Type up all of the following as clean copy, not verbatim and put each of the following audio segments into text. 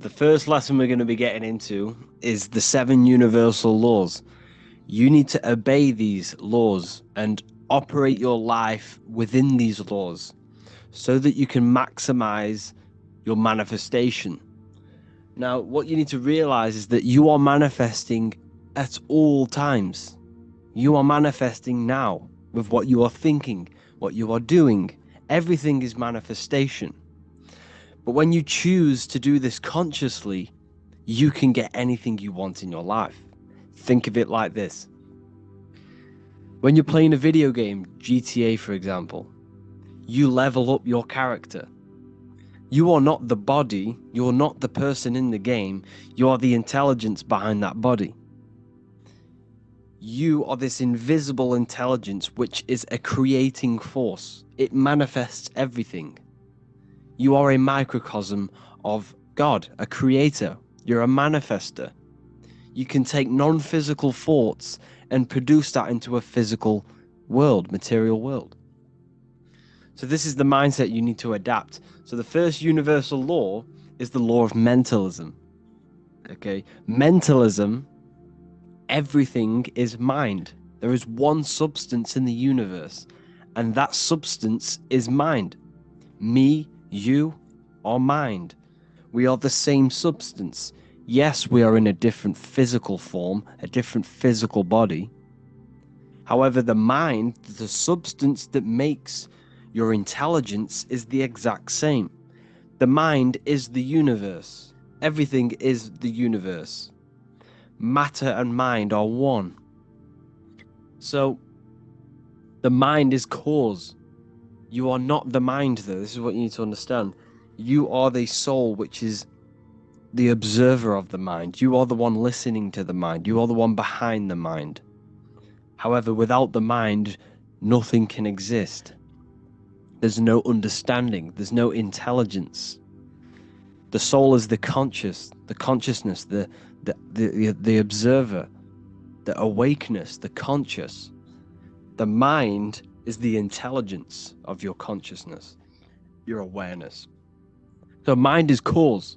The first lesson we're going to be getting into is the 7 universal laws. You need to obey these laws and operate your life within these laws so that you can maximize your manifestation. Now, what you need to realize is that you are manifesting at all times. You are manifesting now with what you are thinking, what you are doing. Everything is manifestation. But when you choose to do this consciously, you can get anything you want in your life. Think of it like this. When you're playing a video game, GTA for example, you level up your character. You are not the body, you're not the person in the game, you are the intelligence behind that body. You are this invisible intelligence which is a creating force. It manifests everything. You are a microcosm of God, a creator. You're a manifester. You can take non-physical thoughts and produce that into a physical world, material world. So this is the mindset you need to adapt. So the first universal law is the law of mentalism. Okay, mentalism, everything is mind. There is one substance in the universe, and that substance is mind. Me, you, are mind. We are the same substance. Yes, we are in a different physical form, a different physical body. However, the mind, the substance that makes your intelligence, is the exact same. The mind is the universe. Everything is the universe. Matter and mind are one. So, the mind is cause. You are not the mind, though. This is what you need to understand. You are the soul, which is the observer of the mind. You are the one listening to the mind. You are the one behind the mind. However, without the mind, nothing can exist. There's no understanding. There's no intelligence. The soul is the consciousness, the observer, the awakeness, the conscious. The mind is the intelligence of your consciousness, your awareness. So mind is cause.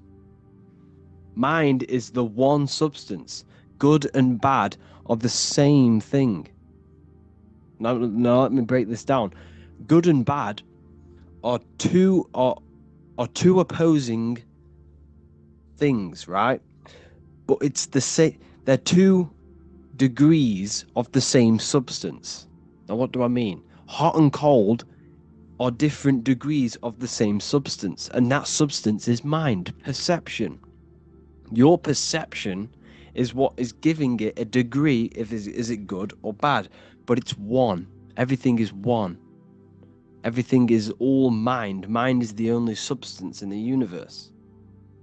Mind is the one substance. Good and bad are the same thing. Now let me break this down. Good and bad are two opposing things, right? But it's the same. They're 2 degrees of the same substance. Now, what do I mean? Hot and cold are different degrees of the same substance, and that substance is mind, perception. Your perception is what is giving it a degree. Is it good or bad? But it's one. Everything is one. Everything is all mind. Mind is the only substance in the universe.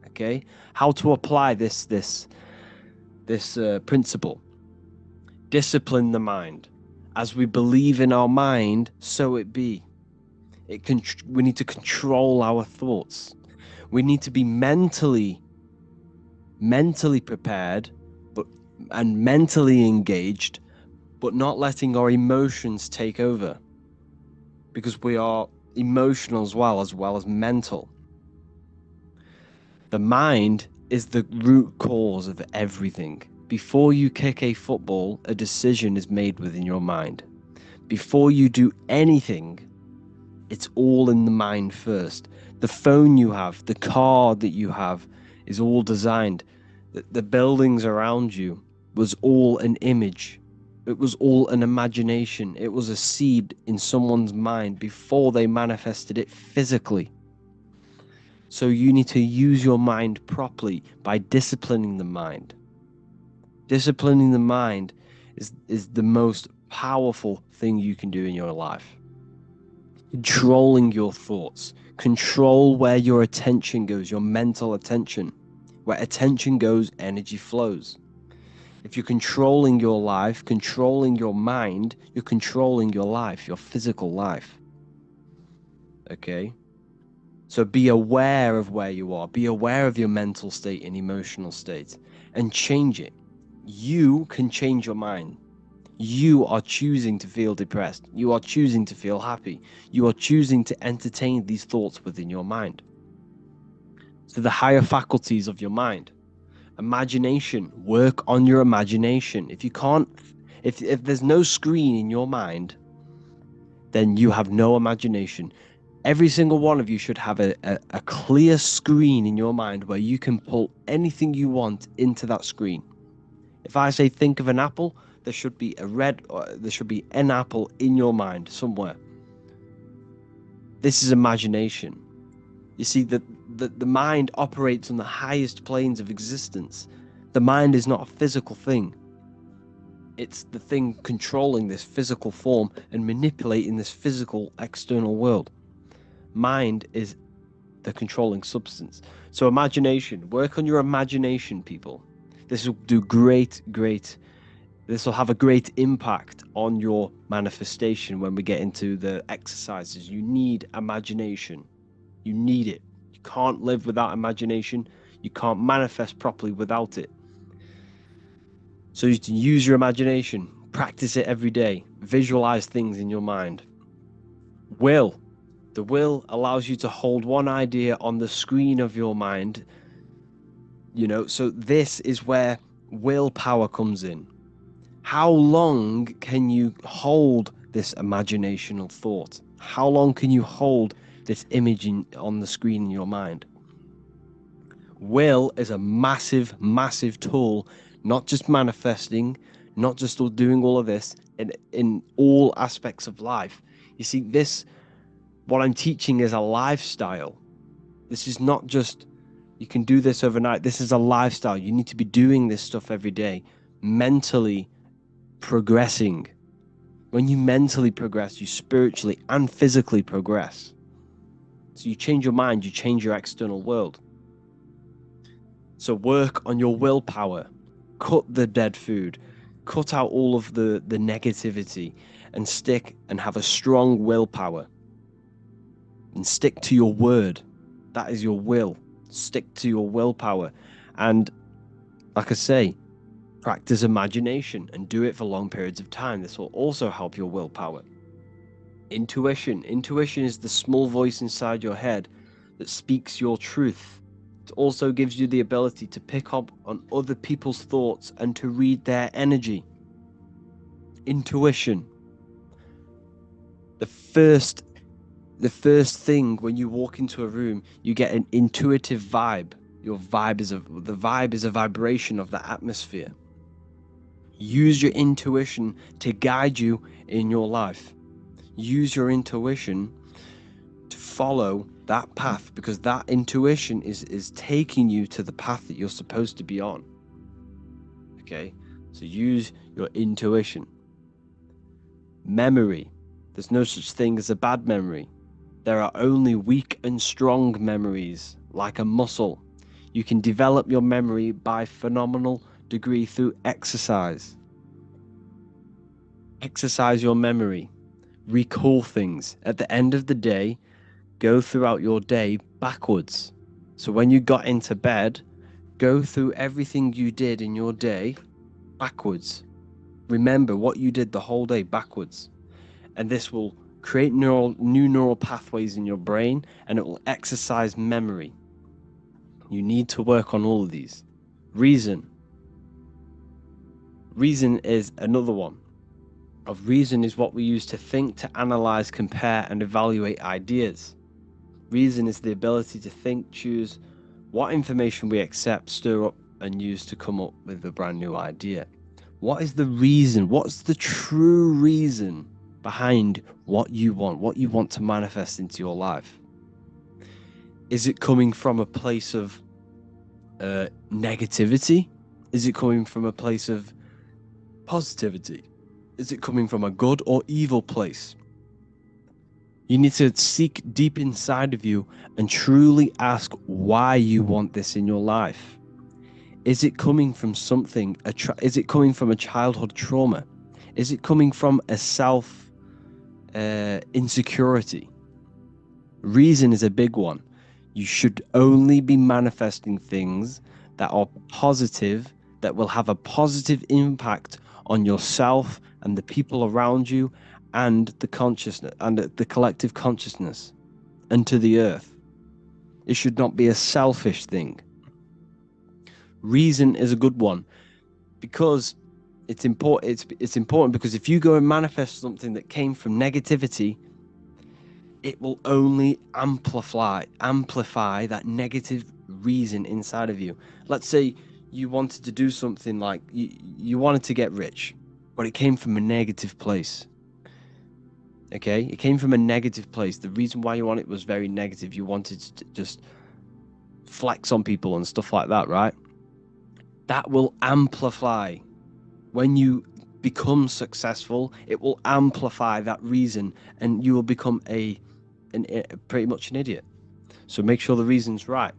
Okay? How to apply this principle? Discipline the mind. As we believe in our mind, so it be. We need to control our thoughts. We need to be mentally prepared, and mentally engaged, but not letting our emotions take over, because we are emotional as well as mental. The mind is the root cause of everything. Before you kick a football, a decision is made within your mind. Before you do anything, it's all in the mind first. The phone you have, the car that you have, is all designed. The buildings around you was all an image. It was all an imagination. It was a seed in someone's mind before they manifested it physically. So you need to use your mind properly by disciplining the mind. Disciplining the mind is the most powerful thing you can do in your life. Controlling your thoughts. Control where your attention goes, your mental attention. Where attention goes, energy flows. If you're controlling your life, controlling your mind, you're controlling your life, your physical life. Okay? So be aware of where you are. Be aware of your mental state and emotional state, and change it. You can change your mind. You are choosing to feel depressed. You are choosing to feel happy. You are choosing to entertain these thoughts within your mind. So the higher faculties of your mind. Imagination, work on your imagination. If you can't, if there's no screen in your mind, then you have no imagination. Every single one of you should have a clear screen in your mind where you can pull anything you want into that screen. If I say think of an apple, there should be there should be an apple in your mind somewhere. This is imagination. You see, the mind operates on the highest planes of existence. The mind is not a physical thing. It's the thing controlling this physical form and manipulating this physical external world. Mind is the controlling substance. So imagination, work on your imagination, people. This will do this will have a great impact on your manifestation when we get into the exercises. You need imagination. You need it. You can't live without imagination. You can't manifest properly without it. So you can use your imagination, practice it every day, visualize things in your mind. Will. The will allows you to hold one idea on the screen of your mind. So this is where willpower comes in. How long can you hold this imaginational thought? How long can you hold this image on the screen in your mind? Will is a massive, massive tool, not just manifesting, not just doing all of this, in all aspects of life. You see, what I'm teaching is a lifestyle. This is not just, you can do this overnight. This is a lifestyle. You need to be doing this stuff every day, mentally progressing. When you mentally progress, you spiritually and physically progress. So you change your mind, you change your external world. So work on your willpower. Cut the dead food. Cut out all of the negativity and stick and have a strong willpower. And stick to your word. That is your will. Stick to your willpower. And like I say, practice imagination and do it for long periods of time. This will also help your willpower. Intuition. Intuition is the small voice inside your head that speaks your truth. It also gives you the ability to pick up on other people's thoughts and to read their energy. Intuition. The first thing when you walk into a room, you get an intuitive vibe. The vibe is a vibration of the atmosphere. Use your intuition to guide you in your life. Use your intuition to follow that path, because that intuition is taking you to the path that you're supposed to be on. Okay, so use your intuition. Memory. There's no such thing as a bad memory. There are only weak and strong memories, like a muscle. You can develop your memory by phenomenal degree through exercise. Exercise your memory. Recall things. At the end of the day, go throughout your day backwards. So when you got into bed, go through everything you did in your day backwards. Remember what you did the whole day backwards. And this will create new neural pathways in your brain, and it will exercise memory. You need to work on all of these. Reason. Reason is another one. Reason is what we use to think, to analyze, compare, and evaluate ideas. Reason is the ability to think, choose what information we accept, stir up, and use to come up with a brand new idea. What is the reason? What's the true reason behind what you want to manifest into your life? Is it coming from a place of negativity? Is it coming from a place of positivity? Is it coming from a good or evil place? You need to seek deep inside of you and truly ask why you want this in your life. Is it coming from something? Is it coming from a childhood trauma? Is it coming from a self insecurity? Reason is a big one. You should only be manifesting things that are positive, that will have a positive impact on yourself and the people around you, and the consciousness and the collective consciousness, and to the earth. It should not be a selfish thing. Reason is a good one, because it's important. It's important because if you go and manifest something that came from negativity, it will only amplify that negative reason inside of you. Let's say you wanted to do something like you wanted to get rich, but it came from a negative place. Okay, it came from a negative place. The reason why you want it was very negative. You wanted to just flex on people and stuff like that, right? That will amplify. When you become successful, it will amplify that reason, and you will become pretty much an idiot. So make sure the reason's right.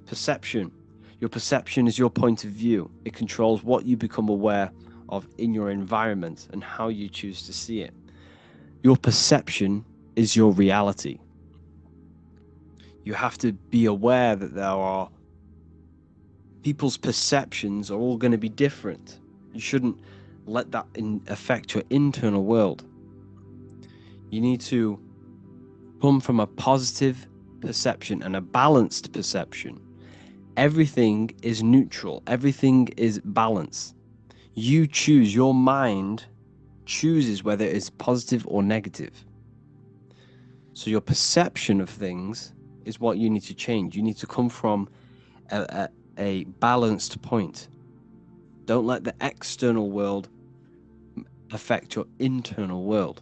Perception. Your perception is your point of view. It controls what you become aware of in your environment and how you choose to see it. Your perception is your reality. You have to be aware that there are people's perceptions are all going to be different. You shouldn't let that affect your internal world. You need to come from a positive perception and a balanced perception. Everything is neutral. Everything is balance. You choose. Your mind chooses whether it's positive or negative. So your perception of things is what you need to change. You need to come from a balanced point. Don't let the external world affect your internal world.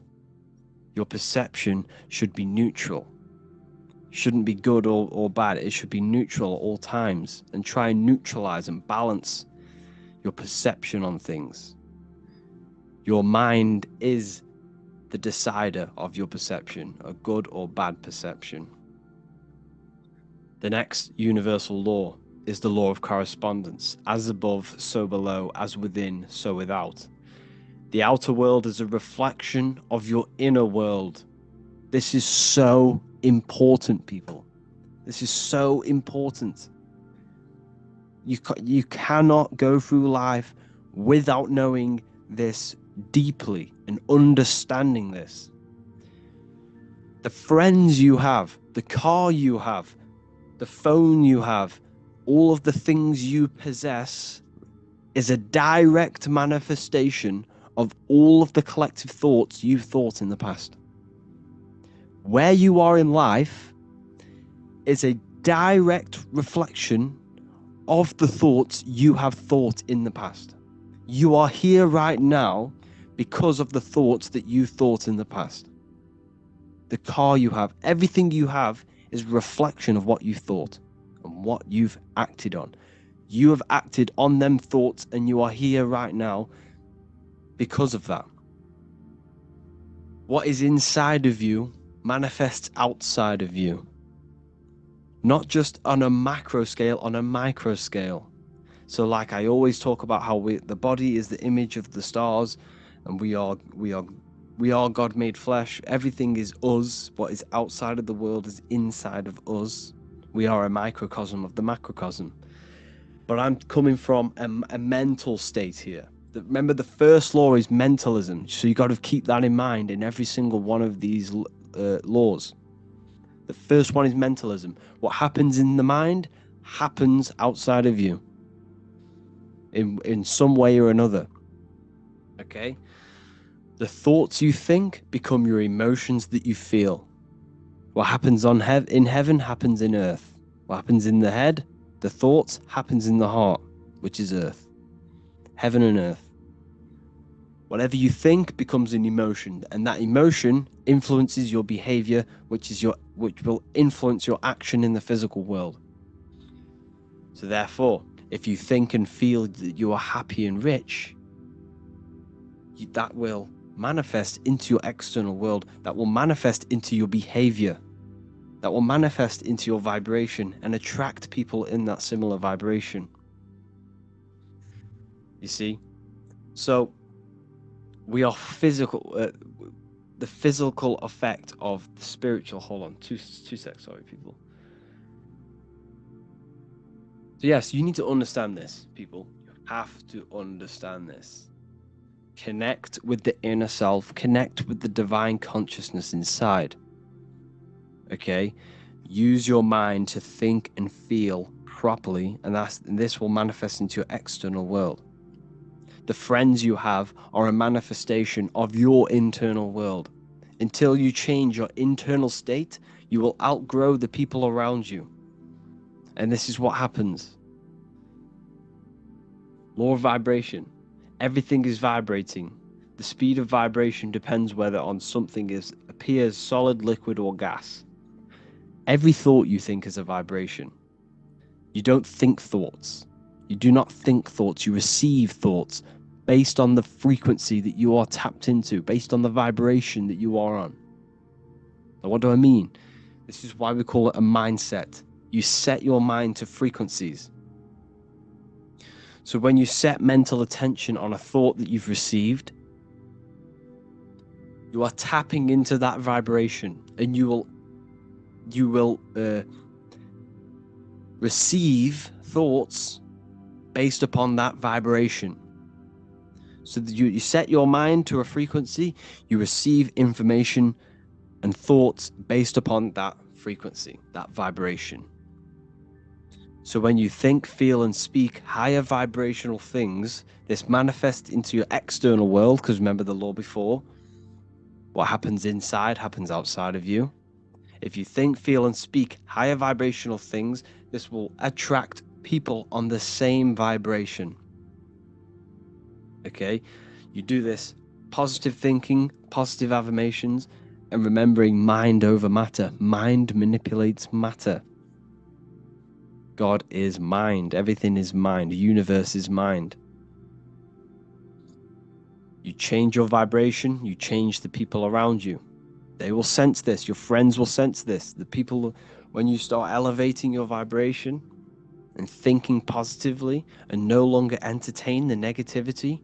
Your perception should be neutral. Shouldn't be good or bad. It should be neutral at all times, and try and neutralize and balance your perception on things. Your mind is the decider of your perception, a good or bad perception. The next universal law is the law of correspondence. As above, so below, as within, so without. The outer world is a reflection of your inner world. This is so important, people. This is so important. You cannot go through life without knowing this deeply and understanding this. The friends you have, the car you have, the phone you have, all of the things you possess is a direct manifestation of all of the collective thoughts you've thought in the past. Where you are in life is a direct reflection of the thoughts you have thought in the past. You are here right now because of the thoughts that you thought in the past. The car you have, everything you have is a reflection of what you thought and what you've acted on. You have acted on them thoughts, and you are here right now because of that. What is inside of you manifests outside of you. Not just on a macro scale, on a micro scale. So like I always talk about how the body is the image of the stars, and we are God made flesh. Everything is us. What is outside of the world is inside of us. We are a microcosm of the macrocosm. But I'm coming from a mental state here. Remember, the first law is mentalism. So you got to keep that in mind in every single one of these laws. The first one is mentalism. What happens in the mind happens outside of you in some way or another. Okay? The thoughts you think become your emotions that you feel. What happens in heaven happens in earth. What happens in the head, the thoughts, happens in the heart, which is earth. Heaven and earth. Whatever you think becomes an emotion, and that emotion influences your behavior, which will influence your action in the physical world. So therefore, if you think and feel that you are happy and rich, that will manifest into your external world. That will manifest into your behavior. That will manifest into your vibration and attract people in that similar vibration. You see? So we are physical. The physical effect of the spiritual. Hold on, two seconds. Sorry, people. So yes, you need to understand this, people. You have to understand this. Connect with the inner self. Connect with the divine consciousness inside. Okay? Use your mind to think and feel properly, and this will manifest into your external world. The friends you have are a manifestation of your internal world. Until you change your internal state, you will outgrow the people around you. And this is what happens. Law of vibration. Everything is vibrating. The speed of vibration depends whether on something appears solid, liquid, or gas. Every thought you think is a vibration. You don't think thoughts. You do not think thoughts. You receive thoughts based on the frequency that you are tapped into, based on the vibration that you are on. Now, what do I mean? This is why we call it a mindset. You set your mind to frequencies. So when you set mental attention on a thought that you've received, you are tapping into that vibration, and you will receive thoughts based upon that vibration. So that you set your mind to a frequency, you receive information and thoughts based upon that frequency, that vibration. So when you think, feel, and speak higher vibrational things, this manifests into your external world, because remember the law before, what happens inside happens outside of you. If you think, feel, and speak higher vibrational things, this will attract people on the same vibration. Okay? You do this positive thinking, positive affirmations, and remembering mind over matter. Mind manipulates matter. God is mind. Everything is mind. The universe is mind. You change your vibration, you change the people around you. They will sense this. Your friends will sense this. The people, when you start elevating your vibration and thinking positively and no longer entertain the negativity,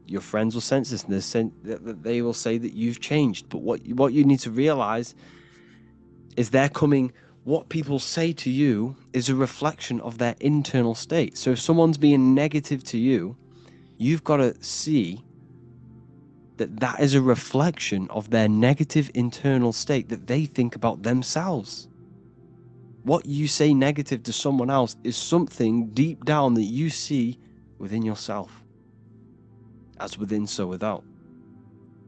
your friends will sense this, and they will say that you've changed. But what you need to realize is what people say to you is a reflection of their internal state. So if someone's being negative to you, you've got to see that is a reflection of their negative internal state that they think about themselves. What you say negative to someone else is something deep down that you see within yourself. As within, so without.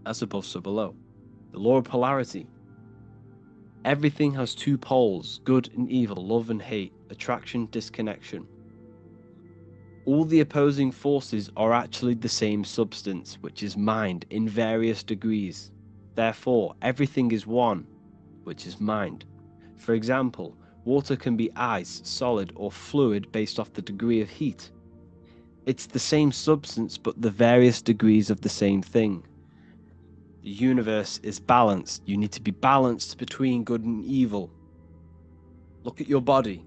As above, so below. The law of polarity. Everything has two poles, good and evil, love and hate, attraction, disconnection. All the opposing forces are actually the same substance, which is mind, in various degrees. Therefore, everything is one, which is mind. For example, water can be ice, solid, or fluid based off the degree of heat. It's the same substance, but the various degrees of the same thing. The universe is balanced. You need to be balanced between good and evil. Look at your body.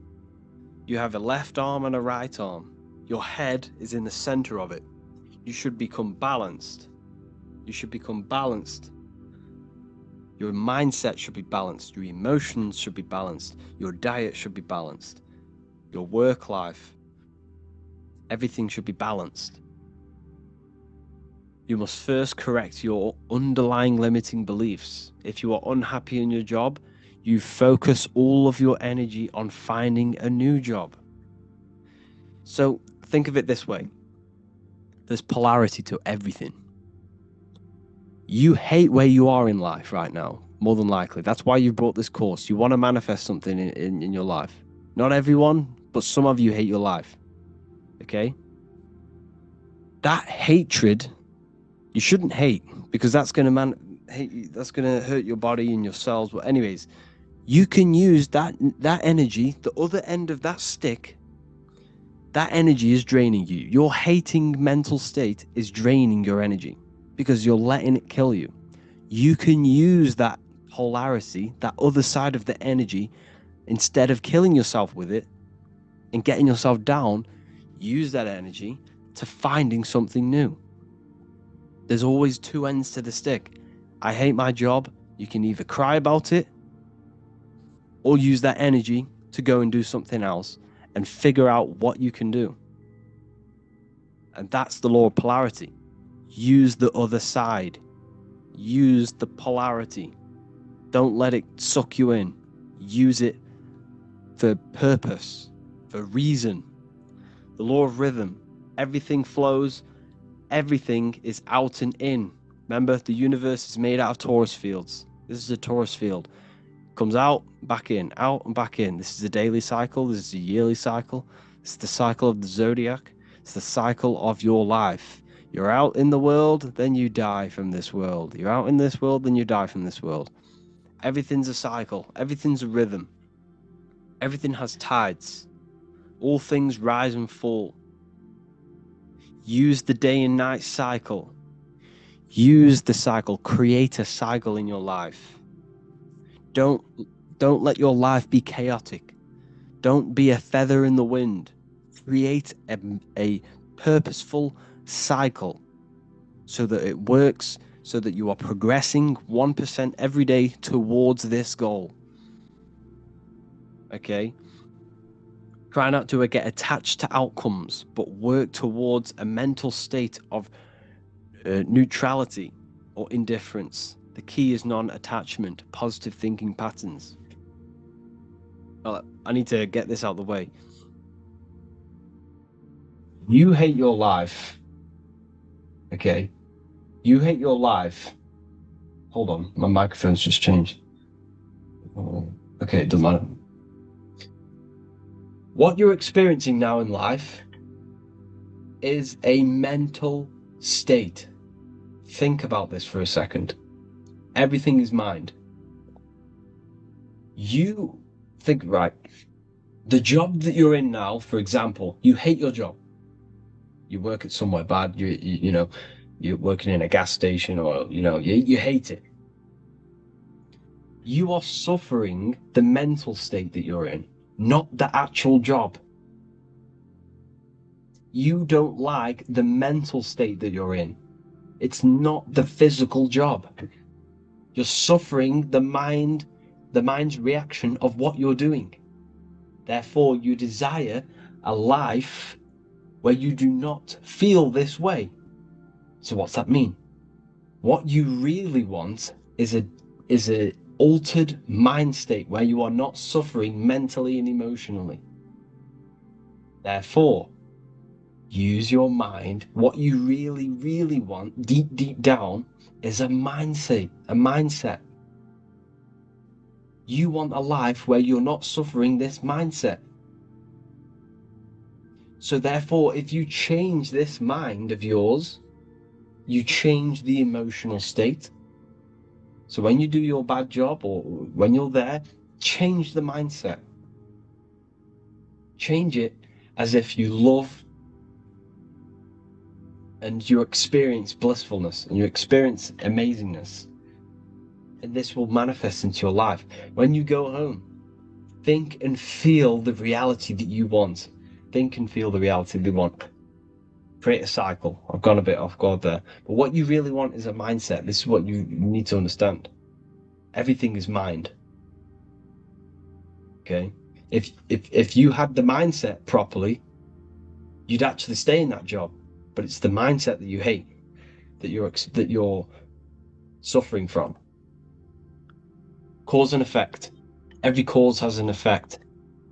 You have a left arm and a right arm. Your head is in the center of it. You should become balanced. You should become balanced. Your mindset should be balanced. Your emotions should be balanced. Your diet should be balanced. Your work life. Everything should be balanced. You must first correct your underlying limiting beliefs. If you are unhappy in your job, you focus all of your energy on finding a new job. So think of it this way. There's polarity to everything. You hate where you are in life right now, more than likely. That's why you brought this course. You want to manifest something in your life. Not everyone, but some of you hate your life. Okay? That hatred, you shouldn't hate, because that's going to hurt your body and your cells. But anyways, you can use that energy, the other end of that stick. That energy is draining you. Your hating mental state is draining your energy because you're letting it kill you. You can use that polarity, that other side of the energy, instead of killing yourself with it and getting yourself down, use that energy to finding something new. There's always two ends to the stick. I hate my job. You can either cry about it or use that energy to go and do something else and figure out what you can do. And that's the law of polarity. Use the other side. Use the polarity. Don't let it suck you in. Use it for purpose, for reason. The law of rhythm. Everything flows. Everything is out and in. Remember, the universe is made out of torus fields. This is a torus field. Comes out, back in, out and back in. This is a daily cycle. This is a yearly cycle. It's the cycle of the zodiac. It's the cycle of your life. You're out in the world, then you die from this world. You're out in this world, then you die from this world. Everything's a cycle. Everything's a rhythm. Everything has tides. All things rise and fall. Use the day and night cycle. Use the cycle. Create a cycle in your life. Don't let your life be chaotic. Don't be a feather in the wind. Create a purposeful cycle so that it works, so that you are progressing 1% every day towards this goal. Okay? Try not to get attached to outcomes, but work towards a mental state of neutrality or indifference. The key is non-attachment, positive thinking patterns. I need to get this out of the way. You hate your life. Okay? You hate your life. Hold on, my microphone's just changed. Okay, it doesn't matter. What you're experiencing now in life is a mental state. Think about this for a second. Everything is mind. You think, right, the job that you're in now, for example, you hate your job. You work at somewhere bad, you know, you're working in a gas station, or, you know, you hate it. You are suffering the mental state that you're in, not the actual job. You don't like the mental state that you're in. It's not the physical job. You're suffering the mind's reaction of what you're doing. Therefore, you desire a life where you do not feel this way. So what's that mean? What you really want is a altered mind state where you are not suffering mentally and emotionally. Therefore, use your mind. What you really, really want, deep down, is a mindset. You want a life where you're not suffering this mindset. So therefore, if you change this mind of yours, you change the emotional state. So when you do your bad job, or when you're there, change the mindset. Change it as if you love and you experience blissfulness and you experience amazingness. And this will manifest into your life. When you go home, think and feel the reality that you want. Think and feel the reality that you want. Create a cycle. I've gone a bit off guard there. But what you really want is a mindset. This is what you need to understand. Everything is mind. Okay? If you had the mindset properly, you'd actually stay in that job. But it's the mindset that you hate, that you're suffering from. Cause and effect. Every cause has an effect.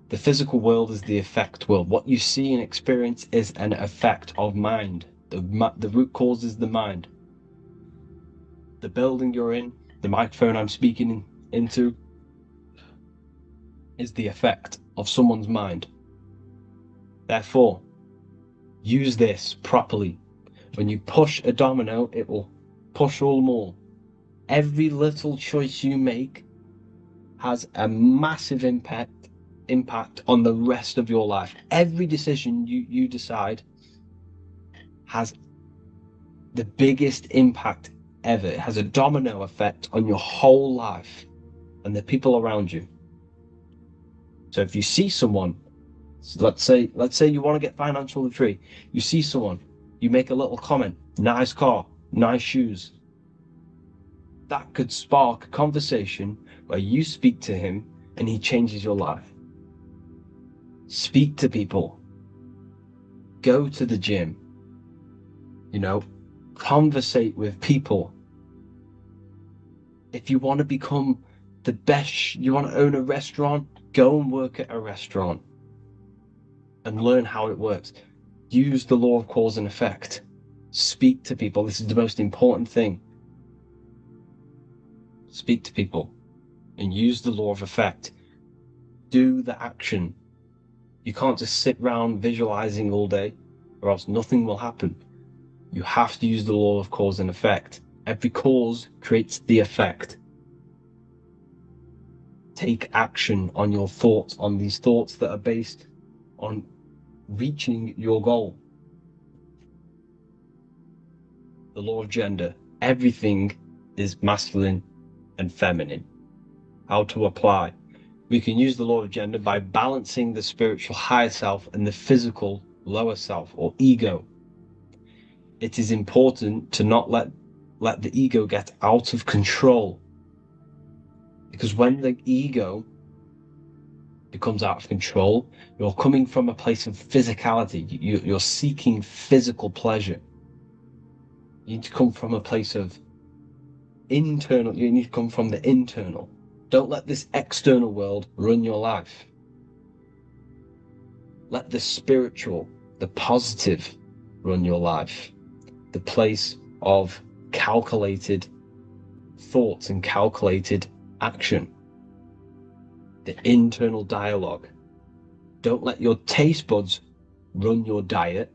The physical world is the effect world. What you see and experience is an effect of mind. The root cause is the mind. The building you're in, the microphone I'm speaking into, is the effect of someone's mind. Therefore, use this properly. When you push a domino, it will push all more. Every little choice you make has a massive impact on the rest of your life. Every decision you decide has the biggest impact ever. It has a domino effect on your whole life and the people around you. So if you see someone, let's say you want to get financially free, you see someone, you make a little comment, nice car, nice shoes. That could spark a conversation where you speak to him and he changes your life. Speak to people. Go to the gym. You know, conversate with people. If you want to become the best. You want to own a restaurant? Go and work at a restaurant and learn how it works. Use the law of cause and effect. Speak to people. This is the most important thing. Speak to people and use the law of effect. Do the action. You can't just sit around visualizing all day, or else nothing will happen. You have to use the law of cause and effect. Every cause creates the effect. Take action on your thoughts, on these thoughts that are based on reaching your goal. The law of gender. Everything is masculine and feminine. How to apply? We can use the law of gender by balancing the spiritual higher self and the physical lower self or ego. It is important to not let the ego get out of control, because when the ego becomes out of control, you're coming from a place of physicality. You're seeking physical pleasure. You need to come from a place of internal. You need to come from the internal. Don't let this external world run your life. Let the spiritual, the positive, run your life. The place of calculated thoughts and calculated action. The internal dialogue. Don't let your taste buds run your diet.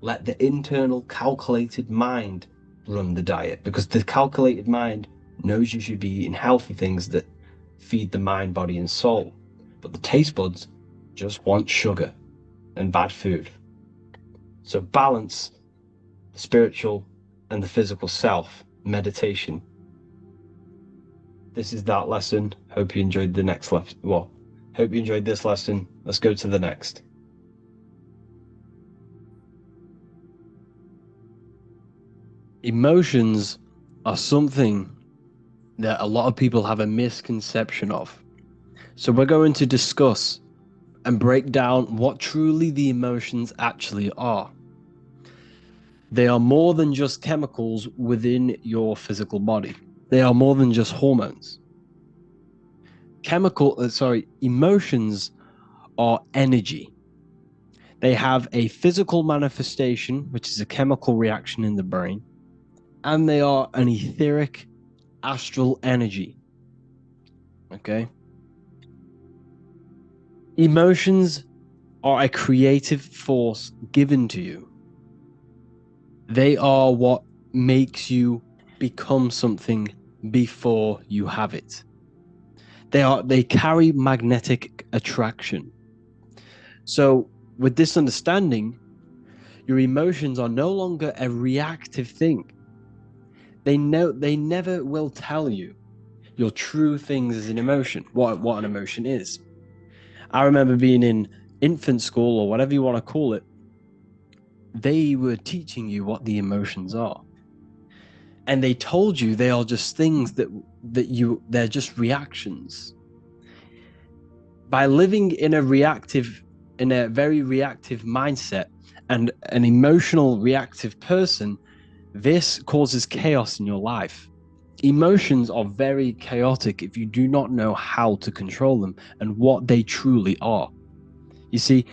Let the internal calculated mind run the diet, because the calculated mind knows you should be eating healthy things that feed the mind, body, and soul. But the taste buds just want sugar and bad food. So balance the spiritual and the physical self. Meditation. This is that lesson. Hope you enjoyed the next lesson. Well, hope you enjoyed this lesson. Let's go to the next. Emotions are something that a lot of people have a misconception of. So we're going to discuss and break down what truly the emotions actually are. They are more than just chemicals within your physical body. They are more than just hormones. Emotions are energy. They have a physical manifestation, which is a chemical reaction in the brain, and they are an etheric astral energy. Okay? Emotions are a creative force given to you. They are what makes you become something before you have it. They carry magnetic attraction. So with this understanding, your emotions are no longer a reactive thing. They never will tell you your true things as an emotion, what an emotion is. I remember being in infant school, or whatever you want to call it. They were teaching you what the emotions are. And they told you they are just things they're just reactions. By living in a very reactive mindset and an emotional reactive person, this causes chaos in your life. Emotions are very chaotic if you do not know how to control them and what they truly are. You see,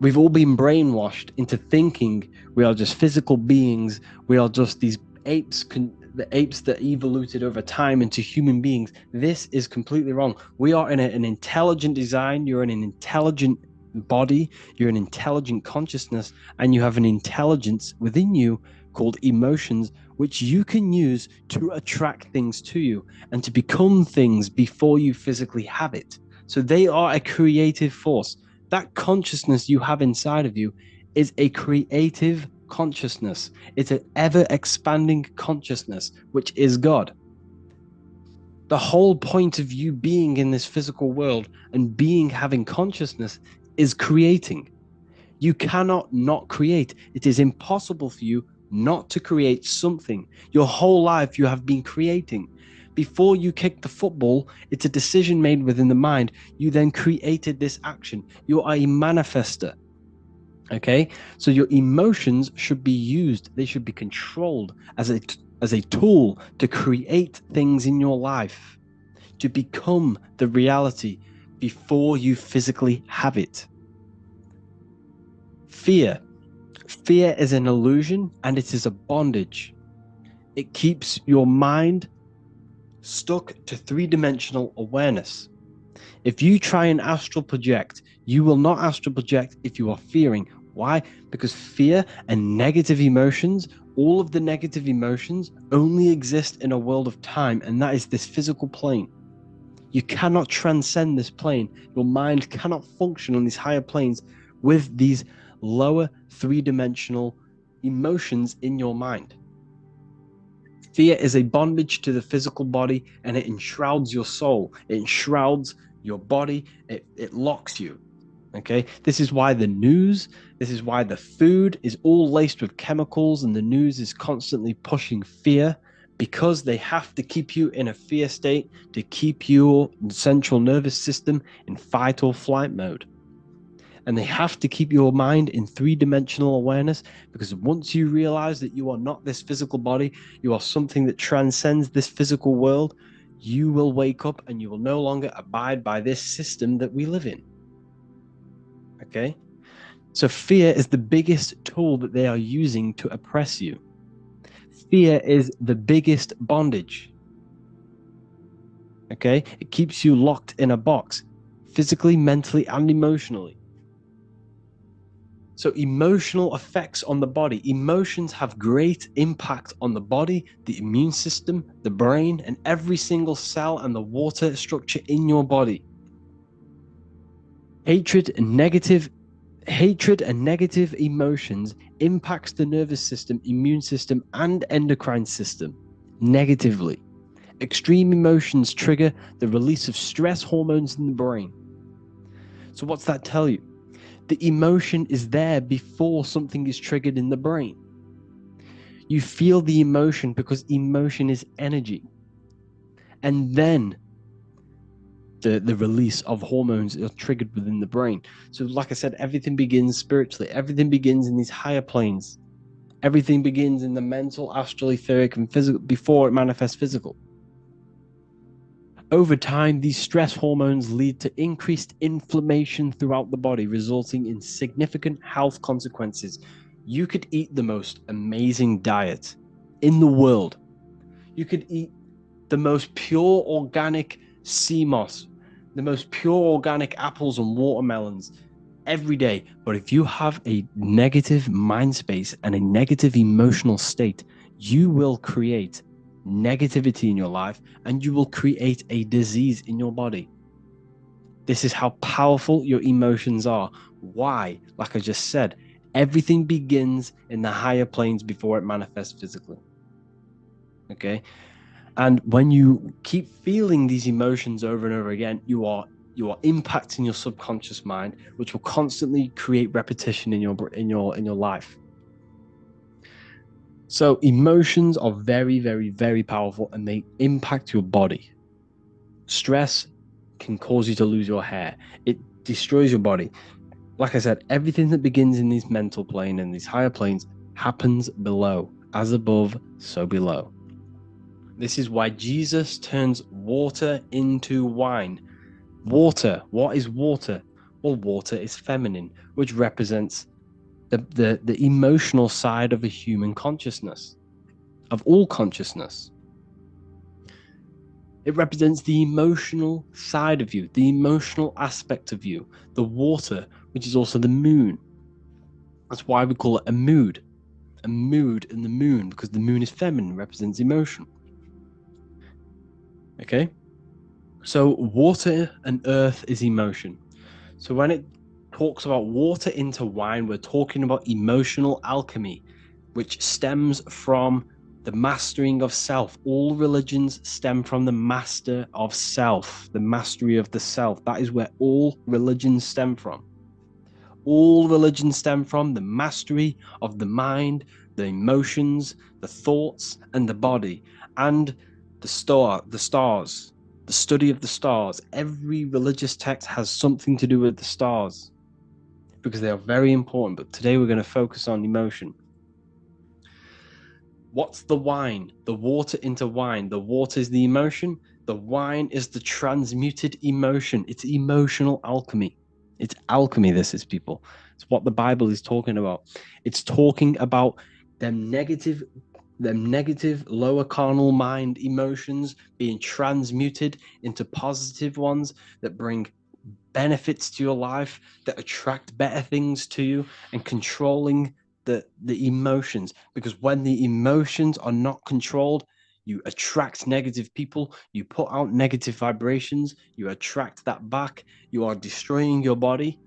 we've all been brainwashed into thinking we are just physical beings. We are just these apes, the apes that evoluted over time into human beings. This is completely wrong. We are in an intelligent design. You're in an intelligent body. You're an intelligent consciousness, and you have an intelligence within you called emotions, which you can use to attract things to you and to become things before you physically have it. So they are a creative force. That consciousness you have inside of you is a creative consciousness. It's an ever-expanding consciousness, which is God. The whole point of you being in this physical world and having consciousness is creating. You cannot not create. It is impossible for you not to create something. Your whole life you have been creating. Before you kick the football, it's a decision made within the mind. You then created this action. You are a manifester. Okay? So your emotions should be used. They should be controlled as a tool to create things in your life. to become the reality before you physically have it. Fear. Fear is an illusion and it is a bondage. It keeps your mind stuck to three-dimensional awareness. If you try and astral project, you will not astral project if you are fearing. Why? Because fear and negative emotions, all of the negative emotions, only exist in a world of time, and that is this physical plane. You cannot transcend this plane. Your mind cannot function on these higher planes with these lower three-dimensional emotions in your mind. Fear is a bondage to the physical body, and it enshrouds your soul. It enshrouds your body. It locks you. Okay, this is why the news, this is why the food is all laced with chemicals, and the news is constantly pushing fear, because they have to keep you in a fear state to keep your central nervous system in fight or flight mode. And they have to keep your mind in three-dimensional awareness, because once you realize that you are not this physical body, you are something that transcends this physical world, you will wake up and you will no longer abide by this system that we live in. Okay? So fear is the biggest tool that they are using to oppress you. Fear is the biggest bondage. Okay? It keeps you locked in a box, physically, mentally, and emotionally. So emotional effects on the body. Emotions have great impact on the body, the immune system, the brain, and every single cell and the water structure in your body. Hatred and negative emotions impacts the nervous system, immune system, and endocrine system negatively. Extreme emotions trigger the release of stress hormones in the brain. So what's that tell you? The emotion is there before something is triggered in the brain. You feel the emotion because emotion is energy. And then the release of hormones are triggered within the brain. So like I said, everything begins spiritually. Everything begins in these higher planes. Everything begins in the mental, astral, etheric, and physical before it manifests physical. Over time, these stress hormones lead to increased inflammation throughout the body, resulting in significant health consequences. You could eat the most amazing diet in the world. You could eat the most pure organic sea moss, the most pure organic apples and watermelons every day. But if you have a negative mind space and a negative emotional state, you will create negativity in your life and you will create a disease in your body. This is how powerful your emotions are. Why? Like I just said, everything begins in the higher planes before it manifests physically. Okay? And when you keep feeling these emotions over and over again, you are impacting your subconscious mind, which will constantly create repetition in your life. So emotions are very, very, very powerful, and they impact your body. Stress can cause you to lose your hair. It destroys your body. Like I said, everything that begins in these mental plane and these higher planes happens below. As above, so below. This is why Jesus turns water into wine. Water. What is water? Well, water is feminine, which represents the emotional side of a human consciousness, of all consciousness. It represents the emotional side of you, the emotional aspect of you, the water, which is also the moon. That's why we call it a mood and the moon, because the moon is feminine, represents emotion. Okay? So water and earth is emotion. So when it talks about water into wine, we're talking about emotional alchemy, which stems from the mastering of self. All religions stem from the master of self, the mastery of the self. That is where all religions stem from. All religions stem from the mastery of the mind, the emotions, the thoughts, and the body, and the stars, the study of the stars. Every religious text has something to do with the stars because they are very important. But today we're going to focus on emotion. What's the wine? The water into wine. The water is the emotion. The wine is the transmuted emotion. It's emotional alchemy. It's alchemy, this is, people. It's what the Bible is talking about. It's talking about them negative lower carnal mind emotions being transmuted into positive ones that bring benefits to your life, that attract better things to you, and controlling the emotions. Because when the emotions are not controlled, you attract negative people, you put out negative vibrations, you attract that back, you are destroying your body.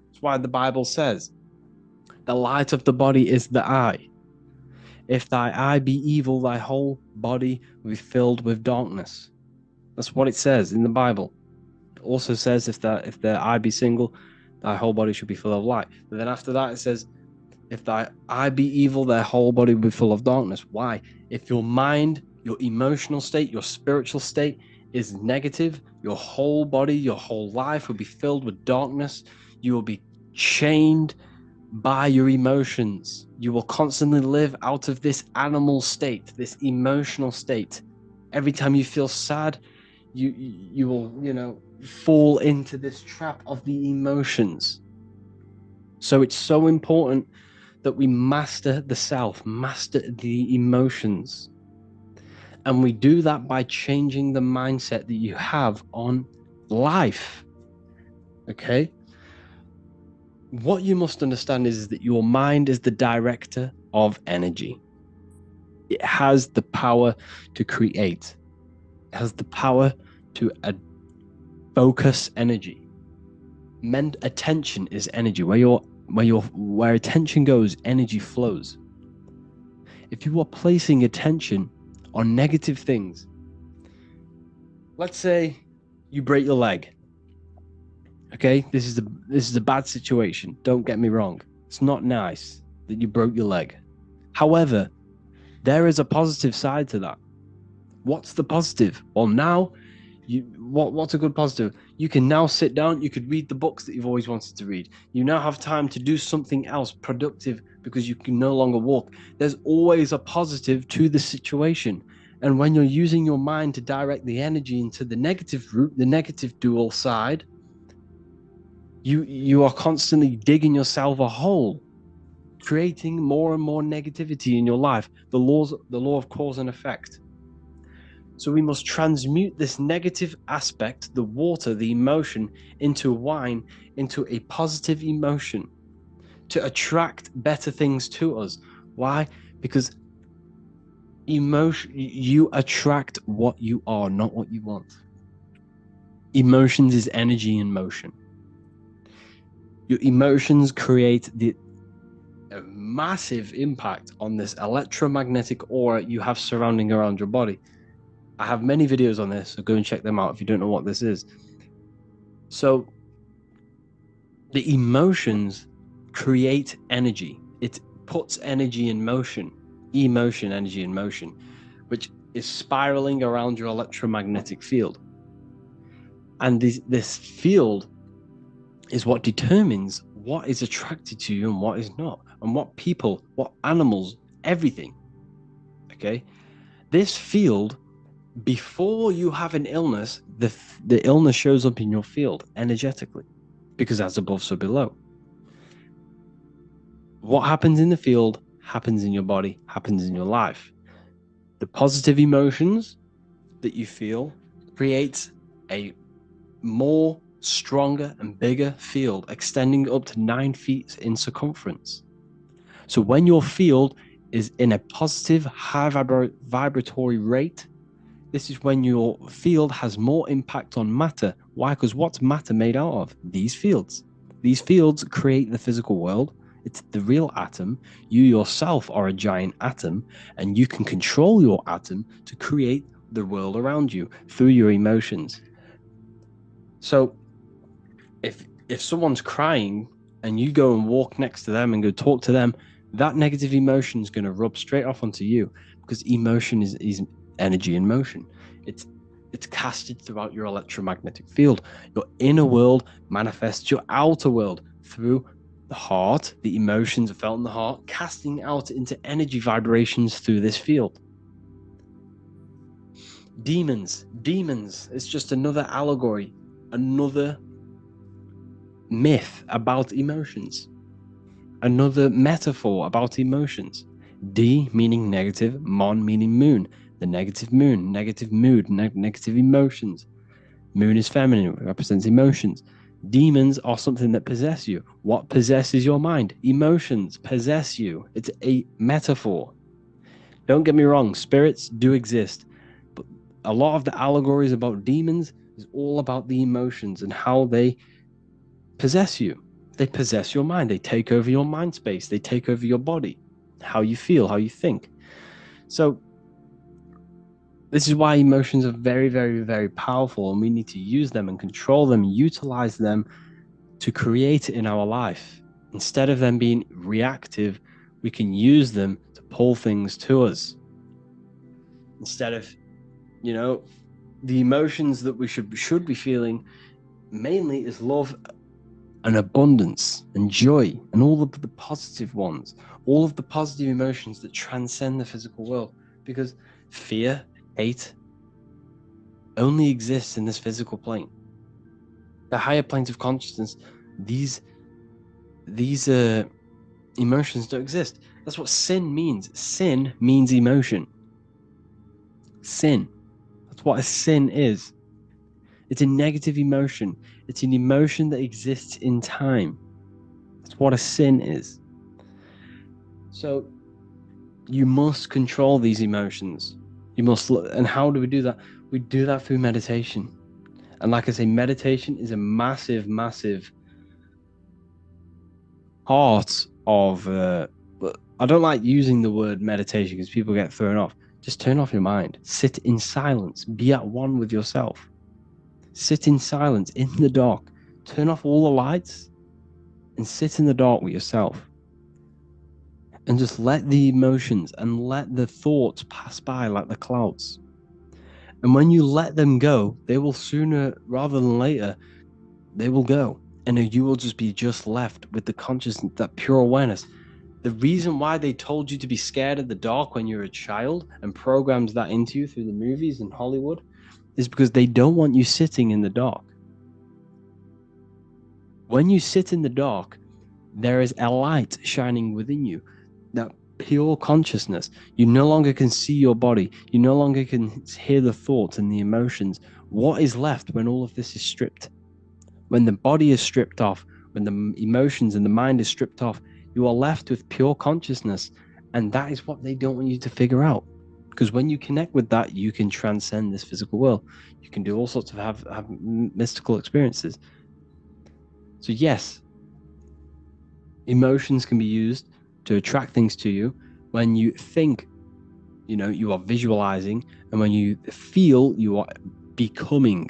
That's why the Bible says the light of the body is the eye. If thy eye be evil, thy whole body will be filled with darkness. That's what it says in the Bible. It also says if their eye be single, thy whole body should be full of light. But then after that it says, if thy eye be evil, their whole body will be full of darkness. Why? If your mind, your emotional state, your spiritual state is negative, your whole body, your whole life will be filled with darkness. You will be chained by your emotions. You will constantly live out of this animal state, this emotional state. Every time you feel sad, you will, fall into this trap of the emotions. So it's so important that we master the self, master the emotions. And we do that by changing the mindset that you have on life. Okay? What you must understand is that your mind is the director of energy. It has the power to create. It has the power to focus energy. Attention is energy. Where attention goes, energy flows. If you are placing attention on negative things, let's say you break your leg. Okay, this is a bad situation. Don't get me wrong. It's not nice that you broke your leg. However, there is a positive side to that. What's the positive? Well, now what's a good positive? You can now sit down, you could read the books that you've always wanted to read. You now have time to do something else productive because you can no longer walk. There's always a positive to the situation. And when you're using your mind to direct the energy into the negative route, the negative dual side, you are constantly digging yourself a hole, creating more and more negativity in your life. The law of cause and effect. So we must transmute this negative aspect, the water, the emotion, into wine, into a positive emotion to attract better things to us. Why? Because you attract what you are, not what you want. Emotions is energy in motion. Your emotions create a massive impact on this electromagnetic aura you have surrounding around your body. I have many videos on this, so go and check them out if you don't know what this is. So the emotions create energy. It puts energy in motion, energy in motion, which is spiraling around your electromagnetic field. And this field is what determines what is attracted to you and what is not, and what people, what animals, everything. Okay? This field, before you have an illness, the illness shows up in your field energetically, because as above, so below. What happens in the field happens in your body, happens in your life. The positive emotions that you feel creates a more stronger and bigger field, extending up to 9 feet in circumference. So when your field is in a positive, high vibratory rate, this is when your field has more impact on matter. Why? Because what's matter made out of? These fields. These fields create the physical world. It's the real atom. You yourself are a giant atom, and you can control your atom to create the world around you through your emotions. So if someone's crying and you go and walk next to them and go talk to them, that negative emotion is going to rub straight off onto you, because emotion is energy in motion. It's casted throughout your electromagnetic field. Your inner world manifests your outer world through the heart. The emotions are felt in the heart, casting out into energy vibrations through this field. Demons. Demons is just another allegory, another myth about emotions, another metaphor about emotions. D meaning negative, Mon meaning moon, the negative moon, negative mood, negative emotions. Moon is feminine, it represents emotions. Demons are something that possess you. What possesses your mind? Emotions possess you. It's a metaphor. Don't get me wrong, spirits do exist, but a lot of the allegories about demons is all about the emotions and how they possess you. They possess your mind. They take over your mind space. They take over your body, how you feel, how you think. So this is why emotions are very, very, very powerful, and we need to use them and control them, utilize them to create it in our life. Instead of them being reactive, we can use them to pull things to us. Instead of, the emotions that we should be feeling mainly is love and abundance and joy and all of the positive ones, all of the positive emotions that transcend the physical world, because fear, hate only exists in this physical plane. The higher planes of consciousness, these emotions don't exist. That's what sin means. Sin means emotion. Sin. That's what a sin is. It's a negative emotion. It's an emotion that exists in time. That's what a sin is. So you must control these emotions. You must, and how do we do that? We do that through meditation. And like I say, meditation is a massive, massive part of. I don't like using the word meditation because people get thrown off. Just turn off your mind. Sit in silence. Be at one with yourself. Sit in silence in the dark. Turn off all the lights and sit in the dark with yourself. And just let the emotions and let the thoughts pass by like the clouds. And when you let them go, they will sooner rather than later, they will go. And you will just be left with the consciousness, that pure awareness. The reason why they told you to be scared of the dark when you're a child and programs that into you through the movies and Hollywood is because they don't want you sitting in the dark. When you sit in the dark, there is a light shining within you, that pure consciousness. You no longer can see your body. You no longer can hear the thoughts and the emotions. What is left when all of this is stripped? When the body is stripped off, when the emotions and the mind is stripped off, you are left with pure consciousness. And that is what they don't want you to figure out. Because when you connect with that, you can transcend this physical world. You can do all sorts of have mystical experiences. So yes, emotions can be used to attract things to you. When you think, you are visualizing, and when you feel, you are becoming.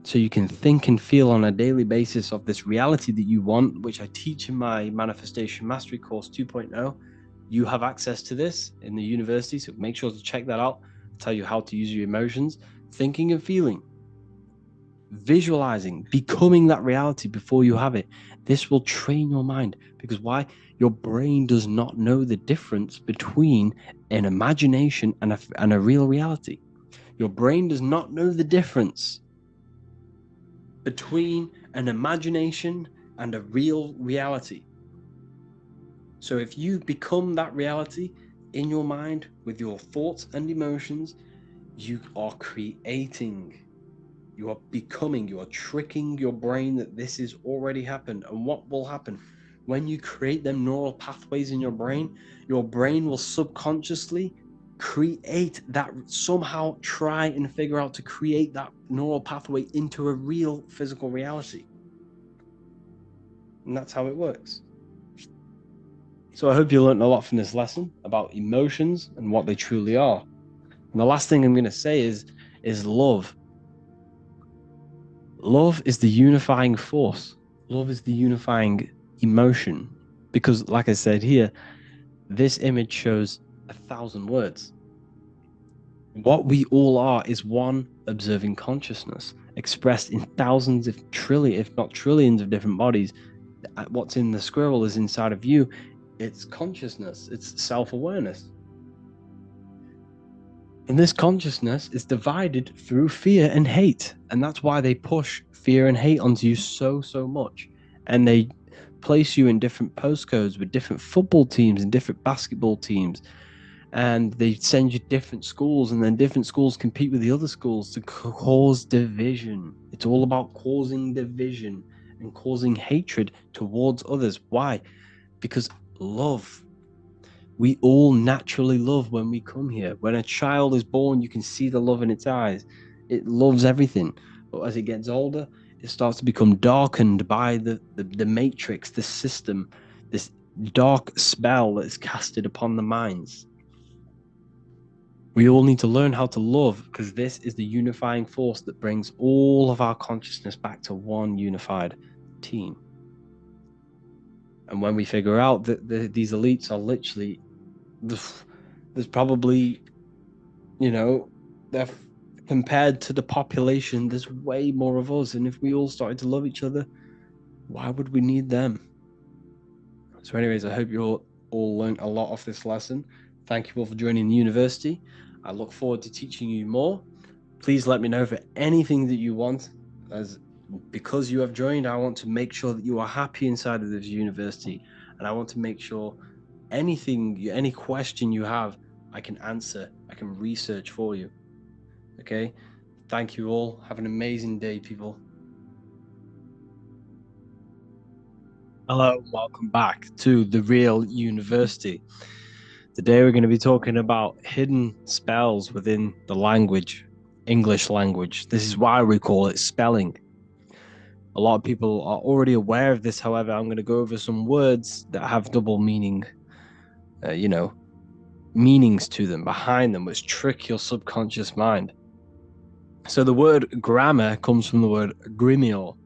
So you can think and feel on a daily basis of this reality that you want, which I teach in my Manifestation Mastery Course 2.0. You have access to this in the university, so make sure to check that out. I'll tell you how to use your emotions, thinking and feeling, visualizing, becoming that reality before you have it. This will train your mind, because why? Your brain does not know the difference between an imagination and a real reality. Your brain does not know the difference between an imagination and a real reality. So if you become that reality in your mind with your thoughts and emotions, you are creating. You are becoming, you are tricking your brain that this is already happened. And what will happen? When you create them neural pathways in your brain will subconsciously create that, somehow try and figure out to create that neural pathway into a real physical reality. And that's how it works. So I hope you learned a lot from this lesson about emotions and what they truly are. And the last thing I'm going to say is love. Love is the unifying force. Love is the unifying emotion. Because, like I said here, this image shows 1,000 words. What we all are is one observing consciousness expressed in thousands, if not trillions of different bodies. What's in the squirrel is inside of you. It's consciousness. It's self-awareness. And this consciousness is divided through fear and hate. And that's why they push fear and hate onto you so much. And they place you in different postcodes with different football teams and different basketball teams. And they send you different schools, and then different schools compete with the other schools to cause division. It's all about causing division and causing hatred towards others. Why? Because love. We all naturally love when we come here. When a child is born, you can see the love in its eyes. It loves everything. But as it gets older, it starts to become darkened by the matrix, the system, this dark spell that is casted upon the minds. We all need to learn how to love, because this is the unifying force that brings all of our consciousness back to one unified team. And when we figure out that these elites are literally, there's probably, they're compared to the population, there's way more of us. And if we all started to love each other, why would we need them? So anyways, I hope you all learned a lot of this lesson. Thank you all for joining the university. I look forward to teaching you more. Please let me know for anything that you want, as because you have joined, I want to make sure that you are happy inside of this university, and I want to make sure any question you have, I can answer, I can research for you. Okay? Thank you all. Have an amazing day, people. Hello, welcome back to The Real University. Today we're going to be talking about hidden spells within the language, English language. This is why we call it spelling. A lot of people are already aware of this. However, I'm going to go over some words that have double meaning, meanings to them, behind them, which trick your subconscious mind. So the word grammar comes from the word grimoire,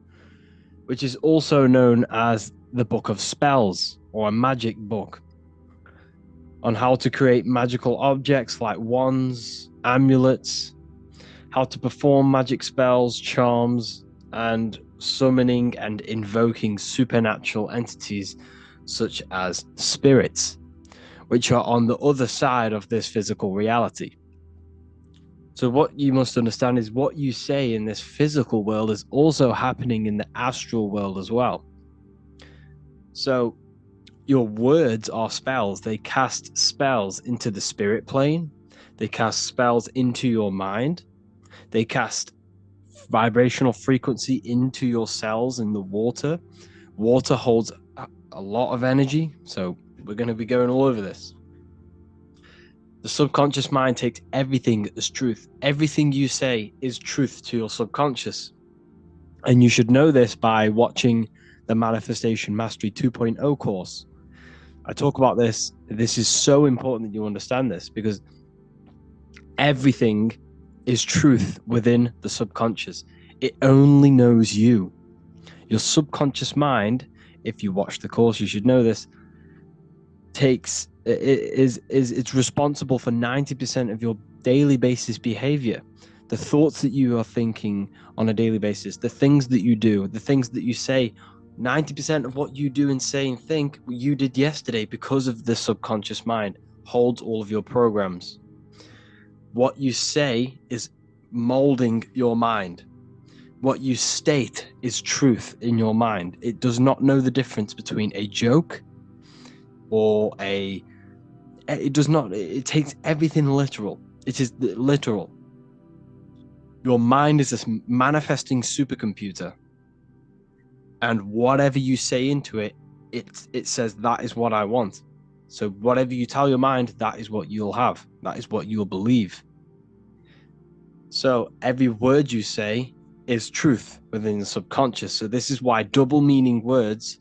which is also known as the book of spells, or a magic book, on how to create magical objects like wands, amulets, how to perform magic spells, charms, and summoning and invoking supernatural entities such as spirits, which are on the other side of this physical reality. So what you must understand is what you say in this physical world is also happening in the astral world as well. So your words are spells. They cast spells into the spirit plane. They cast spells into your mind. They cast vibrational frequency into your cells in the water. Water holds a lot of energy, so we're going to be going all over this. The subconscious mind takes everything as truth. Everything you say is truth to your subconscious. And you should know this by watching the Manifestation Mastery 2.0 course. I talk about this. This is so important that you understand this, because everything is truth within the subconscious. It only knows you. Your subconscious mind, if you watch the course, you should know this, it's responsible for 90% of your daily basis behavior. The thoughts that you are thinking on a daily basis, the things that you do, the things that you say, 90% of what you do and say and think you did yesterday, because of the subconscious mind holds all of your programs. What you say is molding your mind. What you state is truth in your mind. It does not know the difference between a joke or it takes everything literal. It is literal. Your mind is a manifesting supercomputer, and whatever you say into it, it says that is what I want. So whatever you tell your mind, that is what you'll have. That is what you'll believe. So every word you say is truth within the subconscious. So this is why double meaning words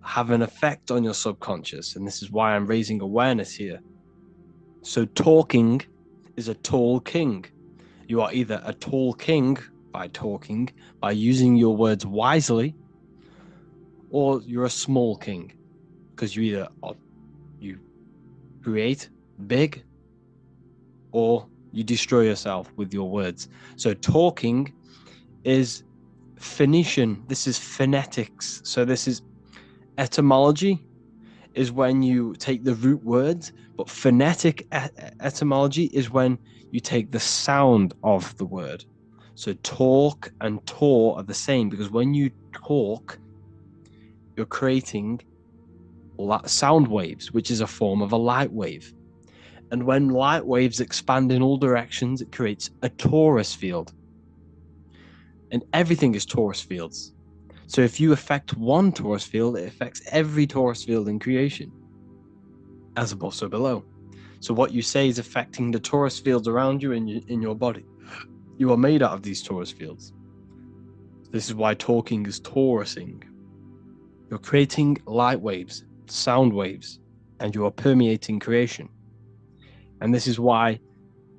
have an effect on your subconscious. And this is why I'm raising awareness here. So talking is a tall king. You are either a tall king by talking, by using your words wisely, or you're a small king, because you create big or you destroy yourself with your words. So talking is Phoenician. This is phonetics. So this is etymology. is when you take the root words, but phonetic etymology is when you take the sound of the word. So talk and tour are the same, because when you talk, you're creating sound waves, which is a form of a light wave. And when light waves expand in all directions, it creates a torus field. And everything is torus fields. So if you affect one torus field, it affects every torus field in creation, as above, so below. So what you say is affecting the torus fields around you in your body. You are made out of these torus fields. This is why talking is torusing. You're creating light waves, sound waves, and you are permeating creation. And this is why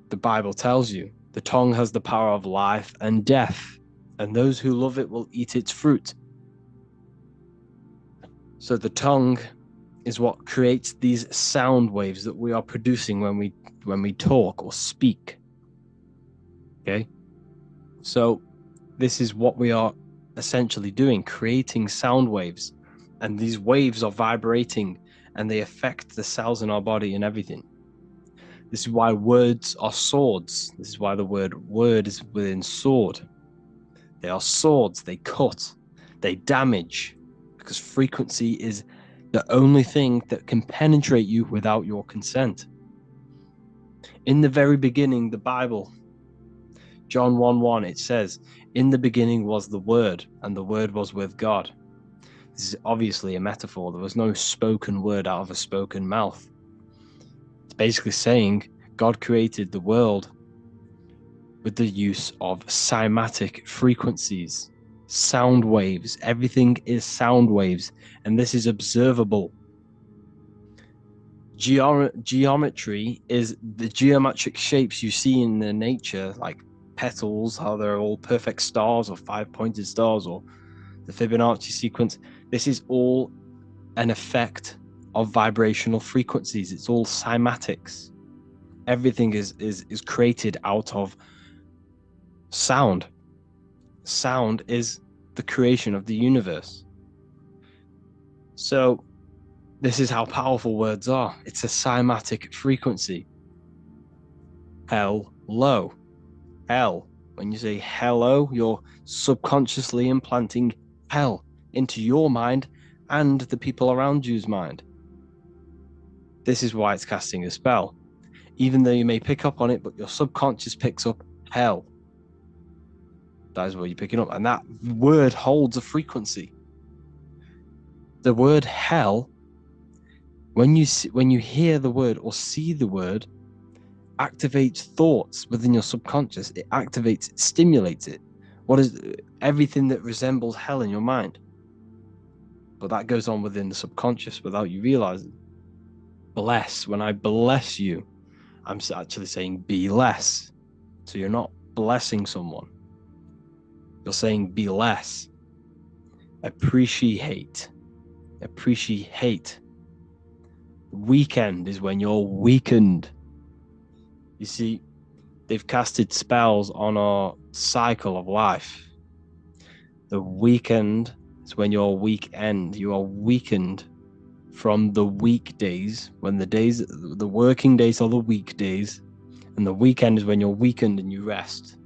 the Bible tells you the tongue has the power of life and death, and those who love it will eat its fruit. So the tongue is what creates these sound waves that we are producing when we talk or speak. Okay? So this is what we are essentially doing, creating sound waves. And these waves are vibrating and they affect the cells in our body and everything. This is why words are swords. This is why the word word is within sword. They are swords, they cut, they damage, because frequency is the only thing that can penetrate you without your consent. In the very beginning, the Bible, John 1:1, it says, "In the beginning was the Word, and the Word was with God." This is obviously a metaphor. There was no spoken word out of a spoken mouth. It's basically saying God created the world with the use of cymatic frequencies, sound waves. Everything is sound waves, and this is observable. Geometry is the geometric shapes you see in the nature, like petals, how they're all perfect stars or five-pointed stars, or the Fibonacci sequence. This is all an effect of vibrational frequencies. It's all cymatics. Everything is created out of sound. Sound is the creation of the universe. So this is how powerful words are. It's a cymatic frequency. Hello. Hell. When you say hello, you're subconsciously implanting hell into your mind and the people around you's mind. This is why it's casting a spell. Even though you may pick up on it, but your subconscious picks up hell. That is what you're picking up. And that word holds a frequency. The word hell, when you hear the word or see the word, activates thoughts within your subconscious. It activates, it stimulates it. What is everything that resembles hell in your mind? But that goes on within the subconscious without you realizing. Bless. When I bless you, I'm actually saying be less. So you're not blessing someone. You're saying be less. Appreciate. Weekend is when you're weakened. You see, they've casted spells on our cycle of life. The weekend is when you're weekend. You are weakened from the weekdays, when the working days are the weekdays, and the weekend is when you're weakened and you rest.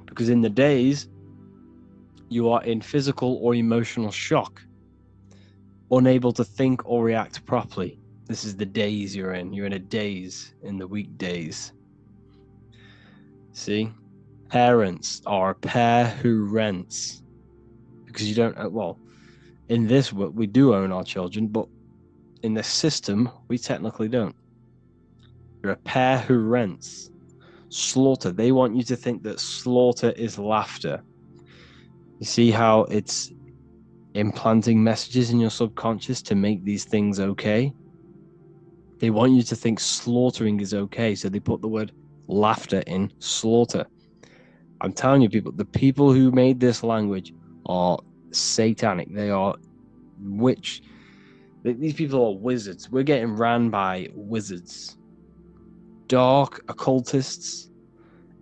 Because in the days, you are in physical or emotional shock, unable to think or react properly. This is the days you're in. You're in a daze in the weekdays. See? Parents are a pair who rents. Because you don't, well, in this world, we do own our children, but in the system, we technically don't. You're a pair who rents. Slaughter. They want you to think that slaughter is laughter. You see how it's implanting messages in your subconscious to make these things okay? They want you to think slaughtering is okay, so they put the word laughter in slaughter. I'm telling you, people, the people who made this language are satanic. They are witch. These people are wizards. We're getting ran by wizards. Dark occultists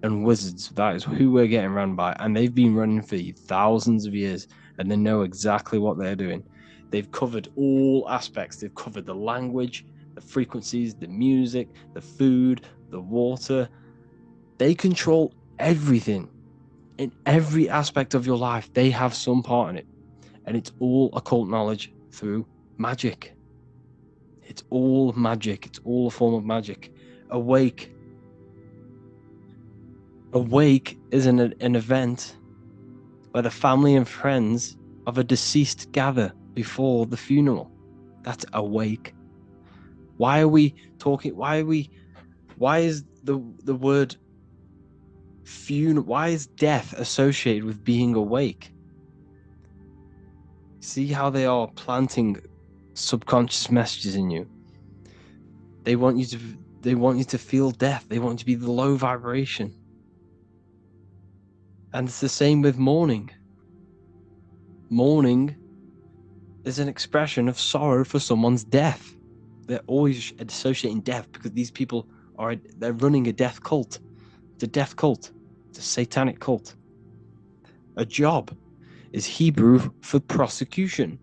and wizards. That is who we're getting ran by. And they've been running for thousands of years, and they know exactly what they're doing. They've covered all aspects. They've covered the language, the frequencies, the music, the food, the water. They control everything. In every aspect of your life, they have some part in it. And it's all occult knowledge through magic. It's all magic. It's all a form of magic. Awake. Awake is an event where the family and friends of a deceased gather before the funeral. That's awake. Why are we talking? Why is the word funeral? Why is death associated with being awake? See how they are planting subconscious messages in you. They want you to feel death. They want you to be the low vibration. And it's the same with mourning. Mourning is an expression of sorrow for someone's death. They're always associating death because these people they're running a death cult. It's a death cult. It's a satanic cult. A job is Hebrew for prosecution.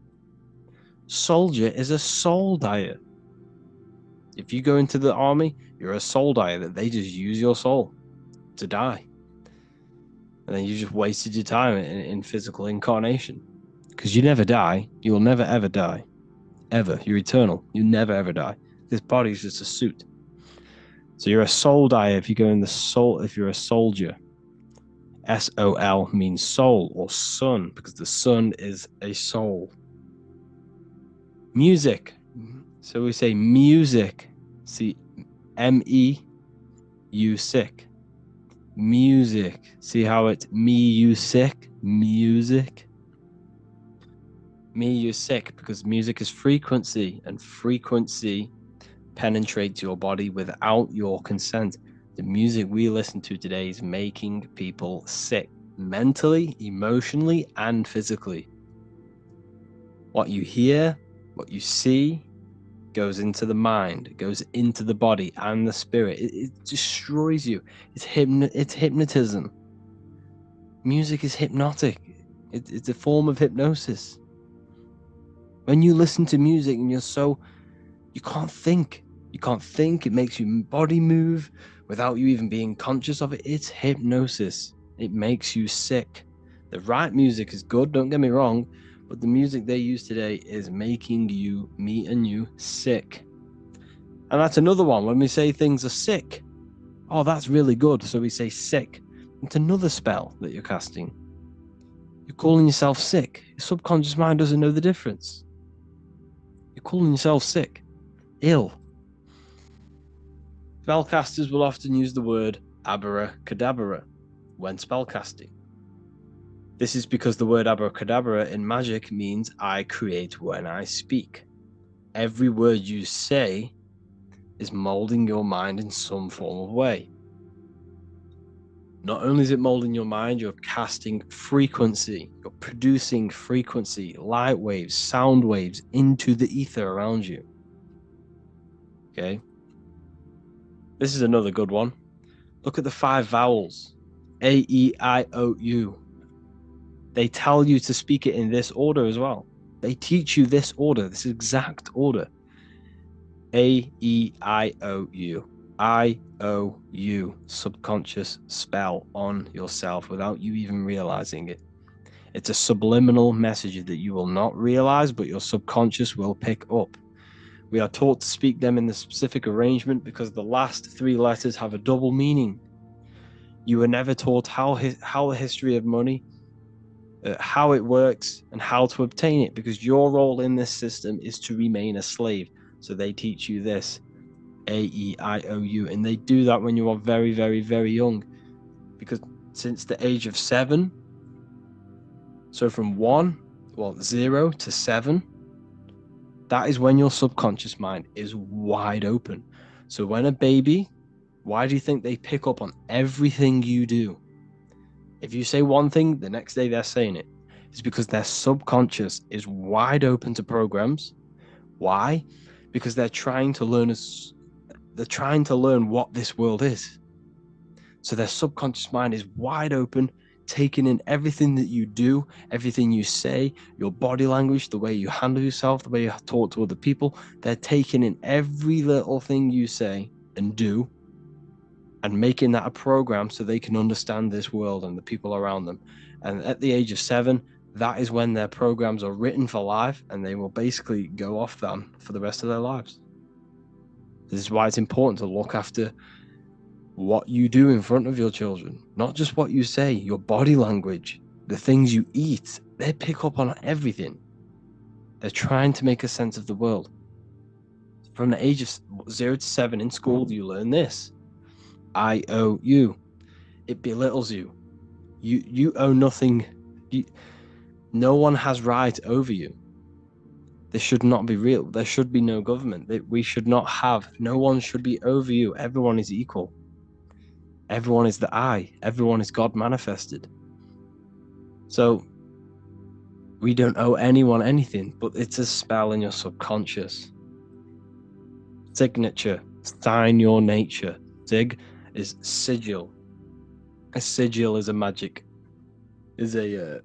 Soldier is a soul dyer. If you go into the army, you're a soul dyer, that they just use your soul to die. And then you just wasted your time in physical incarnation. Because you never die. You will never ever die. Ever. You're eternal. You never ever die. This body is just a suit. So you're a soul dyer if you go in the soul, if you're a soldier. S-O-L means soul or sun, because the sun is a soul. Music. So we say music. See, M-E-U-sick. Music. See how it's me, you, sick? Music. Me, you, sick, because music is frequency, and frequency penetrates your body without your consent. The music we listen to today is making people sick, mentally, emotionally, and physically. What you hear, what you see, goes into the mind, it goes into the body and the spirit. It destroys you. It's hypnotism. Music is hypnotic. It's a form of hypnosis. When you listen to music and you can't think. You can't think. It makes your body move without you even being conscious of it. It's hypnosis. It makes you sick. The right music is good, don't get me wrong, but the music they use today is making you, me and you, sick. And that's another one. When we say things are sick, oh, that's really good. So we say sick. It's another spell that you're casting. You're calling yourself sick. Your subconscious mind doesn't know the difference. You're calling yourself sick, ill. Spellcasters will often use the word abracadabra when spellcasting. This is because the word abracadabra in magic means I create when I speak. Every word you say is molding your mind in some form of way. Not only is it molding your mind, you're casting frequency. You're producing frequency, light waves, sound waves into the ether around you. Okay? This is another good one. Look at the 5 vowels. A, E, I, O, U. They tell you to speak it in this order as well. They teach you this order, this exact order. A, E, I, O, U. I, O, U. Subconscious spell on yourself without you even realizing it. It's a subliminal message that you will not realize, but your subconscious will pick up. We are taught to speak them in the specific arrangement because the last 3 letters have a double meaning. You were never taught how the history of money, how it works, and how to obtain it, because your role in this system is to remain a slave. So they teach you this, A-E-I-O-U, and they do that when you are very, very, very young, because since the age of 7, so from 0 to 7, that is when your subconscious mind is wide open. So when a baby, why do you think they pick up on everything you do? If you say one thing, the next day they're saying it. It's because their subconscious is wide open to programs. Why? Because they're trying to learn what this world is. So their subconscious mind is wide open, taking in everything that you do, everything you say, your body language, the way you handle yourself, the way you talk to other people. They're taking in every little thing you say and do and making that a program so they can understand this world and the people around them. And at the age of 7, that is when their programs are written for life, and they will basically go off them for the rest of their lives. This is why it's important to look after what you do in front of your children, not just what you say, your body language, the things you eat. They pick up on everything. They're trying to make a sense of the world. From the age of 0 to 7 in school, you learn this. I owe you. It belittles you. You owe nothing. No one has right over you. This should not be real. There should be no government. We should not have. No one should be over you. Everyone is equal. Everyone is the I. Everyone is God manifested. So we don't owe anyone anything, but it's a spell in your subconscious. Signature. Sign your nature. Sig is sigil. A sigil is a magic. Is a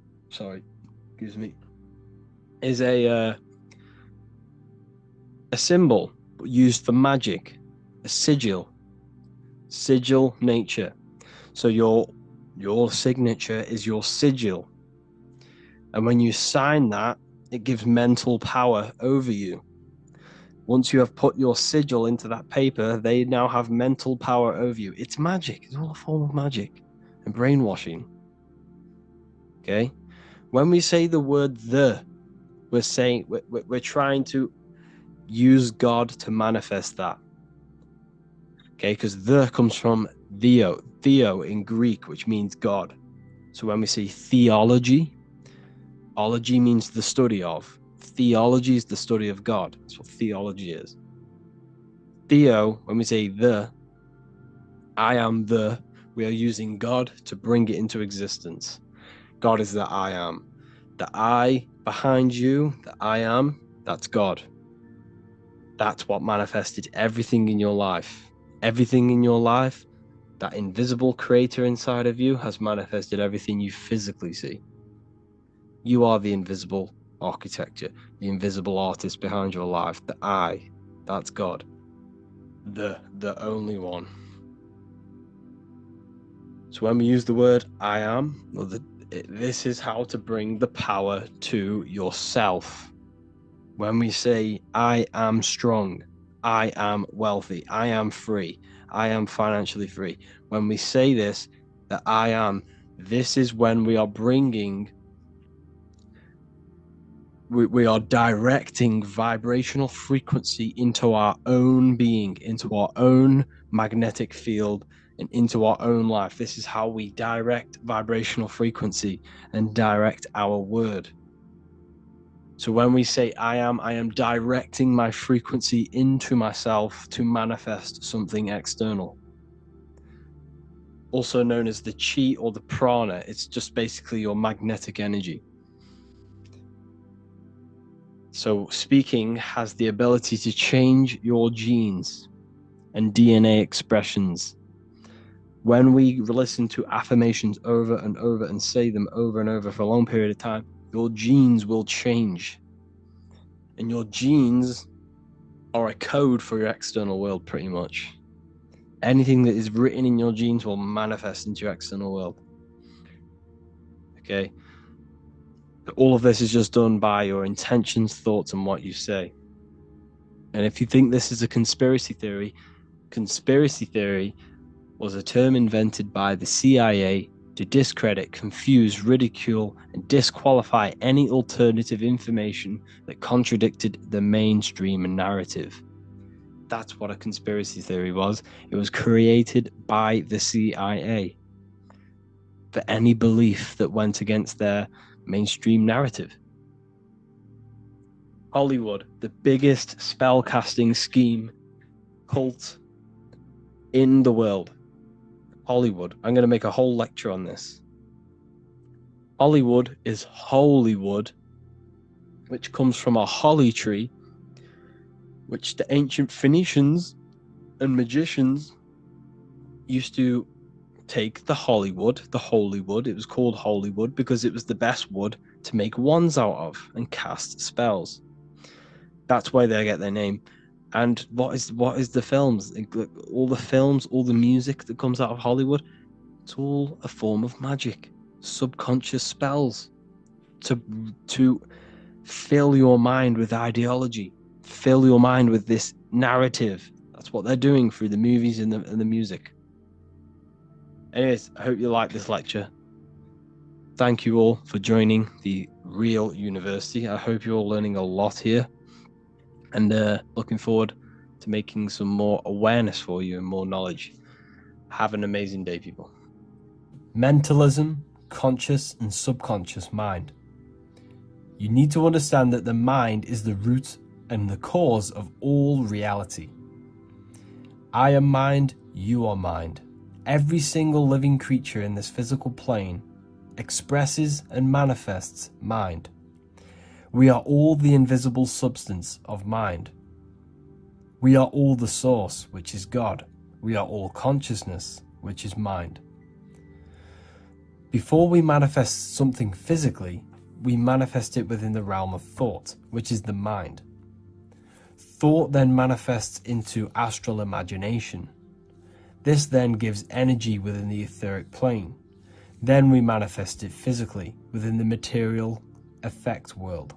symbol used for magic. A sigil. Sigil nature. So your signature is your sigil. And when you sign that, it gives mental power over you. Once you have put your sigil into that paper, they now have mental power over you. It's magic. It's all a form of magic and brainwashing. Okay? When we say the word the, we're trying to use God to manifest that. Okay? Because the comes from theo in Greek, which means God. So when we say theology, ology means the study of. Theology is the study of God. That's what theology is. Theo, when we say the, I am the, we are using God to bring it into existence. God is the I am. The I behind you, the I am, that's God. That's what manifested everything in your life. Everything in your life, that invisible creator inside of you has manifested everything you physically see. You are the invisible architecture, the invisible artist behind your life. The I, that's God. The only one. So when we use the word I am, this is how to bring the power to yourself. When we say I am strong, I am wealthy, I am free, I am financially free. When we say this, that I am, this is when we are bringing, we are directing vibrational frequency into our own being, into our own magnetic field, and into our own life. This is how we direct vibrational frequency and direct our word. So when we say I am directing my frequency into myself to manifest something external. Also known as the chi or the prana. It's just basically your magnetic energy. So speaking has the ability to change your genes and DNA expressions. When we listen to affirmations over and over and say them over and over for a long period of time, your genes will change. And your genes are a code for your external world, pretty much. Anything that is written in your genes will manifest into your external world. Okay? All of this is just done by your intentions, thoughts, and what you say. And if you think this is a conspiracy theory was a term invented by the CIA to discredit, confuse, ridicule, and disqualify any alternative information that contradicted the mainstream narrative. That's what a conspiracy theory was. It was created by the CIA for any belief that went against their mainstream narrative. Hollywood, the biggest spellcasting scheme cult in the world. Hollywood. I'm going to make a whole lecture on this. Hollywood is Holywood, which comes from a holly tree, which the ancient Phoenicians and magicians used to take the Hollywood, the holy wood. It was called holy wood because it was the best wood to make wands out of and cast spells. That's why they get their name. And what is the films? All the films, all the music that comes out of Hollywood, it's all a form of magic, subconscious spells to fill your mind with ideology, fill your mind with this narrative. That's what they're doing through the movies and the music. Anyways, I hope you like this lecture. Thank you all for joining the Real University. I hope you're all learning a lot here, and looking forward to making some more awareness for you and more knowledge. Have an amazing day, people. Mentalism, conscious and subconscious mind. You need to understand that the mind is the root and the cause of all reality. I am mind, you are mind. Every single living creature in this physical plane expresses and manifests mind. We are all the invisible substance of mind. We are all the source, which is God. We are all consciousness, which is mind. Before we manifest something physically, we manifest it within the realm of thought, which is the mind. Thought then manifests into astral imagination. This then gives energy within the etheric plane. Then we manifest it physically within the material effect world.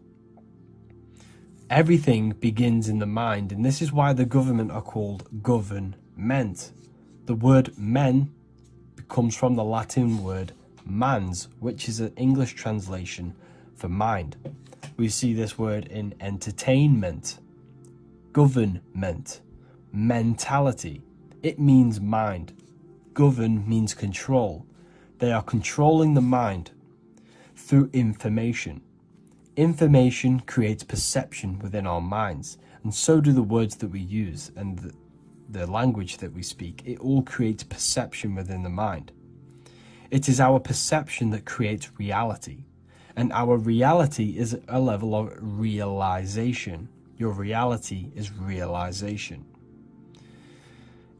Everything begins in the mind, and this is why the government are called government. The word men comes from the Latin word mans, which is an English translation for mind. We see this word in entertainment, government, mentality. It means mind. Govern means control. They are controlling the mind through information. Information creates perception within our minds, and so do the words that we use and the language that we speak. It all creates perception within the mind. It is our perception that creates reality, and our reality is a level of realization. Your reality is realization.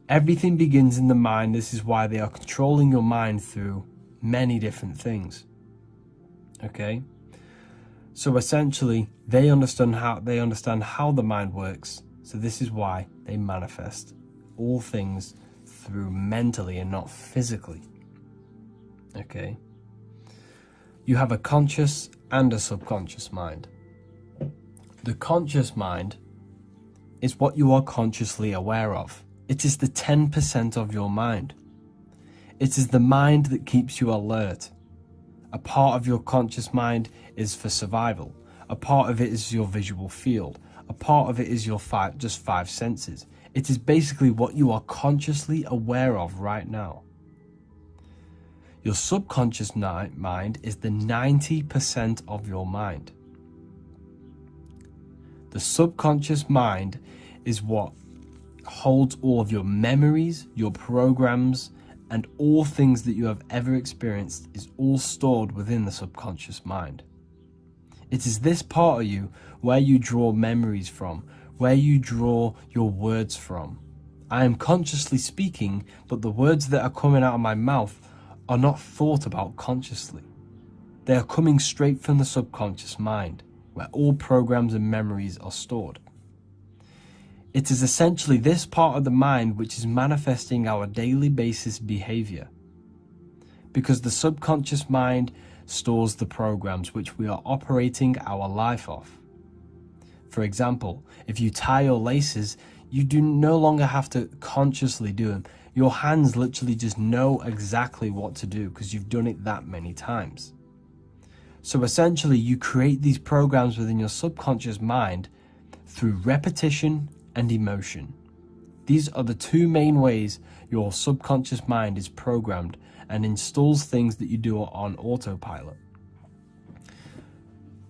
Everything begins in the mind. This is why they are controlling your mind through many different things. Okay? So essentially, they understand how the mind works. So this is why they manifest all things through mentally and not physically. Okay? You have a conscious and a subconscious mind. The conscious mind is what you are consciously aware of. It is the 10% of your mind. It is the mind that keeps you alert. A part of your conscious mind is for survival. A part of it is your visual field. A part of it is your five senses. It is basically what you are consciously aware of right now. Your subconscious mind is the 90% of your mind. The subconscious mind is what holds all of your memories, your programs, and all things that you have ever experienced is all stored within the subconscious mind. It is this part of you where you draw memories from, where you draw your words from. I am consciously speaking, but the words that are coming out of my mouth are not thought about consciously. They are coming straight from the subconscious mind, where all programs and memories are stored. It is essentially this part of the mind which is manifesting our daily basis behavior, because the subconscious mind stores the programs which we are operating our life off. For example, if you tie your laces, you do no longer have to consciously do them. Your hands literally just know exactly what to do because you've done it that many times. So essentially, you create these programs within your subconscious mind through repetition and emotion. These are the two main ways your subconscious mind is programmed and installs things that you do on autopilot.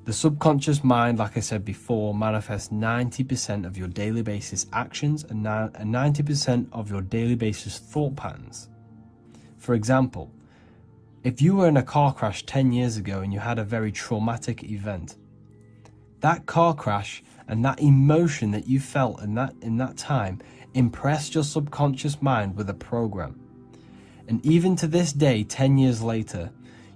The subconscious mind, like I said before, manifests 90% of your daily basis actions and 90% of your daily basis thought patterns. For example, if you were in a car crash 10 years ago and you had a very traumatic event, that car crash and that emotion that you felt in that time impressed your subconscious mind with a program. And even to this day, 10 years later,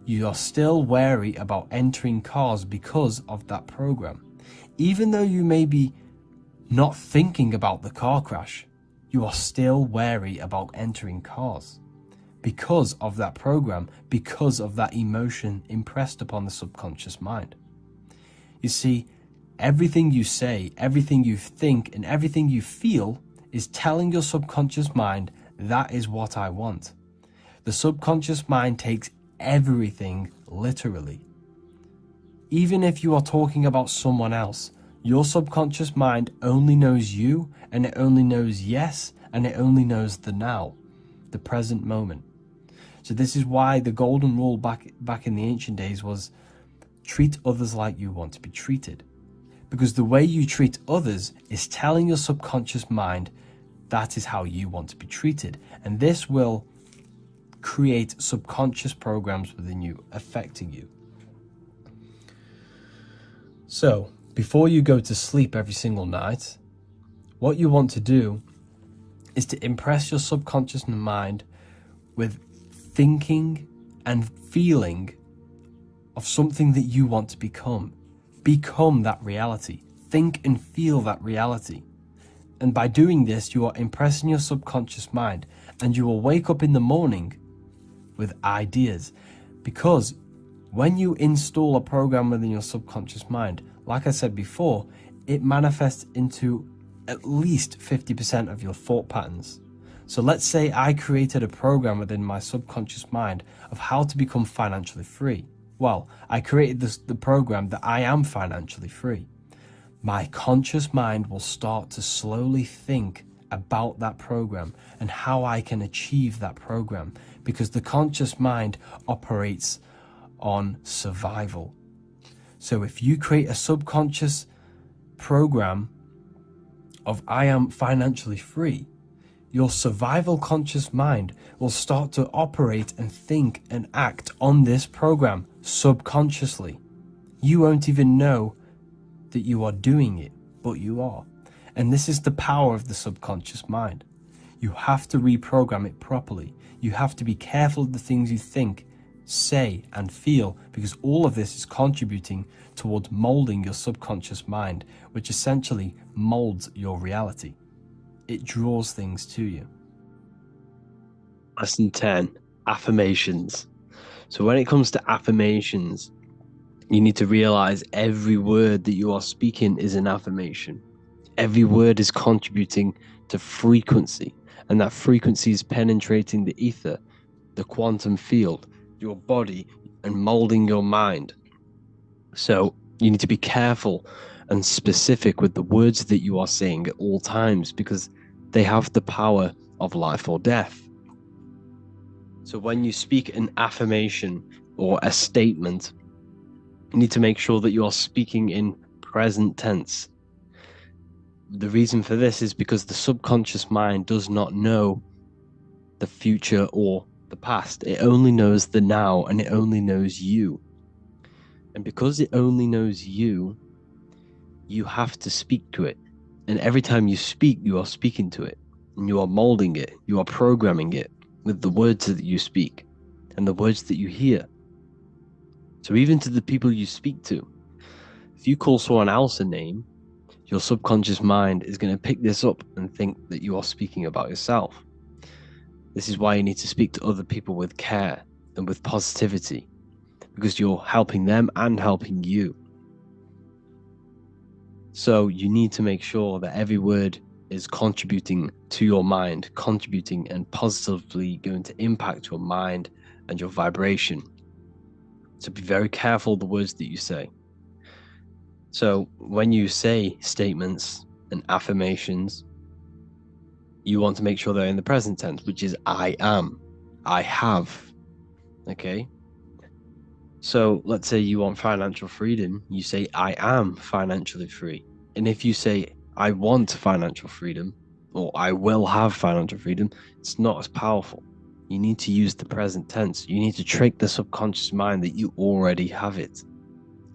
you are still wary about entering cars because of that program. Even though you may be not thinking about the car crash, you are still wary about entering cars because of that program, because of that emotion impressed upon the subconscious mind. You see, everything you say, everything you think, and everything you feel is telling your subconscious mind, that is what I want. The subconscious mind takes everything literally. Even if you are talking about someone else, your subconscious mind only knows you, and it only knows yes, and it only knows the now, the present moment. So this is why the golden rule back in the ancient days was treat others like you want to be treated. Because the way you treat others is telling your subconscious mind that is how you want to be treated. And this will create subconscious programs within you, affecting you. So, before you go to sleep every single night, what you want to do is to impress your subconscious mind with thinking and feeling of something that you want to become. Become that reality. Think and feel that reality. And by doing this, you are impressing your subconscious mind, and you will wake up in the morning with ideas. Because when you install a program within your subconscious mind, like I said before, it manifests into at least 50% of your thought patterns. So let's say I created a program within my subconscious mind of how to become financially free. Well, I created the program that I am financially free. My conscious mind will start to slowly think about that program and how I can achieve that program, because the conscious mind operates on survival. So if you create a subconscious program of I am financially free, your survival conscious mind will start to operate and think and act on this program subconsciously. You won't even know that you are doing it, but you are. And this is the power of the subconscious mind. You have to reprogram it properly. You have to be careful of the things you think, say, and feel, because all of this is contributing towards molding your subconscious mind, which essentially molds your reality. It draws things to you. Lesson 10, affirmations. So when it comes to affirmations, you need to realize every word that you are speaking is an affirmation. Every word is contributing to frequency, and that frequency is penetrating the ether, the quantum field, your body, and molding your mind. So you need to be careful and specific with the words that you are saying at all times, because they have the power of life or death. So when you speak an affirmation or a statement, you need to make sure that you are speaking in present tense. The reason for this is because the subconscious mind does not know the future or the past. It only knows the now, and it only knows you. And because it only knows you, you have to speak to it. And every time you speak, you are speaking to it. And you are molding it. You are programming it with the words that you speak and the words that you hear. So even to the people you speak to, if you call someone else a name, your subconscious mind is going to pick this up and think that you are speaking about yourself. This is why you need to speak to other people with care and with positivity, because you're helping them and helping you. So you need to make sure that every word is contributing to your mind, contributing and positively going to impact your mind and your vibration. So be very careful of the words that you say. So when you say statements and affirmations, you want to make sure they're in the present tense, which is I am, I have. Okay? So let's say you want financial freedom, you say I am financially free. And if you say I want financial freedom or I will have financial freedom, it's not as powerful. You need to use the present tense. You need to trick the subconscious mind that you already have it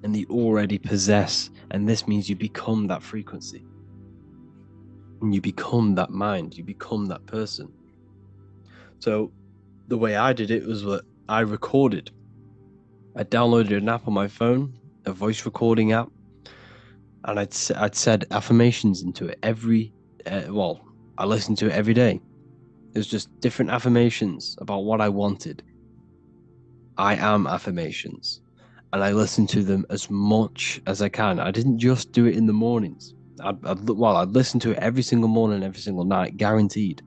and that you already possess. And this means you become that frequency. And you become that mind. You become that person. So the way I did it was that I recorded. I downloaded an app on my phone, a voice recording app, and I'd said affirmations into it I listened to it every day. It was just different affirmations about what I wanted. I am affirmations. And I listened to them as much as I can. I didn't just do it in the mornings. I'd listen to it every single morning, every single night, guaranteed.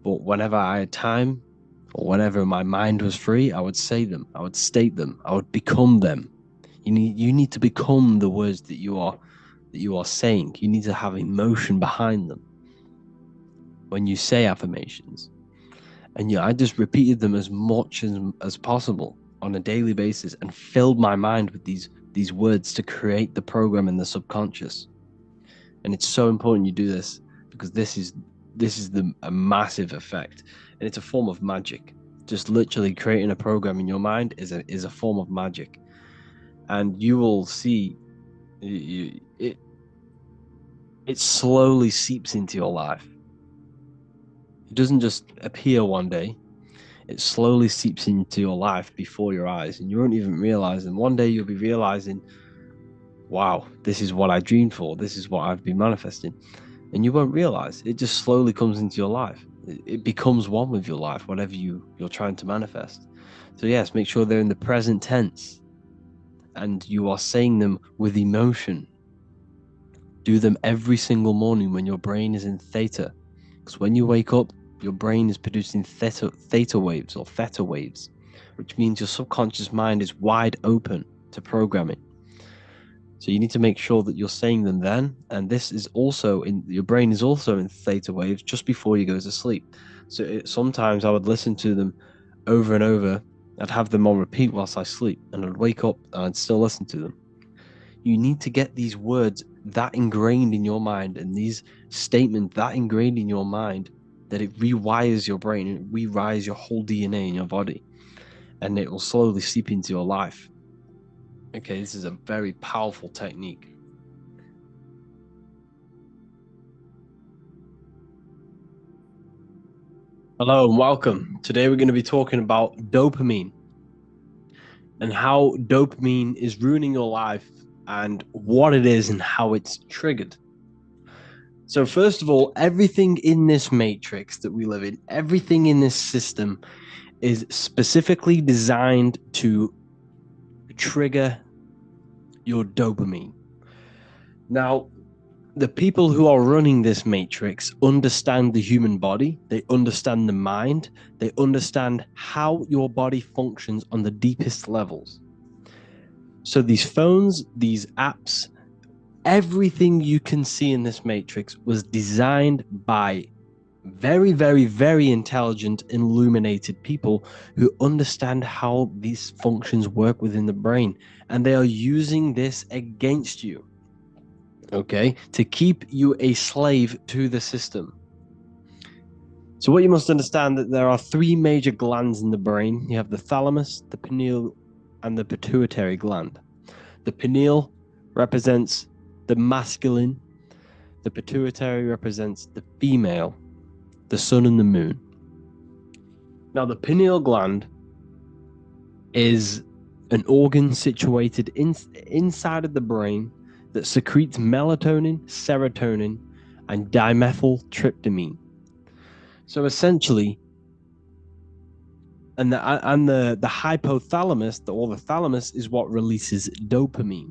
But whenever I had time or whenever my mind was free, I would say them. I would state them. I would become them. You need to become the words that you are saying. You need to have emotion behind them when you say affirmations. And I just repeated them as much as possible on a daily basis and filled my mind with these words to create the program in the subconscious. And it's so important you do this because this is a massive effect, and it's a form of magic. Just literally creating a program in your mind is a form of magic, and you will see it slowly seeps into your life. It doesn't just appear one day. It slowly seeps into your life before your eyes, and you won't even realize. And one day you'll be realizing, wow, this is what I dreamed for. This is what I've been manifesting. And you won't realize. It just slowly comes into your life. It becomes one with your life, whatever you're trying to manifest. So yes, make sure they're in the present tense and you are saying them with emotion. Do them every single morning when your brain is in theta. Because when you wake up, your brain is producing theta waves or theta waves, which means your subconscious mind is wide open to programming. So you need to make sure that you're saying them then. And this is also your brain is also in theta waves just before you go to sleep. So sometimes I would listen to them over and over. I'd have them on repeat whilst I sleep, and I'd wake up and I'd still listen to them. You need to get these words that ingrained in your mind and these statements that ingrained in your mind that it rewires your brain, it rewires your whole DNA in your body, and it will slowly seep into your life. Okay, this is a very powerful technique. Hello and welcome. Today we're going to be talking about dopamine and how dopamine is ruining your life and what it is and how it's triggered. So first of all, everything in this matrix that we live in, everything in this system is specifically designed to trigger your dopamine. Now, the people who are running this matrix understand the human body, they understand the mind, they understand how your body functions on the deepest levels. So these phones, these apps, everything you can see in this matrix was designed by very, very, very intelligent, illuminated people who understand how these functions work within the brain. And they are using this against you, okay, to keep you a slave to the system. So what you must understand that there are three major glands in the brain. You have the thalamus, the pineal, and the pituitary gland. The pineal represents the masculine, the pituitary represents the female, the sun and the moon. Now, the pineal gland is an organ situated inside of the brain that secretes melatonin, serotonin, and dimethyltryptamine. So essentially, and the hypothalamus, or the thalamus, is what releases dopamine.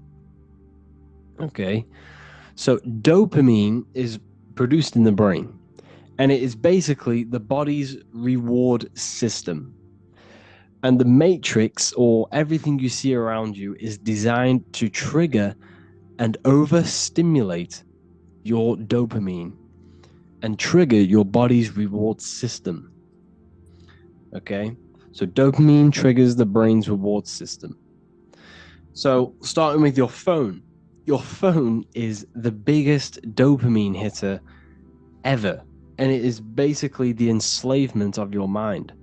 Okay, so dopamine is produced in the brain, and it is basically the body's reward system. And the matrix, or everything you see around you, is designed to trigger and overstimulate your dopamine and trigger your body's reward system. Okay, so dopamine triggers the brain's reward system. So starting with your phone is the biggest dopamine hitter ever, and it is basically the enslavement of your mind.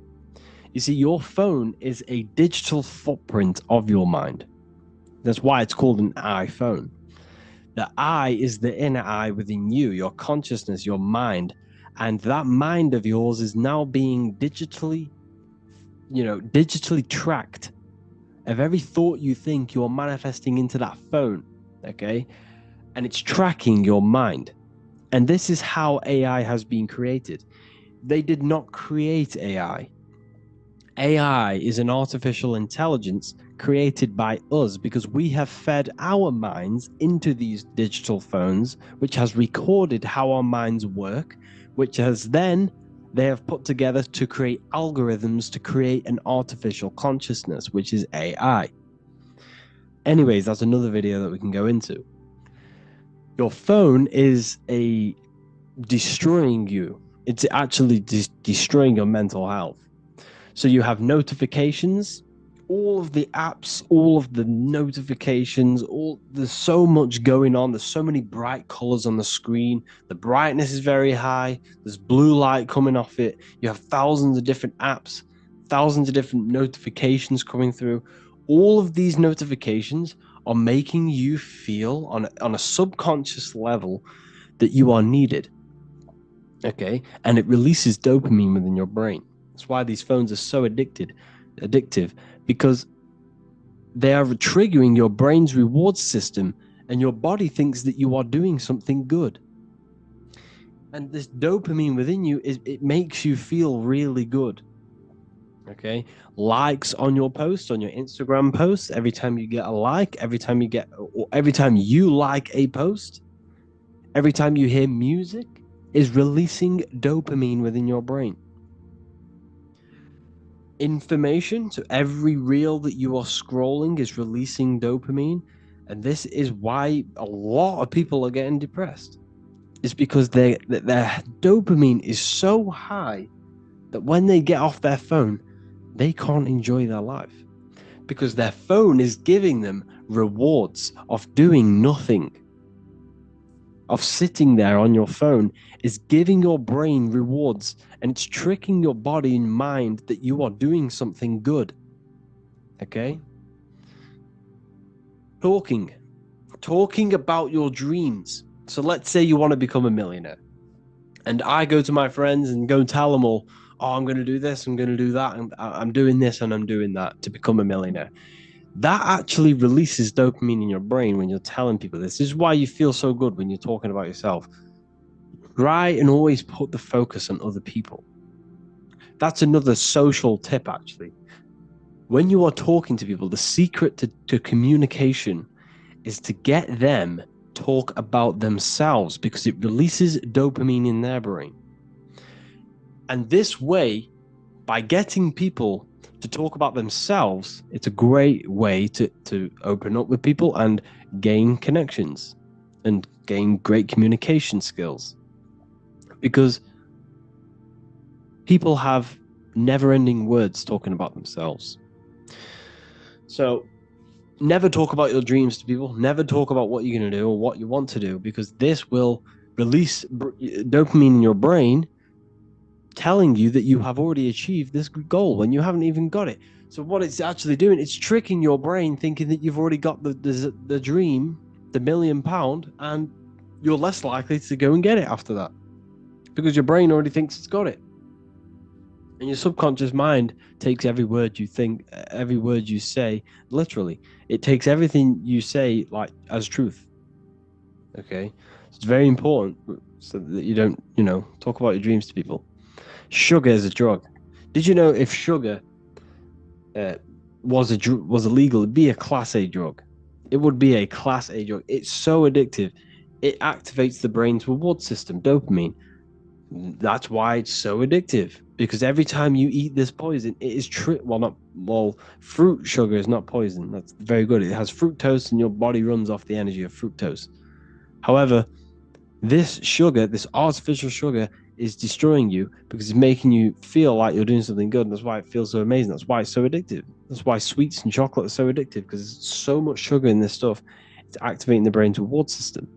You see, your phone is a digital footprint of your mind. That's why it's called an iPhone. The I is the inner I within you, your consciousness, your mind. And that mind of yours is now being digitally digitally tracked of every thought you think, you're manifesting into that phone, okay? And it's tracking your mind. And this is how AI has been created. They did not create AI. AI is an artificial intelligence created by us because we have fed our minds into these digital phones, which has recorded how our minds work, which has then they have put together to create algorithms to create an artificial consciousness, which is AI. Anyways, that's another video that we can go into. Your phone is destroying you. It's actually destroying your mental health. So you have notifications, all of the apps, all of the notifications, there's so much going on. There's so many bright colors on the screen. The brightness is very high. There's blue light coming off it. You have thousands of different apps, thousands of different notifications coming through. All of these notifications are making you feel on a subconscious level that you are needed. Okay. And it releases dopamine within your brain. That's why these phones are so addictive, because they are triggering your brain's reward system, and your body thinks that you are doing something good. And this dopamine within you, it makes you feel really good. Okay. Likes on your post, on your Instagram post, every time you get a like, every time you like a post, every time you hear music, is releasing dopamine within your brain. Information, so every reel that you are scrolling is releasing dopamine, and this is why a lot of people are getting depressed. It's because their dopamine is so high that when they get off their phone, they can't enjoy their life, because their phone is giving them rewards of doing nothing. Of sitting there on your phone is giving your brain rewards, and it's tricking your body and mind that you are doing something good. Okay? Talking about your dreams. So let's say you want to become a millionaire, and I go to my friends and go and tell them all, oh, I'm going to do this, I'm going to do that, and I'm doing this and I'm doing that to become a millionaire. That actually releases dopamine in your brain when you're telling people this. This is why you feel so good when you're talking about yourself. Try and always put the focus on other people. That's another social tip, actually. When you are talking to people, the secret to communication is to get them talk about themselves, because it releases dopamine in their brain. And this way, by getting people to talk about themselves, it's a great way to open up with people and gain connections and gain great communication skills, because people have never-ending words talking about themselves. So never talk about your dreams to people. Never talk about what you're going to do or what you want to do, because this will release dopamine in your brain, telling you that you have already achieved this goal when you haven't even got it. So what it's actually doing, it's tricking your brain thinking that you've already got the dream, the £1 million, and you're less likely to go and get it after that, because your brain already thinks it's got it. And your subconscious mind takes every word you think, every word you say, literally. It takes everything you say like as truth. Okay? It's very important so that you don't, talk about your dreams to people. Sugar is a drug. Did you know if sugar was illegal, it'd be a Class A drug? It would be a Class A drug. It's so addictive. It activates the brain's reward system, dopamine. That's why it's so addictive, because every time you eat this poison, it is fruit sugar is not poison. That's very good. It has fructose, and your body runs off the energy of fructose. However, this sugar, this artificial sugar, is destroying you because it's making you feel like you're doing something good. And that's why it feels so amazing. That's why it's so addictive. That's why sweets and chocolate are so addictive, because there's so much sugar in this stuff. It's activating the brain's reward system,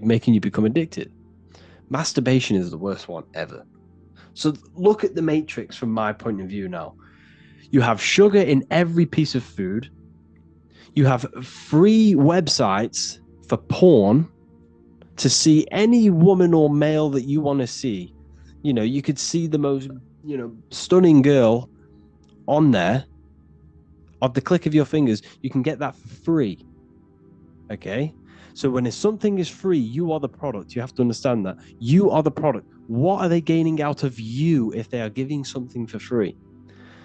making you become addicted. Masturbation is the worst one ever. So look at the matrix from my point of view now. You have sugar in every piece of food. You have free websites for porn to see any woman or male that you want to see. You could see the most stunning girl on there, at the click of your fingers, you can get that free. Okay? So when something is free, you are the product. You have to understand that. You are the product. What are they gaining out of you if they are giving something for free?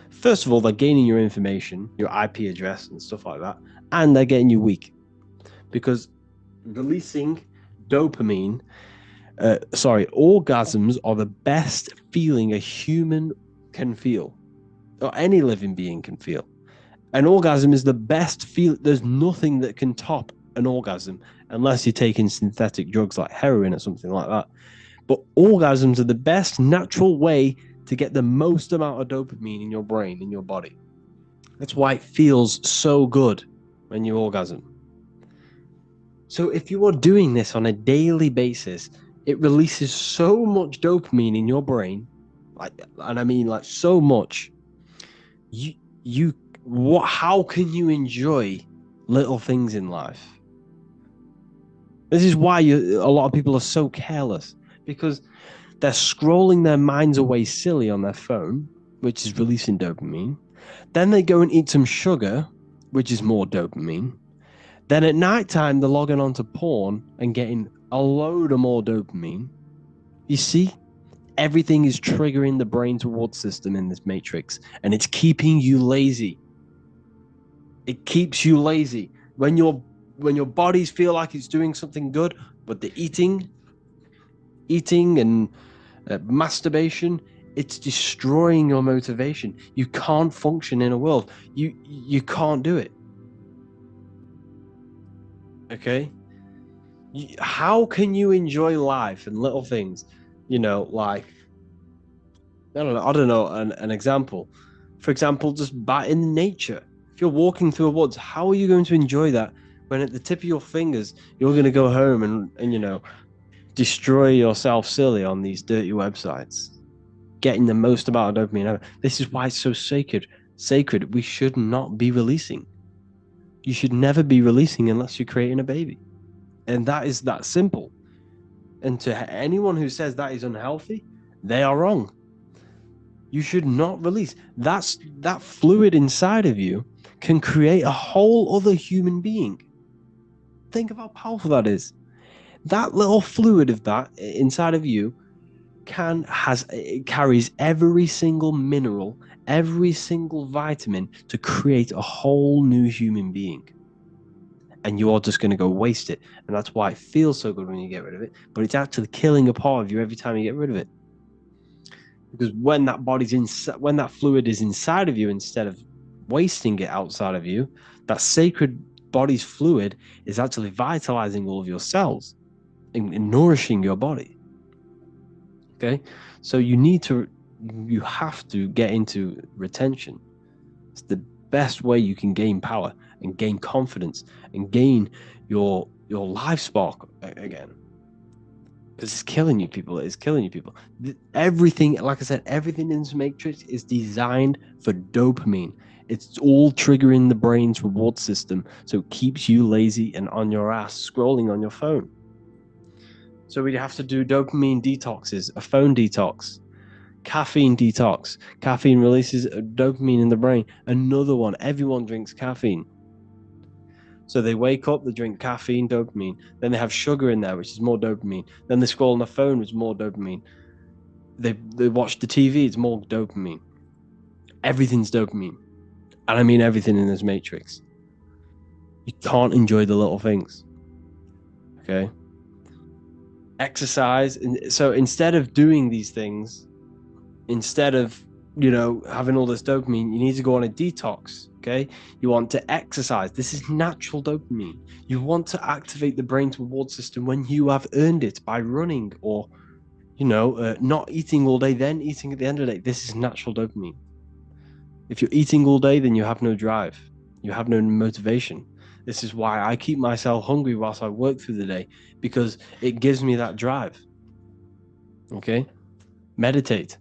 First of all, they're gaining your information, your IP address and stuff like that, and they're getting you weak. Because releasing dopamine, orgasms are the best feeling a human can feel, or any living being can feel. An orgasm is the best feel. There's nothing that can top an orgasm unless you're taking synthetic drugs like heroin or something like that. But orgasms are the best natural way to get the most amount of dopamine in your brain, in your body. That's why it feels so good when you orgasm. So if you are doing this on a daily basis, it releases so much dopamine in your brain, and I mean like so much. How can you enjoy little things in life? This is why a lot of people are so careless, because they're scrolling their minds away silly on their phone, which is releasing dopamine. Then they go and eat some sugar, which is more dopamine. Then at nighttime, they're logging onto porn and getting a load of more dopamine. You see, everything is triggering the brain reward system in this matrix, and it's keeping you lazy. It keeps you lazy. When your bodies feel like it's doing something good, but the eating and masturbation, it's destroying your motivation. You can't function in a world. You can't do it. Okay? How can you enjoy life and little things? Like, I don't know, an example. For example, just in nature. If you're walking through a woods, how are you going to enjoy that when at the tip of your fingers you're going to go home and destroy yourself silly on these dirty websites, getting the most amount of dopamine ever? This is why it's so sacred. We should not be releasing. You should never be releasing unless you're creating a baby. And that is that simple. And to anyone who says that is unhealthy, they are wrong. You should not release. That fluid inside of you can create a whole other human being. Think of how powerful that is. That little fluid of that inside of you it carries every single mineral, every single vitamin to create a whole new human being. And you are just going to go waste it. And that's why it feels so good when you get rid of it. But it's actually killing a part of you every time you get rid of it. Because when that fluid is inside of you, instead of wasting it outside of you, that sacred body's fluid is actually vitalizing all of your cells and nourishing your body. Okay, so you have to get into retention. It's the best way you can gain power and gain confidence and gain your life spark again. Because it's killing you people. It's killing you people. Everything, like I said, everything in this matrix is designed for dopamine. It's all triggering the brain's reward system, so it keeps you lazy and on your ass scrolling on your phone. So we have to do dopamine detoxes, a phone detox, caffeine detox. Caffeine releases dopamine in the brain. Another one, everyone drinks caffeine. So they wake up, they drink caffeine, dopamine. Then they have sugar in there, which is more dopamine. Then they scroll on their phone, which is more dopamine. They watch the TV, it's more dopamine. Everything's dopamine. And I mean everything in this matrix. You can't enjoy the little things. Okay? Exercise. So instead of doing these things, instead of having all this dopamine, you need to go on a detox. Okay, you want to exercise. This is natural dopamine. You want to activate the brain's reward system when you have earned it by running or not eating all day, then eating at the end of the day. This is natural dopamine. If you're eating all day, then you have no drive, you have no motivation. This is why I keep myself hungry whilst I work through the day, because it gives me that drive. Okay, meditate.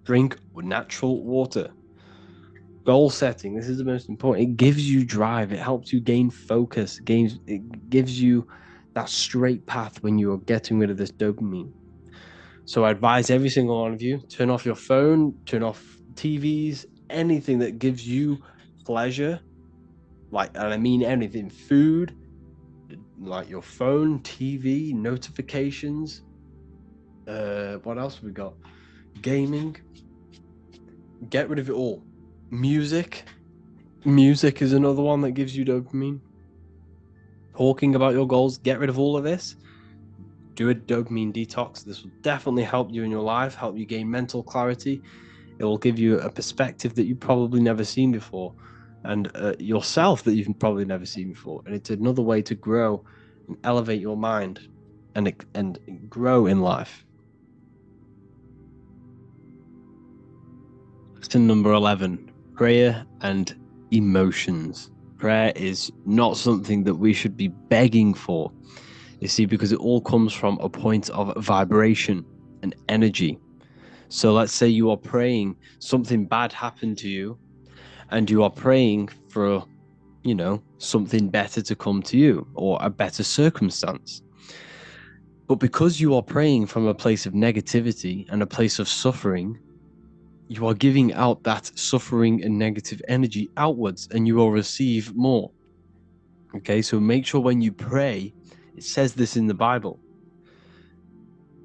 Drink natural water. Goal setting. This is the most important. It gives you drive. It helps you gain focus. It gives you that straight path when you are getting rid of this dopamine. So I advise every single one of you, turn off your phone, turn off TVs, anything that gives you pleasure. And I mean anything, food, like your phone, TV, notifications. What else have we got? Gaming. Get rid of it all. Music. Music is another one that gives you dopamine. Talking about your goals. Get rid of all of this. Do a dopamine detox. This will definitely help you in your life, help you gain mental clarity. It will give you a perspective that you've probably never seen before, and yourself that you've probably never seen before. And it's another way to grow and elevate your mind and grow in life. Lesson number 11, prayer and emotions. Prayer is not something that we should be begging for, you see, because it all comes from a point of vibration and energy. So let's say you are praying, something bad happened to you, and you are praying for, something better to come to you or a better circumstance. But because you are praying from a place of negativity and a place of suffering, you are giving out that suffering and negative energy outwards, and you will receive more. Okay, so make sure when you pray, it says this in the Bible.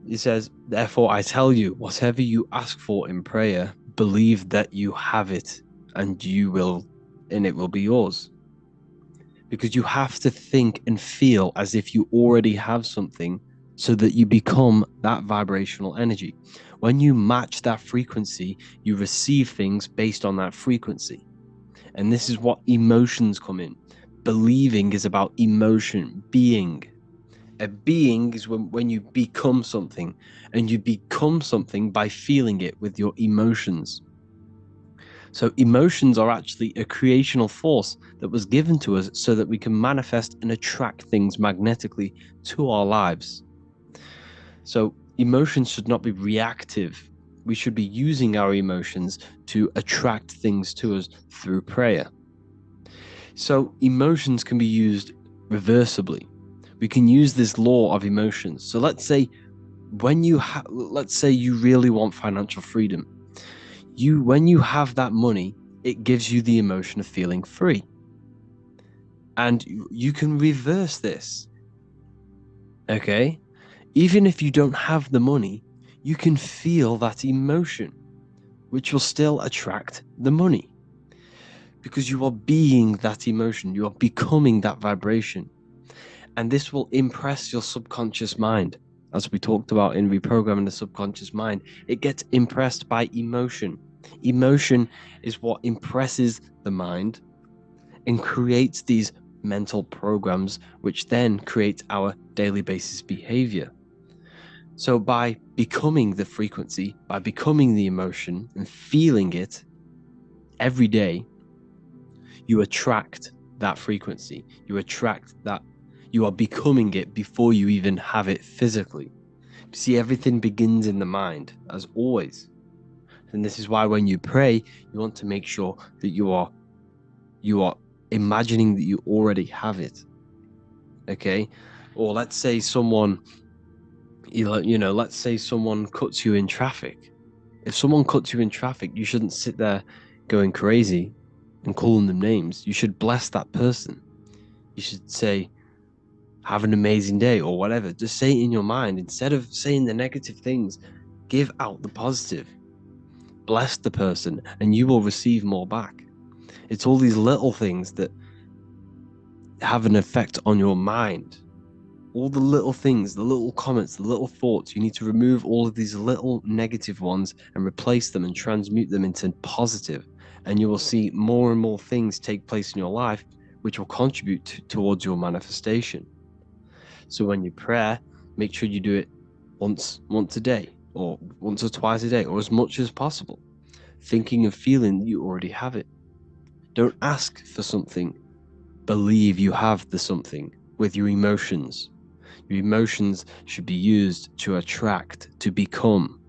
It says, therefore I tell you, whatever you ask for in prayer, believe that you have it, and it will be yours. Because you have to think and feel as if you already have something, so that you become that vibrational energy. When you match that frequency, you receive things based on that frequency. And this is what emotions come in. Believing is about emotion, being. A being is when you become something, and you become something by feeling it with your emotions. So emotions are actually a creational force that was given to us so that we can manifest and attract things magnetically to our lives. So emotions should not be reactive. We should be using our emotions to attract things to us through prayer. So emotions can be used reversibly. We can use this law of emotions. So let's say you really want financial freedom. When you have that money, it gives you the emotion of feeling free. And you can reverse this. Okay? Even if you don't have the money, you can feel that emotion, which will still attract the money. Because you are being that emotion, you are becoming that vibration. And this will impress your subconscious mind. As we talked about in reprogramming the subconscious mind, it gets impressed by emotion. Emotion is what impresses the mind and creates these mental programs, which then create our daily basis behavior. So by becoming the frequency, by becoming the emotion and feeling it every day, you attract that frequency. You attract that. You are becoming it before you even have it physically. See, everything begins in the mind, as always. And this is why when you pray, you want to make sure that you are imagining that you already have it. Okay? Or let's say someone, let's say someone cuts you in traffic. If someone cuts you in traffic, you shouldn't sit there going crazy and calling them names. You should bless that person. You should say, have an amazing day or whatever. Just say it in your mind. Instead of saying the negative things, give out the positive. Bless the person and you will receive more back. It's all these little things that have an effect on your mind. All the little things, the little comments, the little thoughts, you need to remove all of these little negative ones and replace them and transmute them into positive. And you will see more and more things take place in your life, which will contribute towards your manifestation. So when you pray, make sure you do it once a day, or once or twice a day, or as much as possible, thinking and feeling that you already have it. Don't ask for something. Believe you have the something with your emotions. Your emotions should be used to attract, to become.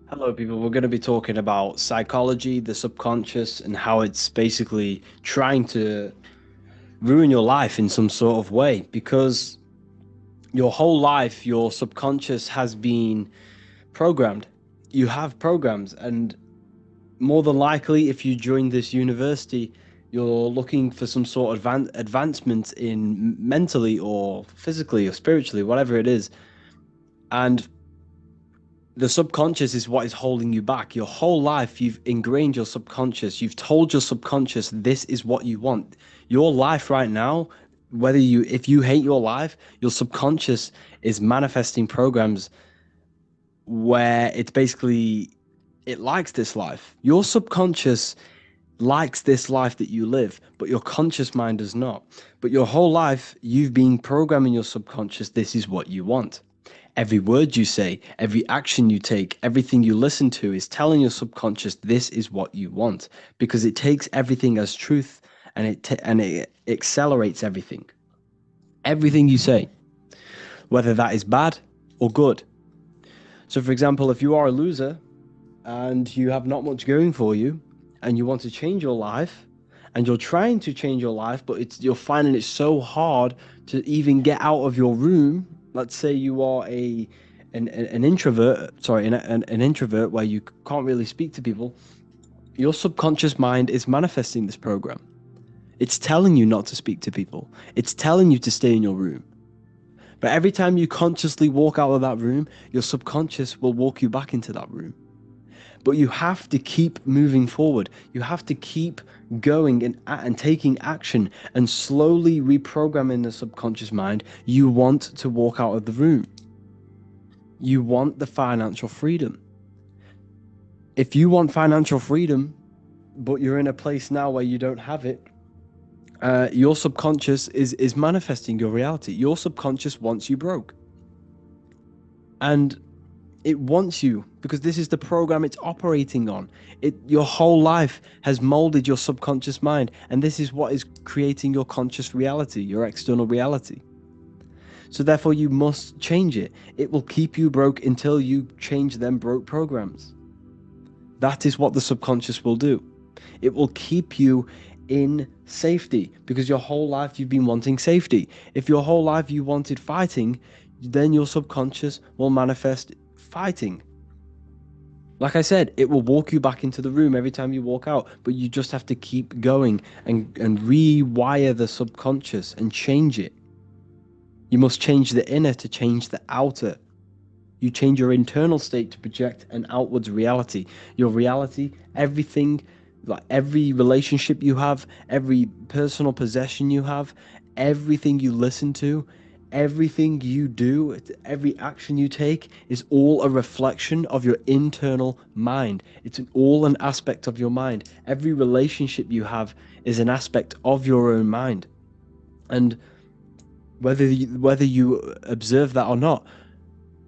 Hello, people. We're going to be talking about psychology, the subconscious, and how it's basically trying to ruin your life in some sort of way. Because Your whole life, your subconscious has been programmed. You have programs, and more than likely, if you join this university, you're looking for some sort of advancement in mentally or physically or spiritually, whatever it is. And the subconscious is what is holding you back. Your whole life, you've ingrained your subconscious. You've told your subconscious this is what you want. Your life right now, if you hate your life, your subconscious is manifesting programs where it's basically, it likes this life. Your subconscious likes this life that you live, but your conscious mind does not. But your whole life, you've been programming your subconscious, this is what you want. Every word you say, every action you take, everything you listen to is telling your subconscious this is what you want, because it takes everything as truth, and it accelerates everything. Everything you say, whether that is bad or good. So for example, if you are a loser and you have not much going for you and you want to change your life and you're trying to change your life, but you're finding it so hard to even get out of your room. Let's say you are an introvert, an introvert where you can't really speak to people. Your subconscious mind is manifesting this program. It's telling you not to speak to people. It's telling you to stay in your room. But every time you consciously walk out of that room, your subconscious will walk you back into that room. But you have to keep moving forward. You have to keep going and taking action and slowly reprogramming the subconscious mind. You want to walk out of the room. You want the financial freedom. If you want financial freedom, but you're in a place now where you don't have it, your subconscious is manifesting your reality. Your subconscious wants you broke. And it wants you because this is the program it's operating on. Your whole life has molded your subconscious mind, and this is what is creating your conscious reality, your external reality. So therefore you must change it. It will keep you broke until you change them broke programs. That is what the subconscious will do. It will keep you in safety because your whole life you've been wanting safety. If your whole life you wanted fighting, then your subconscious will manifest fighting. Like I said, it will walk you back into the room every time you walk out, but you just have to keep going and rewire the subconscious and change it. You must change the inner to change the outer. You change your internal state to project an outwards reality. Your reality, everything, like every relationship you have, every personal possession you have, everything you listen to, everything you do, every action you take is all a reflection of your internal mind. It's all an aspect of your mind. Every relationship you have is an aspect of your own mind. And whether you observe that or not,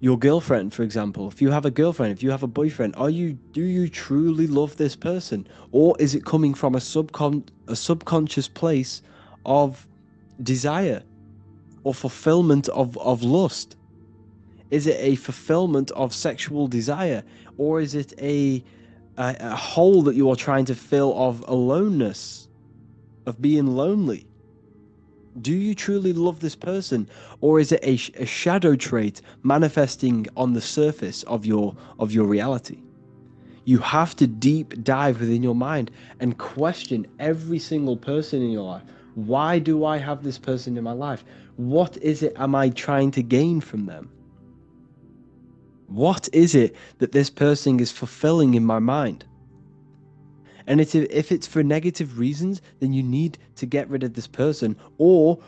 your girlfriend, for example, if you have a girlfriend, if you have a boyfriend, do you truly love this person? Or is it coming from a subconscious place of desire or fulfillment of lust? Is it a fulfillment of sexual desire? Or is it a hole that you are trying to fill of aloneness, of being lonely? Do you truly love this person, or is it a shadow trait manifesting on the surface of your reality? You have to deep dive within your mind and question every single person in your life. Why do I have this person in my life? What is it am I trying to gain from them? What is it that this person is fulfilling in my mind? And if it's for negative reasons, then you need to get rid of this person or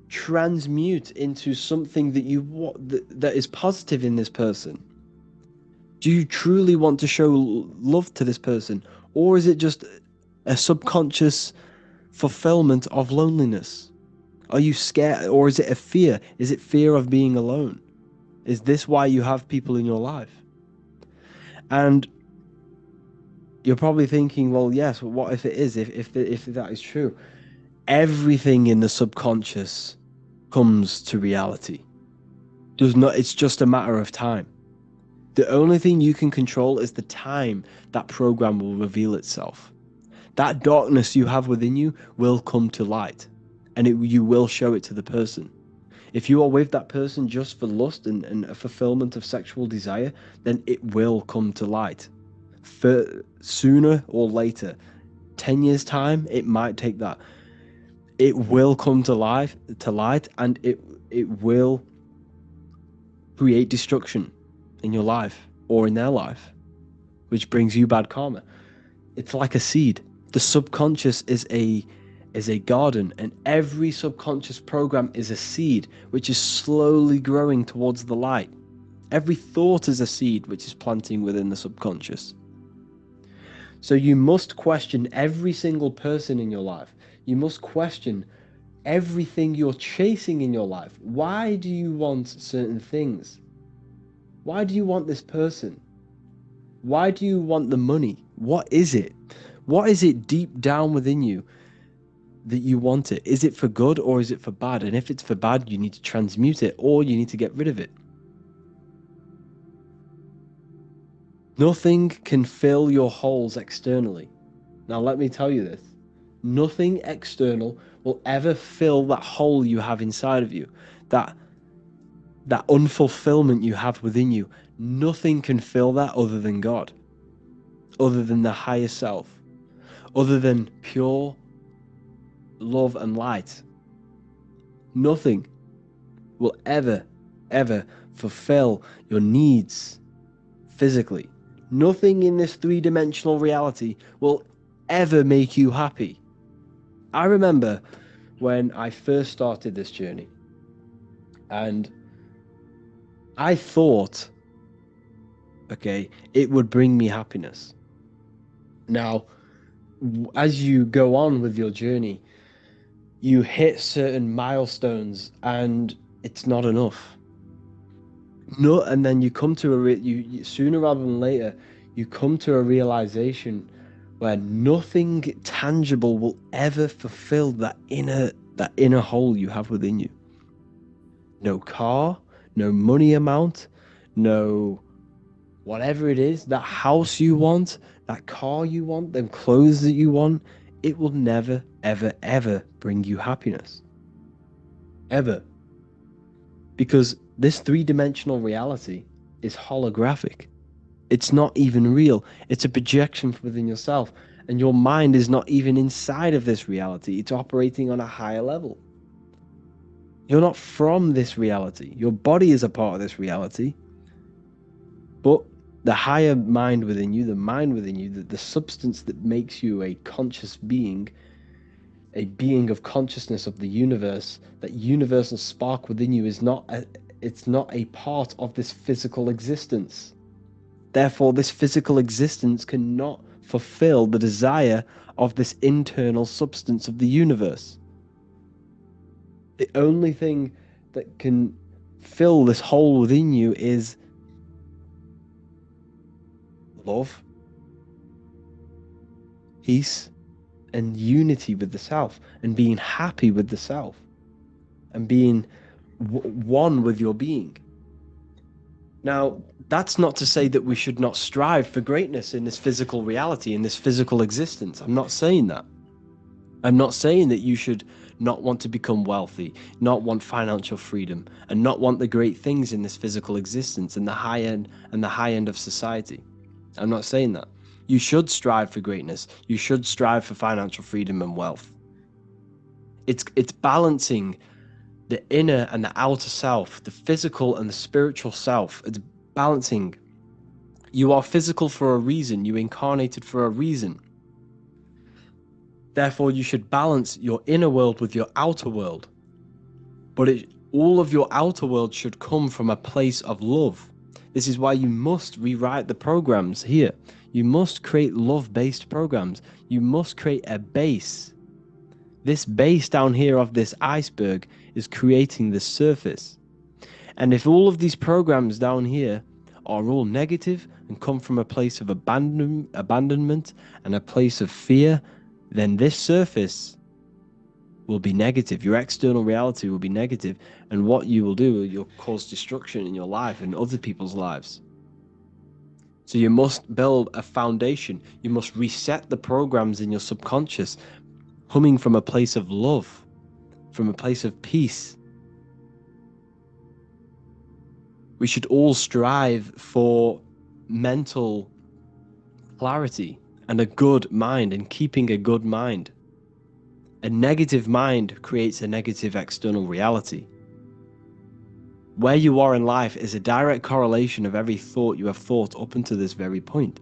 transmute into something that is positive in this person. Do you truly want to show love to this person, or is it just a subconscious fulfillment of loneliness? Are you scared, or is it a fear? Is it fear of being alone? Is this why you have people in your life? And you're probably thinking, well, yes, what if it is? If that is true, everything in the subconscious comes to reality. It's just a matter of time. The only thing you can control is the time that program will reveal itself. That darkness you have within you will come to light, and you will show it to the person. If you are with that person just for lust and a fulfillment of sexual desire, then it will come to light. For sooner or later, 10 years time, it might take that. It will come to light, and it will create destruction in your life or in their life, which brings you bad karma. It's like a seed. The subconscious is a garden, and every subconscious program is a seed which is slowly growing towards the light. Every thought is a seed which is planting within the subconscious. So you must question every single person in your life. You must question everything you're chasing in your life. Why do you want certain things? Why do you want this person? Why do you want the money? What is it? What is it deep down within you that you want it? Is it for good or is it for bad? And if it's for bad, you need to transmute it or you need to get rid of it. Nothing can fill your holes externally. Now, let me tell you this. Nothing external will ever fill that hole you have inside of you, that unfulfillment you have within you. Nothing can fill that other than God, other than the higher self, other than pure love and light. Nothing will ever fulfill your needs physically. Nothing in this three-dimensional reality will ever make you happy. I remember when I first started this journey, and I thought, okay, it would bring me happiness. Now, as you go on with your journey, you hit certain milestones and it's not enough. No, and then you come to you sooner rather than later, you come to a realization where nothing tangible will ever fulfill that inner hole you have within you. No car, no money amount, no whatever it is, that house you want, that car you want, them clothes that you want, it will never, ever bring you happiness. Ever. Because this three-dimensional reality is holographic. It's not even real. It's a projection within yourself. And your mind is not even inside of this reality. It's operating on a higher level. You're not from this reality. Your body is a part of this reality. But the higher mind within you, the substance that makes you a conscious being, a being of consciousness of the universe, that universal spark within you is not a part of this physical existence. Therefore, this physical existence cannot fulfill the desire of this internal substance of the universe. The only thing that can fill this hole within you is love, peace, and unity with the self, and being happy with the self, and being one with your being. Now, that's not to say that we should not strive for greatness in this physical reality, in this physical existence. I'm not saying that. I'm not saying that you should not want to become wealthy, not want financial freedom, and not want the great things in this physical existence and the high end of society. I'm not saying that. You should strive for greatness. You should strive for financial freedom and wealth. It's balancing the inner and the outer self, the physical and the spiritual self. It's balancing. You are physical for a reason. You incarnated for a reason. Therefore, you should balance your inner world with your outer world. But all of your outer world should come from a place of love. This is why you must rewrite the programs here. You must create love-based programs. You must create a base. This base down here of this iceberg is creating the surface. And if all of these programs down here are all negative and come from a place of abandonment and a place of fear, then this surface will be negative. Your external reality will be negative. And what you will do, you'll cause destruction in your life and other people's lives. So you must build a foundation. You must reset the programs in your subconscious, coming from a place of love, from a place of peace. We should all strive for mental clarity and a good mind, and keeping a good mind. A negative mind creates a negative external reality. Where you are in life is a direct correlation of every thought you have thought up until this very point.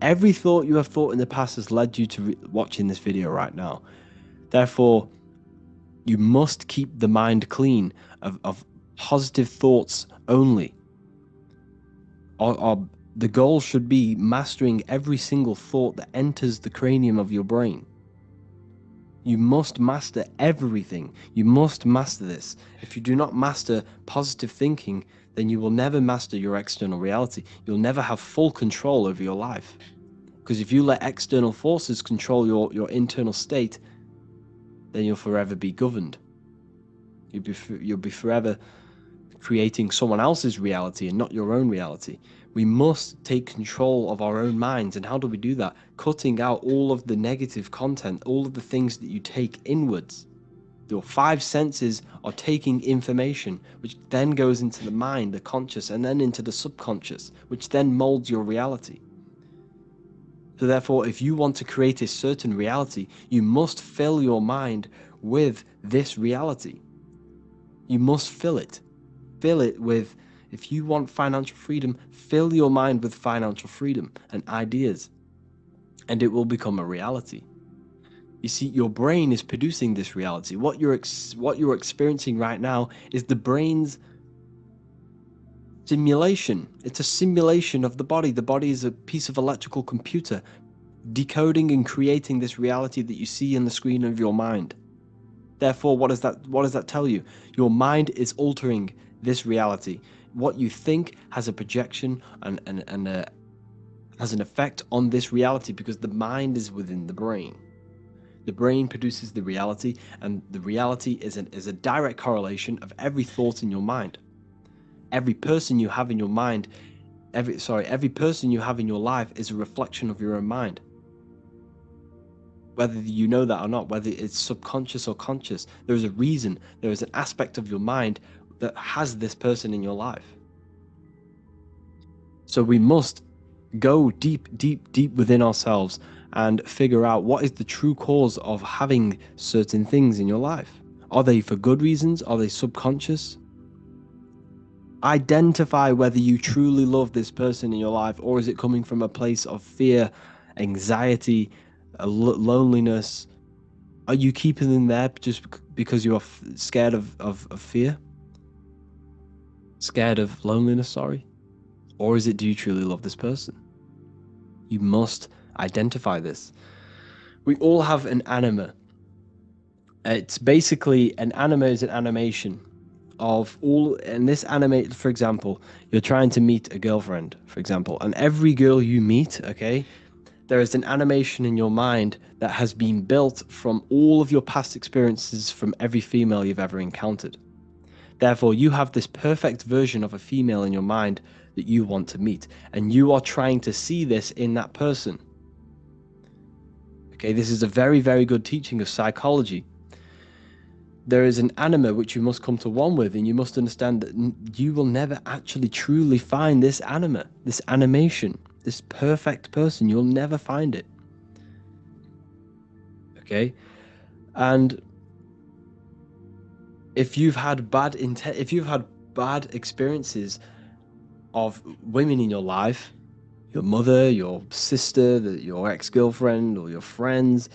Every thought you have thought in the past has led you to watching this video right now. Therefore, you must keep the mind clean of positive thoughts only. Or the goal should be mastering every single thought that enters the cranium of your brain. You must master everything. You must master this. If you do not master positive thinking, then you will never master your external reality. You'll never have full control over your life. Because if you let external forces control your internal state, then you'll forever be governed. You'll be forever creating someone else's reality and not your own reality. We must take control of our own minds. And how do we do that? Cutting out all of the negative content, all of the things that you take inwards. Your five senses are taking information, which then goes into the mind, the conscious, and then into the subconscious, which then molds your reality. So therefore, if you want to create a certain reality, you must fill your mind with this reality. You must fill it. Fill it with, if you want financial freedom, fill your mind with financial freedom and ideas, and it will become a reality. You see, your brain is producing this reality. What you're experiencing right now is the brain's simulation. It's a simulation of the body. The body is a piece of electrical computer decoding and creating this reality that you see in the screen of your mind. Therefore, what does that tell you? Your mind is altering this reality. What you think has a projection and has an effect on this reality, because the mind is within the brain. The brain produces the reality, and the reality is a direct correlation of every thought in your mind. Every person you have in your mind, every person you have in your life is a reflection of your own mind. Whether you know that or not, whether it's subconscious or conscious, there is a reason, there is an aspect of your mind that has this person in your life. So we must go deep within ourselves and figure out what is the true cause of having certain things in your life. Are they for good reasons? Are they subconscious? Identify whether you truly love this person in your life, or is it coming from a place of fear, anxiety, loneliness? Are you keeping them there just because you're scared of fear? Scared of loneliness, sorry? Or is it, do you truly love this person? You must identify this. We all have an anima. It's basically, an anima is an animation of all, and this animate, for example, you're trying to meet a girlfriend, for example, and every girl you meet, okay, there is an animation in your mind that has been built from all of your past experiences from every female you've ever encountered. Therefore, you have this perfect version of a female in your mind that you want to meet, and you are trying to see this in that person. Okay, this is a very, very good teaching of psychology. There is an anima which you must come to one with, and you must understand that you will never actually truly find this anima, this animation, this perfect person. You'll never find it. Okay, and if you've had bad experiences of women in your life, your mother, your sister, your ex-girlfriend, or your friends,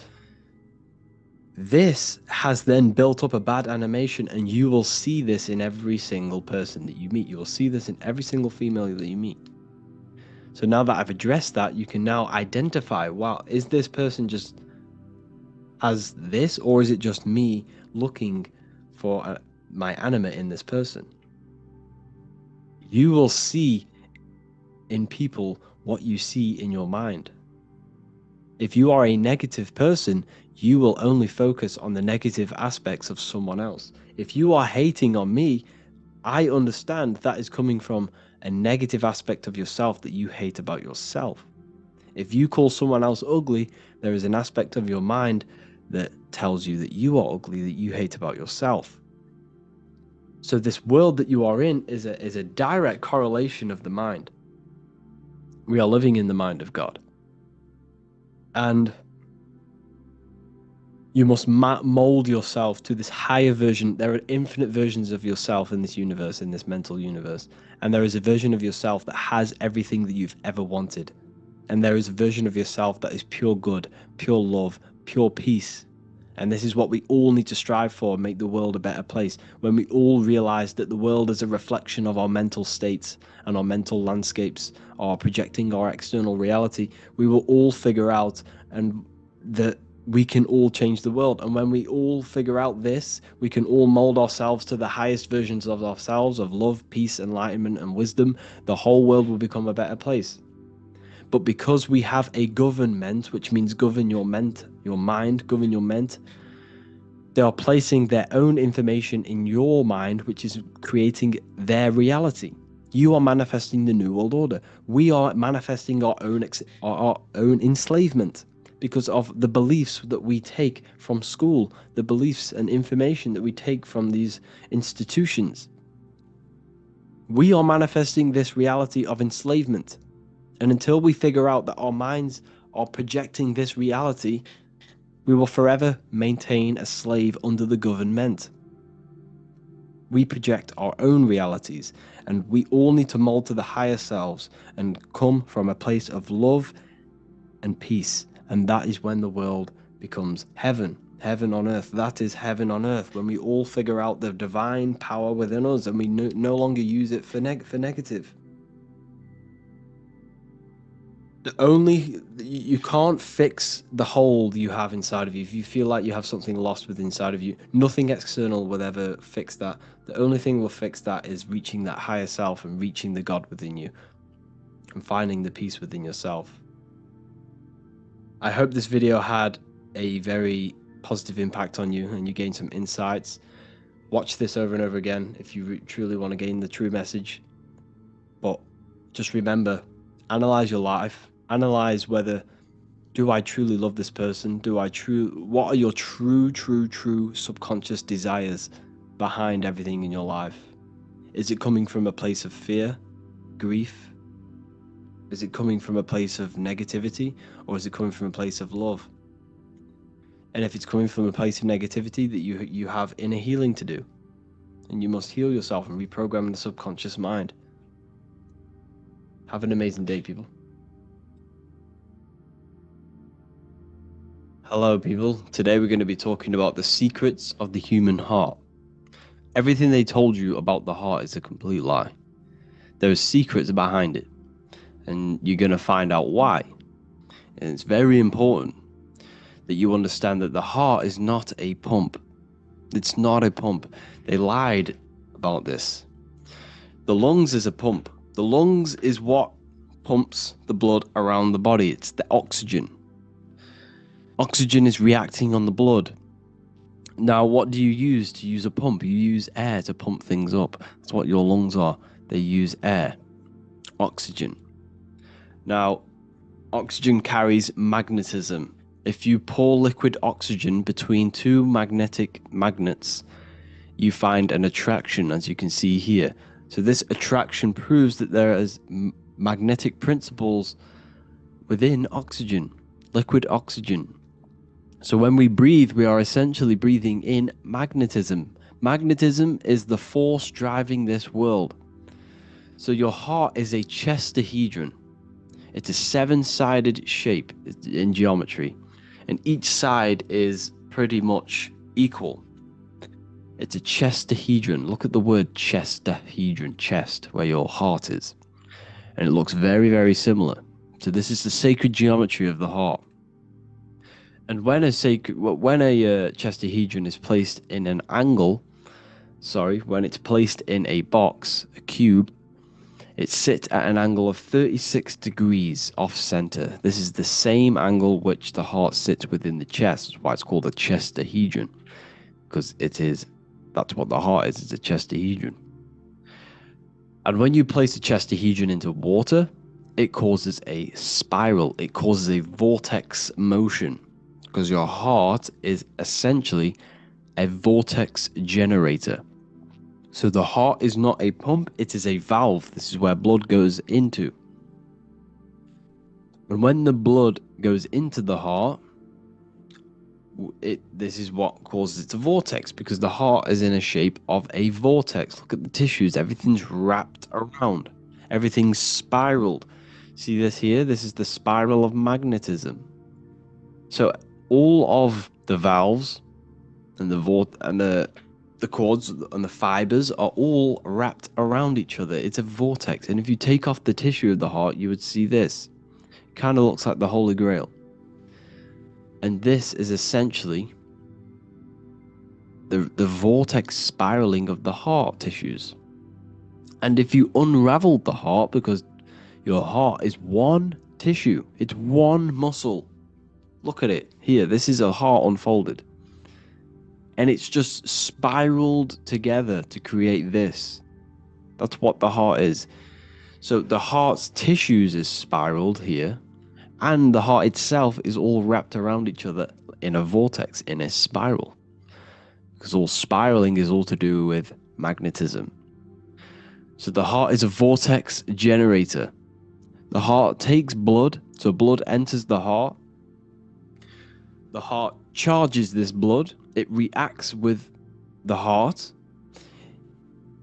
this has then built up a bad animation, and you will see this in every single person that you meet. You will see this in every single female that you meet. So now that I've addressed that, you can now identify, wow, is this person just has this, or is it just me looking for my anima in this person? You will see in people what you see in your mind. If you are a negative person, you will only focus on the negative aspects of someone else. If you are hating on me, I understand that is coming from a negative aspect of yourself that you hate about yourself. If you call someone else ugly, there is an aspect of your mind that tells you that you are ugly, that you hate about yourself. So this world that you are in is a direct correlation of the mind. We are living in the mind of God. And you must mold yourself to this higher version. There are infinite versions of yourself in this universe, in this mental universe. And there is a version of yourself that has everything that you've ever wanted. And there is a version of yourself that is pure good, pure love, pure peace. And this is what we all need to strive for, make the world a better place. When we all realize that the world is a reflection of our mental states and our mental landscapes are projecting our external reality, we will all figure out and that we can all change the world. And when we all figure out this, we can all mold ourselves to the highest versions of ourselves, of love, peace, enlightenment, and wisdom. The whole world will become a better place. But because we have a government, which means govern your mind, govern your ment, they are placing their own information in your mind, which is creating their reality. You are manifesting the New World Order. We are manifesting our own enslavement because of the beliefs that we take from school, the beliefs and information that we take from these institutions. We are manifesting this reality of enslavement. And until we figure out that our minds are projecting this reality, we will forever maintain a slave under the government. We project our own realities, and we all need to mold to the higher selves and come from a place of love and peace. And that is when the world becomes heaven. Heaven on earth. That is heaven on earth. When we all figure out the divine power within us and we no longer use it for negative. You can't fix the hole you have inside of you. If you feel like you have something lost within inside of you, nothing external will ever fix that. The only thing will fix that is reaching that higher self and reaching the God within you and finding the peace within yourself. I hope this video had a very positive impact on you and you gained some insights. Watch this over and over again if you truly want to gain the true message. But just remember, analyze your life. Analyze whether, do I truly love this person? What are your true subconscious desires behind everything in your life? Is it coming from a place of fear, grief? Is it coming from a place of negativity, or is it coming from a place of love? And if it's coming from a place of negativity, that you have inner healing to do, and you must heal yourself and reprogram the subconscious mind. Have an amazing day, people. Hello, people. Today we're going to be talking about the secrets of the human heart. Everything they told you about the heart is a complete lie. There are secrets behind it, and you're going to find out why. And it's very important that you understand that the heart is not a pump. It's not a pump. They lied about this. The lungs is a pump. The lungs is what pumps the blood around the body. It's the oxygen. Oxygen is reacting on the blood. Now, what do you use to use a pump? You use air to pump things up. That's what your lungs are. They use air, oxygen. Now, oxygen carries magnetism. If you pour liquid oxygen between two magnetic magnets, you find an attraction, as you can see here. So this attraction proves that there is magnetic principles within oxygen, liquid oxygen. So when we breathe, we are essentially breathing in magnetism. Magnetism is the force driving this world. So your heart is a chestahedron. It's a 7-sided shape in geometry, and each side is pretty much equal. It's a chestahedron. Look at the word chestahedron, chest, where your heart is. And it looks very, very similar. So this is the sacred geometry of the heart. And when a chestahedron is placed in an angle, when it's placed in a box, a cube, it sits at an angle of 36 degrees off center. This is the same angle which the heart sits within the chest. That's why it's called a chestahedron, because that's what the heart is. It's a chestahedron. And when you place a chestahedron into water, it causes a spiral. It causes a vortex motion, because your heart is essentially a vortex generator. So the heart is not a pump, it is a valve. This is where blood goes into. And when the blood goes into the heart, this is what causes it to vortex, because the heart is in a shape of a vortex. Look at the tissues, everything's wrapped around, everything's spiraled. See this here? This is the spiral of magnetism. So all of the valves and the cords and the fibers are all wrapped around each other. It's a vortex. And if you take off the tissue of the heart, you would see this. It kind of looks like the Holy Grail. And this is essentially the vortex spiraling of the heart tissues. And if you unraveled the heart, because your heart is one tissue, it's one muscle. Look at it here. This is a heart unfolded. And it's just spiraled together to create this. That's what the heart is. So the heart's tissues is spiraled here, and the heart itself is all wrapped around each other in a vortex, in a spiral. Because all spiraling is all to do with magnetism. So the heart is a vortex generator. The heart takes blood, so blood enters the heart. The heart charges this blood. It reacts with the heart.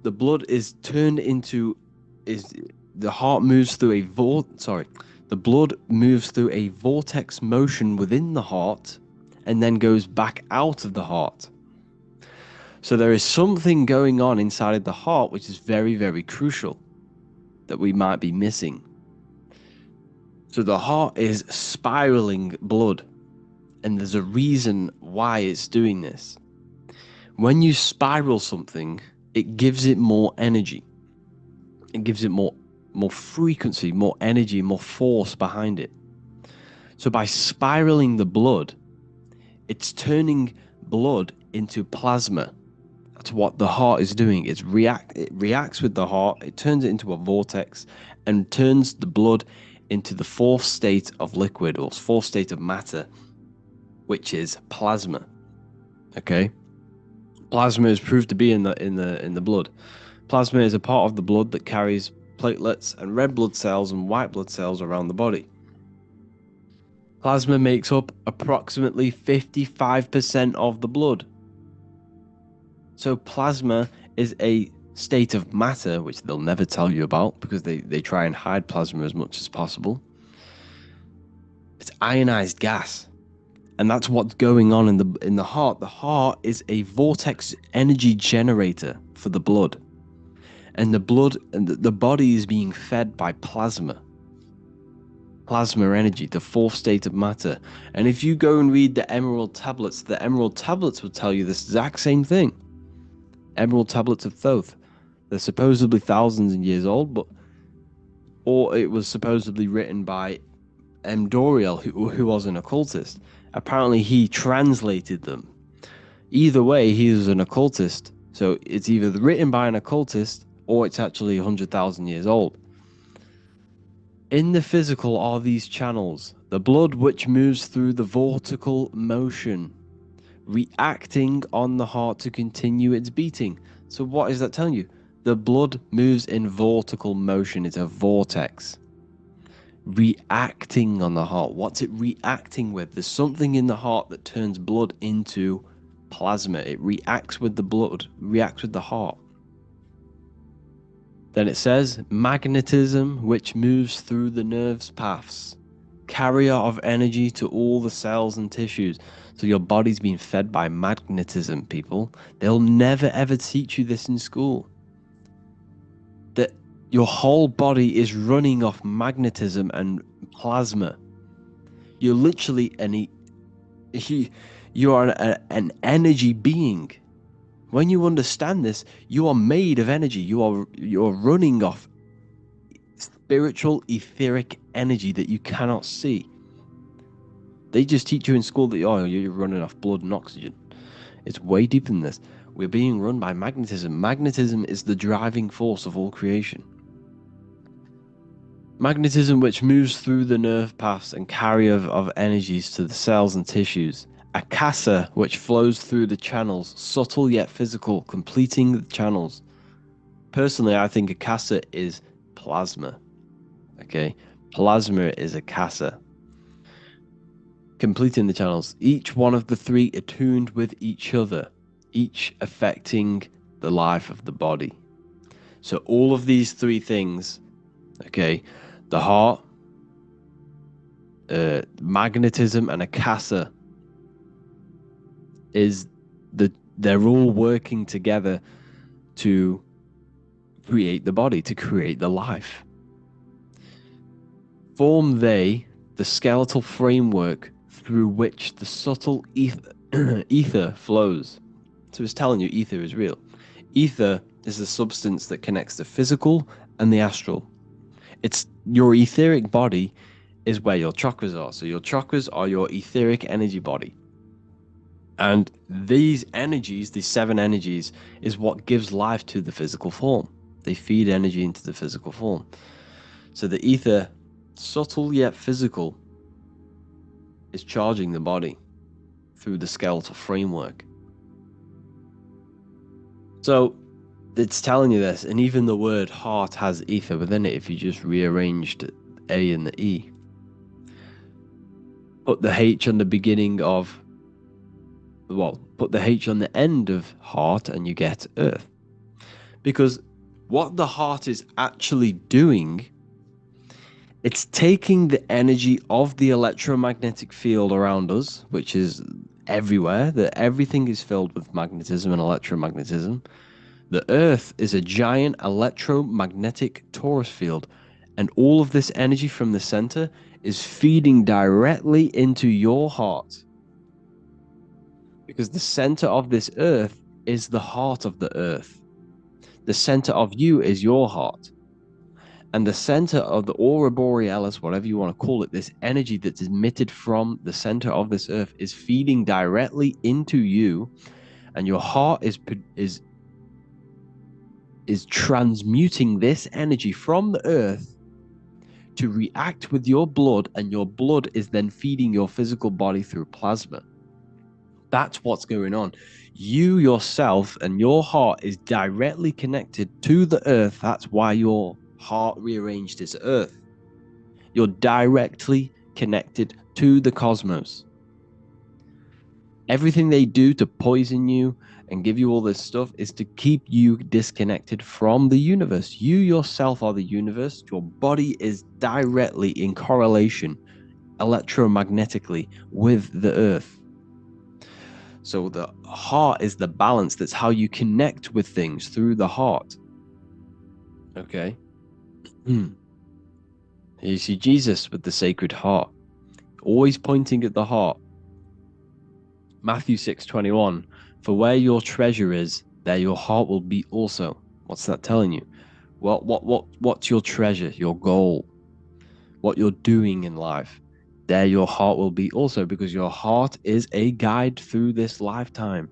The blood is turned into, the heart moves through a the blood moves through a vortex motion within the heart and then goes back out of the heart. So there is something going on inside of the heart which is very, very crucial that we might be missing. So the heart is spiraling blood, and there's a reason why it's doing this. When you spiral something, it gives it more energy. It gives it more frequency, more energy, more force behind it. So by spiraling the blood, it's turning blood into plasma. That's what the heart is doing. It reacts with the heart, it turns it into a vortex and turns the blood into the fourth state of liquid, or fourth state of matter, which is plasma. Okay? Plasma is proved to be in the blood. Plasma is a part of the blood that carries platelets and red blood cells and white blood cells around the body. Plasma makes up approximately 55% of the blood. So plasma is a state of matter, which they'll never tell you about because they try and hide plasma as much as possible. It's ionized gas. And that's what's going on in the heart. The heart is a vortex energy generator for the blood. And the blood and the body is being fed by plasma. Plasma energy, the fourth state of matter. And if you go and read the Emerald Tablets will tell you this exact same thing. Emerald Tablets of Thoth. They're supposedly thousands of years old, or it was supposedly written by M. Doriel, who was an occultist. Apparently he translated them. Either way, he was an occultist. So it's either written by an occultist or it's actually 100,000 years old. In the physical are these channels, the blood which moves through the vortical motion, reacting on the heart to continue its beating. So what is that telling you? The blood moves in vortical motion. It's a vortex. Reacting on the heart. What's it reacting with? There's something in the heart that turns blood into plasma. It reacts with the blood, reacts with the heart. Then it says magnetism, which moves through the nerves paths, carrier of energy to all the cells and tissues. So your body's being fed by magnetism, people. They'll never ever teach you this in school. That your whole body is running off magnetism and plasma. You're literally you are an energy being. When you understand this, you are made of energy. You're running off spiritual, etheric energy that you cannot see. They just teach you in school that you're running off blood and oxygen. It's way deeper than this. We're being run by magnetism. Magnetism is the driving force of all creation. Magnetism, which moves through the nerve paths and carrier of energies to the cells and tissues. Akasa, which flows through the channels, subtle yet physical, completing the channels. Personally, I think a casa is plasma. Okay, plasma is a casa. Completing the channels, each one of the three attuned with each other, each affecting the life of the body. So all of these three things, okay, the heart, magnetism, and a casa they're all working together to create the body, to create the life. Form they the skeletal framework through which the subtle ether flows. So it's telling you ether is real. Ether is the substance that connects the physical and the astral. It's your etheric body is where your chakras are. So your chakras are your etheric energy body. And these energies, these 7 energies, is what gives life to the physical form. They feed energy into the physical form. So the ether, subtle yet physical, is charging the body through the skeletal framework. So it's telling you this, and even the word heart has ether within it if you just rearranged A and the E. Put the H on the beginning of, well, put the H on the end of heart and you get earth. Because what the heart is actually doing, it's taking the energy of the electromagnetic field around us, which is everywhere, that everything is filled with magnetism and electromagnetism. The earth is a giant electromagnetic torus field, and all of this energy from the center is feeding directly into your heart. Because the center of this earth is the heart of the earth. The center of you is your heart. And the center of the aura borealis, whatever you want to call it, this energy that's emitted from the center of this earth is feeding directly into you, and your heart is transmuting this energy from the earth to react with your blood, and your blood is then feeding your physical body through plasma. That's what's going on. You yourself and your heart is directly connected to the earth. That's why your heart rearranged its earth. You're directly connected to the cosmos. Everything they do to poison you and give you all this stuff is to keep you disconnected from the universe. You yourself are the universe. Your body is directly in correlation electromagnetically with the earth. So the heart is the balance. That's how you connect with things, through the heart. Okay. You see Jesus with the Sacred Heart, always pointing at the heart. Matthew 6:21, for where your treasure is, there your heart will be also. What's that telling you? What's your treasure, your goal, what you're doing in life? There your heart will be also, because your heart is a guide through this lifetime.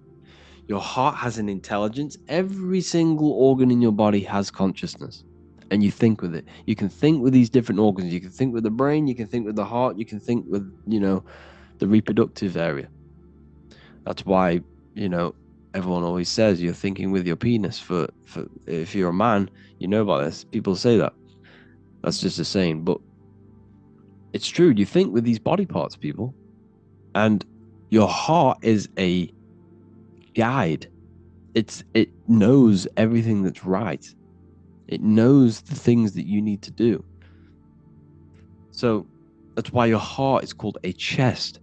Your heart has an intelligence. Every single organ in your body has consciousness, and you think with it. You can think with these different organs. You can think with the brain, you can think with the heart, you can think with, the reproductive area. That's why, everyone always says you're thinking with your penis. For if you're a man, you know about this. People say that. That's just a saying, but it's true. You think with these body parts, people, and your heart is a guide. It knows everything that's right. It knows the things that you need to do. So that's why your heart is called a chest,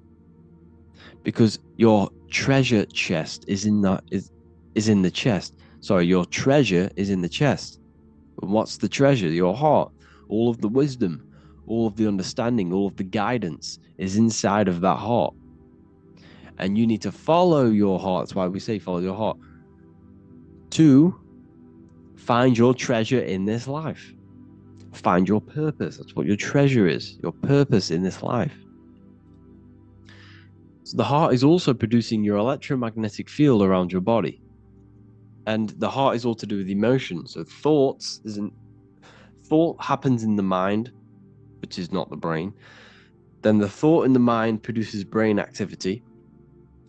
because your treasure chest is in the chest. Sorry, your treasure is in the chest. And what's the treasure? Your heart. All of the wisdom, all of the understanding, all of the guidance is inside of that heart. And you need to follow your heart. That's why we say follow your heart, to find your treasure in this life. Find your purpose. That's what your treasure is, your purpose in this life. So the heart is also producing your electromagnetic field around your body. And the heart is all to do with emotion. So thought happens in the mind, which is not the brain. Then the thought in the mind produces brain activity,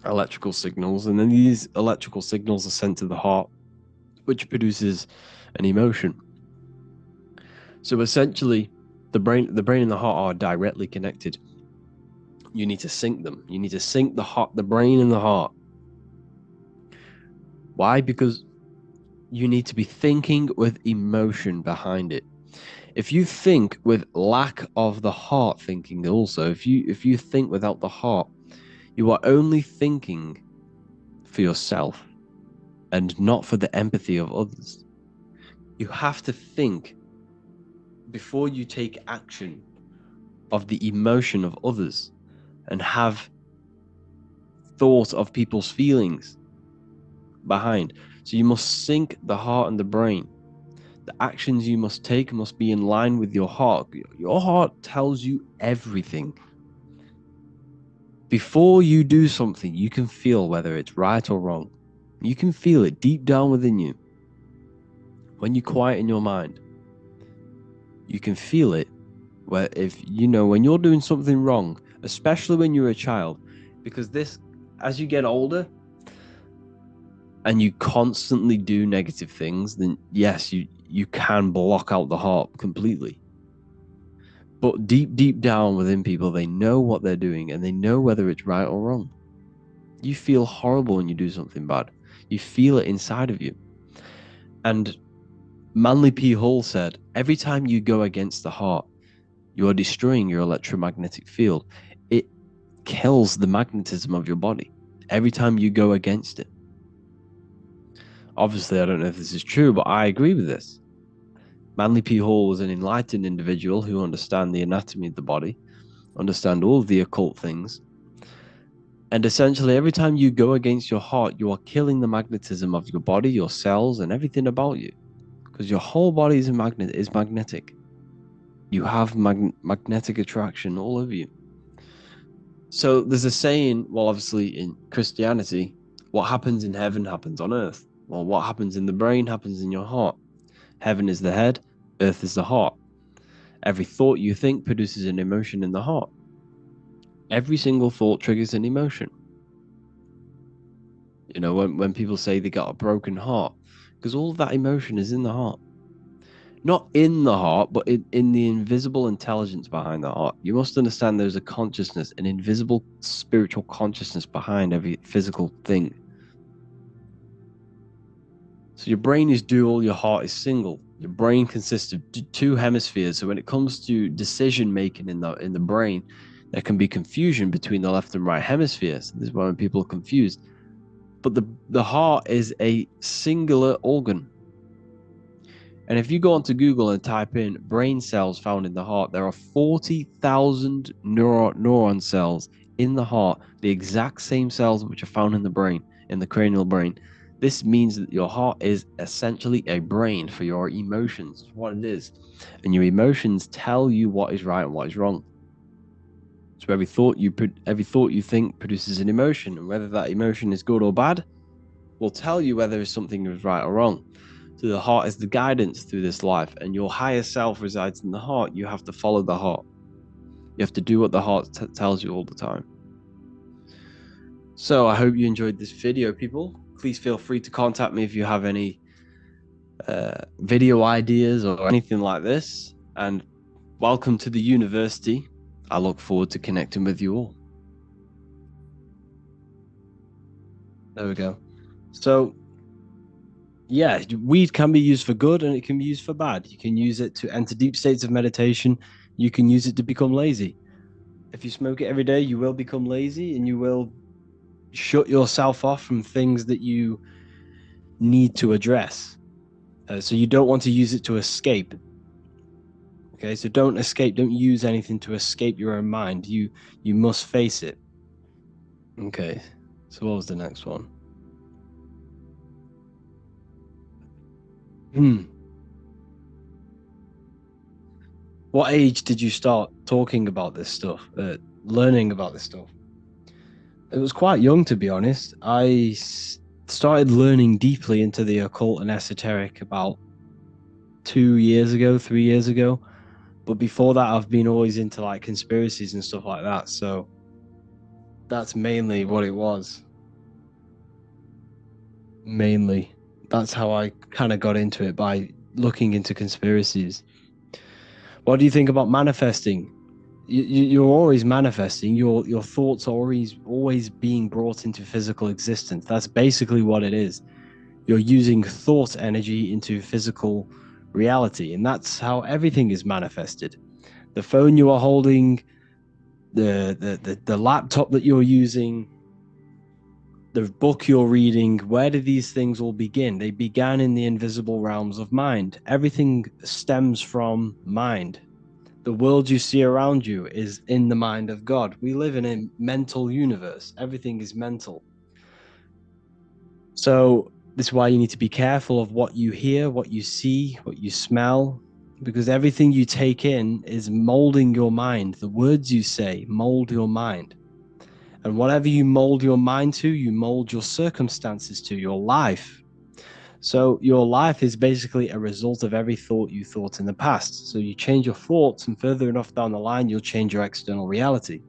electrical signals, and then these electrical signals are sent to the heart, which produces and emotion. So essentially, the brain and the heart are directly connected. You need to sync them. You need to sync the brain and the heart. Why? Because you need to be thinking with emotion behind it. If you think with lack of the heart thinking also, if you think without the heart, you are only thinking for yourself and not for the empathy of others. You have to think before you take action of the emotion of others and have thought of people's feelings behind. So you must sync the heart and the brain. The actions you must take must be in line with your heart. Your heart tells you everything. Before you do something, you can feel whether it's right or wrong. You can feel it deep down within you. When you quieten your mind, you can feel it. Where when you're doing something wrong, especially when you're a child, because as you get older and you constantly do negative things, then yes, you can block out the heart completely. But deep down within people, they know what they're doing and they know whether it's right or wrong. You feel horrible when you do something bad. You feel it inside of you. And Manly P. Hall said, every time you go against the heart, you are destroying your electromagnetic field. It kills the magnetism of your body every time you go against it. Obviously, I don't know if this is true, but I agree with this. Manly P. Hall was an enlightened individual who understands the anatomy of the body, understand all of the occult things. And essentially, every time you go against your heart, you are killing the magnetism of your body, your cells, and everything about you. Because your whole body is magnetic. You have magnetic attraction all over you. So there's a saying, well, obviously in Christianity, what happens in heaven happens on earth. Well, what happens in the brain happens in your heart. Heaven is the head, earth is the heart. Every thought you think produces an emotion in the heart. Every single thought triggers an emotion. When people say they got a broken heart, because all of that emotion is in the heart. Not in the heart, but in the invisible intelligence behind the heart. You must understand there's a consciousness, an invisible spiritual consciousness behind every physical thing. So your brain is dual, your heart is single. Your brain consists of two hemispheres. So when it comes to decision making in the brain, there can be confusion between the left and right hemispheres. This is why when people are confused. But the heart is a singular organ. And if you go onto Google and type in brain cells found in the heart, there are 40,000 neuron cells in the heart, the exact same cells which are found in the brain, in the cranial brain. This means that your heart is essentially a brain for your emotions, what it is. And your emotions tell you what is right and what is wrong. So every thought you think produces an emotion, and whether that emotion is good or bad will tell you whether something is right or wrong. So the heart is the guidance through this life, and your higher self resides in the heart. You have to follow the heart. You have to do what the heart tells you all the time. So I hope you enjoyed this video, people. Please feel free to contact me if you have any video ideas or anything like this. And welcome to the university. I look forward to connecting with you all. There we go. So yeah, weed can be used for good and it can be used for bad. You can use it to enter deep states of meditation. You can use it to become lazy. If you smoke it every day, you will become lazy and you will shut yourself off from things that you need to address. So you don't want to use it to escape. Okay, so don't escape. Don't use anything to escape your own mind. You must face it. Okay, so what was the next one? What age did you start talking about this stuff, learning about this stuff? It was quite young, to be honest. I started learning deeply into the occult and esoteric about 2 years ago, 3 years ago. But before that, I've been always into like conspiracies and stuff like that. So that's mainly what it was. Mainly, that's how I kind of got into it, by looking into conspiracies. What do you think about manifesting? You're always manifesting. Your thoughts are always being brought into physical existence. That's basically what it is. You're using thought energy into physical reality, and that's how everything is manifested. The phone you are holding, the laptop that you're using, the book you're reading, where did these things all begin? They began in the invisible realms of mind. Everything stems from mind. The world you see around you is in the mind of God. We live in a mental universe. Everything is mental. So this is why you need to be careful of what you hear, what you see, what you smell, because everything you take in is molding your mind. The words you say mold your mind. And whatever you mold your mind to, you mold your circumstances to, your life. So your life is basically a result of every thought you thought in the past. So you change your thoughts, and further enough down the line, you'll change your external reality.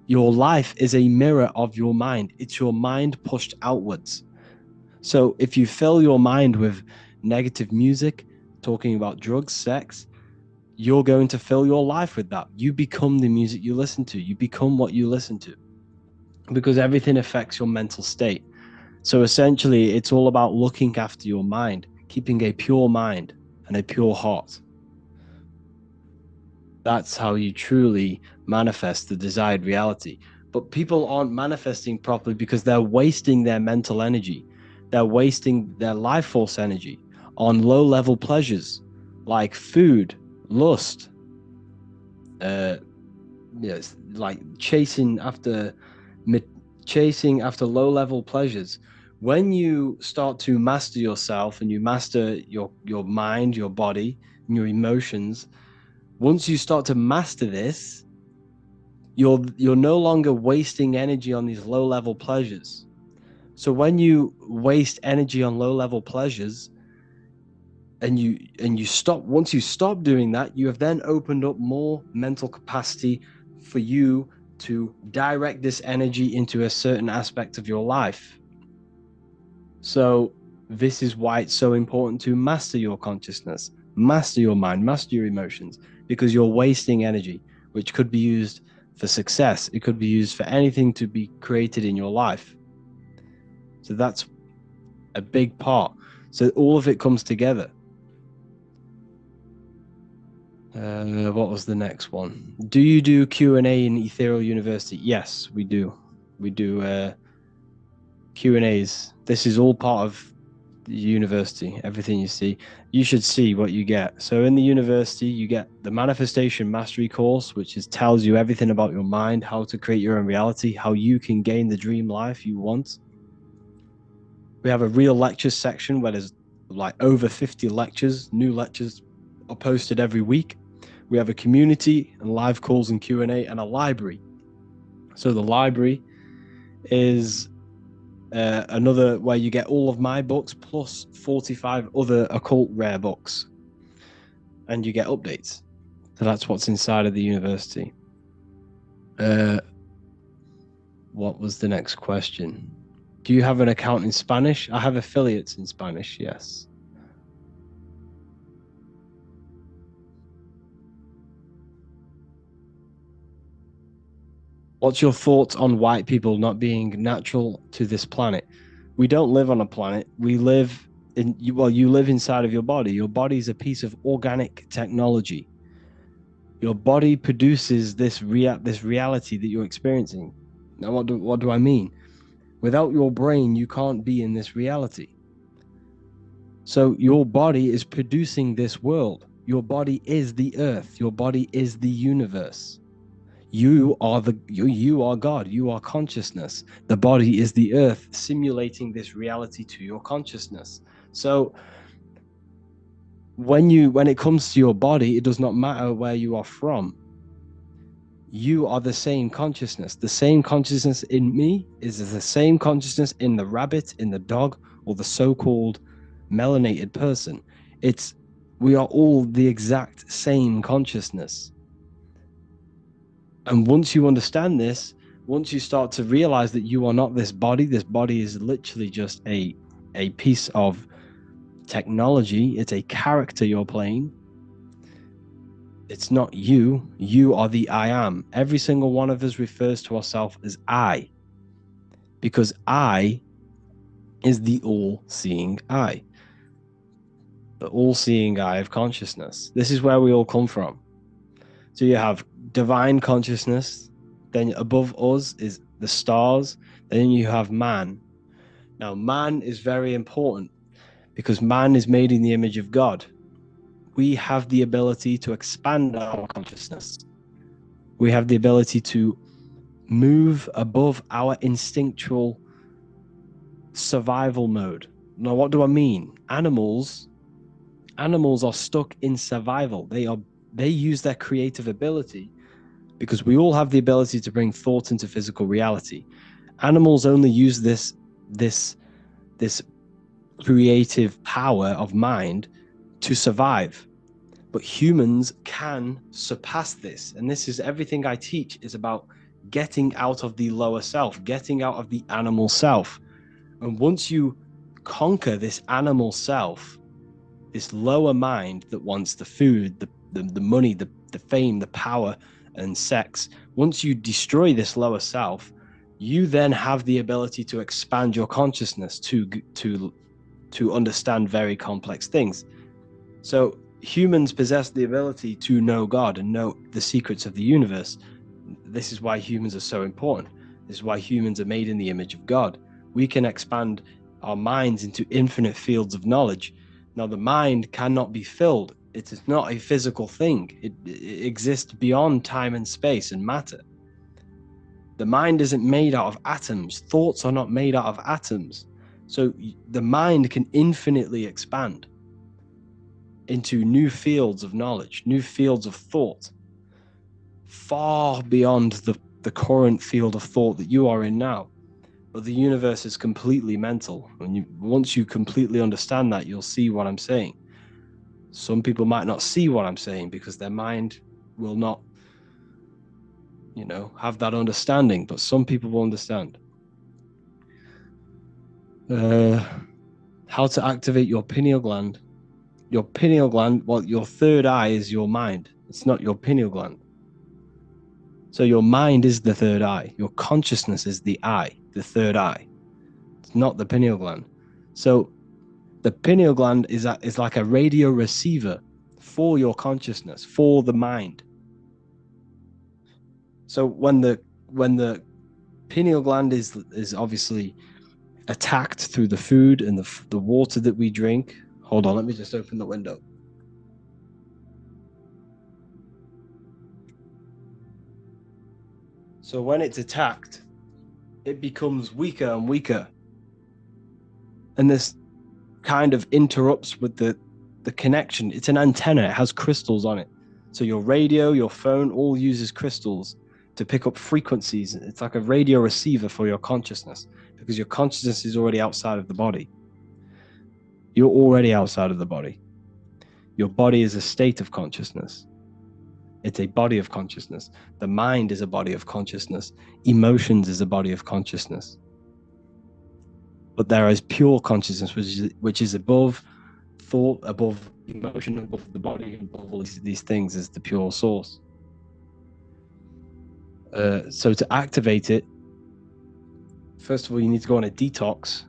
Your life is a mirror of your mind. It's your mind pushed outwards. So if you fill your mind with negative music, talking about drugs, sex, you're going to fill your life with that. You become the music you listen to. You become what you listen to, because everything affects your mental state. So essentially, it's all about looking after your mind, keeping a pure mind and a pure heart. That's how you truly manifest the desired reality. But people aren't manifesting properly because they're wasting their mental energy. They're wasting their life force energy on low-level pleasures like food, lust, yes, like chasing after low-level pleasures. When you start to master yourself and you master your mind, your body, and your emotions, once you start to master this, you're no longer wasting energy on these low-level pleasures. So when you waste energy on low-level pleasures, and you stop, once you stop doing that, you have then opened up more mental capacity for you to direct this energy into a certain aspect of your life. So this is why it's so important to master your consciousness, master your mind, master your emotions, because you're wasting energy, which could be used for success. It could be used for anything to be created in your life. So that's a big part. So all of it comes together. What was the next one? Do you do Q&A in Ethereal University? Yes, we do. We do Q&As. This is all part of the university. Everything you see, you should see what you get. So in the university, you get the Manifestation Mastery course, which tells you everything about your mind, how to create your own reality, how you can gain the dream life you want. We have a real lectures section where there's like over 50 lectures. New lectures are posted every week. We have a community and live calls and Q&A, and a library. So the library is another where you get all of my books plus 45 other occult rare books, and you get updates. So that's what's inside of the university. What was the next question? Do you have an account in Spanish? I have affiliates in Spanish, yes. What's your thoughts on white people not being natural to this planet? We don't live on a planet. We live in, well, you live inside of your body. Your body is a piece of organic technology. Your body produces this reality that you're experiencing. Now, what do I mean? Without your brain, you can't be in this reality. So your body is producing this world. Your body is the earth. Your body is the universe. You are God. You are consciousness. The body is the earth, simulating this reality to your consciousness. So when it comes to your body, it does not matter where you are from. You are the same consciousness. The same consciousness in me is the same consciousness in the rabbit, in the dog, or the so-called melanated person. We are all the exact same consciousness. And once you understand this, once you start to realize that you are not this body is literally just a piece of Technology, it's a character you're playing. It's not you. You are the I am. Every single one of us refers to ourselves as I, because I is the all-seeing I, the all-seeing eye of consciousness. This is where we all come from. So you have divine consciousness, then above us is the stars, then you have man. Now, man is very important because man is made in the image of God. We have the ability to expand our consciousness. We have the ability to move above our instinctual survival mode. Now, what do I mean? Animals are stuck in survival. They use their creative ability, because we all have the ability to bring thought into physical reality. Animals only use this creative power of mind to survive. But humans can surpass this. And this is everything I teach is about getting out of the lower self, getting out of the animal self. And once you conquer this animal self, this lower mind that wants the food, the money, the fame, the power, and sex, once you destroy this lower self, you then have the ability to expand your consciousness to understand very complex things. So humans possess the ability to know God and know the secrets of the universe. This is why humans are so important. This is why humans are made in the image of God. We can expand our minds into infinite fields of knowledge. Now, the mind cannot be filled. It is not a physical thing. It exists beyond time and space and matter. The mind isn't made out of atoms. Thoughts are not made out of atoms. So the mind can infinitely expand into new fields of knowledge, new fields of thought, far beyond the current field of thought that you are in now. But the universe is completely mental. And once you completely understand that, you'll see what I'm saying. Some people might not see what I'm saying because their mind will not, have that understanding, but some people will understand. How to activate your pineal gland. Your pineal gland, well, your third eye is your mind. It's not your pineal gland. So your mind is the third eye. Your consciousness is the eye, the third eye. It's not the pineal gland. So the pineal gland is like a radio receiver for your consciousness, for the mind. So when the pineal gland is obviously attacked through the food and the water that we drink. Hold on, let me just open the window. So when it's attacked, it becomes weaker and weaker. And this kind of interrupts with the connection. It's an antenna. It has crystals on it. So your radio, your phone, all uses crystals to pick up frequencies. It's like a radio receiver for your consciousness, because your consciousness is already outside of the body. You're already outside of the body. Your body is a state of consciousness. It's a body of consciousness. The mind is a body of consciousness. Emotions is a body of consciousness. But there is pure consciousness, which is above thought, above emotion, above the body, above all these things, is the pure source. So to activate it, first of all, you need to go on a detox.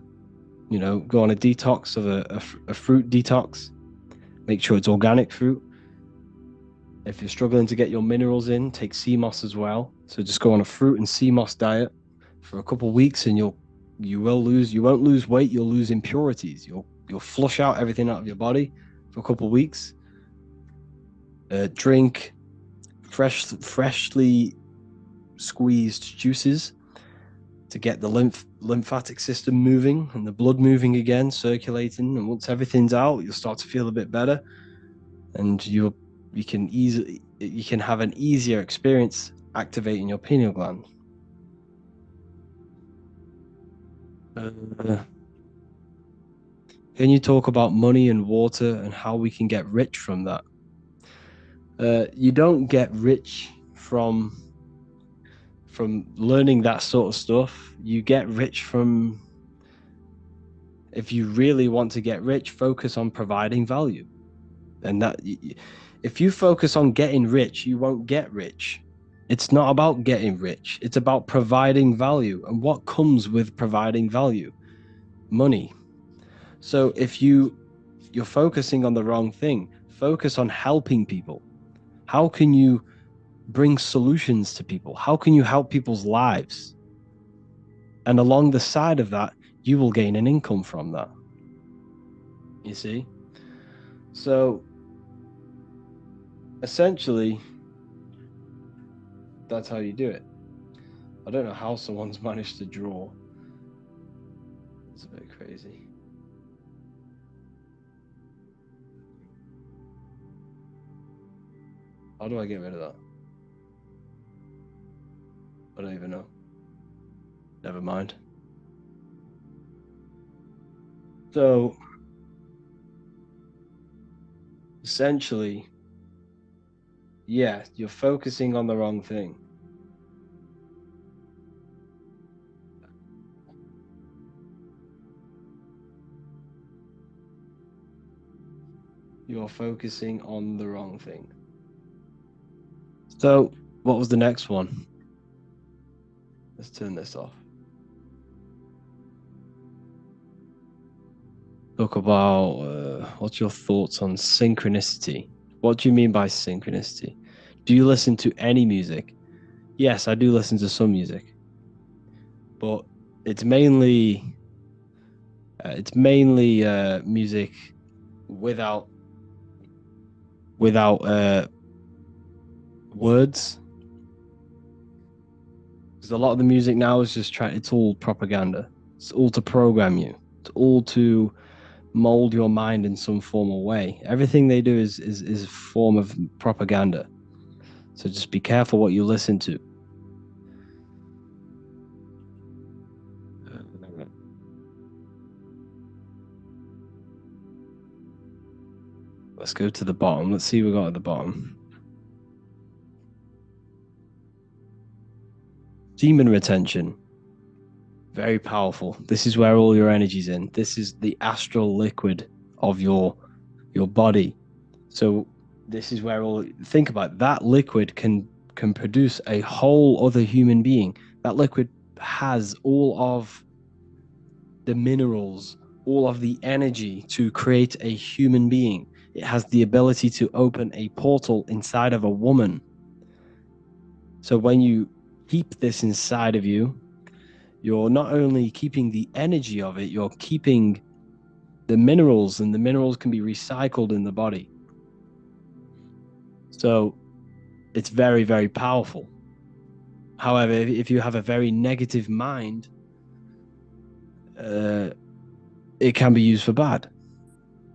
Go on a detox of a fruit detox. Make sure it's organic fruit. If you're struggling to get your minerals in, take sea moss as well. So just go on a fruit and sea moss diet for a couple of weeks, and you won't lose weight, you'll lose impurities. You'll flush out everything out of your body for a couple of weeks. Drink freshly squeezed juices to get the lymphatic system moving and the blood moving again, circulating. And once everything's out, you'll start to feel a bit better, and you can have an easier experience activating your pineal gland. Can you talk about money and water and how we can get rich from that? You don't get rich from learning that sort of stuff. You get rich from If you really want to get rich, focus on providing value. And that, if you focus on getting rich, you won't get rich. It's not about getting rich. It's about providing value. And what comes with providing value? Money. So if you're focusing on the wrong thing, focus on helping people. How can you bring solutions to people? How can you help people's lives? And along the side of that, you will gain an income from that. You see? So essentially, that's how you do it. I don't know how someone's managed to draw. It's a bit crazy. How do I get rid of that? I don't even know. Never mind. So essentially, yeah, you're focusing on the wrong thing. You're focusing on the wrong thing. So what was the next one? Let's turn this off. Talk about what's your thoughts on synchronicity? What do you mean by synchronicity? Do you listen to any music? Yes, I do listen to some music, but it's mainly music without words. Because a lot of the music now is just it's all propaganda. It's all to program you. It's all to mold your mind in some form or way. Everything they do is a form of propaganda. So just be careful what you listen to. Let's go to the bottom. Let's see what we got at the bottom. Demon retention. Very powerful. This is where all your energy's in. This is the astral liquid of your body. So this is where think about it. That liquid can produce a whole other human being. That liquid has all of the minerals, all of the energy to create a human being. It has the ability to open a portal inside of a woman. So when you keep this inside of you, you're not only keeping the energy of it, you're keeping the minerals, and the minerals can be recycled in the body. So it's very, very powerful. However, if you have a very negative mind, it can be used for bad,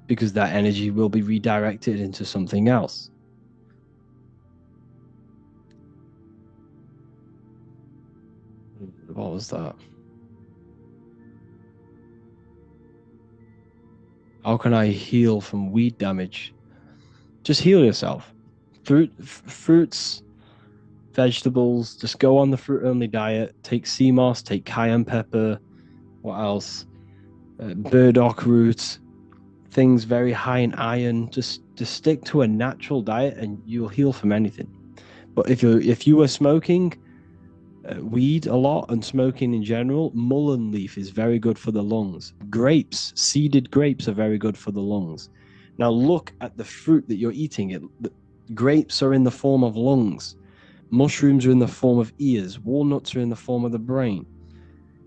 because that energy will be redirected into something else. What was that? How can I heal from weed damage? Just heal yourself. Fruits, vegetables, just go on the fruit-only diet. Take sea moss, take cayenne pepper. What else? Burdock root, things very high in iron. Just stick to a natural diet and you'll heal from anything. But if you were smoking weed a lot and smoking in general, mullein leaf is very good for the lungs. Grapes, seeded grapes are very good for the lungs. Now look at the fruit that you're eating. Grapes are in the form of lungs. Mushrooms are in the form of ears. Walnuts are in the form of the brain.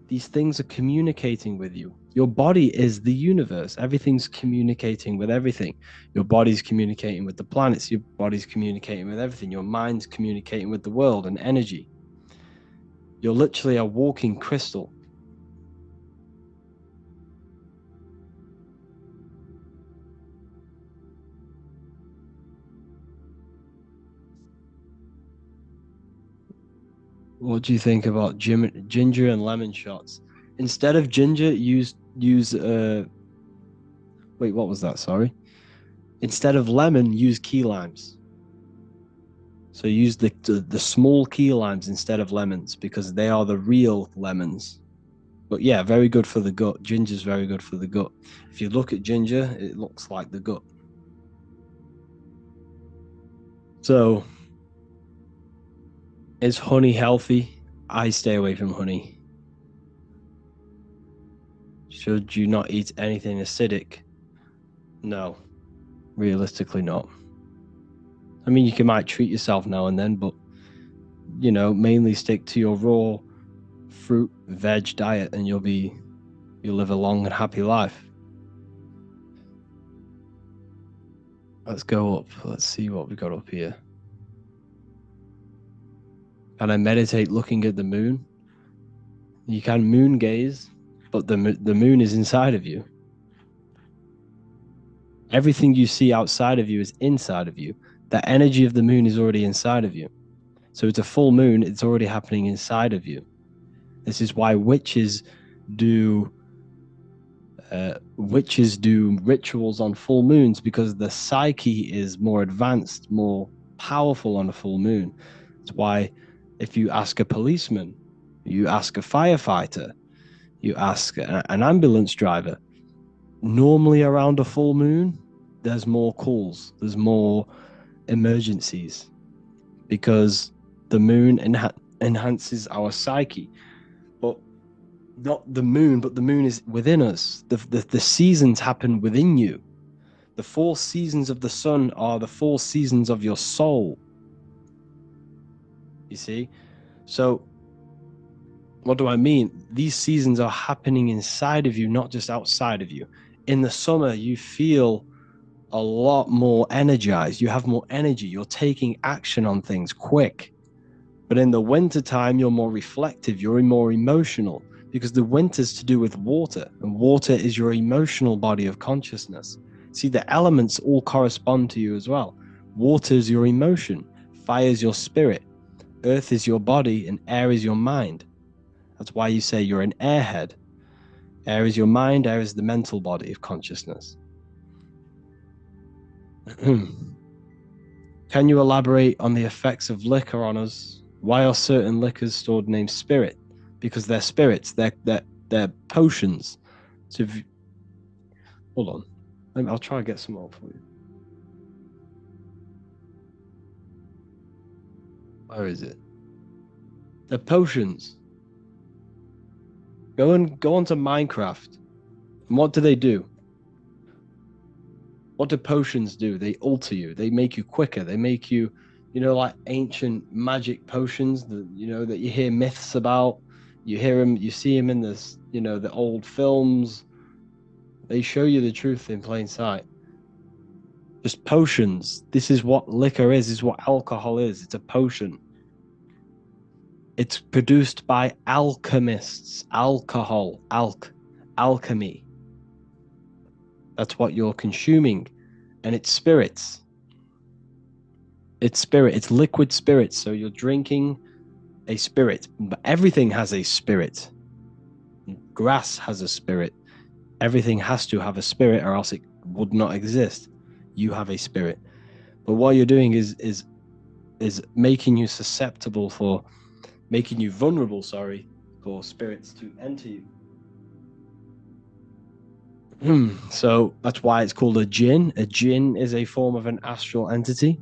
These things are communicating with you. Your body is the universe. Everything's communicating with everything. Your body's communicating with the planets. Your body's communicating with everything. Your mind's communicating with the world and energy. You're literally a walking crystal. What do you think about ginger and lemon shots? Instead of ginger, use wait, what was that? Sorry. Instead of lemon, use key limes. So use the small key limes instead of lemons, because they are the real lemons. But yeah, very good for the gut. Ginger's very good for the gut. If you look at ginger, it looks like the gut. So, is honey healthy? I stay away from honey. Should you not eat anything acidic? No, realistically not. I mean, might treat yourself now and then, but mainly stick to your raw fruit, veg diet, and you'll live a long and happy life. Let's go up. Let's see what we got up here. Can I meditate looking at the moon? You can moon gaze, but the moon is inside of you. Everything you see outside of you is inside of you. The energy of the moon is already inside of you. So it's a full moon, it's already happening inside of you. This is why witches do rituals on full moons, because the psyche is more advanced, more powerful on a full moon. That's why if you ask a policeman, you ask a firefighter, you ask an ambulance driver, normally around a full moon, there's more calls, there's more emergencies, because the moon enhances our psyche. But not the moon, but the moon is within us. The seasons happen within you. The 4 seasons of the sun are the 4 seasons of your soul. You see? So what do I mean? These seasons are happening inside of you, not just outside of you. In the summer, you feel a lot more energized. You have more energy. You're taking action on things quick. But in the winter time, you're more reflective. You're more emotional, because the winter's to do with water, and water is your emotional body of consciousness. See, the elements all correspond to you as well. Water is your emotion. Fire is your spirit. Earth is your body, and air is your mind. That's why you say you're an airhead. Air is your mind, air is the mental body of consciousness. Can you elaborate on the effects of liquor on us? Why are certain liquors stored named spirit? Because they're spirits, they're potions. So if you... Hold on. I'll try and get some more for you. Where is it? They're potions. Go onto Minecraft. And what do they do? What do potions do? They alter you. They make you quicker. They make you, like ancient magic potions that that you hear myths about. You hear them, you see them in this, the old films. They show you the truth in plain sight. Just potions. This is what liquor is. This is what alcohol is. It's a potion. It's produced by alchemists. Alcohol, alchemy. That's what you're consuming. And it's spirits. It's spirit. It's liquid spirits. So you're drinking a spirit. But everything has a spirit. Grass has a spirit. Everything has to have a spirit, or else it would not exist. You have a spirit. But what you're doing is making you susceptible making you vulnerable, for spirits to enter you. So that's why it's called a jinn. A jinn is a form of an astral entity.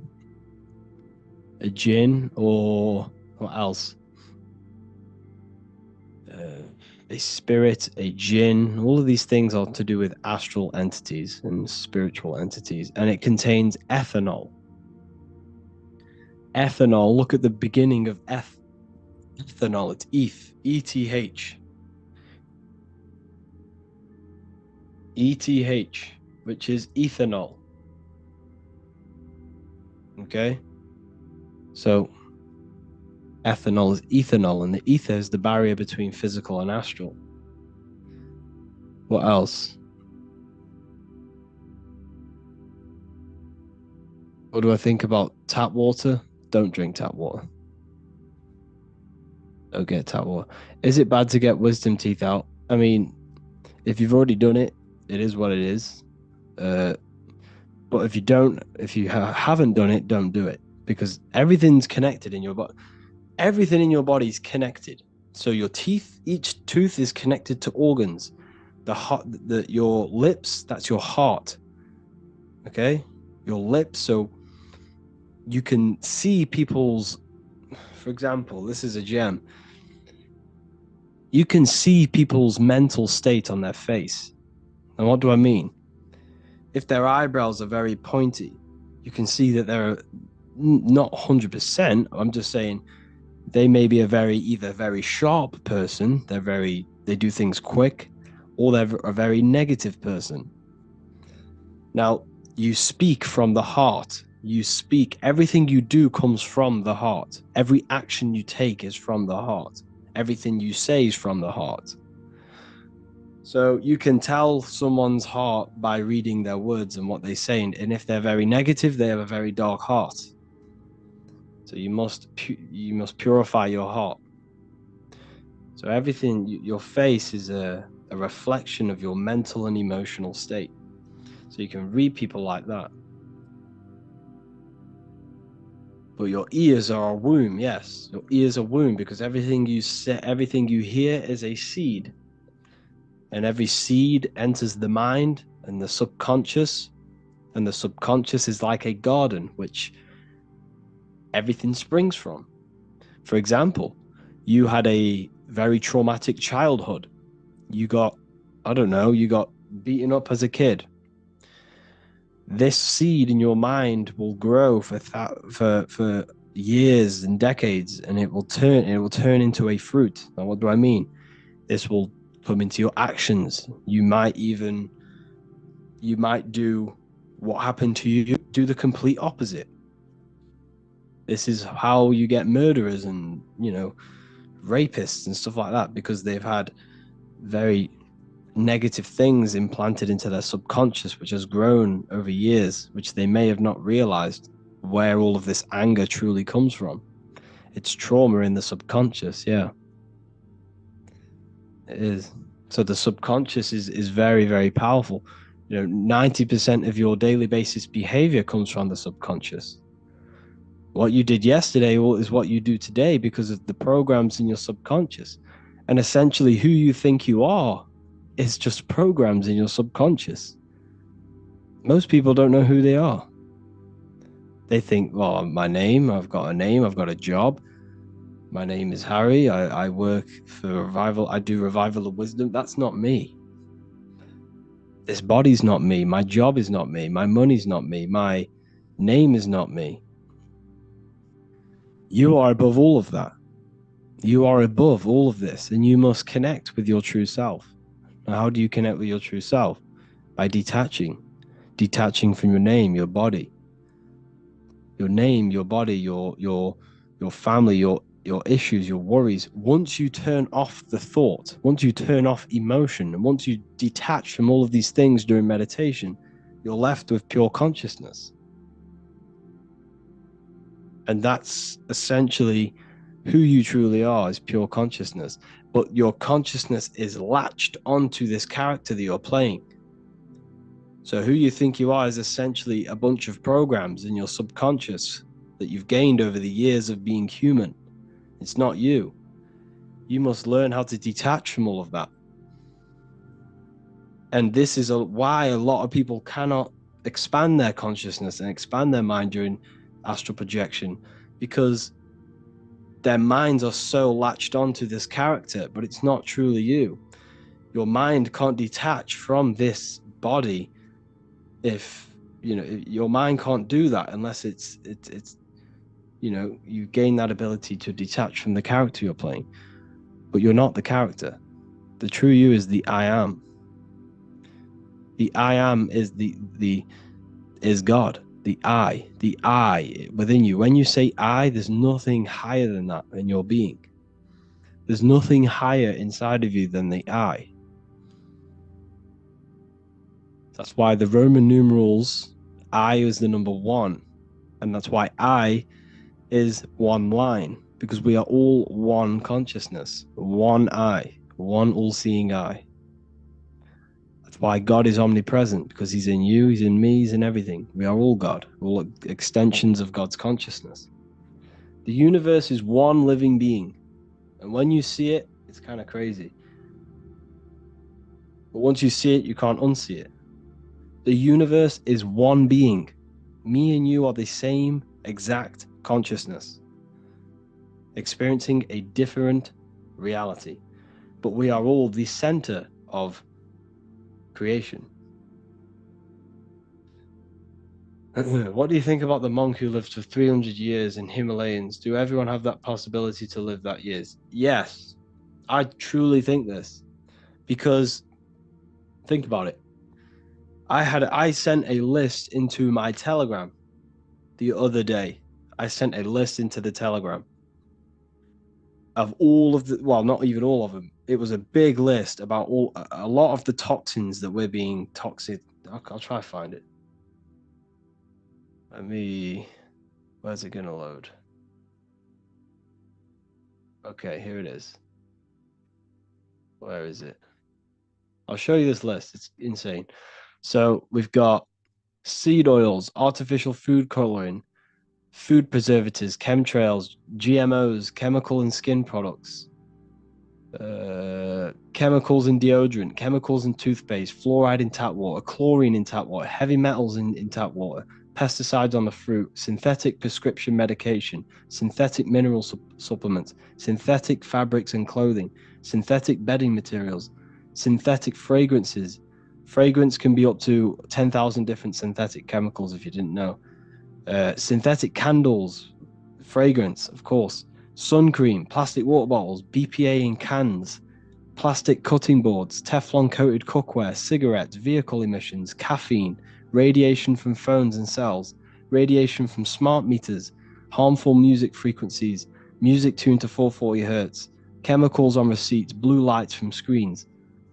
A jinn, or what else? A spirit, a jinn. All of these things are to do with astral entities and spiritual entities, and it contains ethanol. Ethanol. Look at the beginning of ethanol. It's ETH. ETH, which is ethanol. Okay? So, ethanol is ethanol, and the ether is the barrier between physical and astral. What else? What do I think about tap water? Don't drink tap water. Don't get tap water. Is it bad to get wisdom teeth out? I mean, if you've already done it, it is what it is. But if you haven't done it, don't do it, because everything's connected in your body. Everything in your body is connected. So your teeth, each tooth is connected to organs. Your lips, that's your heart. Okay? Your lips, so you can see people's, for example, this is a gem. You can see people's mental state on their face. And what do I mean? If their eyebrows are very pointy, you can see that they're not 100%. I'm just saying they may be either very sharp person, they do things quick, or they're a very negative person. Now, you speak from the heart. Everything you do comes from the heart. Every action you take is from the heart. Everything you say is from the heart. So you can tell someone's heart by reading their words and what they say. And if they're very negative, they have a very dark heart. So you must purify your heart. So everything, your face is a reflection of your mental and emotional state. So you can read people like that. But your ears are a womb, yes. Your ears are womb because everything you say, everything you hear is a seed. And every seed enters the mind and the subconscious. And the subconscious is like a garden, which everything springs from. For example, you had a very traumatic childhood. You got beaten up as a kid. This seed in your mind will grow for years and decades, and it will turn into a fruit. Now, what do I mean? This will come into your actions. You might do what happened to you, do the complete opposite. This is how you get murderers and, rapists and stuff like that, because they've had very negative things implanted into their subconscious, which has grown over years, which they may have not realized where all of this anger truly comes from. It's trauma in the subconscious. Yeah, it is. So the subconscious is very, very powerful. 90% of your daily basis behavior comes from the subconscious. What you did yesterday is what you do today because of the programs in your subconscious. And essentially who you think you are is just programs in your subconscious. Most people don't know who they are. They think, well, I've got a job. My name is Harry. I work for revival. I do revival of wisdom. That's not me. This body's not me. My job is not me. My money's not me. My name is not me. You are above all of that. You are above all of this, and you must connect with your true self. Now, how do you connect with your true self? By detaching from your name, your body, your name, your body, your family, your issues, your worries. Once you turn off the thought, once you turn off emotion, and once you detach from all of these things during meditation, you're left with pure consciousness. And that's essentially who you truly are, is pure consciousness. But your consciousness is latched onto this character that you're playing. So who you think you are is essentially a bunch of programs in your subconscious that you've gained over the years of being human. It's not you. You must learn how to detach from all of that. And this is why a lot of people cannot expand their consciousness and expand their mind during astral projection, because their minds are so latched onto this character, but it's not truly you. Your mind can't detach from this body. If your mind can't do that unless it's you gain that ability to detach from the character you're playing. But you're not the character. The true you is the I am. The I am is is God. The I within you. When you say I, there's nothing higher than that in your being. There's nothing higher inside of you than the I. That's why the Roman numerals, I is the number 1. And that's why I is one line, because we are all one consciousness, one I, one all-seeing I. That's why God is omnipresent, because he's in you, he's in me, he's in everything. We are all God, all extensions of God's consciousness. The universe is one living being, And when you see it, it's kind of crazy. But once you see it, you can't unsee it. The universe is one being. Me and you are the same exact consciousness, experiencing a different reality. But we are all the center of creation. What do you think about the monk who lived for 300 years in Himalayas? Do everyone have that possibility to live that years? Yes, I truly think this, because think about it. I sent a list into my Telegram the other day. I sent a list into the Telegram of all of the, well, not even all of them. It was a big list about a lot of the toxins that we're being toxic. I'll try to find it. Where's it going to load? Okay, here it is. Where is it? I'll show you this list. It's insane. So we've got seed oils, artificial food coloring, food preservatives, chemtrails, GMOs, chemical and skin products, chemicals in deodorant, chemicals in toothpaste, fluoride in tap water, chlorine in tap water, heavy metals in tap water, pesticides on the fruit, synthetic prescription medication, synthetic mineral supplements, synthetic fabrics and clothing, synthetic bedding materials, synthetic fragrances. Fragrance can be up to 10,000 different synthetic chemicals, if you didn't know. Synthetic candles, fragrance, of course, sun cream, plastic water bottles, BPA in cans, plastic cutting boards, Teflon coated cookware, cigarettes, vehicle emissions, caffeine, radiation from phones and cells, radiation from smart meters, harmful music frequencies, music tuned to 440 hertz, chemicals on receipts, blue lights from screens.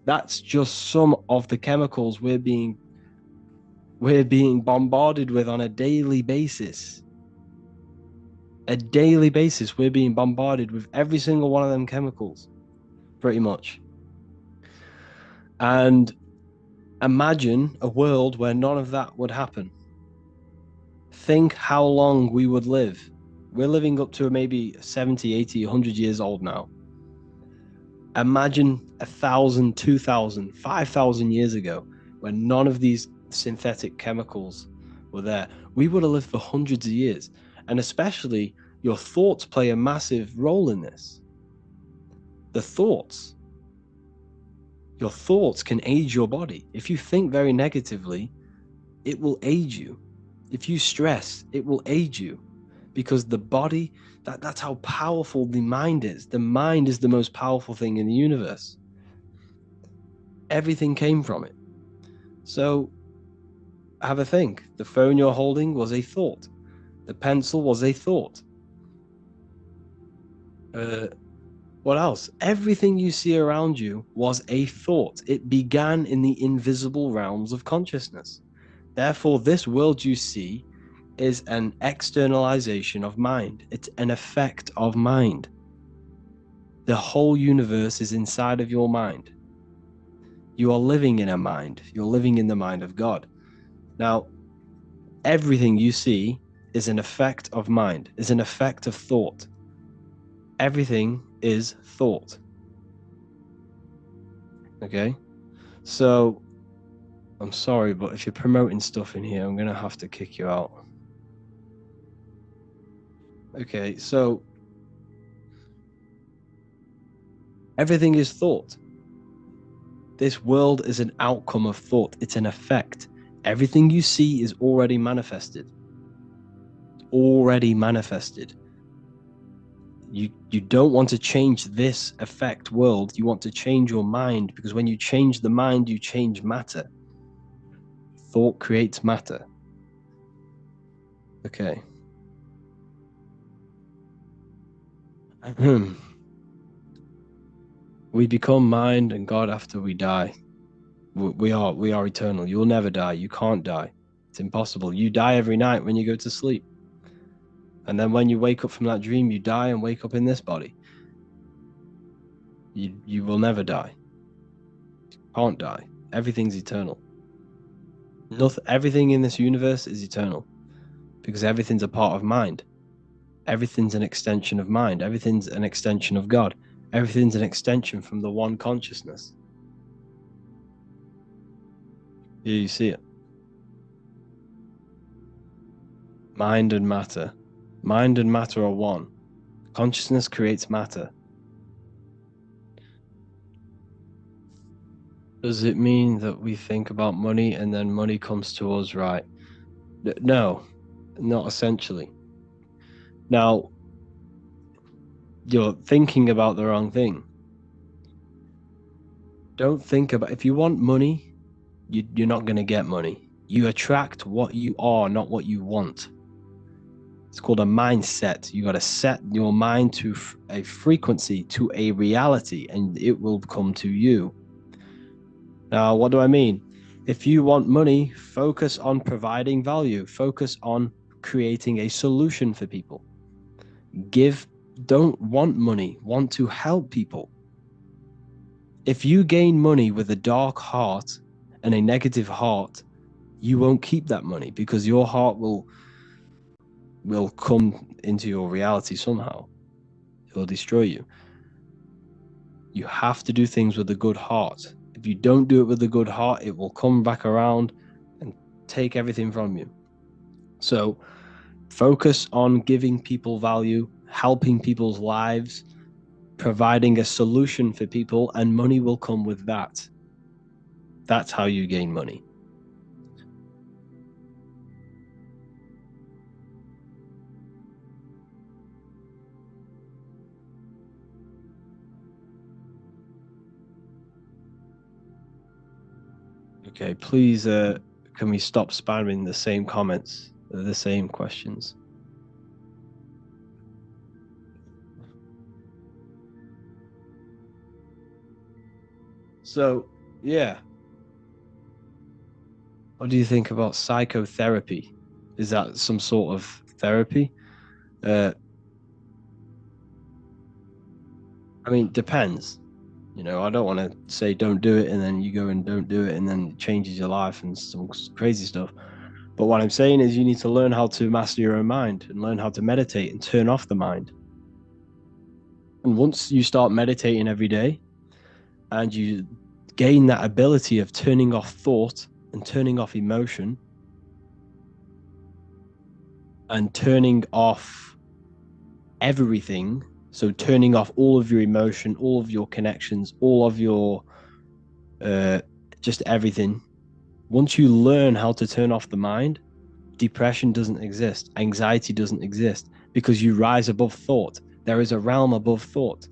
That's just some of the chemicals we're being bombarded with on a daily basis. A daily basis, we're being bombarded with every single one of them chemicals, pretty much. And imagine a world where none of that would happen. Think how long we would live. We're living up to maybe 70, 80, 100 years old now. Imagine 1,000, 2,000, 5,000 years ago, when none of these synthetic chemicals were there. We would have lived for hundreds of years. And especially your thoughts play a massive role in this. The thoughts. Your thoughts can age your body. If you think very negatively, it will age you. If you stress, it will age you. Because the body, that's how powerful the mind is. The mind is the most powerful thing in the universe. Everything came from it. So have a think. The phone you're holding was a thought. The pencil was a thought. What else? Everything you see around you was a thought. It began in the invisible realms of consciousness. Therefore, this world you see is an externalization of mind. It's an effect of mind. The whole universe is inside of your mind. You are living in a mind. You're living in the mind of God. Now, everything you see is an effect of mind, is an effect of thought. Everything is thought. Okay? So, I'm sorry, but if you're promoting stuff in here, I'm going to have to kick you out. Okay, so everything is thought. This world is an outcome of thought. It's an effect. Everything you see is already manifested. Already manifested. You don't want to change this effect world. You want to change your mind, because when you change the mind, you change matter. Thought creates matter. Okay. We become mind and God after we die. We are eternal. You'll never die. You can't die. It's impossible. You die every night when you go to sleep. And then when you wake up from that dream, you die and wake up in this body. You will never die. Can't die. Everything's eternal. Everything in this universe is eternal, because everything's a part of mind. Everything's an extension of mind. Everything's an extension of God. Everything's an extension from the one consciousness. Here you see it. Mind and matter. Mind and matter are one. Consciousness creates matter. Does it mean that we think about money and then money comes to us, right? No, not essentially. Now, you're thinking about the wrong thing. Don't think about, if you want money, you're not going to get money. You attract what you are, not what you want. It's called a mindset. You got to set your mind to a frequency, to a reality, and it will come to you. Now, what do I mean? If you want money, focus on providing value. Focus on creating a solution for people. Don't want money, want to help people. If you gain money with a dark heart and a negative heart, you won't keep that money because your heart will come into your reality somehow. It will destroy you. You have to do things with a good heart. If you don't do it with a good heart, it will come back around and take everything from you. So focus on giving people value, helping people's lives, providing a solution for people, and money will come with that. That's how you gain money. Okay, please, can we stop spamming the same comments, the same questions? So, yeah. What do you think about psychotherapy? Is that some sort of therapy? I mean, depends. You know, I don't want to say don't do it and then you go and don't do it and then it changes your life and some crazy stuff. But what I'm saying is you need to learn how to master your own mind and learn how to meditate and turn off the mind. And once you start meditating every day and you gain that ability of turning off thought and turning off emotion and turning off everything, so turning off all of your emotion, all of your connections, all of your just everything. Once you learn how to turn off the mind, depression doesn't exist, anxiety doesn't exist, because you rise above thought. There is a realm above thought.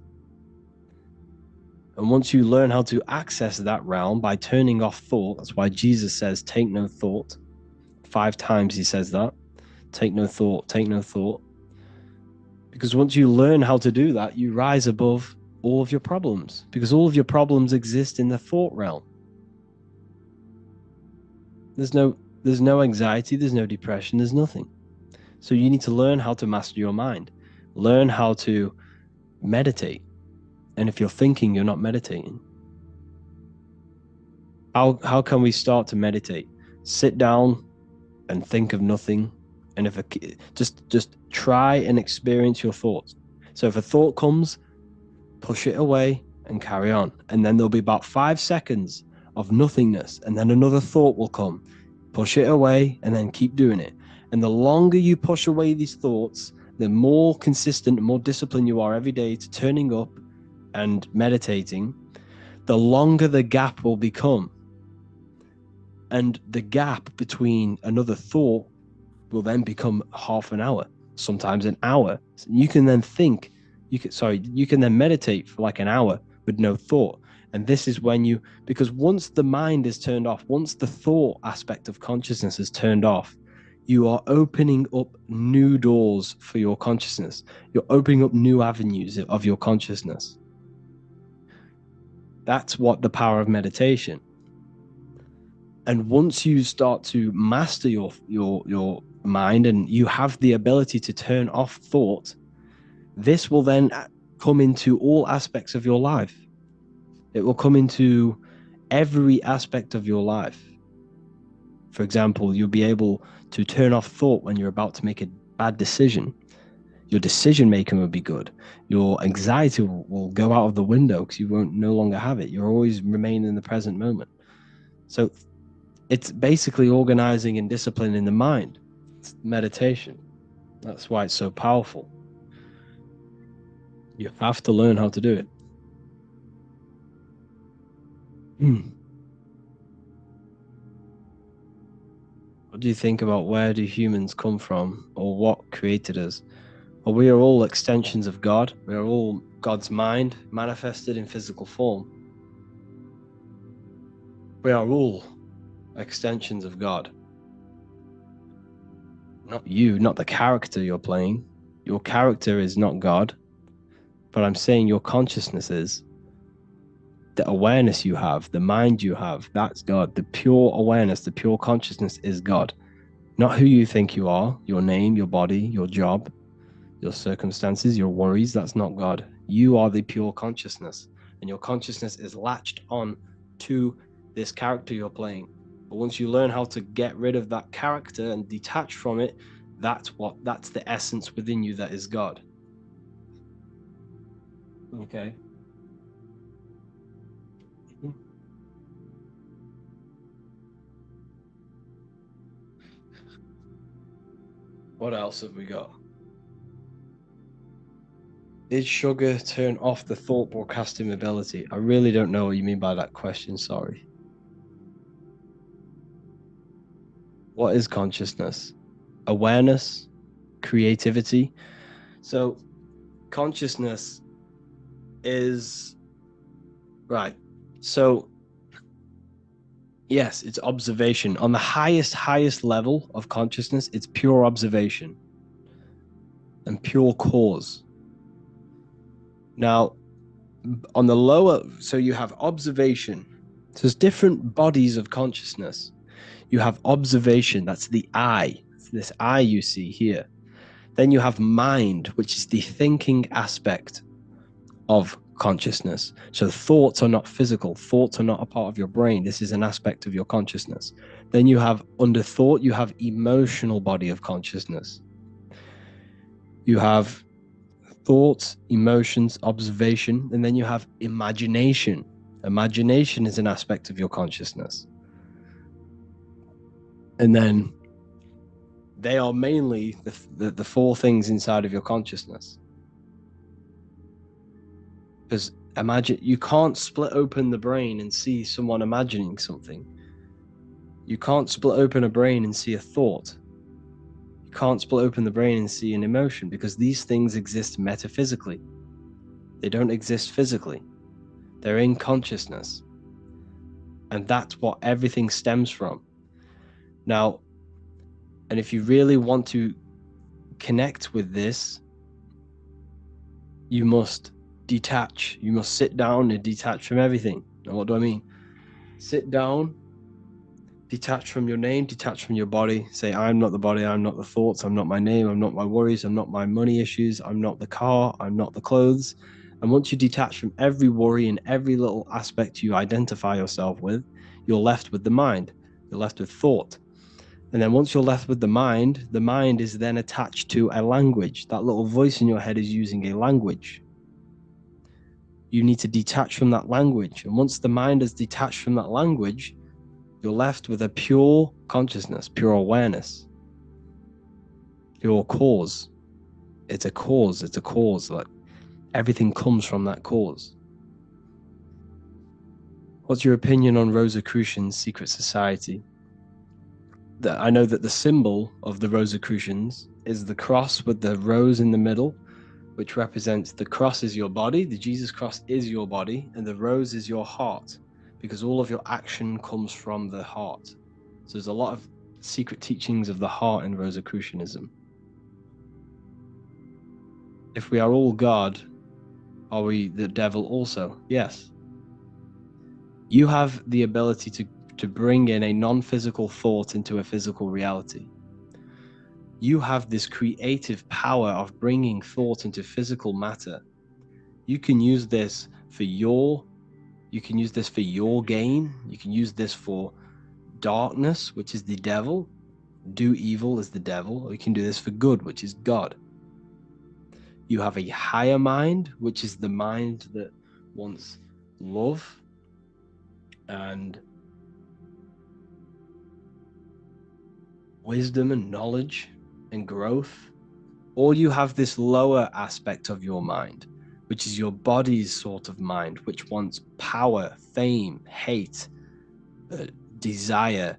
And once you learn how to access that realm by turning off thought, that's why Jesus says, take no thought. 5 times he says that. Take no thought, take no thought. Because once you learn how to do that, you rise above all of your problems, because all of your problems exist in the thought realm. There's no anxiety, there's no depression, there's nothing. So you need to learn how to master your mind. Learn how to meditate. And if you're thinking, you're not meditating. How can we start to meditate? Sit down and think of nothing. And if just try and experience your thoughts. So if a thought comes, push it away and carry on. And then there'll be about 5 seconds of nothingness. And then another thought will come. Push it away and then keep doing it. And the longer you push away these thoughts, the more consistent and more disciplined you are every day to turning up and meditating, the longer the gap will become. And the gap between another thought will then become half an hour, sometimes an hour. You can then think, you can then meditate for like an hour with no thought. And this is when because once the mind is turned off, once the thought aspect of consciousness is turned off, you are opening up new doors for your consciousness. You're opening up new avenues of your consciousness. That's what the power of meditation. And once you start to master your mind and you have the ability to turn off thought, this will then come into all aspects of your life. It will come into every aspect of your life. For example, you'll be able to turn off thought when you're about to make a bad decision. Your decision making will be good. Your anxiety will go out of the window because you won't no longer have it. You'll always remain in the present moment. So it's basically organizing and disciplining the mind. It's meditation. That's why it's so powerful. You have to learn how to do it. What do you think about where do humans come from, or what created us? Well, we are all extensions of God. We are all God's mind manifested in physical form. We are all extensions of God. Not you, not the character you're playing. Your character is not God, but I'm saying your consciousness is. The awareness you have, the mind you have, that's God. The pure awareness, the pure consciousness is God. Not who you think you are, your name, your body, your job, your circumstances, your worries. That's not God. You are the pure consciousness, and your consciousness is latched on to this character you're playing. But once you learn how to get rid of that character and detach from it, that's the essence within you that is God. Okay. What else have we got? Did sugar turn off the thought broadcasting ability? I really don't know what you mean by that question. Sorry. What is consciousness? Awareness, creativity. So, consciousness is right. So, yes, it's observation. On the highest level of consciousness, it's pure observation and pure cause. Now, on the lower, so you have observation. So there's different bodies of consciousness. You have observation, that's the eye, it's this eye you see here. Then you have mind, which is the thinking aspect of consciousness. So thoughts are not physical, thoughts are not a part of your brain. This is an aspect of your consciousness. Then you have under thought, you have emotional body of consciousness. You have thoughts, emotions, observation, and then you have imagination. Imagination is an aspect of your consciousness. And then they are mainly the four things inside of your consciousness. Because imagine, you can't split open the brain and see someone imagining something. You can't split open a brain and see a thought. You can't split open the brain and see an emotion, because these things exist metaphysically. They don't exist physically. They're in consciousness. And that's what everything stems from. Now, and if you really want to connect with this, you must detach. You must sit down and detach from everything. Now, what do I mean? Sit down, detach from your name, detach from your body. Say, I'm not the body, I'm not the thoughts, I'm not my name, I'm not my worries, I'm not my money issues, I'm not the car, I'm not the clothes. And once you detach from every worry and every little aspect you identify yourself with, you're left with the mind. You're left with thought. And then once you're left with the mind is then attached to a language. That little voice in your head is using a language. You need to detach from that language. And once the mind is detached from that language, you're left with a pure consciousness, pure awareness, pure cause. It's a cause. It's a cause. Like everything comes from that cause. What's your opinion on Rosicrucians' secret society? I know that the symbol of the Rosicrucians is the cross with the rose in the middle, which represents the cross is your body, the Jesus cross is your body, and the rose is your heart, because all of your action comes from the heart. So there's a lot of secret teachings of the heart in Rosicrucianism. If we are all God, are we the devil also? Yes. You have the ability to bring in a non-physical thought into a physical reality. You have this creative power of bringing thought into physical matter. You can use this for your gain. You can use this for darkness, which is the devil. Do evil is the devil. Or you can do this for good, which is God. You have a higher mind, which is the mind that wants love and wisdom and knowledge and growth. Or you have this lower aspect of your mind, which is your body's sort of mind, which wants power, fame, hate, desire,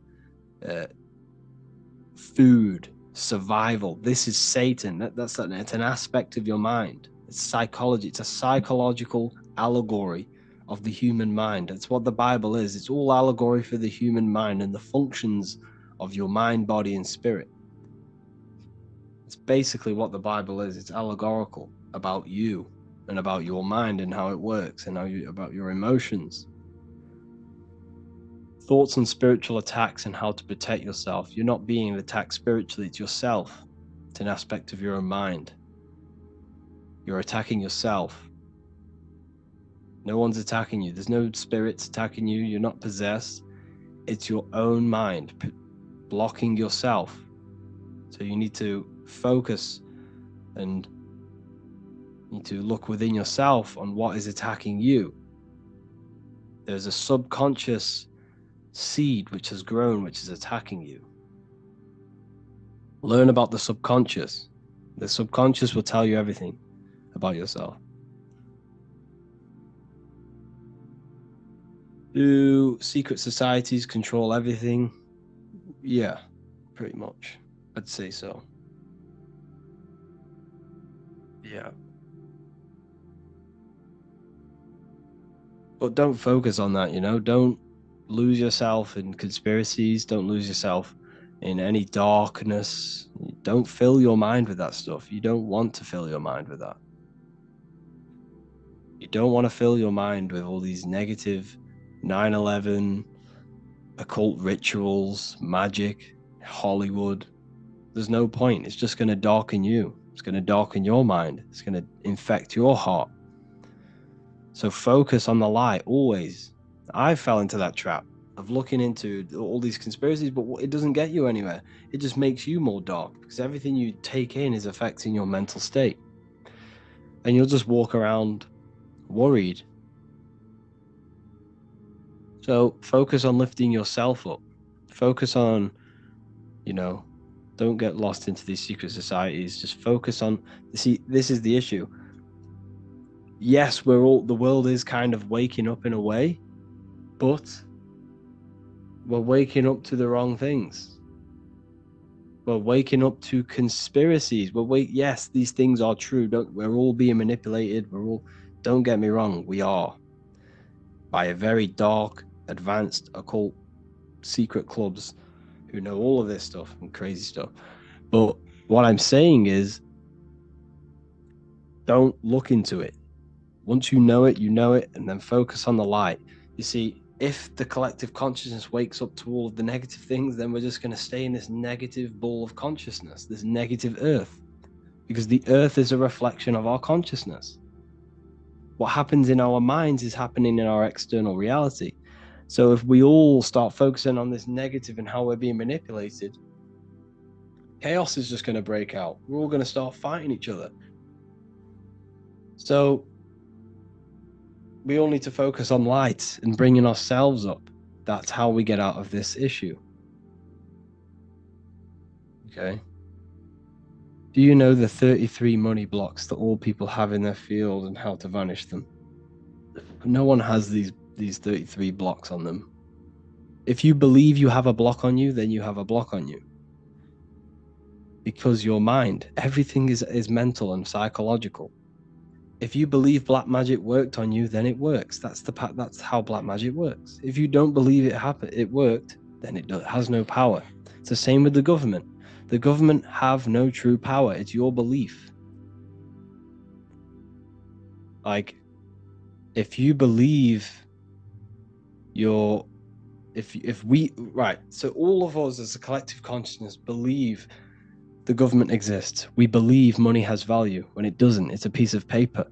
food, survival. This is Satan. It's an aspect of your mind. It's psychology. It's a psychological allegory of the human mind. It's what the Bible is. It's all allegory for the human mind and the functions of your mind, body, and spirit. It's basically what the Bible is. It's allegorical about you and about your mind and how it works and about your emotions. Thoughts on spiritual attacks and how to protect yourself. You're not being attacked spiritually, it's yourself. It's an aspect of your own mind. You're attacking yourself. No one's attacking you. There's no spirits attacking you. You're not possessed. It's your own mind blocking yourself. So you need to focus and need to look within yourself on what is attacking you. There's a subconscious seed which has grown, which is attacking you. Learn about the subconscious. The subconscious will tell you everything about yourself. Do secret societies control everything? Yeah, pretty much. I'd say so. Yeah. But don't focus on that, don't lose yourself in conspiracies. Don't lose yourself in any darkness. Don't fill your mind with that stuff. You don't want to fill your mind with that. You don't want to fill your mind with all these negative 9/11, occult rituals, magic, Hollywood. There's no point. It's just going to darken you. It's going to darken your mind. It's going to infect your heart. So focus on the light always. I fell into that trap of looking into all these conspiracies, but it doesn't get you anywhere. It just makes you more dark because everything you take in is affecting your mental state. And you'll just walk around worried. So focus on lifting yourself up. Focus on, don't get lost into these secret societies. Just focus on, see, this is the issue. Yes, the world is kind of waking up in a way, but we're waking up to the wrong things. We're waking up to conspiracies. Yes, these things are true. We're all being manipulated. Don't get me wrong, we are. By a very dark, advanced, occult, secret clubs who know all of this stuff and crazy stuff. But what I'm saying is, don't look into it. Once you know it, and then focus on the light. You see, if the collective consciousness wakes up to all of the negative things, then we're just going to stay in this negative ball of consciousness, this negative earth, because the earth is a reflection of our consciousness. What happens in our minds is happening in our external reality. So if we all start focusing on this negative and how we're being manipulated, chaos is just going to break out. We're all going to start fighting each other. So we all need to focus on light and bringing ourselves up. That's how we get out of this issue. Okay. Do you know the 33 money blocks that all people have in their field and how to vanish them? No one has these 33 blocks on them. If you believe you have a block on you, then you have a block on you. Because your mind, everything is mental and psychological. If you believe black magic worked on you, then it works. That's how black magic works. If you don't believe it worked, then it has no power. It's the same with the government. The government have no true power. It's your belief. Like, if you believe so all of us as a collective consciousness believe the government exists. We believe money has value when it doesn't. It's a piece of paper.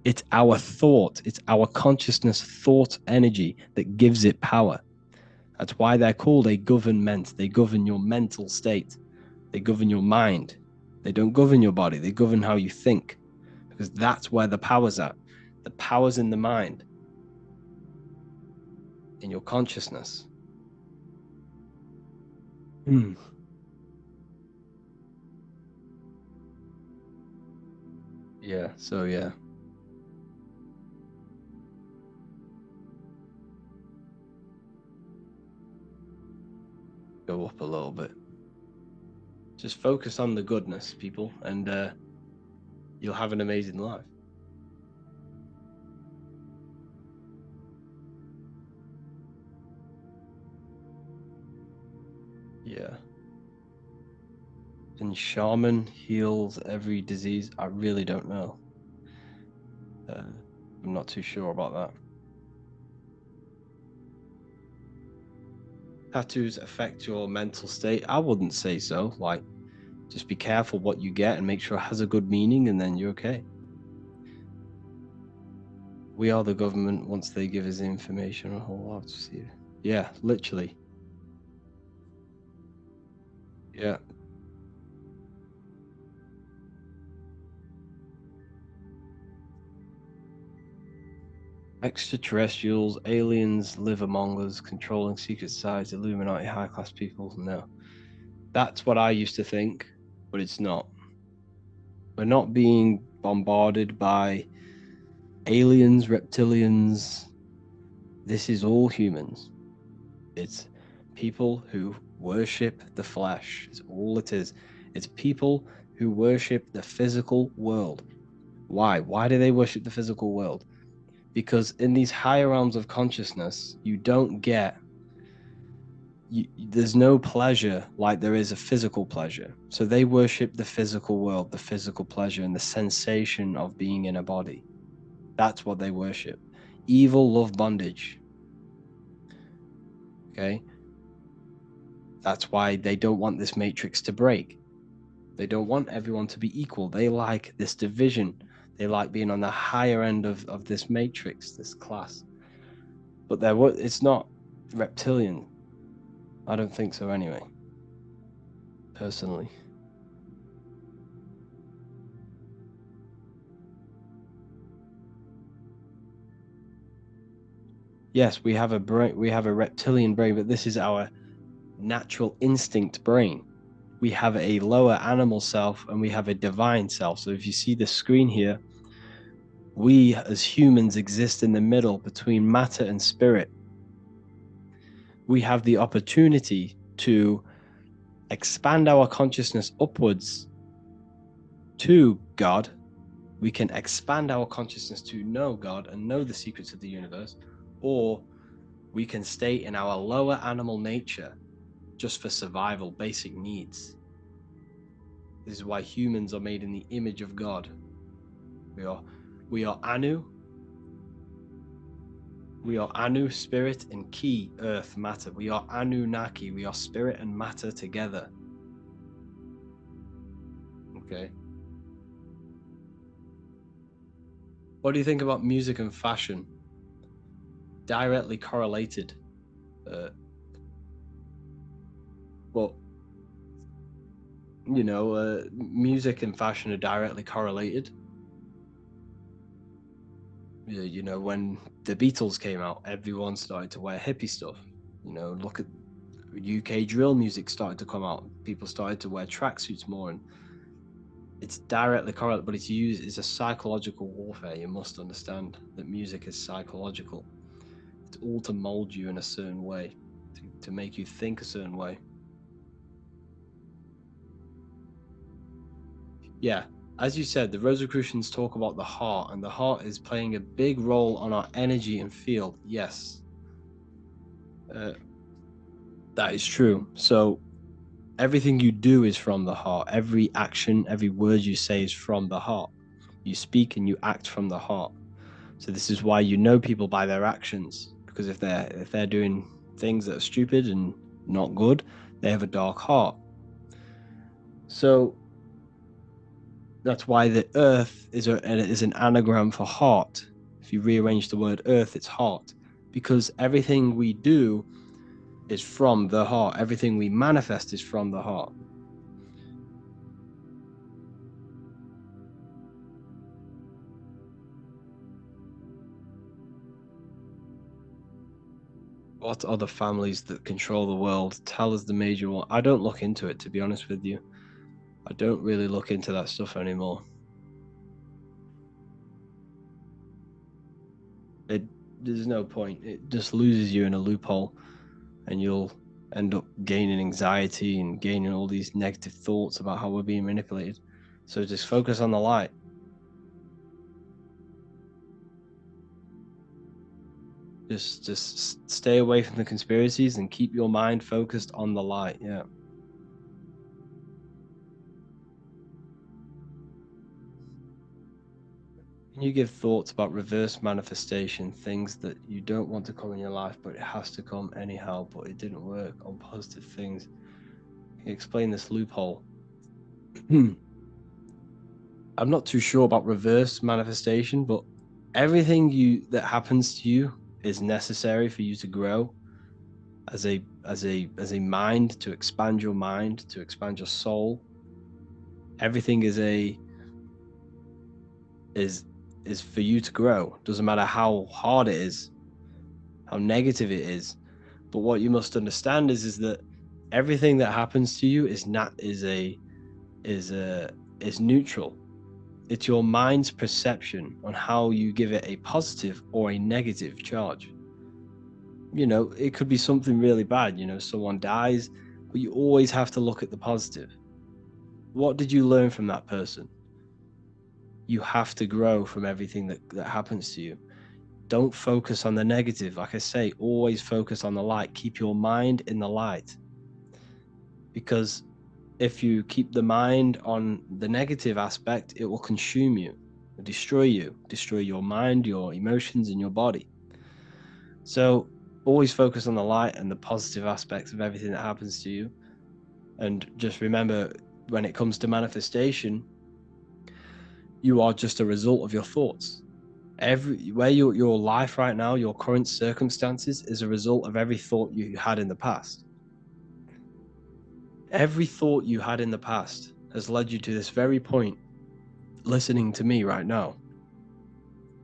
It's our thought. It's our consciousness thought energy that gives it power. That's why they're called a government. They govern your mental state. They govern your mind. They don't govern your body. They govern how you think, because that's where the power's at. The power's in the mind, in your consciousness. Yeah, so yeah. Go up a little bit. Just focus on the goodness, people, and you'll have an amazing life. Yeah. And shaman heals every disease? I really don't know. I'm not too sure about that. Tattoos affect your mental state? I wouldn't say so. Like, just be careful what you get and make sure it has a good meaning, and then you're okay. We are the government. Once they give us the information, a whole lot to see. Yeah, literally. Yeah. Extraterrestrials, aliens live among us, controlling secret sides, Illuminati, high-class people. No. That's what I used to think, but it's not. We're not being bombarded by aliens, reptilians. This is all humans. It's people who worship the flesh. It's all it is. It's people who worship the physical world. Why? Why do they worship the physical world? Because in these higher realms of consciousness, you don't get, there's no pleasure like there is a physical pleasure. So they worship the physical world, the physical pleasure, and the sensation of being in a body. That's what they worship. Evil, love, bondage. Okay? That's why they don't want this matrix to break. They don't want everyone to be equal. They like this division. They like being on the higher end of this matrix, this class. But it's not reptilian. I don't think so anyway, personally. Yes, we have a brain, we have a reptilian brain, but this is our natural instinct brain. We have a lower animal self and we have a divine self. So if you see the screen here, we as humans exist in the middle between matter and spirit. We have the opportunity to expand our consciousness upwards to God. We can expand our consciousness to know God and know the secrets of the universe, or we can stay in our lower animal nature just for survival, basic needs. This is why humans are made in the image of God. We are Anu. We are Anu, spirit, and Ki, earth, matter. We are Anunnaki. We are spirit and matter together. Okay. What do you think about music and fashion? Directly correlated. Well, music and fashion are directly correlated. You know, when the Beatles came out, everyone started to wear hippie stuff. You know, look at UK drill music started to come out. People started to wear tracksuits more, and it's directly correlated, but it's a psychological warfare. You must understand that music is psychological. It's all to mold you in a certain way, to make you think a certain way. Yeah, as you said, the Rosicrucians talk about the heart, and the heart is playing a big role on our energy and field. Yes, that is true. So everything you do is from the heart. Every action, every word you say is from the heart. You speak and you act from the heart. So this is why you know people by their actions, because if they're doing things that are stupid and not good, they have a dark heart. So that's why the earth is an anagram for heart. If you rearrange the word earth, it's heart, because everything we do is from the heart. Everything we manifest is from the heart. What are the families that control the world? Tell us the major one. I don't look into it, to be honest with you. I don't really look into that stuff anymore. There's no point. It just loses you in a loophole, and you'll end up gaining anxiety and gaining all these negative thoughts about how we're being manipulated. So just focus on the light. Just stay away from the conspiracies and keep your mind focused on the light. Yeah. Can you give thoughts about reverse manifestation, things that you don't want to come in your life, but it has to come anyhow, but it didn't work on positive things? Can you explain this loophole? I'm not too sure about reverse manifestation, but everything that happens to you is necessary for you to grow as a mind, to expand your mind, to expand your soul. Everything is for you to grow. Doesn't matter how hard it is, how negative it is. But what you must understand is that everything that happens to you is neutral. It's your mind's perception on how you give it a positive or a negative charge. You know, it could be something really bad, you know, someone dies, but you always have to look at the positive. What did you learn from that person? You have to grow from everything that happens to you. Don't focus on the negative. Like I say, always focus on the light. Keep your mind in the light. Because if you keep the mind on the negative aspect, it will consume you, destroy your mind, your emotions, and your body. So always focus on the light and the positive aspects of everything that happens to you. And just remember, when it comes to manifestation, you are just a result of your thoughts. Your life right now, your current circumstances, is a result of every thought you had in the past. Every thought you had in the past has led you to this very point, listening to me right now.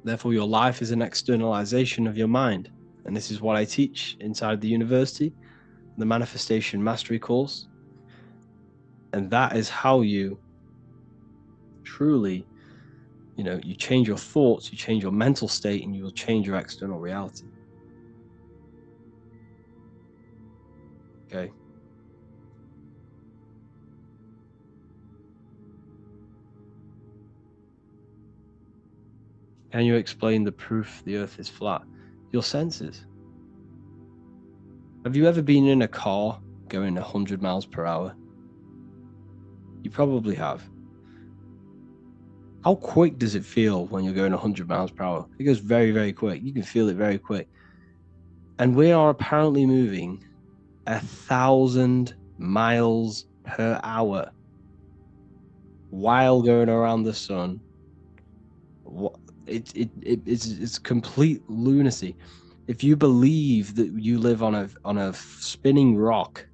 Therefore, your life is an externalization of your mind. And this is what I teach inside the university, the Manifestation Mastery course. And that is how you truly, you change your thoughts, you change your mental state, and you will change your external reality. Okay. Can you explain the proof the earth is flat? Your senses. Have you ever been in a car going 100 miles per hour? You probably have. How quick does it feel when you're going 100 miles per hour? It goes very, very quick. You can feel it very quick. And we are apparently moving 1,000 miles per hour while going around the sun. It's complete lunacy. If you believe that you live on a spinning rock,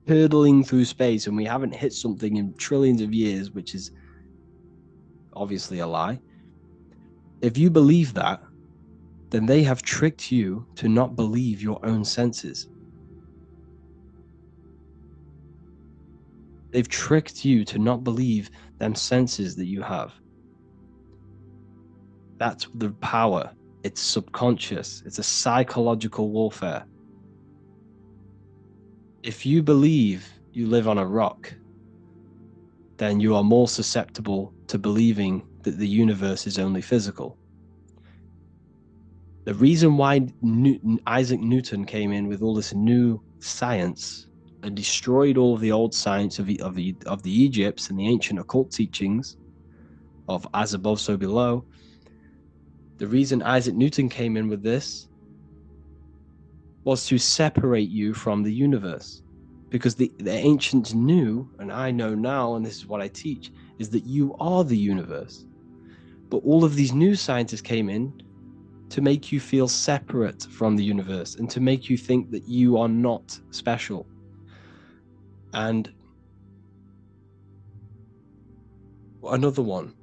hurtling through space, and we haven't hit something in trillions of years, which is obviously a lie. If you believe that, then they have tricked you to not believe your own senses. They've tricked you to not believe them senses that you have. That's the power. It's subconscious. It's a psychological warfare. If you believe you live on a rock, then you are more susceptible to believing that the universe is only physical. The reason why Isaac Newton came in with all this new science and destroyed all of the old science of the Egypts and the ancient occult teachings of as above, so below, the reason Isaac Newton came in with this was to separate you from the universe. Because the ancients knew, and I know now, and this is what I teach, is that you are the universe. But all of these new scientists came in to make you feel separate from the universe and to make you think that you are not special. And another one,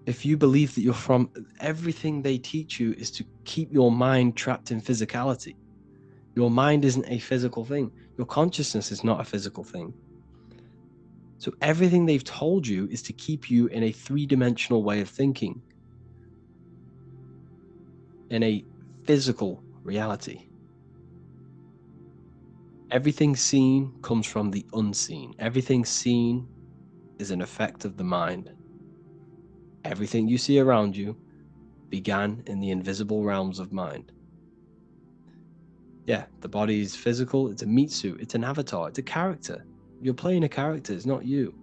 if you believe that you're from, everything they teach you is to keep your mind trapped in physicality. Your mind isn't a physical thing. Your consciousness is not a physical thing. So everything they've told you is to keep you in a three-dimensional way of thinking, in a physical reality. Everything seen comes from the unseen. Everything seen is an effect of the mind. Everything you see around you began in the invisible realms of mind. Yeah, the body is physical, it's a meat suit, it's an avatar, it's a character. You're playing a character, it's not you.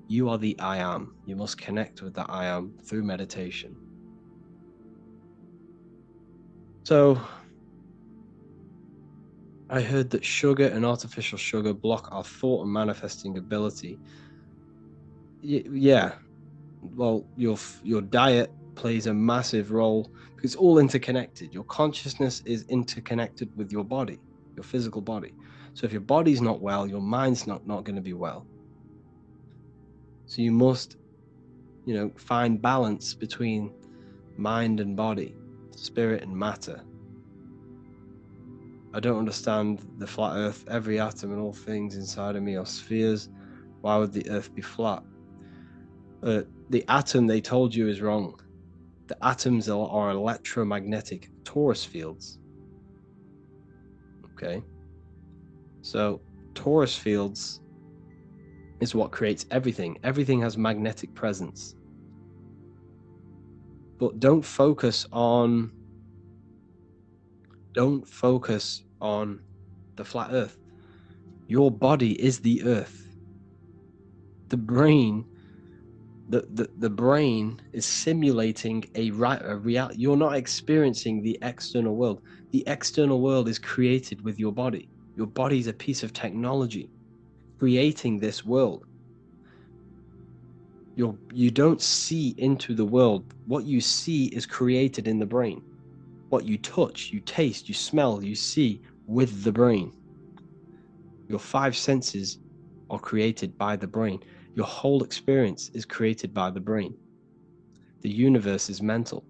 You are the I am. You must connect with the I am through meditation. So, I heard that sugar and artificial sugar block our thought and manifesting ability. Yeah, well, your diet plays a massive role because it's all interconnected. Your consciousness is interconnected with your body, your physical body. So if your body's not well, your mind's not going to be well. So you must, find balance between mind and body, spirit and matter. I don't understand the flat earth. Every atom and all things inside of me are spheres. Why would the earth be flat? The atom they told you is wrong. The atoms are electromagnetic torus fields. Okay. So torus fields is what creates everything. Everything has magnetic presence. But don't focus on the flat earth. Your body is the earth. The brain the brain is simulating a reality. You're not experiencing the external world. The external world is created with your body. Your body is a piece of technology creating this world. You don't see into the world. What you see is created in the brain. What you touch, you taste, you smell, you see with the brain. Your five senses are created by the brain. Your whole experience is created by the brain. The universe is mental.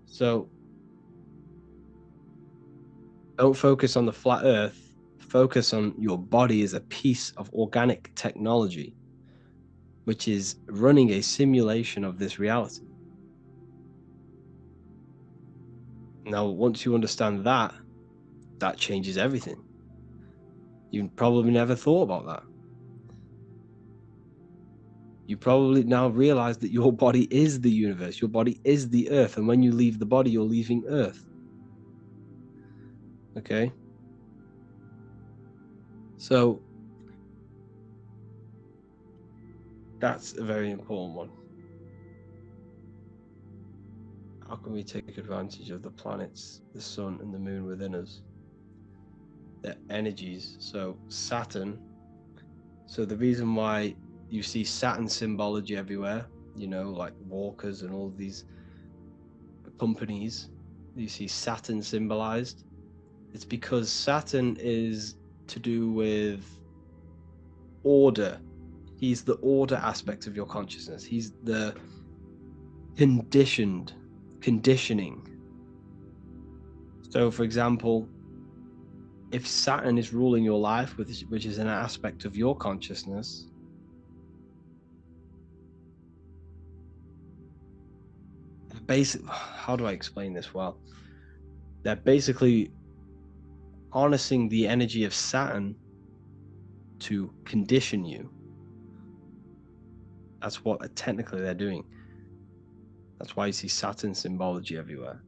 So don't focus on the flat earth. Focus on your body as a piece of organic technology, which is running a simulation of this reality. Now, once you understand that, that changes everything. You probably never thought about that. You probably now realize that your body is the universe. Your body is the earth. And when you leave the body, you're leaving earth. Okay? So that's a very important one. How can we take advantage of the planets, the sun, and the moon within us? Their energies. So Saturn. So the reason why you see Saturn symbology everywhere, like walkers and all these companies, you see Saturn symbolized. It's because Saturn is to do with order. He's the order aspect of your consciousness. He's the conditioning. So, for example, if Saturn is ruling your life, which is an aspect of your consciousness, how do I explain this well? They're basically harnessing the energy of Saturn to condition you. That's what technically they're doing. That's why you see Saturn symbology everywhere.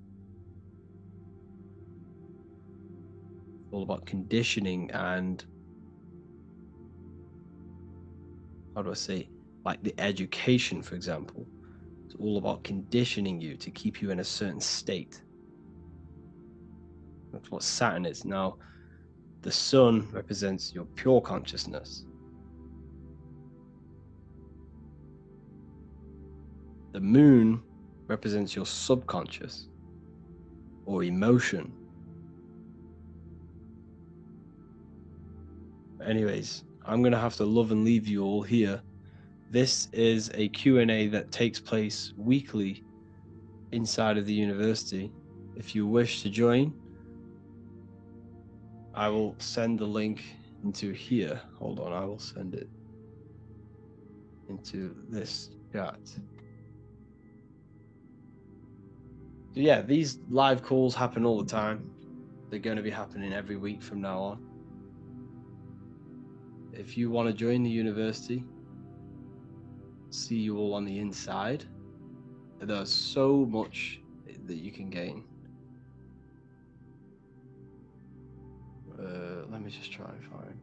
It's all about conditioning and, how do I say, like the education, for example. It's all about conditioning you to keep you in a certain state. That's what Saturn is. Now, the sun represents your pure consciousness. The moon represents your subconscious or emotion. Anyways, I'm going to have to love and leave you all here. This is a Q&A that takes place weekly inside of the university. If you wish to join, I will send the link into here. Hold on, I will send it into this chat. So yeah, these live calls happen all the time. They're going to be happening every week from now on. If you want to join the university, see you all on the inside. There's so much that you can gain. Let me just try and find.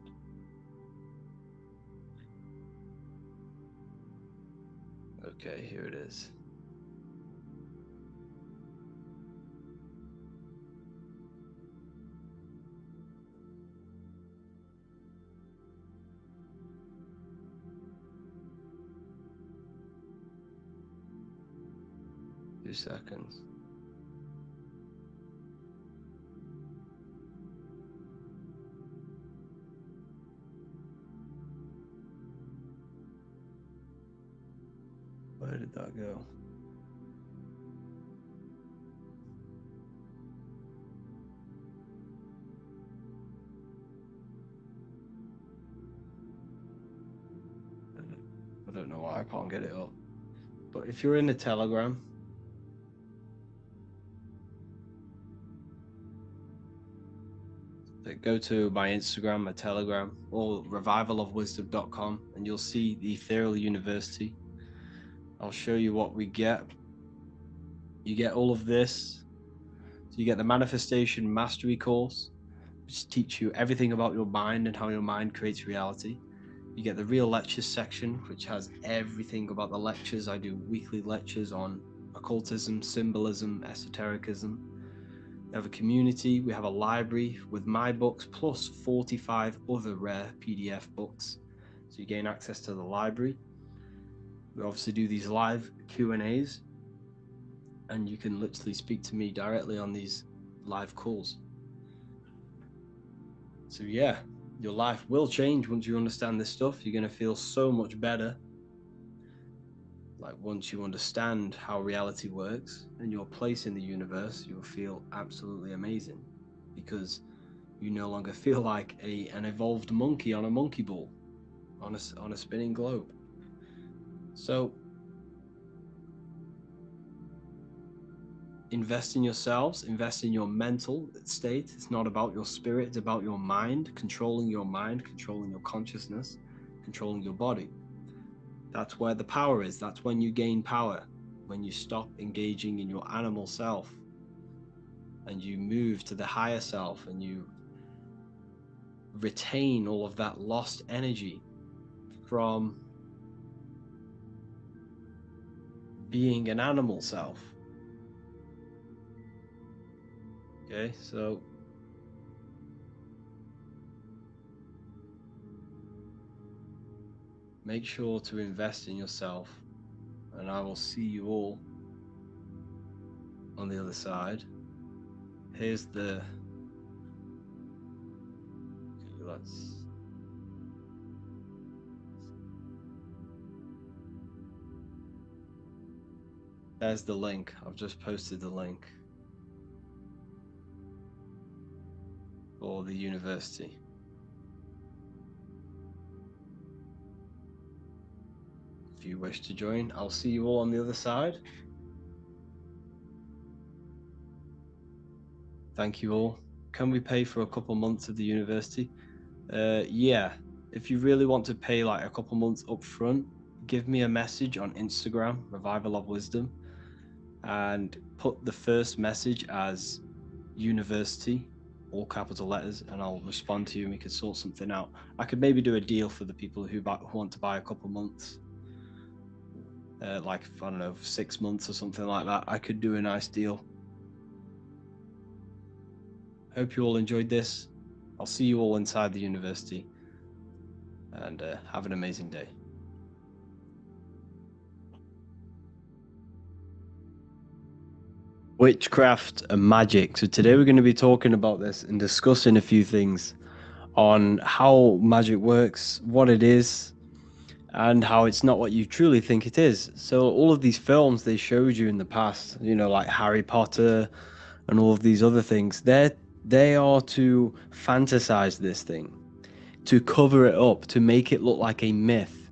Okay, here it is. Two seconds. Where did that go? I don't know why I can't get it up. But if you're in the Telegram, go to my Instagram, my Telegram, or revivalofwisdom.com, and you'll see the Ethereal University. I'll show you what we get. You get all of this. So you get the Manifestation Mastery course, which teaches you everything about your mind and how your mind creates reality. You get the Real Lectures section, which has everything about the lectures. I do weekly lectures on occultism, symbolism, esotericism. We have a community. We have a library with my books plus 45 other rare PDF books. So you gain access to the library. We obviously do these live Q&As, and you can literally speak to me directly on these live calls. So yeah, your life will change once you understand this stuff. You're going to feel so much better. Like once you understand how reality works and your place in the universe, you'll feel absolutely amazing, because you no longer feel like an evolved monkey on a monkey ball on a spinning globe. So invest in yourselves, invest in your mental state. It's not about your spirit, it's about your mind, controlling your consciousness, controlling your body. That's where the power is. That's when you gain power, when you stop engaging in your animal self and you move to the higher self and you retain all of that lost energy from being an animal self. Okay, so make sure to invest in yourself, and I will see you all on the other side. Here's the... There's the link. I've just posted the link for the university. If you wish to join, I'll see you all on the other side. Thank you all. Can we pay for a couple months of the university? Yeah. If you really want to pay like a couple months up front, give me a message on Instagram, Revival of Wisdom, and put the first message as university, all capital letters, and I'll respond to you and we can sort something out. I could maybe do a deal for the people who want to buy a couple months, like, I don't know, 6 months or something like that. I could do a nice deal. Hope you all enjoyed this. I'll see you all inside the university, and have an amazing day. Witchcraft and magic. So today we're going to be talking about this and discussing a few things on how magic works, what it is, and how it's not what you truly think it is. So all of these films they showed you in the past, you know, like Harry Potter, and all of these other things, they are to fantasize this thing, to cover it up, to make it look like a myth.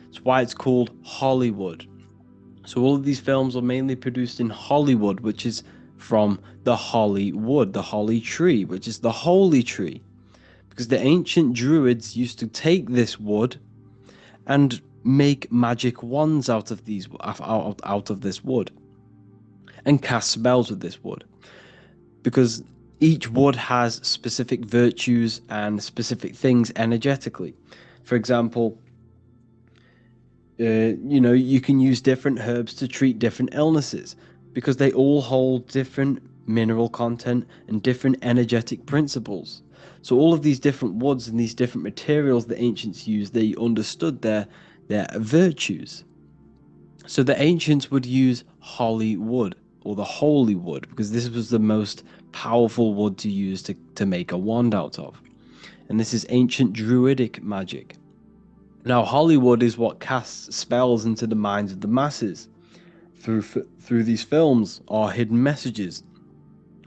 It's why it's called Hollywood. So all of these films are mainly produced in Hollywood, which is from the holly wood, the holly tree, which is the holy tree. Because the ancient druids used to take this wood and make magic wands out of this wood, and cast spells with this wood. Because each wood has specific virtues and specific things energetically. For example, you can use different herbs to treat different illnesses because they all hold different mineral content and different energetic principles. So all of these different woods and these different materials the ancients used, they understood their virtues. So the ancients would use holly wood, or the holy wood, because this was the most powerful wood to use to make a wand out of. And this is ancient druidic magic. Now, Hollywood is what casts spells into the minds of the masses. Through these films are hidden messages.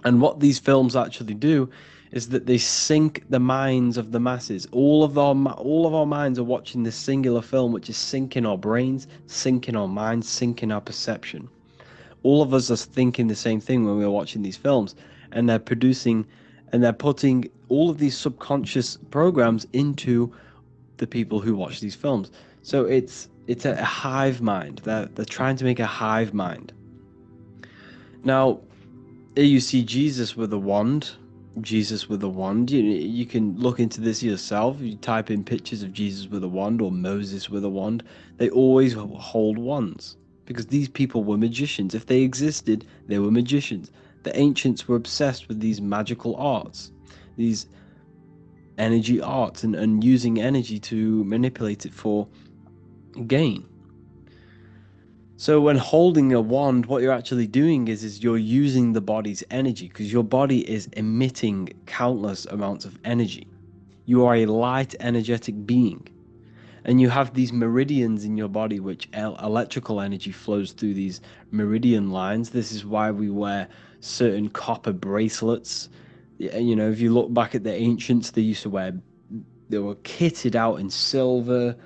And what these films actually do is that they sync the minds of the masses. All of our minds are watching this singular film, which is syncing our brains, syncing our minds, syncing our perception. All of us are thinking the same thing when we're watching these films, and they're putting all of these subconscious programs into the people who watch these films. So it's a hive mind. They're trying to make a hive mind. Now, you see Jesus with a wand. You can look into this yourself. You type in pictures of Jesus with a wand or Moses with a wand. They always hold wands because these people were magicians. If they existed, they were magicians. The ancients were obsessed with these magical arts, these energy arts, and using energy to manipulate it for gain. So when holding a wand, what you're actually doing is you're using the body's energy, because your body is emitting countless amounts of energy. You are a light energetic being, and you have these meridians in your body, which electrical energy flows through these meridian lines. This is why we wear certain copper bracelets. If you look back at the ancients, they were kitted out in silver,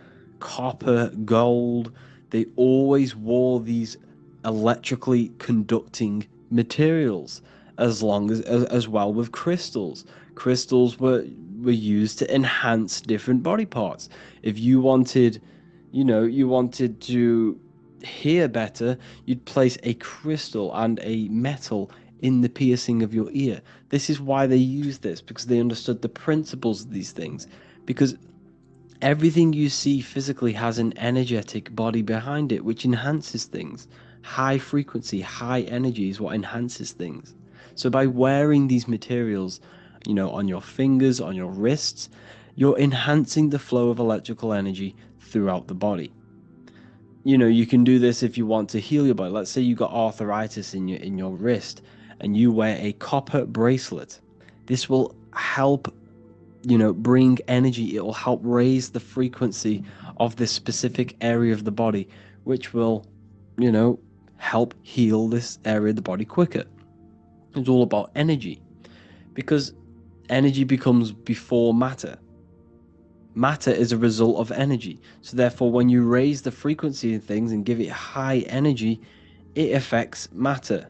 copper, gold. They always wore these electrically conducting materials, as well with crystals. Crystals were used to enhance different body parts. If you wanted to hear better, you'd place a crystal and a metal in the piercing of your ear. This is why they used this, because they understood the principles of these things. Because everything you see physically has an energetic body behind it, which enhances things. High frequency, high energy is what enhances things. So by wearing these materials, on your fingers, on your wrists, you're enhancing the flow of electrical energy throughout the body. You can do this if you want to heal your body. Let's say you got arthritis in your wrist and you wear a copper bracelet. This will help bring energy. It will help raise the frequency of this specific area of the body, which will, help heal this area of the body quicker. It's all about energy, because energy becomes before matter. Matter is a result of energy. So therefore, when you raise the frequency of things and give it high energy, it affects matter.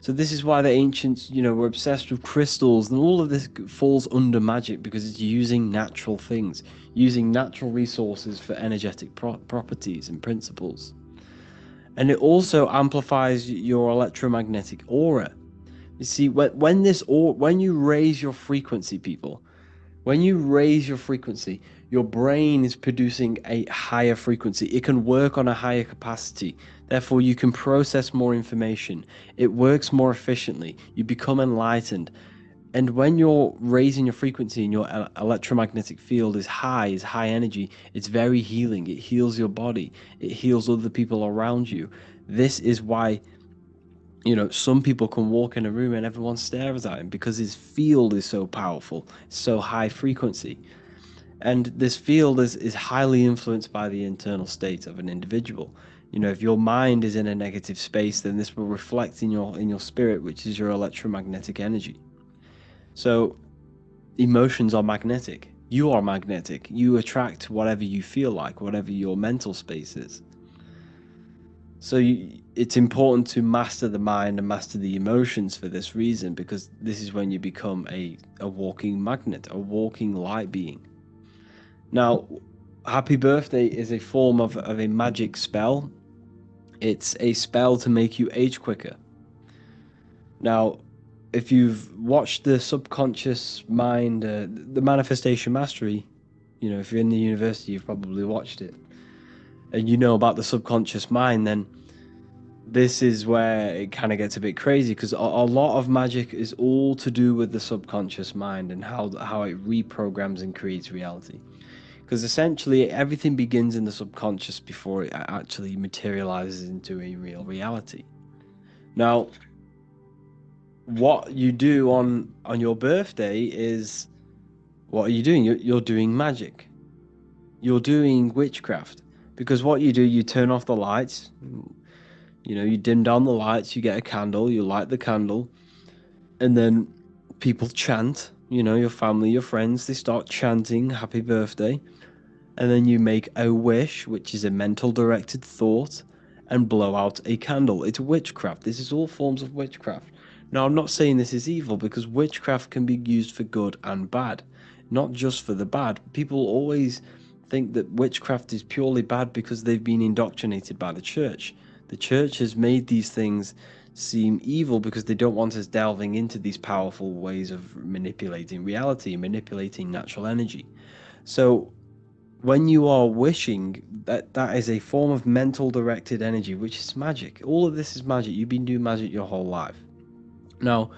So this is why the ancients, were obsessed with crystals, and all of this falls under magic because it's using natural things, using natural resources for energetic properties and principles. And it also amplifies your electromagnetic aura. You see, when you raise your frequency, people, when you raise your frequency, your brain is producing a higher frequency. It can work on a higher capacity. Therefore, you can process more information. It works more efficiently. You become enlightened. And when you're raising your frequency and your electromagnetic field is high energy, it's very healing. It heals your body. It heals other people around you. This is why some people can walk in a room and everyone stares at him, because his field is so powerful, so high frequency. And this field is highly influenced by the internal state of an individual. If your mind is in a negative space, then this will reflect in your spirit, which is your electromagnetic energy. So emotions are magnetic. You are magnetic. You attract whatever you feel like, whatever your mental space is. So it's important to master the mind and master the emotions for this reason, because this is when you become a walking magnet, a walking light being. Now, Happy Birthday is a form of a magic spell. It's a spell to make you age quicker. Now, if you've watched the subconscious mind, the manifestation mastery, if you're in the university, you've probably watched it, and you know about the subconscious mind, then this is where it kind of gets a bit crazy, because a lot of magic is all to do with the subconscious mind and how it reprograms and creates reality. Because essentially everything begins in the subconscious before it actually materializes into a real reality. Now, what you do on your birthday is, what are you doing? You're doing magic. You're doing witchcraft. Because what you do, you turn off the lights. You dim down the lights, you get a candle, you light the candle, and then people chant, your family, your friends, they start chanting happy birthday. And then you make a wish, which is a mental directed thought, and blow out a candle. It's witchcraft. This is all forms of witchcraft. Now, I'm not saying this is evil, because witchcraft can be used for good and bad, not just for the bad. People always think that witchcraft is purely bad because they've been indoctrinated by the church. The church has made these things seem evil because they don't want us delving into these powerful ways of manipulating reality, manipulating natural energy. So when you are wishing, that is a form of mental directed energy, which is magic. All of this is magic. You've been doing magic your whole life. Now,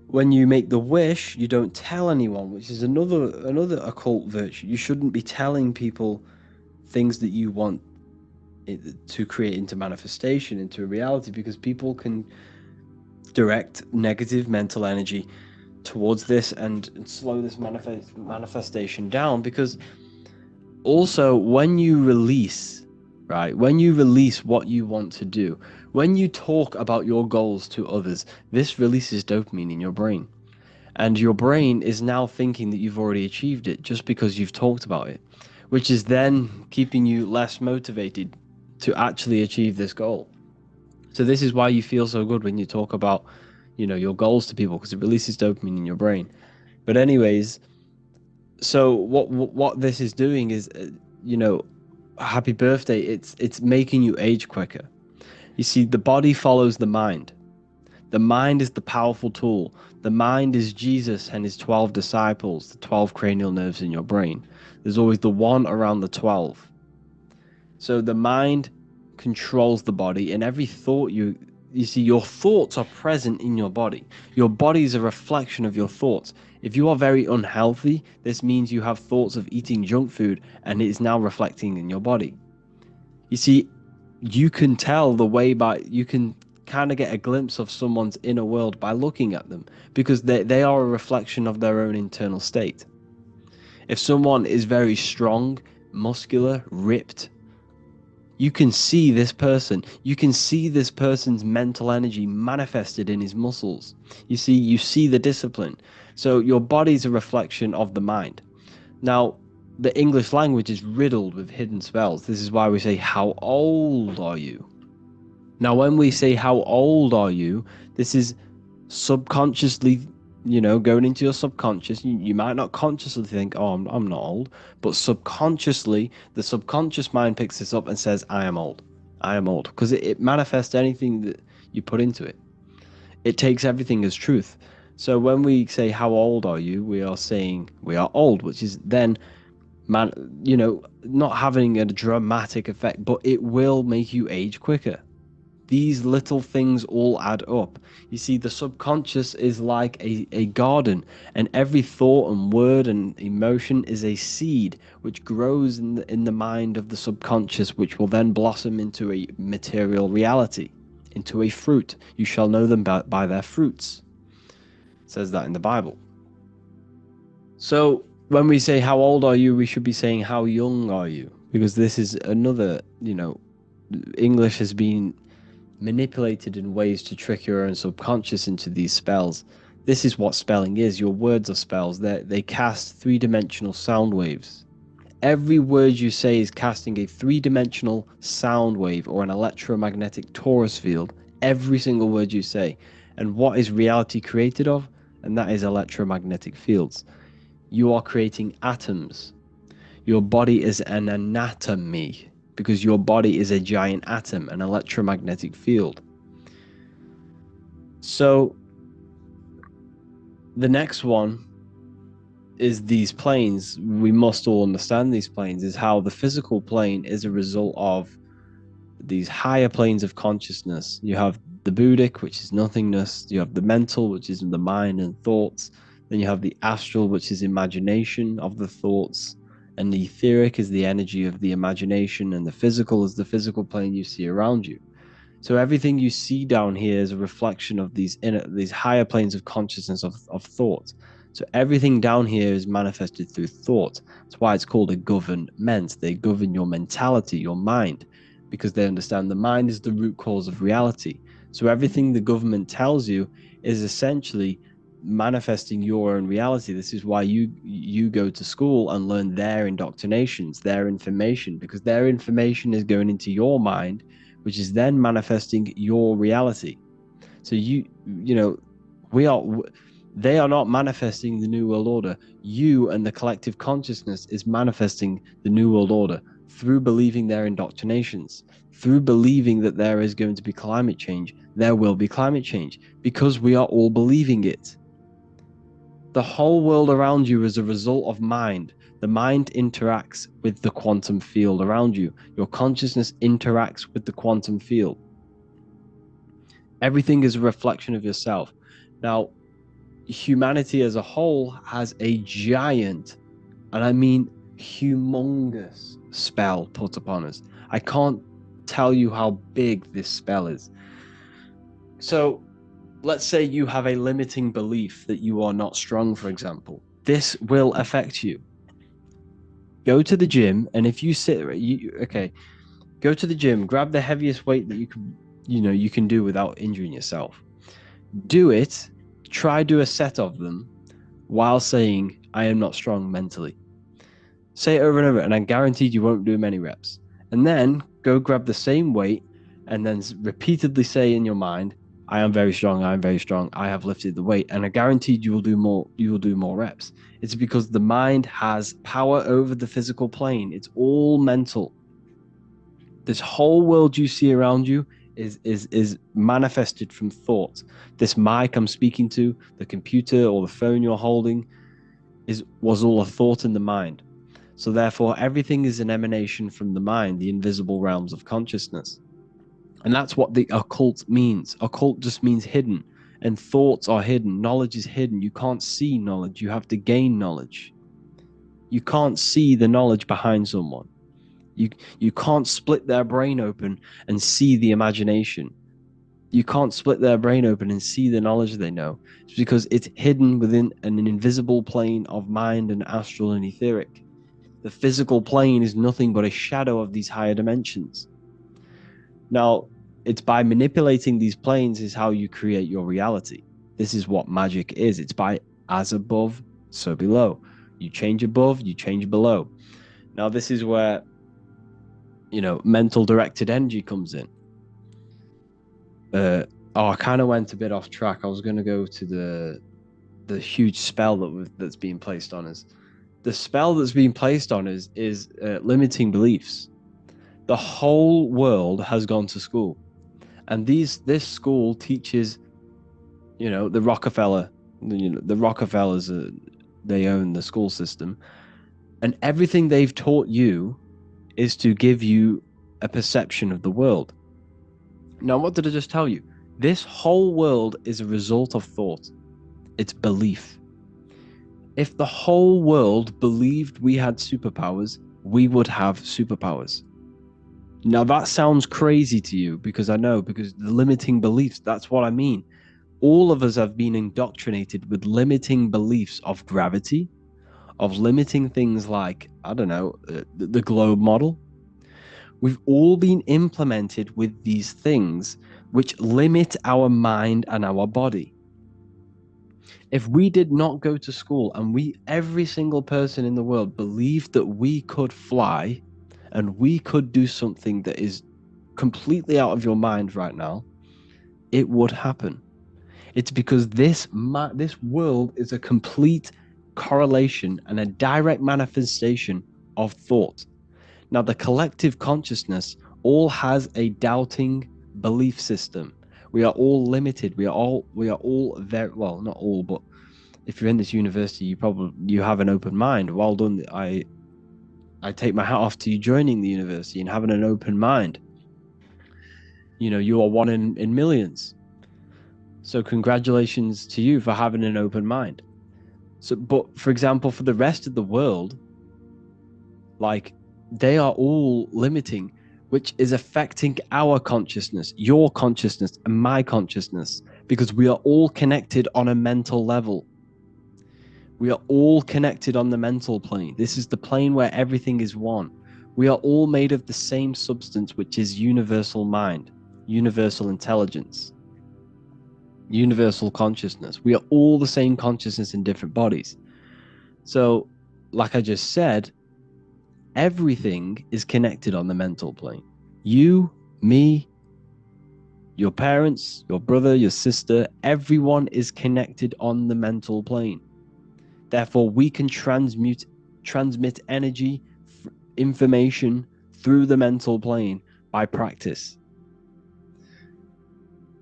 when you make the wish, you don't tell anyone, which is another occult virtue. You shouldn't be telling people things that you want to create into manifestation, into reality, because people can direct negative mental energy towards this and slow this manifestation down. Because also, when you release what you want to do, when you talk about your goals to others, this releases dopamine in your brain. And your brain is now thinking that you've already achieved it just because you've talked about it, which is then keeping you less motivated to actually achieve this goal. So this is why you feel so good when you talk about, your goals to people, because it releases dopamine in your brain. But anyways, so what this is doing is, happy birthday, it's making you age quicker. You see, the body follows the mind. The mind is the powerful tool. The mind is Jesus and his 12 disciples, the 12 cranial nerves in your brain. There's always the one around the 12. So the mind controls the body, and every thought you see, your thoughts are present in your body. Your body is a reflection of your thoughts. If you are very unhealthy, this means you have thoughts of eating junk food, and it is now reflecting in your body. You see, you can tell you can kind of get a glimpse of someone's inner world by looking at them, because they are a reflection of their own internal state. If someone is very strong, muscular, ripped, you can see this person. You can see this person's mental energy manifested in his muscles. You see the discipline. So your body's a reflection of the mind. Now, the English language is riddled with hidden spells. This is why we say, how old are you? Now, when we say, how old are you? This is subconsciously, going into your subconscious. You might not consciously think, oh, I'm not old, but subconsciously, the subconscious mind picks this up and says, I am old. I am old. Because it manifests anything that you put into it. It takes everything as truth. So when we say, how old are you? We are saying we are old, which is then, not having a dramatic effect, but it will make you age quicker. These little things all add up. You see, the subconscious is like a garden, and every thought and word and emotion is a seed which grows in the mind of the subconscious, which will then blossom into a material reality, into a fruit. You shall know them by their fruits. It says that in the Bible. So when we say how old are you, we should be saying how young are you, because this is another, English has been manipulated in ways to trick your own subconscious into these spells. This is what spelling is. Your words are spells. They cast three-dimensional sound waves. Every word you say is casting a three-dimensional sound wave or an electromagnetic torus field. Every single word you say. And what is reality created of? And that is electromagnetic fields. You are creating atoms. Your body is an anatomy because your body is a giant atom, an electromagnetic field. So the next one is these planes. We must all understand these planes, is how the physical plane is a result of these higher planes of consciousness. You have the Buddhic, which is nothingness. You have the mental, which is the mind and thoughts. Then you have the astral, which is imagination of the thoughts. And the etheric is the energy of the imagination. And the physical is the physical plane you see around you. So everything you see down here is a reflection of these higher planes of consciousness of thought. So everything down here is manifested through thought. That's why it's called a government. They govern your mentality, your mind, because they understand the mind is the root cause of reality. So everything the government tells you is essentially manifesting your own reality. This is why you go to school and learn their indoctrinations, their information, because their information is going into your mind, which is then manifesting your reality. So they are not manifesting the New World Order. You and the collective consciousness is manifesting the New World Order through believing their indoctrinations, through believing that there is going to be climate change. There will be climate change because we are all believing it. The whole world around you is a result of mind. The mind interacts with the quantum field around you. Your consciousness interacts with the quantum field. Everything is a reflection of yourself. Now, humanity as a whole has a giant, and I mean humongous, spell put upon us. I can't tell you how big this spell is. So let's say you have a limiting belief that you are not strong, for example. This will affect you. Go to the gym, and if you go to the gym, grab the heaviest weight that you can do without injuring yourself. Do it. Try do a set of them while saying, I am not strong mentally. Say it over and over, and I'm guaranteed you won't do many reps. And then go grab the same weight and then repeatedly say in your mind, I am very strong, I am very strong, I have lifted the weight. And I guaranteed you will do more reps. It's because the mind has power over the physical plane. It's all mental. This whole world you see around you is manifested from thought. This mic I'm speaking to, the computer or the phone you're holding, was all a thought in the mind. So therefore, everything is an emanation from the mind, the invisible realms of consciousness. And that's what the occult means. Occult just means hidden, and thoughts are hidden. Knowledge is hidden. You can't see knowledge. You have to gain knowledge. You can't see the knowledge behind someone. You can't split their brain open and see the imagination. You can't split their brain open and see the knowledge they know. It's because it's hidden within an invisible plane of mind and astral and etheric. The physical plane is nothing but a shadow of these higher dimensions. Now, it's by manipulating these planes is how you create your reality. This is what magic is. It's by as above, so below. You change above, you change below. Now, this is where mental directed energy comes in. I kind of went a bit off track. I was going to go to the huge spell that's being placed on us. The spell that's being placed on us is limiting beliefs. The whole world has gone to school, and this school teaches, the Rockefeller, the Rockefellers, they own the school system, and everything they've taught you is to give you a perception of the world. Now, what did I just tell you? This whole world is a result of thought. It's belief. If the whole world believed we had superpowers, we would have superpowers. Now, that sounds crazy to you because the limiting beliefs, that's what I mean. All of us have been indoctrinated with limiting beliefs of gravity, of limiting things like, I don't know, the globe model. We've all been implemented with these things which limit our mind and our body. If we did not go to school and every single person in the world believed that we could fly and we could do something that is completely out of your mind right now, it would happen. It's because this world is a complete correlation and a direct manifestation of thought. Now, the collective consciousness all has a doubting belief system. We are all limited. We are all very well, not all, but if you're in this university, you have an open mind. Well done. I take my hat off to you joining the university and having an open mind. You know, you are one in millions. So congratulations to you for having an open mind. So, but for example, for the rest of the world, like, they are all limiting, which is affecting our consciousness, your consciousness, and my consciousness, because we are all connected on a mental level. We are all connected on the mental plane. This is the plane where everything is one. We are all made of the same substance, which is universal mind, universal intelligence, universal consciousness. We are all the same consciousness in different bodies. So, like I just said, everything is connected on the mental plane. You, me, your parents, your brother, your sister, everyone is connected on the mental plane. Therefore, we can transmit energy, information through the mental plane by practice.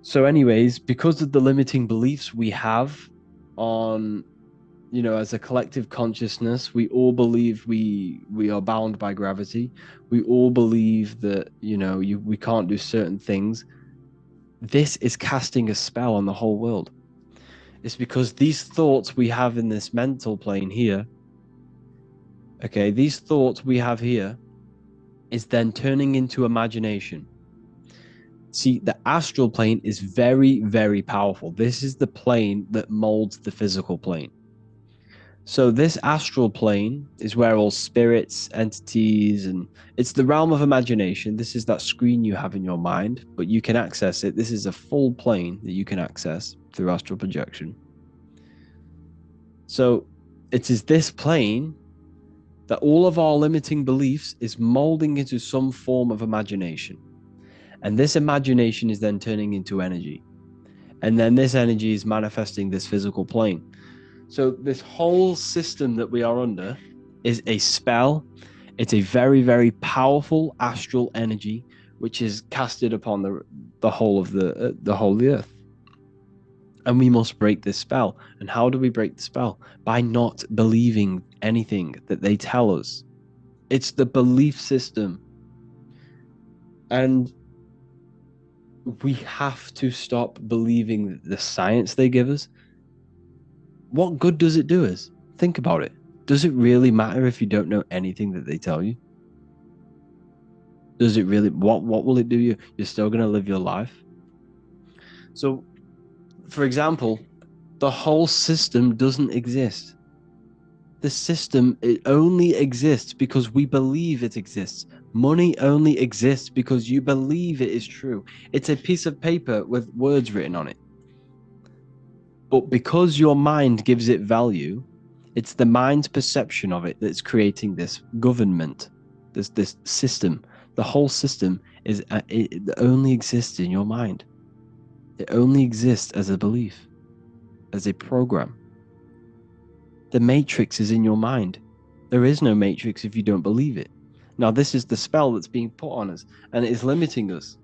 So anyways, because of the limiting beliefs we have on, you know, as a collective consciousness, we all believe we are bound by gravity. We all believe that, you know, we can't do certain things. This is casting a spell on the whole world. It's because these thoughts we have in this mental plane here, okay, these thoughts we have here is then turning into imagination. See, the astral plane is very, very powerful. This is the plane that molds the physical plane. So this astral plane is where all spirits, entities, and it's the realm of imagination. This is that screen you have in your mind, but you can access it. This is a full plane that you can access through astral projection. So it is this plane that all of our limiting beliefs is molding into some form of imagination. And this imagination is then turning into energy. And then this energy is manifesting this physical plane. So this whole system that we are under is a spell. It's a very, very powerful astral energy, which is casted upon the whole of the whole of the earth. And we must break this spell. And how do we break the spell? By not believing anything that they tell us. It's the belief system. And we have to stop believing the science they give us. What good does it do us? Think about it. Does it really matter if you don't know anything that they tell you? Does it really? What will it do you? You're still going to live your life. So, for example, the whole system doesn't exist. The system, it only exists because we believe it exists. Money only exists because you believe it is true. It's a piece of paper with words written on it. But because your mind gives it value, it's the mind's perception of it that's creating this government, this system. The whole system it only exists in your mind. It only exists as a belief, as a program. The matrix is in your mind. There is no matrix if you don't believe it. Now, this is the spell that's being put on us, and it is limiting us.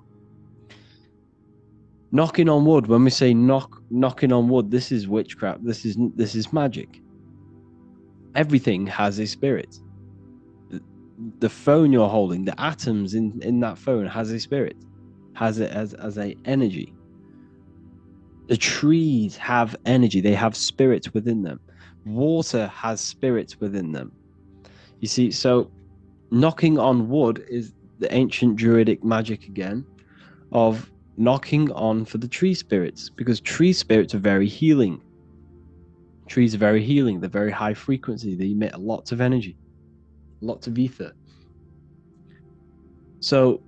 Knocking on wood, when we say knocking on wood, this is witchcraft. This is magic. Everything has a spirit. The phone you're holding, the atoms in that phone has a spirit, has it as a energy. The trees have energy. They have spirits within them. Water has spirits within them. You see, so knocking on wood is the ancient druidic magic again of knocking on for the tree spirits, because tree spirits are very healing. Trees are very healing. They're very high frequency. They emit lots of energy, lots of ether. So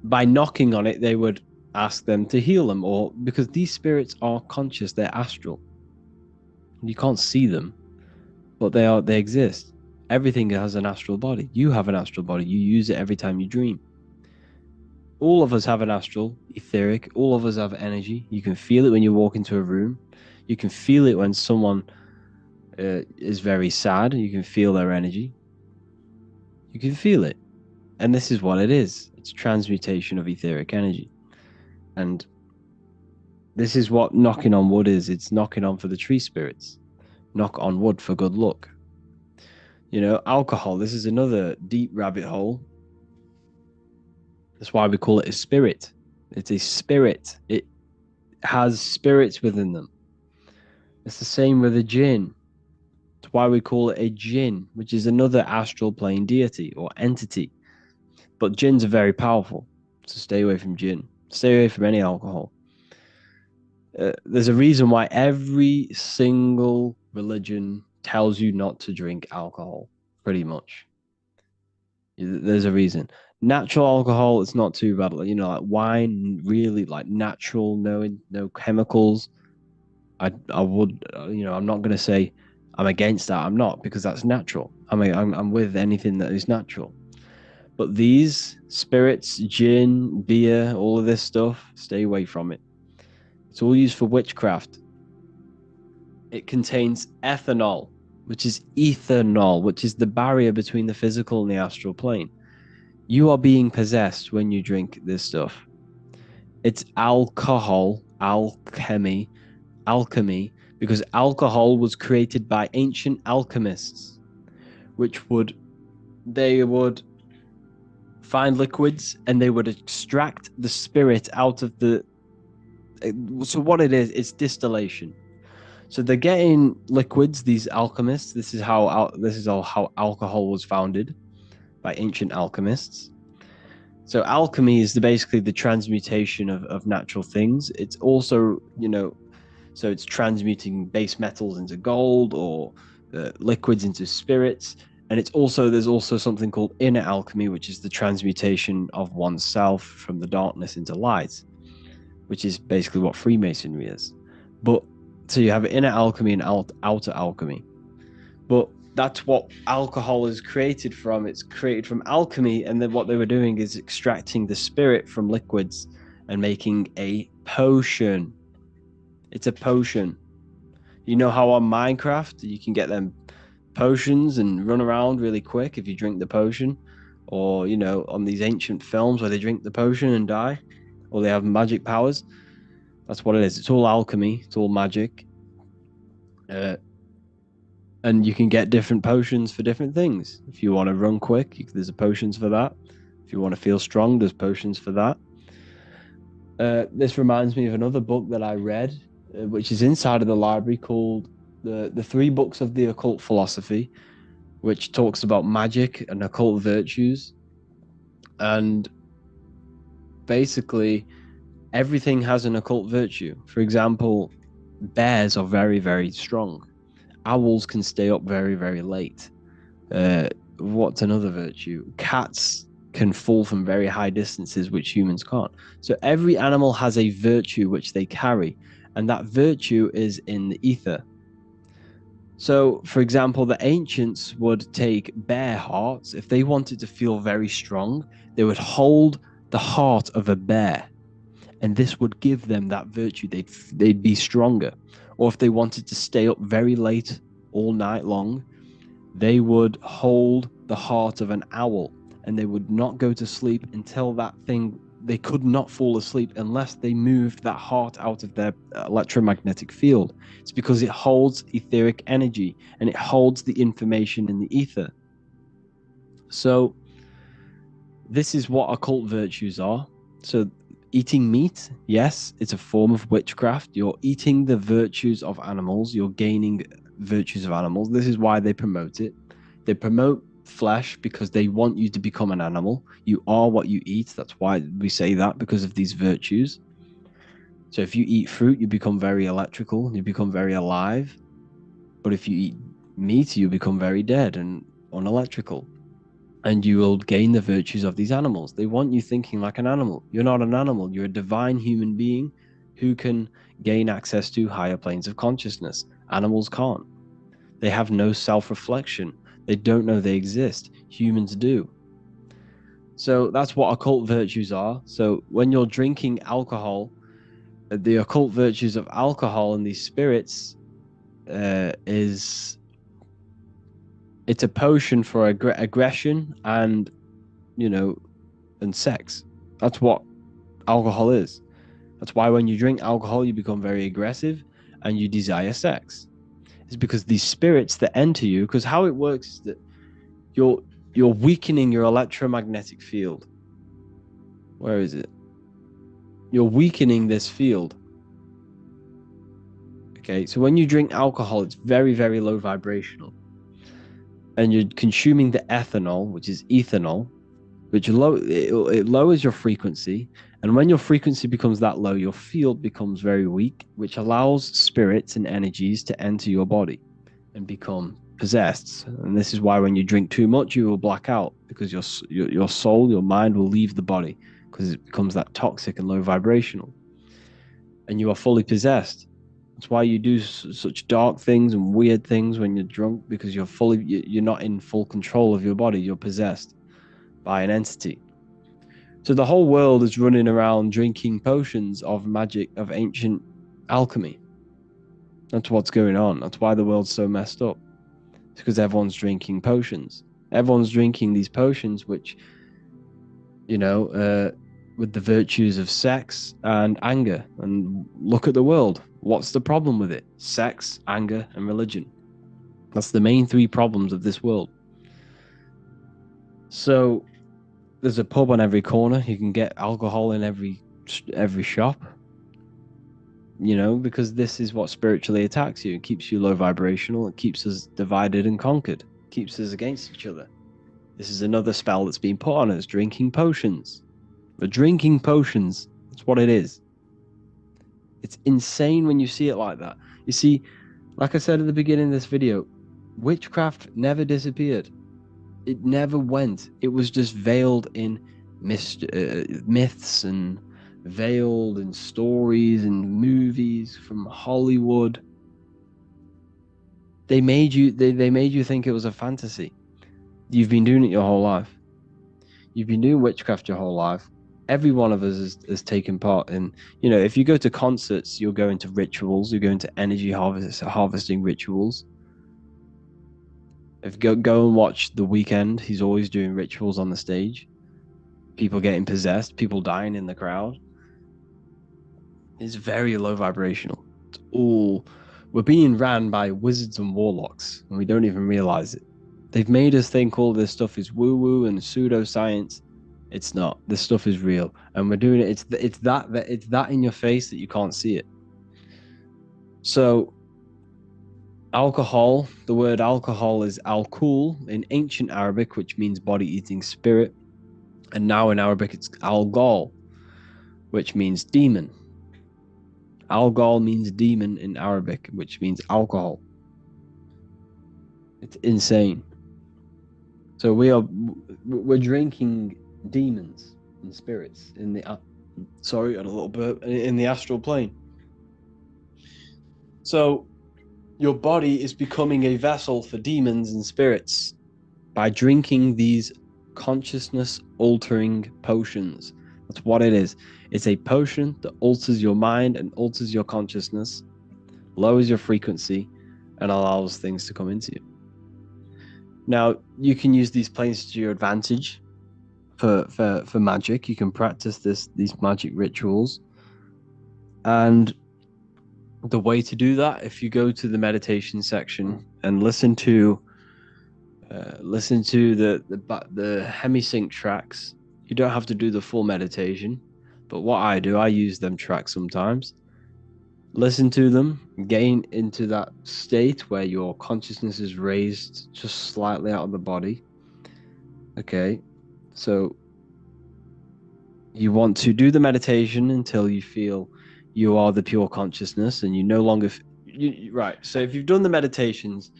by knocking on it, they would ask them to heal them, or because these spirits are conscious, they're astral. You can't see them, but they exist. Everything has an astral body. You have an astral body. You use it every time you dream. All of us have an astral, etheric. All of us have energy. You can feel it when you walk into a room. You can feel it when someone is very sad. You can feel their energy. You can feel it. And this is what it is. It's transmutation of etheric energy. And this is what knocking on wood is. It's knocking on for the tree spirits. Knock on wood for good luck. You know, alcohol, this is another deep rabbit hole. That's why we call it a spirit. It's a spirit. It has spirits within them. It's the same with a jinn. That's why we call it a jinn, which is another astral plane deity or entity. But jinns are very powerful, so stay away from jinn. Stay away from any alcohol. There's a reason why every single religion tells you not to drink alcohol, pretty much. There's a reason. Natural alcohol, it's not too bad. You know, like wine, really like natural, no chemicals. I would, you know, I'm not going to say I'm against that. I'm not, because that's natural. I mean, I'm with anything that is natural. But these spirits, gin, beer, all of this stuff, stay away from it. It's all used for witchcraft. It contains ethanol, which is ethanol, which is the barrier between the physical and the astral plane. You are being possessed when you drink this stuff. It's alcohol, alchemy, because alcohol was created by ancient alchemists, they would find liquids and they would extract the spirit out of the. So what it is, it's distillation. So they're getting liquids, these alchemists. This is how alcohol was founded, by ancient alchemists. So alchemy is basically the transmutation of natural things. It's also, you know, so it's transmuting base metals into gold, or liquids into spirits. And there's also something called inner alchemy, which is the transmutation of oneself from the darkness into light, which is basically what Freemasonry is. But so you have inner alchemy and outer alchemy. But that's what alcohol is created from. It's created from alchemy, and then what they were doing is extracting the spirit from liquids and making a potion. It's a potion. You know how on Minecraft you can get them potions and run around really quick if you drink the potion, or you know, on these ancient films where they drink the potion and die, or they have magic powers. That's what it is. It's all alchemy. It's all magic. And you can get different potions for different things. If you want to run quick, there's potions for that. If you want to feel strong, there's potions for that. This reminds me of another book that I read, which is inside of the library, called the 3 Books of the Occult Philosophy, which talks about magic and occult virtues. And basically, everything has an occult virtue. For example, bears are very, very strong. Owls can stay up very, very late. What's another virtue? Cats can fall from very high distances, which humans can't. So every animal has a virtue which they carry, and that virtue is in the ether. So, for example, the ancients would take bear hearts. If they wanted to feel very strong, they would hold the heart of a bear, and this would give them that virtue. They'd be stronger. Or if they wanted to stay up very late all night long, they would hold the heart of an owl, and they would not go to sleep until they could not fall asleep unless they moved that heart out of their electromagnetic field. It's because it holds etheric energy and it holds the information in the ether. So this is what occult virtues are. So eating meat, yes, it's a form of witchcraft. You're eating the virtues of animals. You're gaining virtues of animals. This is why they promote it. They promote flesh because they want you to become an animal. You are what you eat. That's why we say that, because of these virtues. So if you eat fruit, you become very electrical. You become very alive. But if you eat meat, you become very dead and unelectrical. And you will gain the virtues of these animals. They want you thinking like an animal. You're not an animal. You're a divine human being who can gain access to higher planes of consciousness. Animals can't. They have no self-reflection. They don't know they exist. Humans do. So that's what occult virtues are. So when you're drinking alcohol, the occult virtues of alcohol and these spirits it's a potion for aggression and, and sex. That's what alcohol is. That's why when you drink alcohol, you become very aggressive and you desire sex. It's because these spirits that enter you, because how it works is that you're weakening your electromagnetic field. Where is it? You're weakening this field. Okay, so when you drink alcohol, it's very, very low vibrational. And you're consuming the ethanol, which is ethanol, which it lowers your frequency. And when your frequency becomes that low, your field becomes very weak, which allows spirits and energies to enter your body and become possessed. And this is why when you drink too much, you will black out, because your soul, your mind will leave the body, because it becomes that toxic and low vibrational. And you are fully possessed. That's why you do such dark things and weird things when you're drunk, because you're not in full control of your body. You're possessed by an entity. So the whole world is running around drinking potions of magic, of ancient alchemy. That's what's going on. That's why the world's so messed up. It's because everyone's drinking potions. Everyone's drinking these potions, which, with the virtues of sex and anger. And look at the world. What's the problem with it? Sex, anger, and religion. That's the main three problems of this world. So there's a pub on every corner. You can get alcohol in every shop. Because this is what spiritually attacks you. It keeps you low vibrational. It keeps us divided and conquered. It keeps us against each other. This is another spell that's been put on us, drinking potions. We're drinking potions. That's what it is. It's insane when you see it like that. You see, like I said at the beginning of this video, witchcraft never disappeared. It never went. It was just veiled in myths and veiled in stories and movies from Hollywood. They made you think it was a fantasy. You've been doing it your whole life. You've been doing witchcraft your whole life. Every one of us has taken part in, if you go to concerts, you'll go into rituals, you're going to energy harvesting rituals. If you go and watch The Weeknd, he's always doing rituals on the stage. People getting possessed, people dying in the crowd. It's very low vibrational. We're being ran by wizards and warlocks, and we don't even realize it. They've made us think all this stuff is woo-woo and pseudoscience. It's not. This stuff is real, and we're doing it. It's that in your face that you can't see it. So, alcohol. The word alcohol is alcool in ancient Arabic, which means body-eating spirit, and now in Arabic it's algol, which means demon. Algol means demon in Arabic, which means alcohol. It's insane. So we're drinking demons and spirits in the sorry, and a little bit in the astral plane. So your body is becoming a vessel for demons and spirits by drinking these consciousness altering potions. That's what it is. It's a potion that alters your mind and alters your consciousness, lowers your frequency, and allows things to come into you. Now, you can use these planes to your advantage for magic. You can practice these magic rituals. And the way to do that, if you go to the meditation section and listen to the hemisync tracks, you don't have to do the full meditation. But what I do, I use them tracks sometimes. Listen to them, gain into that state where your consciousness is raised just slightly out of the body. Okay, so you want to do the meditation until you feel you are the pure consciousness and you no longer right. So if you've done the meditations,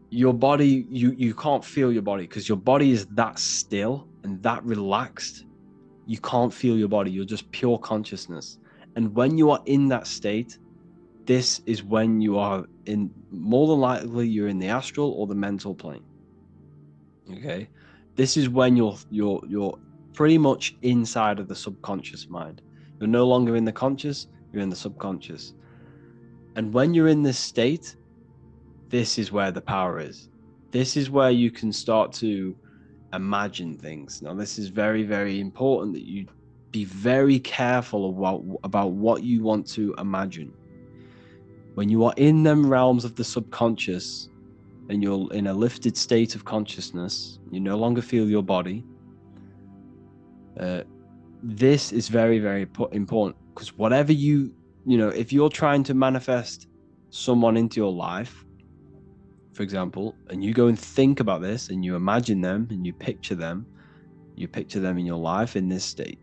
your body, you can't feel your body because your body is that still and that relaxed. You can't feel your body. You're just pure consciousness. And when you are in that state, this is when you are in, more than likely, you're in the astral or the mental plane. Okay, this is when you're pretty much inside of the subconscious mind. You're no longer in the conscious. You're in the subconscious. And when you're in this state, this is where the power is. This is where you can start to imagine things. Now, this is very, very important that you be very careful about what you want to imagine. When you are in them realms of the subconscious and you're in a lifted state of consciousness, you no longer feel your body. This is very, very important because whatever if you're trying to manifest someone into your life, for example, and you go and think about this and you imagine them and you picture them in your life in this state,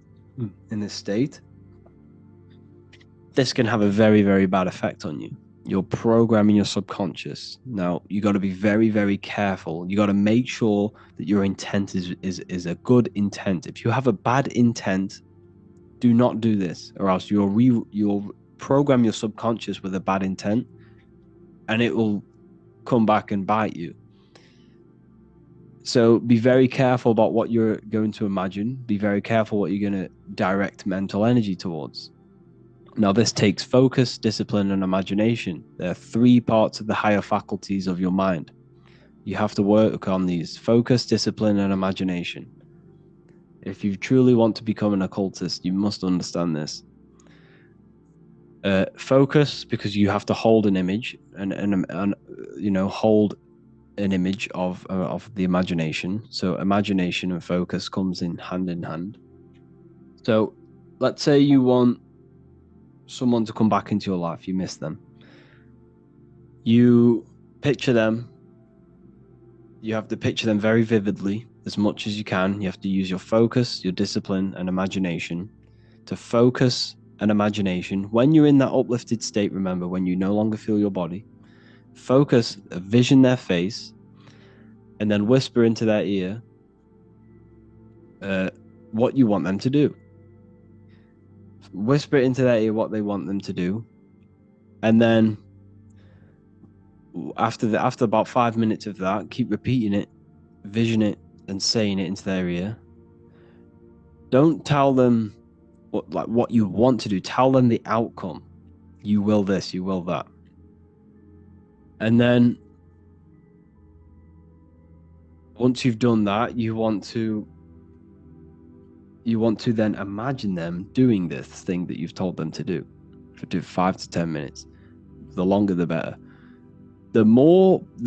this can have a very, very bad effect on you. You're programming your subconscious. Now, you got to be very, very careful. You got to make sure that your intent is a good intent. If you have a bad intent, do not do this, or else you'll program your subconscious with a bad intent, and it will come back and bite you. So be very careful about what you're going to imagine. Be very careful what you're going to direct mental energy towards. Now, this takes focus, discipline, and imagination. There are 3 parts of the higher faculties of your mind. You have to work on these: focus, discipline, and imagination. If you truly want to become an occultist, you must understand this. Focus, because you have to hold an image and hold an image of the imagination. So imagination and focus comes in hand. So let's say you want someone to come back into your life, you miss them. You picture them. You have to picture them very vividly, as much as you can. You have to use your focus, your discipline, and imagination to focus and imagination. When you're in that uplifted state, remember, when you no longer feel your body, focus, vision their face, and then whisper into their ear what you want them to do. Whisper into their ear what they want them to do, and then after about 5 minutes of that, keep repeating it, vision it, and saying it into their ear. Don't tell them what you want to do. Tell them the outcome. You will this, you will that. And then once you've done that, you want to then imagine them doing this thing that you've told them to do for 5 to 10 minutes. The longer, the better. The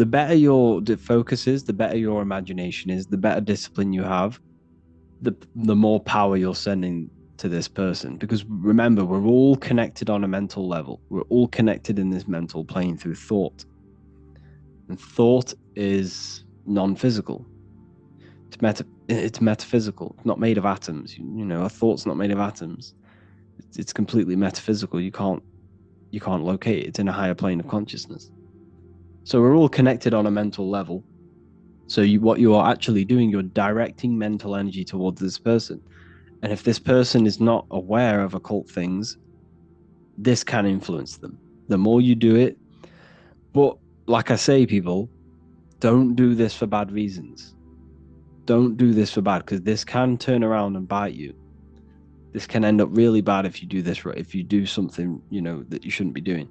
better your focus is, the better your imagination is, the better discipline you have, the more power you're sending to this person. Because remember, we're all connected on a mental level. We're all connected in this mental plane through thought. And thought is non-physical. It's metaphysical. It's not made of atoms. A thought's not made of atoms. It's completely metaphysical. You can't locate it. It's in a higher plane of consciousness. So we're all connected on a mental level. So what you are actually doing, you're directing mental energy towards this person. And if this person is not aware of occult things, this can influence them. The more you do it, but like I say, people, don't do this for bad reasons. Don't do this for bad, because this can turn around and bite you. This can end up really bad if you do this, if you do something, that you shouldn't be doing.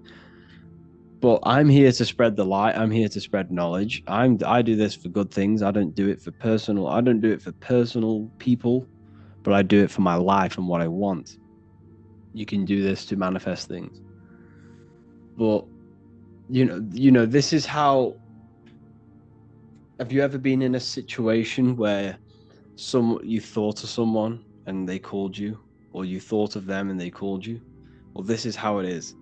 But I'm here to spread the light. I'm here to spread knowledge. I do this for good things. I don't do it for personal. I don't do it for personal people, but I do it for my life and what I want. You can do this to manifest things. But this is how. Have you ever been in a situation where you thought of someone and they called you, or you thought of them and they called you? Well, this is how it is.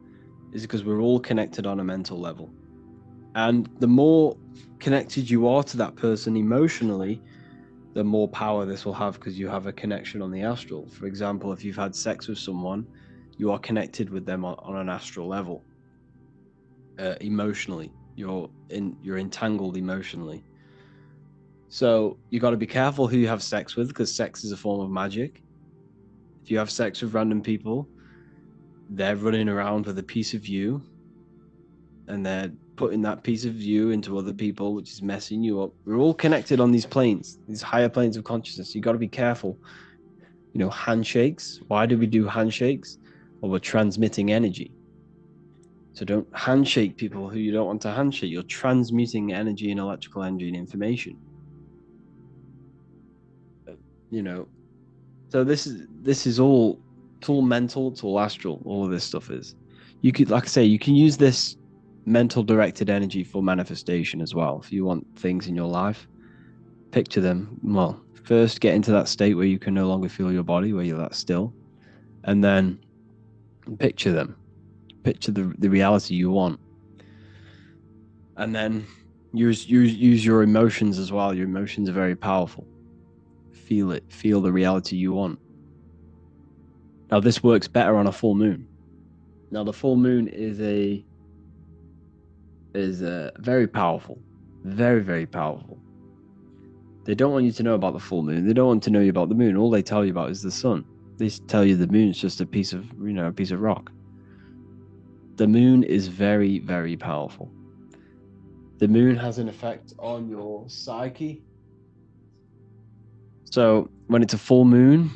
Is because we're all connected on a mental level. And the more connected you are to that person emotionally, the more power this will have, because you have a connection on the astral. For example, if you've had sex with someone, you are connected with them on an astral level. emotionally. You're entangled emotionally. So you got to be careful who you have sex with, because sex is a form of magic. If you have sex with random people, they're running around with a piece of you, and they're putting that piece of you into other people, which is messing you up. We're all connected on these planes, these higher planes of consciousness. You got to be careful. You know, handshakes. Why do we do handshakes? Well, we're transmitting energy. So don't handshake people who you don't want to handshake. You're transmuting energy and electrical energy and information. You know, so this is all, it's all mental, it's all astral. All of this stuff is. You could, like I say, you can use this mental directed energy for manifestation as well. If you want things in your life, picture them. Well, first get into that state where you can no longer feel your body, where you're that still, and then picture them. Picture the reality you want, and then use your emotions as well. Your emotions are very powerful. Feel it. Feel the reality you want. Now, this works better on a full moon. Now, the full moon is very powerful, very, very powerful. They don't want you to know about the full moon. They don't want to know you about the moon. All they tell you about is the sun. They tell you the moon's just a piece of rock. The moon is very, very powerful. The moon has an effect on your psyche. So when it's a full moon,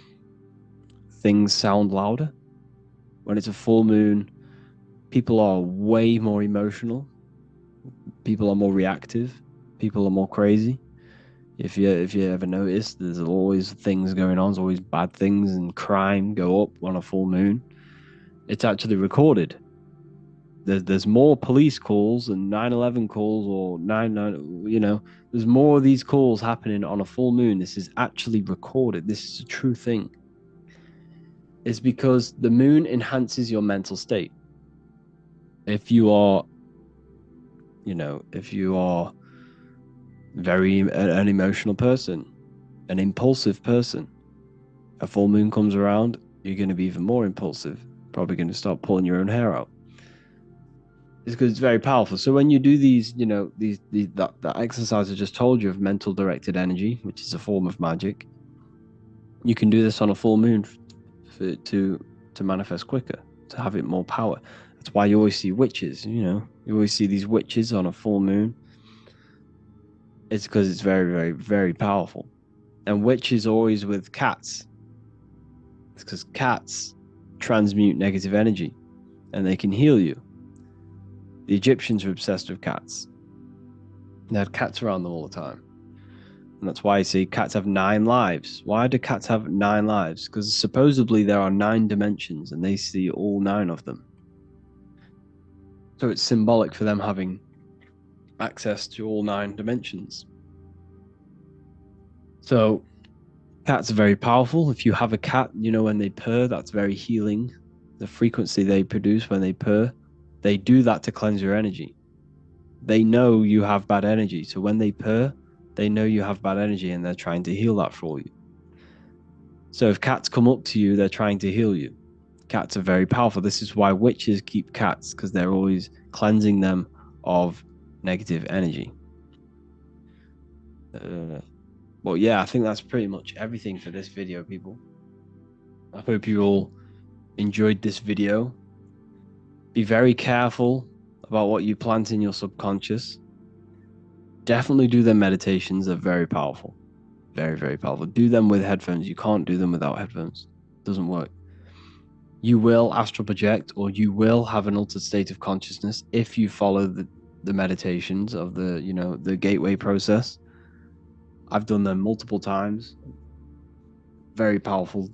things sound louder. When it's a full moon, people are way more emotional. People are more reactive. People are more crazy. If you ever notice, there's always things going on. There's always bad things, and crime go up on a full moon. It's actually recorded. There's more police calls and 9/11 calls, or 9/9. You know, there's more of these calls happening on a full moon. This is actually recorded. This is a true thing. It's because the moon enhances your mental state. If you are very an emotional person, an impulsive person, a full moon comes around, you're going to be even more impulsive. Probably going to start pulling your own hair out. It's because it's very powerful. So when you do these, that exercise I just told you of mental directed energy, which is a form of magic, you can do this on a full moon to manifest quicker, to have it more power. That's why you always see witches. You always see these witches on a full moon. It's because it's very, very, very powerful. And witches always with cats. It's because cats transmute negative energy, and they can heal you. The Egyptians were obsessed with cats. They had cats around them all the time. And that's why you see cats have 9 lives. Why do cats have 9 lives? Because supposedly there are 9 dimensions, and they see all 9 of them. So it's symbolic for them having access to all 9 dimensions. So cats are very powerful. If you have a cat, when they purr, that's very healing. The frequency they produce when they purr, they do that to cleanse your energy. They know you have bad energy. So when they purr, they know you have bad energy, and they're trying to heal that for you. So if cats come up to you, they're trying to heal you. Cats are very powerful. This is why witches keep cats, because they're always cleansing them of negative energy. Well, yeah, I think that's pretty much everything for this video, people. I hope you all enjoyed this video. Be very careful about what you plant in your subconscious. Definitely do their meditations. They're very powerful. Very, very powerful. Do them with headphones. You can't do them without headphones. It doesn't work. You will astral project, or you will have an altered state of consciousness if you follow the meditations of the gateway process. I've done them multiple times. Very powerful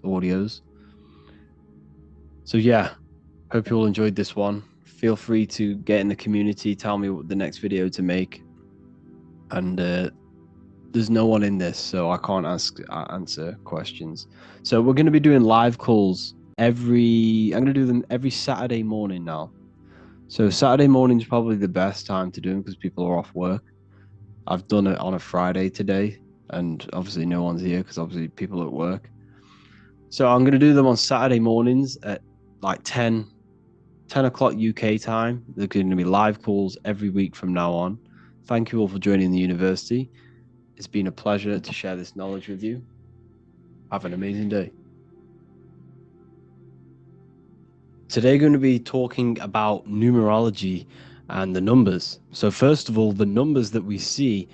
audios. So yeah, hope you all enjoyed this one. Feel free to get in the community. Tell me what the next video to make. And there's no one in this, so I can't answer questions. So we're going to be doing live calls I'm going to do them every Saturday morning now. So Saturday morning is probably the best time to do them because people are off work. I've done it on a Friday today, and obviously no one's here because obviously people are at work. So I'm going to do them on Saturday mornings at like 10 10 o'clock UK time. There's going to be live calls every week from now on. Thank you all for joining the university. It's been a pleasure to share this knowledge with you. Have an amazing day. Today, we're going to be talking about numerology and the numbers. So first of all, the numbers that we see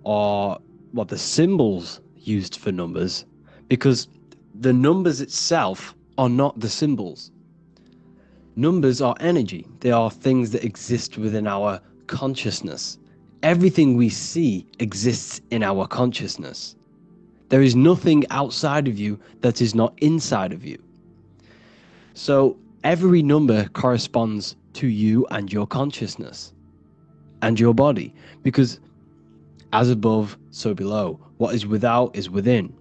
are the symbols used for numbers, because the numbers itself are not the symbols. Numbers are energy. They are things that exist within our consciousness. Everything we see exists in our consciousness. There is nothing outside of you that is not inside of you. So every number corresponds to you and your consciousness and your body, because as above, so below. What is without is within.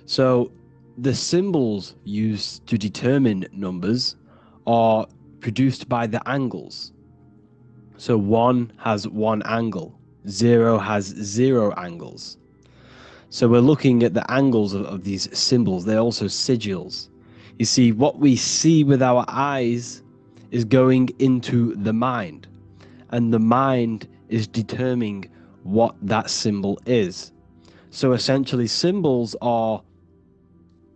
So the symbols used to determine numbers are produced by the angles. So 1 has 1 angle, 0 has 0 angles. So we're looking at the angles of these symbols. They're also sigils. You see, what we see with our eyes is going into the mind, and the mind is determining what that symbol is. So essentially, symbols are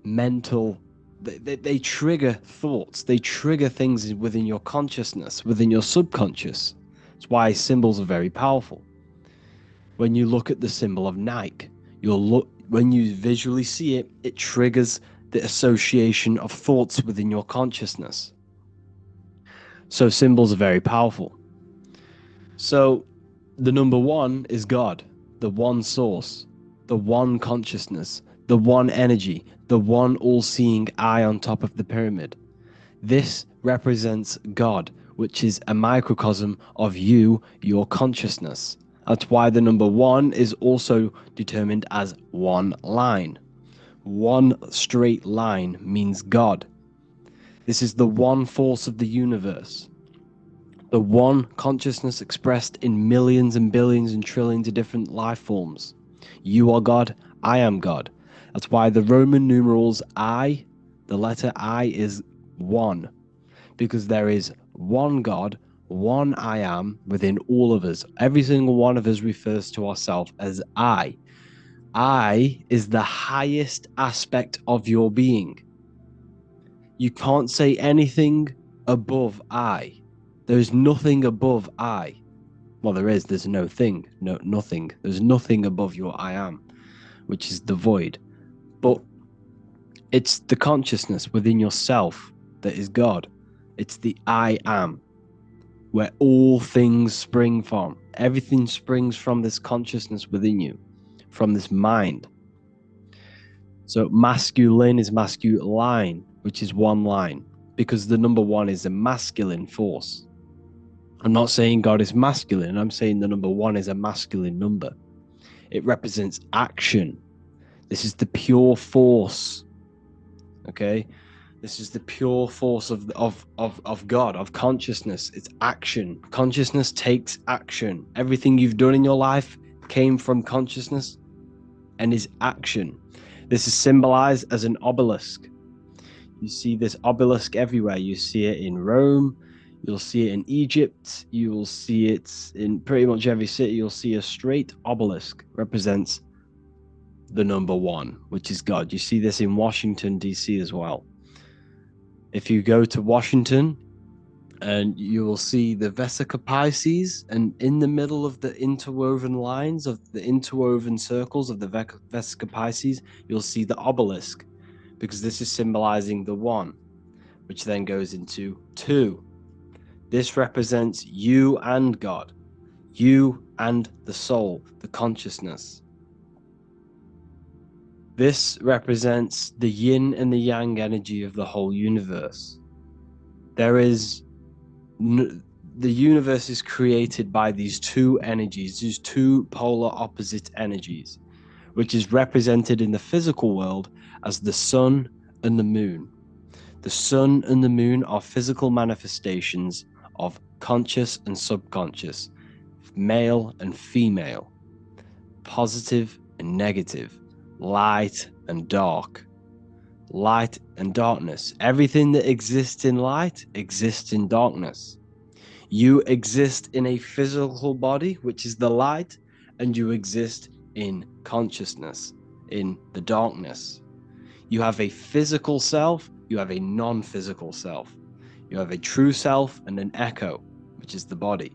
mental. They trigger thoughts. They trigger things within your consciousness, within your subconscious. That's why symbols are very powerful. When you look at the symbol of Nike, when you visually see it, it triggers the association of thoughts within your consciousness. So symbols are very powerful. So the number 1 is God, the one source, the one consciousness, the one energy, the one all-seeing eye on top of the pyramid. This represents God, which is a microcosm of you, your consciousness. That's why the number 1 is also determined as one line. One straight line means God. This is the one force of the universe. The one consciousness expressed in millions and billions and trillions of different life forms. You are God, I am God. That's why the Roman numerals I, the letter I, is 1. Because there is one God, one I am within all of us. Every single one of us refers to ourselves as I. I is the highest aspect of your being. You can't say anything above I. There's nothing above I. Well, there's no thing, nothing. There's nothing above your I am, which is the void. But it's the consciousness within yourself that is God. It's the I am, where all things spring from. Everything springs from this consciousness within you, from this mind. So masculine is masculine, which is one line, because the number 1 is a masculine force. I'm not saying God is masculine. I'm saying the number 1 is a masculine number. It represents action. This is the pure force. Okay? This is the pure force of God, of consciousness. It's action. Consciousness takes action. Everything you've done in your life came from consciousness and is action. This is symbolized as an obelisk. You see this obelisk everywhere. You see it in Rome. You'll see it in Egypt. You will see it in pretty much every city. You'll see a straight obelisk represents the number 1, which is God. You see this in Washington, D.C. as well. If you go to Washington, and you will see the Vesica Pisces, and in the middle of the interwoven lines of the interwoven circles of the Vesica Pisces, you'll see the obelisk, because this is symbolizing the 1, which then goes into 2. This represents you and God, you and the soul, the consciousness. This represents the yin and the yang energy of the whole universe. The universe is created by these 2 energies, these 2 polar opposite energies, which is represented in the physical world as the sun and the moon. The sun and the moon are physical manifestations of conscious and subconscious, male and female, positive and negative, light and dark, light and darkness. Everything that exists in light exists in darkness. You exist in a physical body, which is the light, and you exist in consciousness, in the darkness. You have a physical self, you have a non-physical self. You have a true self and an echo, which is the body.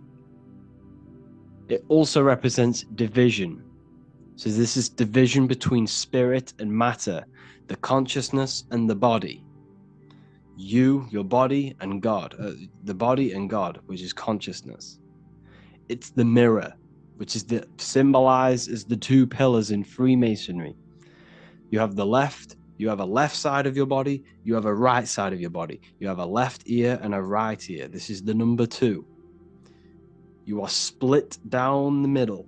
It also represents division. So this is division between spirit and matter, the consciousness and the body. You, your body, and God. The body and God, which is consciousness. It's the mirror, which is symbolized as the two pillars in Freemasonry. You have the left. You have a left side of your body. You have a right side of your body. You have a left ear and a right ear. This is the number 2. You are split down the middle.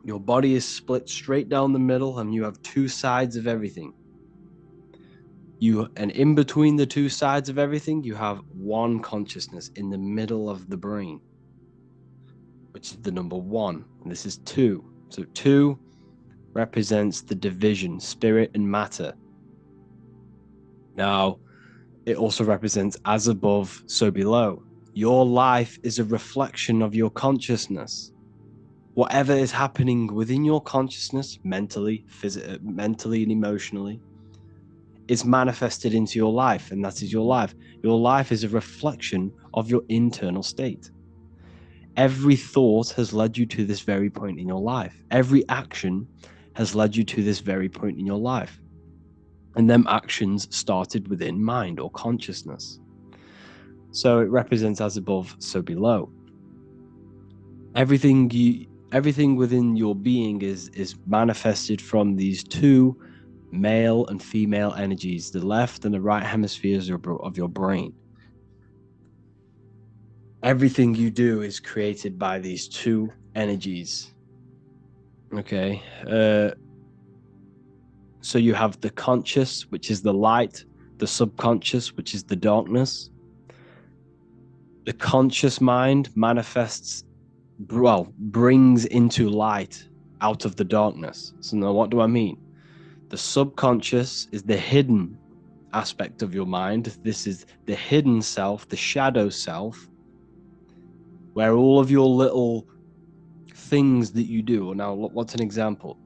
Your body is split straight down the middle, and you have 2 sides of everything. And in between the 2 sides of everything, you have one consciousness in the middle of the brain, which is the number 1. And this is 2. So 2 represents the division, spirit and matter. Now, it also represents as above, so below. Your life is a reflection of your consciousness. Whatever is happening within your consciousness, mentally, mentally and emotionally, is manifested into your life, and that is your life. Your life is a reflection of your internal state. Every thought has led you to this very point in your life. Every action has led you to this very point in your life. And them actions started within mind or consciousness. So it represents as above, so below. Everything within your being is manifested from these 2 male and female energies, the left and the right hemispheres of your brain. Everything you do is created by these 2 energies. Okay. So you have the conscious, which is the light, the subconscious, which is the darkness. The conscious mind brings into light out of the darkness. So now what do I mean? The subconscious is the hidden aspect of your mind. This is the hidden self, the shadow self, where all of your little things that you do. Now, what's an example?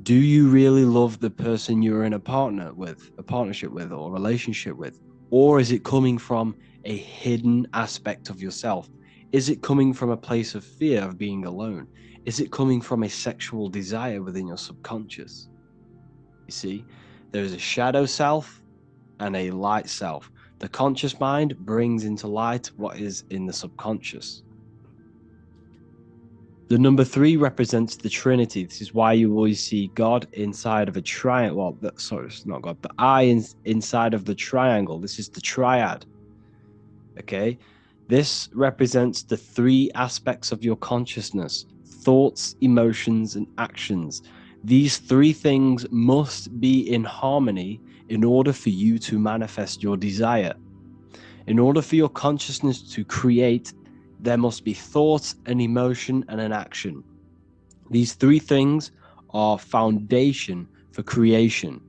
Do you really love the person you're in a partnership with, or a relationship with? Or is it coming from a hidden aspect of yourself? Is it coming from a place of fear of being alone? Is it coming from a sexual desire within your subconscious? You see, there is a shadow self and a light self. The conscious mind brings into light what is in the subconscious. The number 3 represents the Trinity. This is why you always see God inside of a triangle. Well, sorry, it's not God, but inside of the triangle. This is the triad. Okay? This represents the 3 aspects of your consciousness: thoughts, emotions, and actions. These 3 things must be in harmony in order for you to manifest your desire. In order for your consciousness to create, there must be thought, an emotion, and an action. These 3 things are foundation for creation.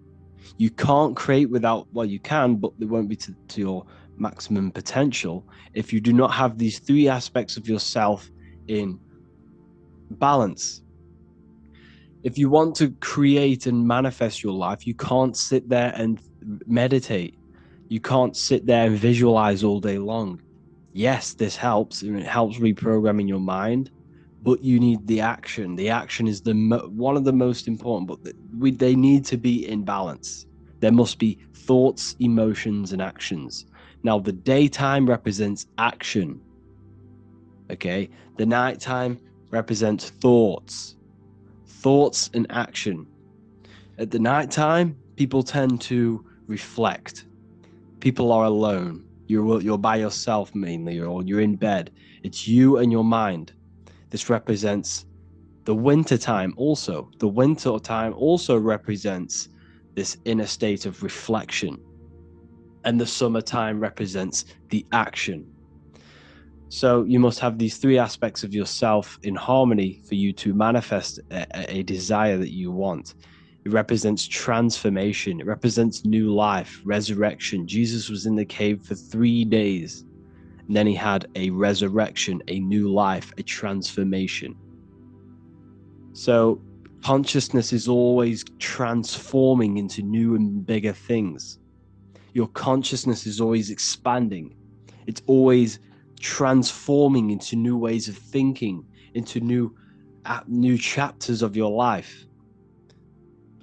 You can't create without, well, you can, but it won't be to your maximum potential if you do not have these 3 aspects of yourself in balance. If you want to create and manifest your life, you can't sit there and meditate. You can't sit there and visualize all day long. Yes, this helps, and it helps reprogramming your mind, but you need the action. The action is one of the most important, but they need to be in balance. There must be thoughts, emotions, and actions. Now, the daytime represents action. Okay, the nighttime represents thoughts and action. At the nighttime, people tend to reflect. People are alone. You're by yourself mainly, or you're in bed. It's you and your mind. This represents the winter time also. The winter time also represents this inner state of reflection. And the summertime represents the action. So you must have these 3 aspects of yourself in harmony for you to manifest a desire that you want. It represents transformation. It represents new life, resurrection. Jesus was in the cave for 3 days, and then he had a resurrection, a new life, a transformation. So consciousness is always transforming into new and bigger things. Your consciousness is always expanding. It's always transforming into new ways of thinking, into new chapters of your life.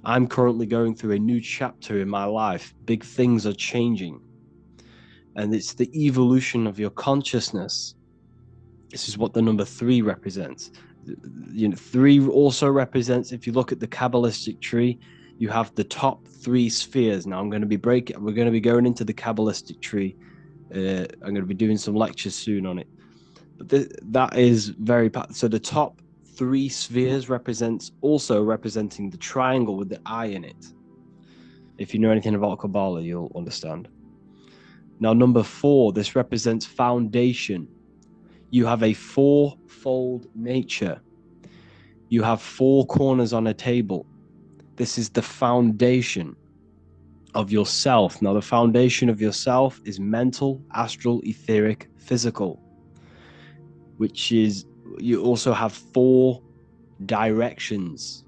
I'm currently going through a new chapter in my life. Big things are changing. And it's the evolution of your consciousness. This is what the number 3 represents. 3 also represents, if you look at the Cabalistic tree, you have the top 3 spheres. Now we're going to be going into the Cabalistic tree. I'm going to be doing some lectures soon on it. But that is so the top 3 spheres representing the triangle with the eye in it. If you know anything about Kabbalah, you'll understand. Now, number 4, this represents foundation. You have a 4-fold nature. You have 4 corners on a table. This is the foundation of yourself. Now, the foundation of yourself is mental, astral, etheric, physical, which is, you also have 4 directions: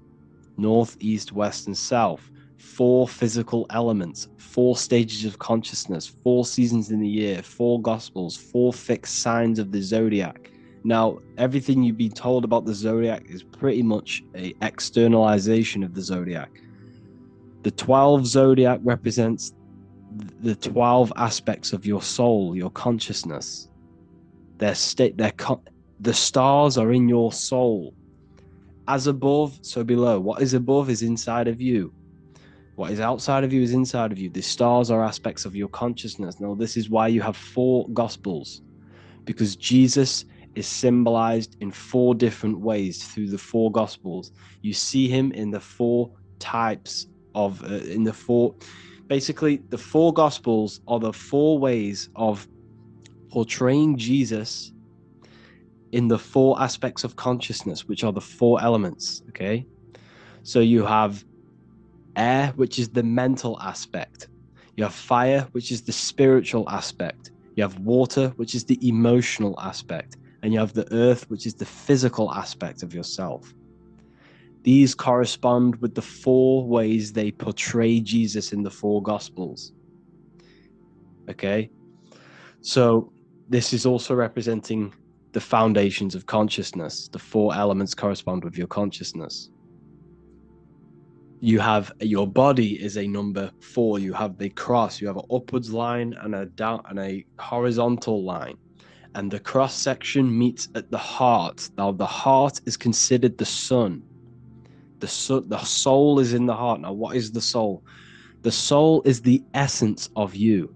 north, east, west, and south. 4 physical elements, 4 stages of consciousness, 4 seasons in the year, 4 gospels, 4 fixed signs of the zodiac. Now, everything you've been told about the zodiac is pretty much an externalization of the zodiac. The 12 zodiac represents the 12 aspects of your soul, your consciousness. The stars are in your soul. As above, so below. What is above is inside of you. What is outside of you is inside of you. The stars are aspects of your consciousness. Now, this is why you have 4 gospels, because Jesus is symbolized in 4 different ways through the 4 gospels. You see him in the 4 types of, basically the 4 gospels are the 4 ways of portraying Jesus in the 4 aspects of consciousness, which are the 4 elements. Okay, so you have air, which is the mental aspect. You have fire, which is the spiritual aspect. You have water, which is the emotional aspect. And you have the earth, which is the physical aspect of yourself. These correspond with the 4 ways they portray Jesus in the 4 gospels. Okay, so this is also representing the foundations of consciousness. The 4 elements correspond with your consciousness. You have your body is a number 4. You have the cross. You have an upwards line and a horizontal line, and the cross section meets at the heart. Now, the heart is considered the sun. The soul is in the heart. Now, what is the soul? The soul is the essence of you,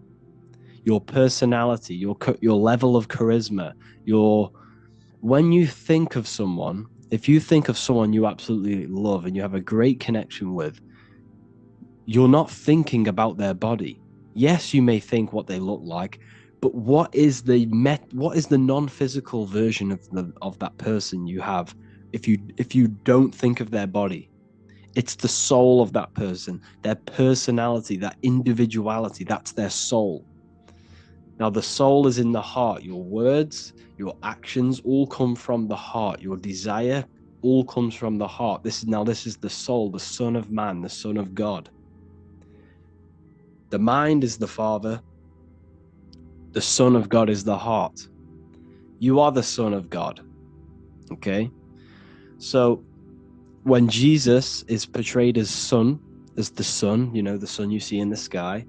your personality, your level of charisma. When you think of someone. If you think of someone you absolutely love and you have a great connection with, you're not thinking about their body. Yes, you may think what they look like, but what is the non-physical version of that person you have if you don't think of their body? It's the soul of that person, their personality, that individuality, that's their soul. Now, the soul is in the heart. Your words, your actions all come from the heart. Your desire all comes from the heart. This is the soul, the Son of Man, the Son of God. The mind is the Father. The Son of God is the heart. You are the Son of God. Okay? So when Jesus is portrayed as the sun, the sun you see in the sky,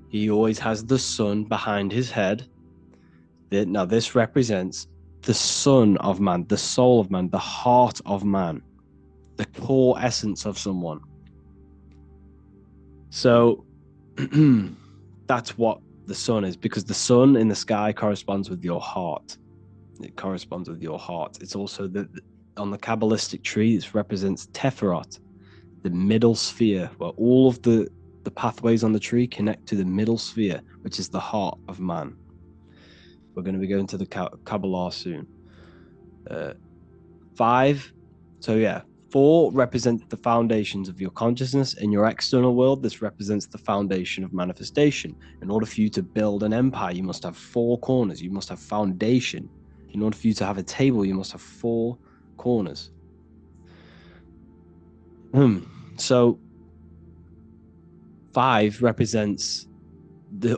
he always has the sun behind his head. Now, this represents the Son of Man, the soul of man, the heart of man, the core essence of someone. So that's what the sun is, because the sun in the sky corresponds with your heart. It corresponds with your heart. It's also on the Cabalistic tree, it represents Teferot, the middle sphere, where all of the pathways on the tree connect to the middle sphere, which is the heart of man. We're going to be going to the Kabbalah soon. 5. So yeah, 4 represents the foundations of your consciousness in your external world. This represents the foundation of manifestation. In order for you to build an empire, you must have 4 corners. You must have foundation. In order for you to have a table, you must have 4 corners. So 5 represents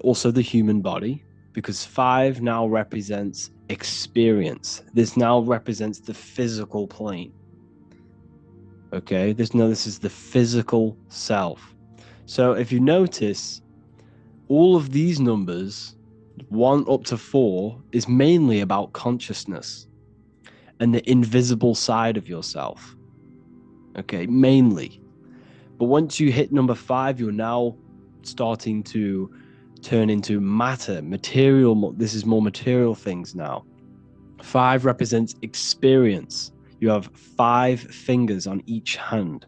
also the human body, because 5 now represents experience. This now represents the physical plane. Okay, this is the physical self. So if you notice, all of these numbers, 1 up to 4, is mainly about consciousness and the invisible side of yourself. Okay, mainly. But once you hit number 5, you're now starting to turn into matter, material. This is more material things now. 5 represents experience. You have 5 fingers on each hand.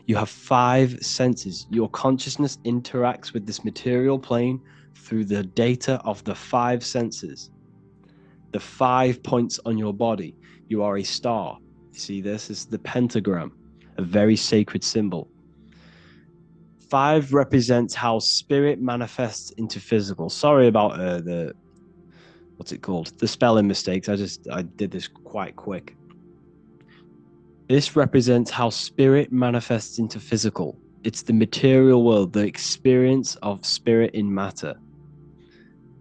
You have 5 senses. Your consciousness interacts with this material plane through the data of the 5 senses. The 5 points on your body. You are a star. You see, this is the pentagram, a very sacred symbol. 5 represents how spirit manifests into physical. Sorry about the spelling mistakes. I did this quite quick. This represents how spirit manifests into physical. It's the material world, the experience of spirit in matter.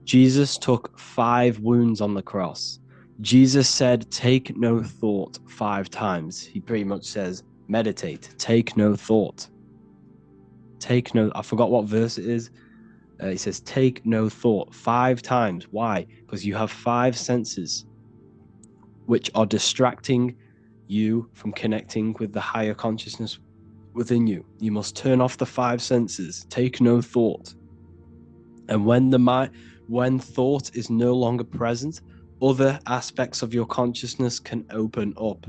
Jesus took 5 wounds on the cross. Jesus said, take no thought 5 times. He pretty much says, meditate, take no thought. I forgot what verse it is. He says, take no thought 5 times. Why? Because you have 5 senses which are distracting you from connecting with the higher consciousness within you. You must turn off the 5 senses. Take no thought. And when thought is no longer present, other aspects of your consciousness can open up.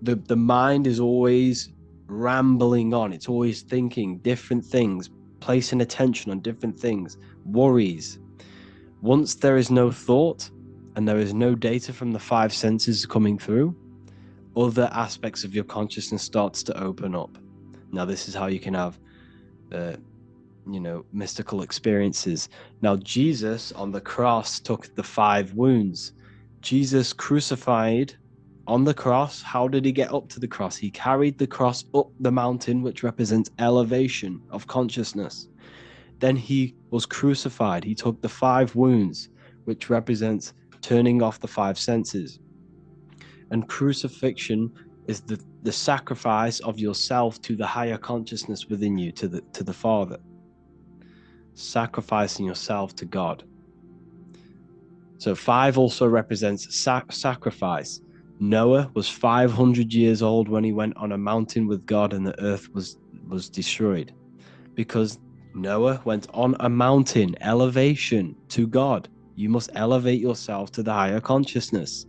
The mind is always rambling on. It's always thinking different things, placing attention on different things, worries. Once there is no thought and there is no data from the 5 senses coming through, other aspects of your consciousness starts to open up. Now, this is how you can have mystical experiences. Now, Jesus on the cross took the 5 wounds. Jesus crucified on the cross. How did he get up to the cross? He carried the cross up the mountain, which represents elevation of consciousness. Then he was crucified. He took the 5 wounds, which represents turning off the 5 senses. And crucifixion is the sacrifice of yourself to the higher consciousness within you, to the Father. Sacrificing yourself to God. So 5 also represents sacrifice. Noah was 500 years old when he went on a mountain with God, and the earth was destroyed because Noah went on a mountain, elevation to God. You must elevate yourself to the higher consciousness.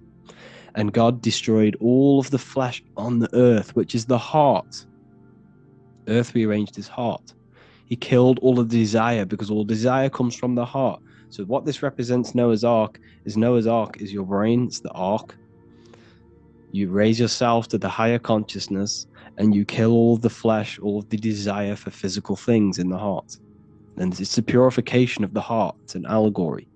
And God destroyed all of the flesh on the earth, which is the heart. Earth rearranged his heart. He killed all of the desire, because all desire comes from the heart. So what this represents, Noah's Ark is your brain. It's the ark. You raise yourself to the higher consciousness and you kill all of the flesh, all of the desire for physical things in the heart. And it's the purification of the heart. It's an allegory.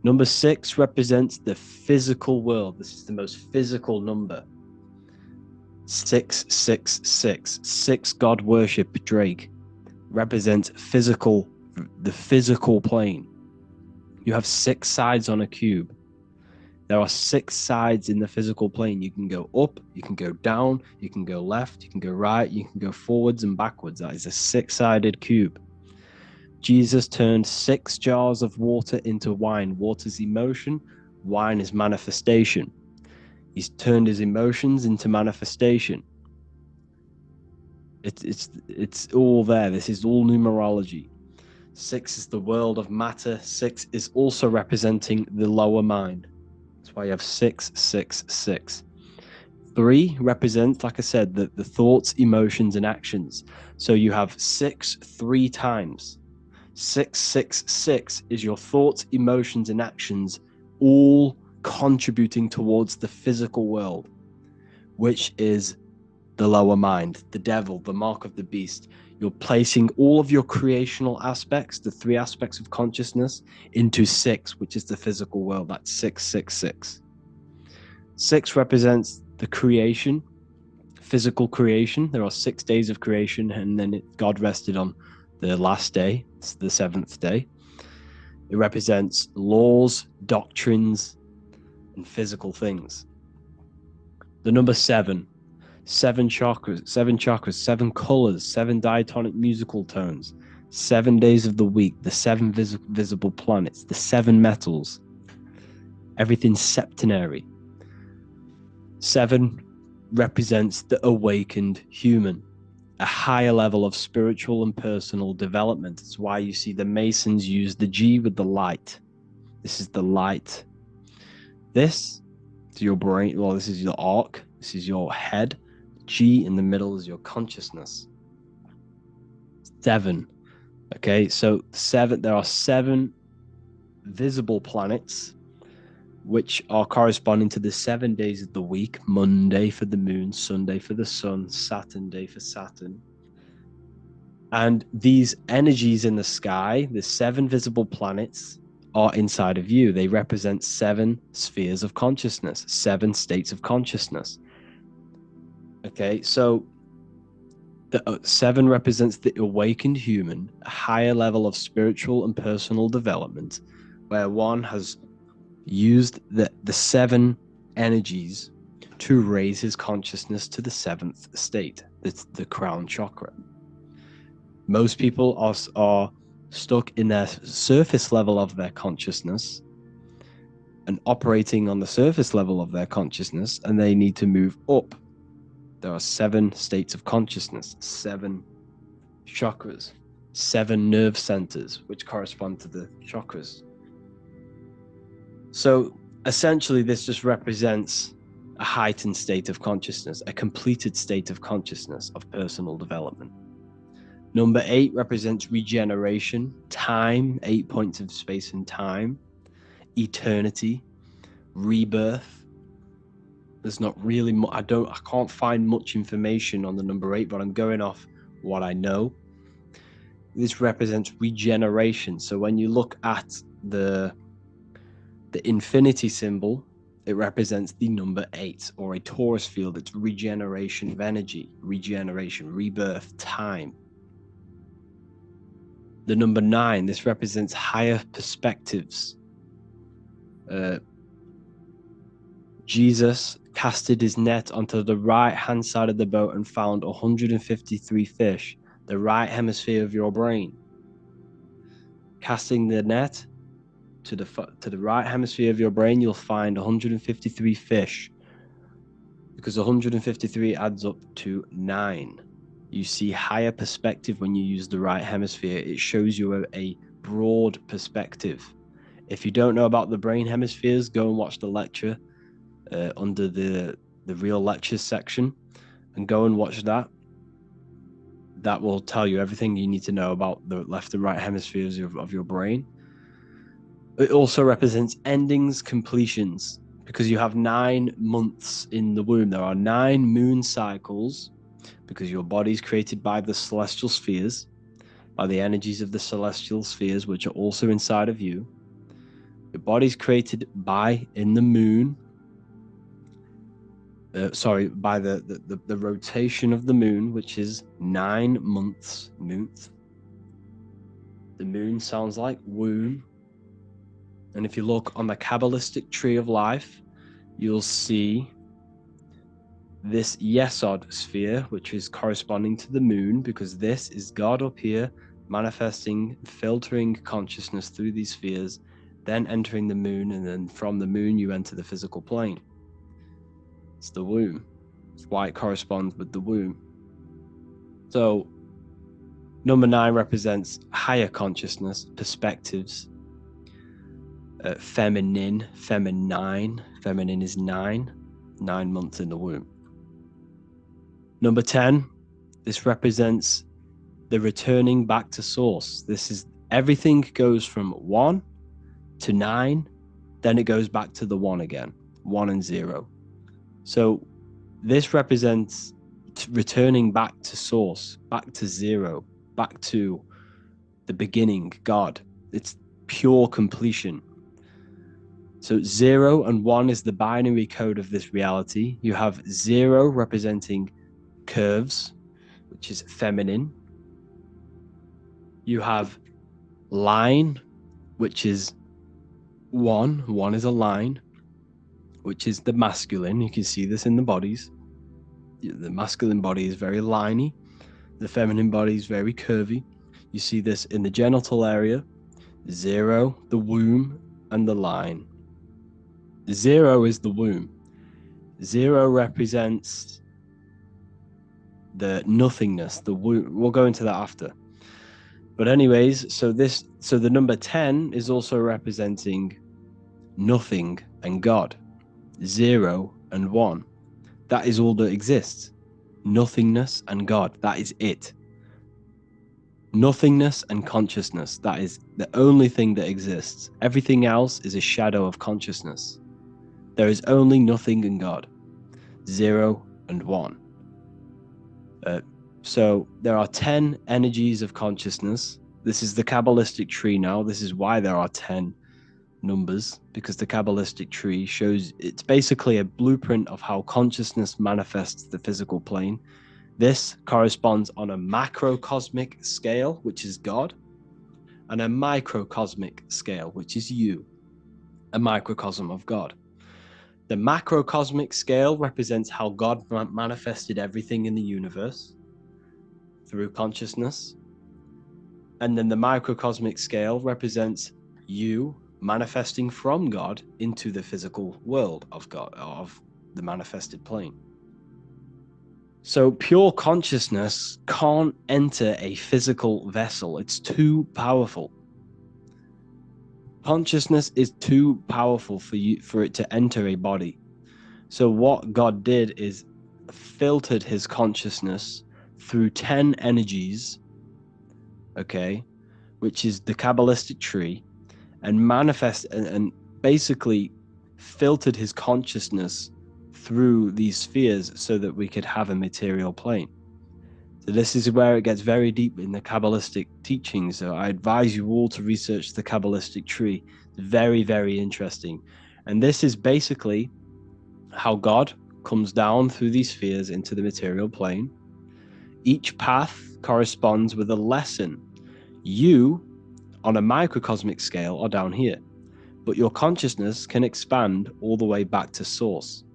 Number 6 represents the physical world. This is the most physical number. 666. 6 God worship, Drake, represents the physical plane. You have 6 sides on a cube. There are 6 sides in the physical plane. You can go up, you can go down, you can go left, you can go right, you can go forwards and backwards. That is a 6-sided cube. Jesus turned 6 jars of water into wine. Water's emotion, wine is manifestation. He's turned his emotions into manifestation. It's all there. This is all numerology. 6 is the world of matter. 6 is also representing the lower mind. That's why you have 666. 3 represents, like I said, the thoughts, emotions, and actions. So you have 6 3 times. 666 is your thoughts, emotions, and actions, all contributing towards the physical world. which is the lower mind, the devil, the mark of the beast. You're placing all of your creational aspects, the 3 aspects of consciousness, into 6, which is the physical world. That's 666. 6 represents the creation, physical creation. There are 6 days of creation, and then God rested on the last day. It's the 7th day. It represents laws, doctrines, and physical things. The number 7 chakras, 7 colors, 7 diatonic musical tones, 7 days of the week, the 7 visible planets, the 7 metals, everything's septenary. 7 represents the awakened human, a higher level of spiritual and personal development. It's why you see the Masons use the G with the light. This is the light. This is your brain. Well, this is your arc. This is your head. G in the middle is your consciousness. 7. Okay, so 7. There are 7 visible planets, which are corresponding to the 7 days of the week. Monday for the moon, Sunday for the sun, Saturn day for Saturn. And these energies in the sky, the 7 visible planets, are inside of you. They represent 7 spheres of consciousness, 7 states of consciousness. Okay, so the 7 represents the awakened human, a higher level of spiritual and personal development, where one has used the 7 energies to raise his consciousness to the 7th state, the crown chakra. Most people are stuck in their surface level of their consciousness and operating on the surface level of their consciousness, and they need to move up. There are 7 states of consciousness, 7 chakras, 7 nerve centers, which correspond to the chakras. So essentially, this just represents a heightened state of consciousness, a completed state of consciousness of personal development. Number 8 represents regeneration, time, 8 points of space and time, eternity, rebirth. There's not really I can't find much information on the number 8, but I'm going off what I know. This represents regeneration. So when you look at the infinity symbol, it represents the number 8, or a torus field. It's regeneration of energy, regeneration, rebirth, time. The number 9, this represents higher perspectives. Jesus casted his net onto the right hand side of the boat and found 153 fish, the right hemisphere of your brain. Casting the net to the right hemisphere of your brain, you'll find 153 fish, because 153 adds up to 9. You see higher perspective when you use the right hemisphere. It shows you a broad perspective. If you don't know about the brain hemispheres, go and watch the lecture under the real lectures section, and go and watch that. That will tell you everything you need to know about the left and right hemispheres of your brain. It also represents endings, completions, because you have 9 months in the womb. There are 9 moon cycles, because your body is created by the celestial spheres, by the energies of the celestial spheres, which are also inside of you. Your body's created in the moon. By the rotation of the moon, which is 9 months. The moon sounds like womb. And if you look on the Cabalistic Tree of Life, you'll see this Yesod sphere, which is corresponding to the moon, because this is God up here manifesting, filtering consciousness through these spheres, then entering the moon, and then from the moon you enter the physical plane. It's the womb. It's why it corresponds with the womb. So number 9 represents higher consciousness, perspectives, feminine is 9 months in the womb. Number 10, this represents the returning back to source. This is everything goes from 1 to 9, then it goes back to the 1 again, 1 and 0. So This represents returning back to source, back to zero, back to the beginning, God. It's pure completion. So 0 and 1 is the binary code of this reality. You have 0 representing curves, which is feminine. You have line, which is 1. 1 is a line, which is the masculine. You can see this in the bodies. The masculine body is very liney. The feminine body is very curvy. You see this in the genital area. 0, the womb, and the line. 0 is the womb. 0 represents the nothingness, the womb. We'll go into that after. But anyways, so the number 10 is also representing nothing and God. 0 and 1. That is all that exists. Nothingness and God. That is it. Nothingness and consciousness. That is the only thing that exists. Everything else is a shadow of consciousness. There is only nothing and God. 0 and 1. So there are 10 energies of consciousness. This is the Cabalistic tree now. This is why there are 10 numbers, because the Cabalistic tree shows, it's basically a blueprint of how consciousness manifests the physical plane. This corresponds on a macrocosmic scale, which is God, and a microcosmic scale, which is you, a microcosm of God. The macrocosmic scale represents how God manifested everything in the universe through consciousness. And then the microcosmic scale represents you manifesting from God into the physical world of God, of the manifested plane. So pure consciousness can't enter a physical vessel. It's too powerful. Consciousness is too powerful for it to enter a body. So what God did is filtered his consciousness through 10 energies, okay, which is the Cabalistic tree, and basically filtered his consciousness through these spheres so that we could have a material plane. So this is where it gets very deep in the Kabbalistic teachings. So I advise you all to research the Cabalistic tree. It's very, very interesting. And this is basically how God comes down through these spheres into the material plane. Each path corresponds with a lesson. You, on a microcosmic scale, are down here, but your consciousness can expand all the way back to source,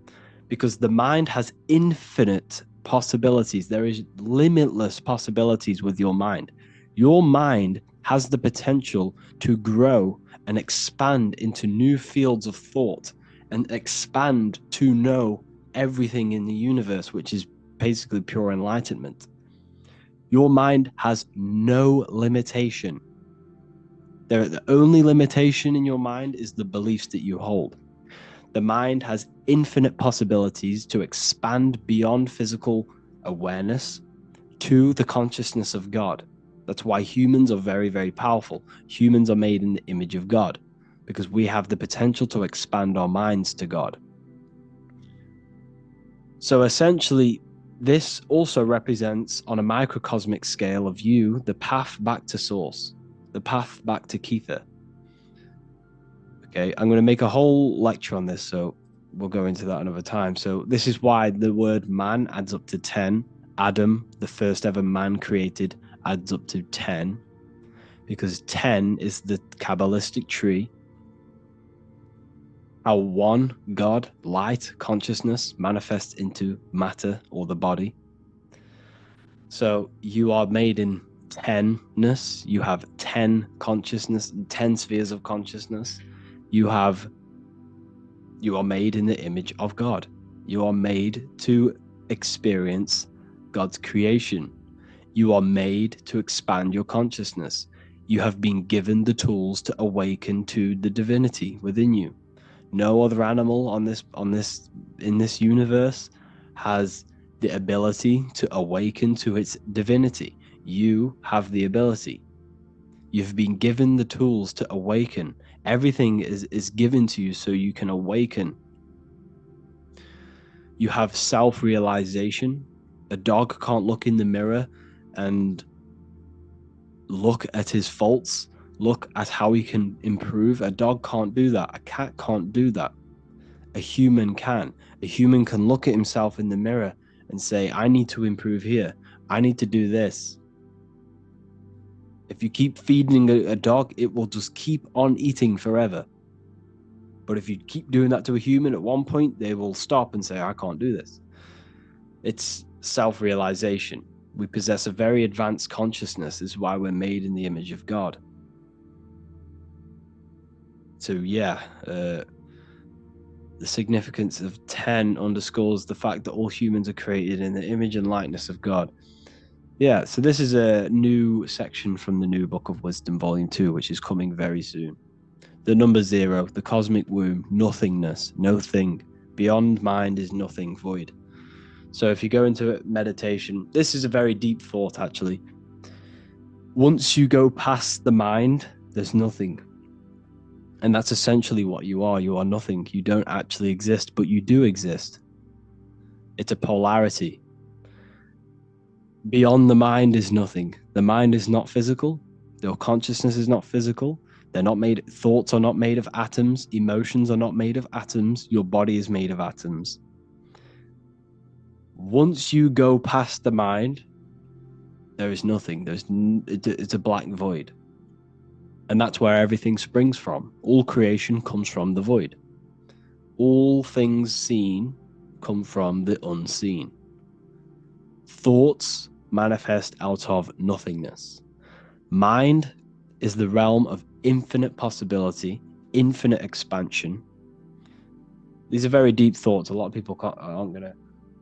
because the mind has infinite possibilities. There is limitless possibilities with your mind. Your mind has the potential to grow and expand into new fields of thought and expand to know everything in the universe, which is basically pure enlightenment. Your mind has no limitation. The only limitation in your mind is the beliefs that you hold. The mind has infinite possibilities to expand beyond physical awareness to the consciousness of God. That's why humans are very, very powerful. Humans are made in the image of God, because we have the potential to expand our minds to God. So essentially, this also represents, on a microcosmic scale of you, the path back to source, the path back to Kether. Okay, I'm going to make a whole lecture on this, so we'll go into that another time. So this is why the word man adds up to 10. Adam, the first ever man created, adds up to 10, because 10 is the Kabbalistic tree. How one God, light, consciousness manifests into matter or the body. So you are made in 10ness. You have 10 consciousness, 10 spheres of consciousness. You are made in the image of God. You are made to experience God's creation. You are made to expand your consciousness. You have been given the tools to awaken to the divinity within you. No other animal in this universe has the ability to awaken to its divinity. You have the ability. You've been given the tools to awaken. Everything is given to you so you can awaken. You have self-realization. A dog can't look in the mirror and look at his faults, look at how he can improve. A dog can't do that. A cat can't do that. A human can. A human can look at himself in the mirror and say, I need to improve here. I need to do this. If you keep feeding a dog, it will just keep on eating forever. But if you keep doing that to a human, at one point, they will stop and say, I can't do this. It's self-realization. We possess a very advanced consciousness. This is why we're made in the image of God. So yeah, the significance of 10 underscores the fact that all humans are created in the image and likeness of God. Yeah, so this is a new section from the new Book of Wisdom, Volume 2, which is coming very soon. The number 0, the cosmic womb, nothingness, no thing. Beyond mind is nothing, void. So if you go into meditation, this is a very deep thought, actually. Once you go past the mind, there's nothing. And that's essentially what you are. You are nothing. You don't actually exist, but you do exist. It's a polarity. Beyond the mind is nothing. The mind is not physical. Your consciousness is not physical. They're not made. Thoughts are not made of atoms. Emotions are not made of atoms. Your body is made of atoms. Once you go past the mind, there is nothing. It's a black void. And that's where everything springs from. All creation comes from the void. All things seen come from the unseen. Thoughts manifest out of nothingness. Mind is the realm of infinite possibility, infinite expansion. These are very deep thoughts. A lot of people aren't going to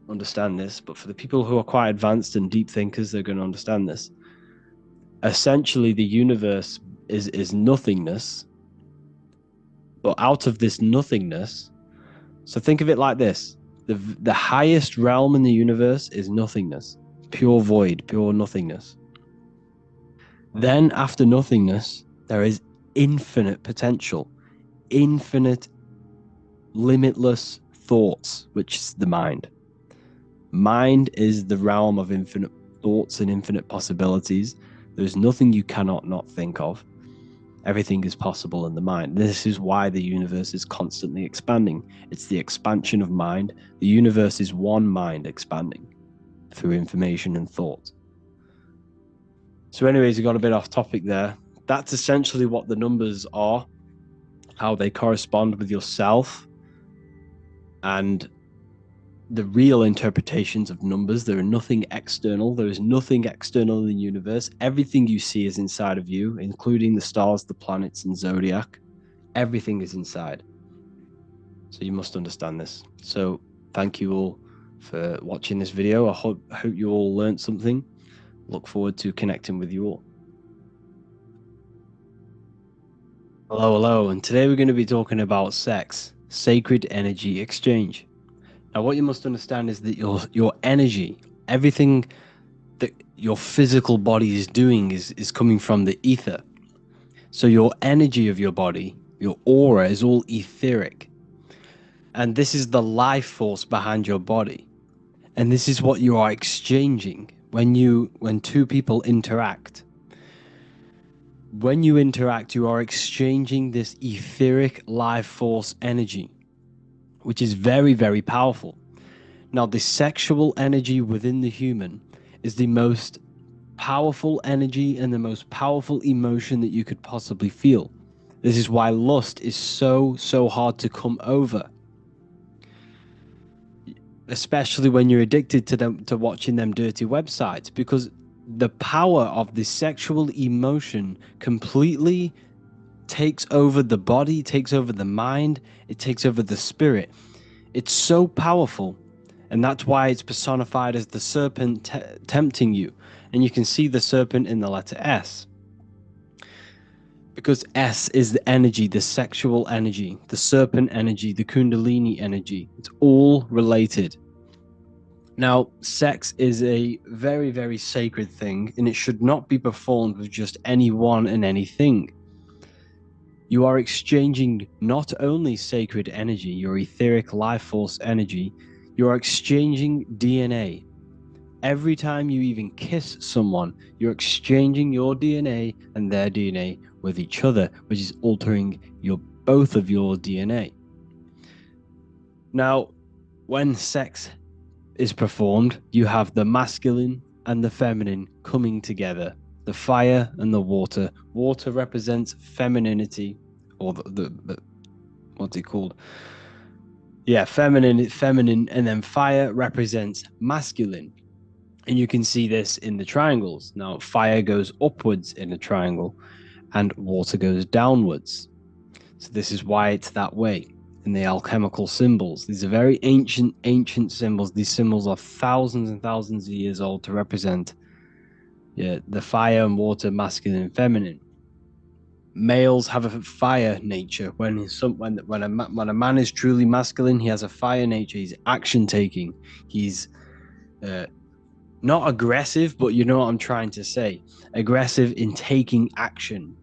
understand this, but for the people who are quite advanced and deep thinkers, they're going to understand this. Essentially, the universe is nothingness, but out of this nothingness, so think of it like this: the highest realm in the universe is nothingness, pure void, pure nothingness. Then after nothingness, there is infinite potential, infinite, limitless thoughts, which is the mind. Mind is the realm of infinite thoughts and infinite possibilities. There's nothing you cannot not think of. Everything is possible in the mind. This is why the universe is constantly expanding. It's the expansion of mind. The universe is one mind expanding through information and thought. So anyways, we got a bit off topic there. That's essentially what the numbers are, how they correspond with yourself, and the real interpretations of numbers. There is nothing external. There is nothing external in the universe. Everything you see is inside of you, including the stars, the planets, and zodiac. Everything is inside. So you must understand this. So thank you all for watching this video. I hope you all learned something. Look forward to connecting with you all. Hello. And today we're going to be talking about sex, sacred energy exchange. Now, what you must understand is that your energy, everything that your physical body is doing is coming from the ether. So your energy of your body, your aura, is all etheric. And this is the life force behind your body. And this is what you are exchanging when two people interact. When you interact, you are exchanging this etheric life force energy, which is very, very powerful. Now, the sexual energy within the human is the most powerful energy and the most powerful emotion that you could possibly feel. This is why lust is so hard to come over, especially when you're addicted to watching them dirty websites, because the power of the sexual emotion completely takes over the body, takes over the mind, it takes over the spirit. It's so powerful, and that's why it's personified as the serpent tempting you. And you can see the serpent in the letter S, because S is the energy, the sexual energy, the serpent energy, the kundalini energy. It's all related. Now, sex is a very, very sacred thing, and it should not be performed with just anyone and anything. You are exchanging not only sacred energy, your etheric life force energy, You're exchanging DNA. Every time you even kiss someone, you're exchanging your DNA and their DNA with each other, which is altering both of your DNA. Now, when sex is performed, you have the masculine and the feminine coming together, the fire and the water. Water represents femininity, or the what's it called? Yeah, feminine, and then fire represents masculine. And you can see this in the triangles. Now, fire goes upwards in a triangle and water goes downwards. So this is why it's that way in the alchemical symbols. These are very ancient symbols. These symbols are thousands and thousands of years old to represent the fire and water, masculine and feminine. Males have a fire nature. When a man is truly masculine, he has a fire nature. He's action taking. He's not aggressive, but you know what I'm trying to say. Aggressive in taking action.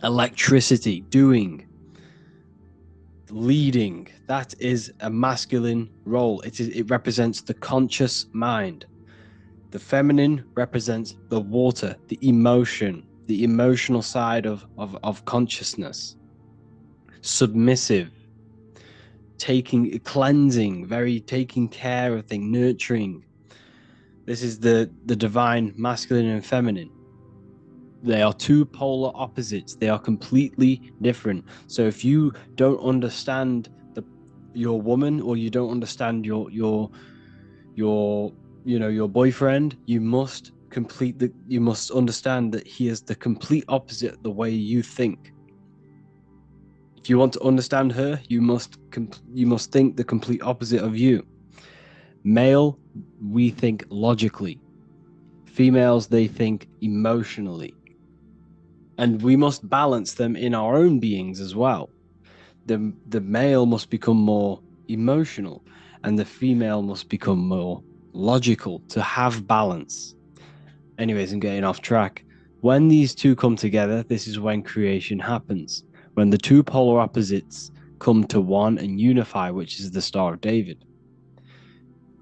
Electricity, doing, leading. That is a masculine role. It represents the conscious mind. The feminine represents the water, the emotion, the emotional side of consciousness. Submissive, cleansing, taking care of things, nurturing. This is the divine masculine and feminine. They are two polar opposites. They are completely different. So if you don't understand your woman, or you don't understand your boyfriend, you must understand that he is the complete opposite of the way you think. If you want to understand her, you must think the complete opposite of you. Male, we think logically. Females, they think emotionally. And we must balance them in our own beings as well. The male must become more emotional, and the female must become more logical to have balance. Anyways, I'm getting off track. When these two come together, this is when creation happens. When the two polar opposites come to one and unify, which is the Star of David.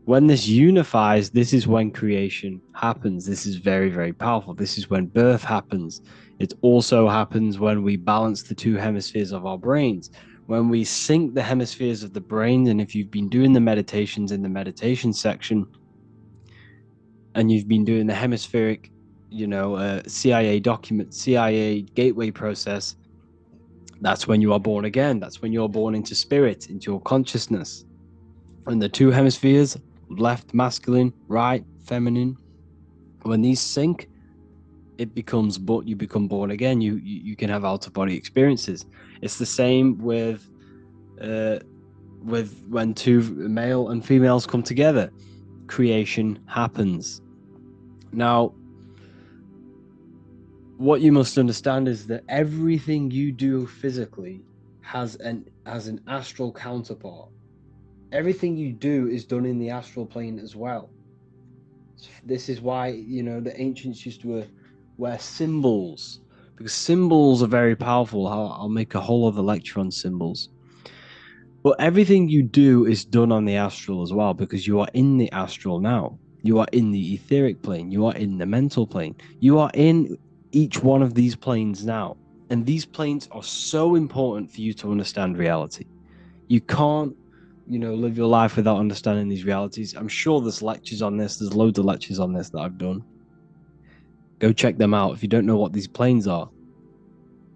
When this unifies, this is when creation happens. This is very, very powerful. This is when birth happens. It also happens when we balance the two hemispheres of our brains. When we sync the hemispheres of the brain, and if you've been doing the meditations in the meditation section, and you've been doing the hemispheric, CIA gateway process, that's when you are born again. That's when you're born into spirit, into your consciousness. When the two hemispheres, left masculine, right feminine, when these sync, you become born again. You can have out of body experiences. It's the same with when two male and females come together, creation happens. Now, what you must understand is that everything you do physically has an astral counterpart. Everything you do is done in the astral plane as well. This is why, the ancients used to wear symbols, because symbols are very powerful. I'll make a whole other lecture on symbols. But everything you do is done on the astral as well, because you are in the astral now. You are in the etheric plane. You are in the mental plane. You are in each one of these planes now. And these planes are so important for you to understand reality. You can't live your life without understanding these realities. I'm sure there's lectures on this. There's loads of lectures on this that I've done. Go check them out if you don't know what these planes are.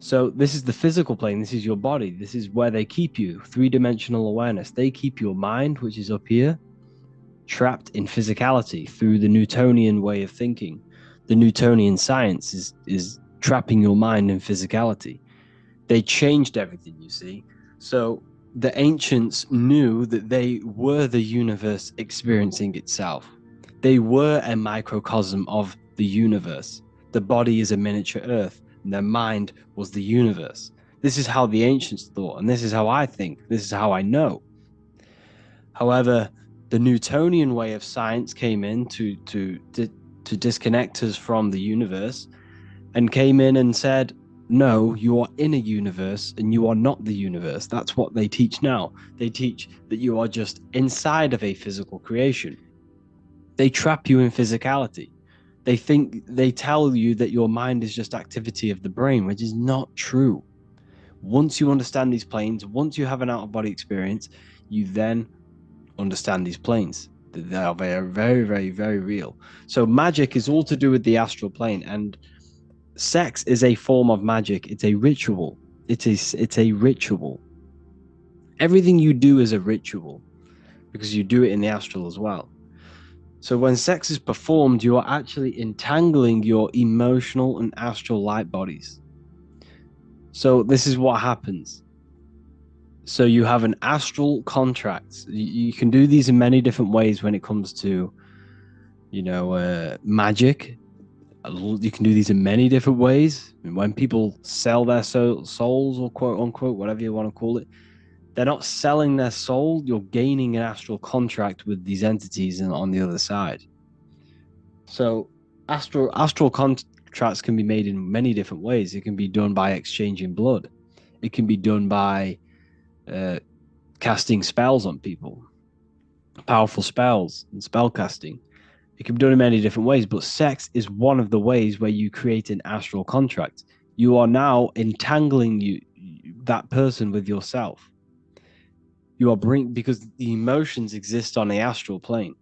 So this is the physical plane. This is your body. This is where they keep you. Three-dimensional awareness. They keep your mind, which is up here, trapped in physicality through the Newtonian way of thinking. The Newtonian science is trapping your mind in physicality. They changed everything, you see. So the ancients knew that they were the universe experiencing itself. They were a microcosm of the universe. The body is a miniature earth, and their mind was the universe. This is how the ancients thought, and this is how I think. This is how I know. However, the Newtonian way of science came in to disconnect us from the universe, and came in and said, no, you are in a universe and you are not the universe. That's what they teach now. They teach that you are just inside of a physical creation. They trap you in physicality. They tell you that your mind is just activity of the brain, which is not true. Once you understand these planes, once you have an out-of-body experience, you then understand these planes. They are very, very, very, very real. So magic is all to do with the astral plane, and sex is a form of magic. It's a ritual. It's a ritual. Everything you do is a ritual because you do it in the astral as well. So when sex is performed, you are actually entangling your emotional and astral light bodies. So this is what happens. So you have an astral contract. You can do these in many different ways when it comes to, magic. You can do these in many different ways. When people sell their souls, or quote unquote, whatever you want to call it, they're not selling their soul. You're gaining an astral contract with these entities on the other side. So astral contracts can be made in many different ways. It can be done by exchanging blood. It can be done by casting spells on people, powerful spells and spell casting. It can be done in many different ways, but sex is one of the ways where you create an astral contract. You are now entangling that person with yourself. You are because the emotions exist on the astral plane.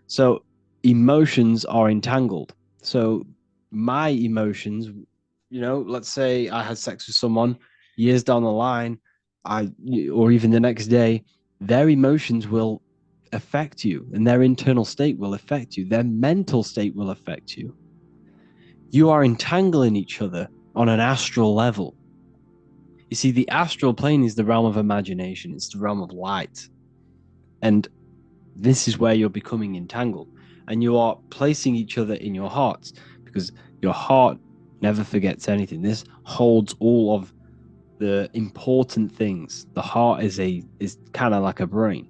So emotions are entangled. So my emotions, let's say I had sex with someone years down the line, or even the next day, their emotions will affect you, and their internal state will affect you. Their mental state will affect you. You are entangling each other on an astral level. You see, the astral plane is the realm of imagination. It's the realm of light. And this is where you're becoming entangled. And you are placing each other in your hearts, because your heart never forgets anything. This holds all of the important things. The heart is kind of like a brain.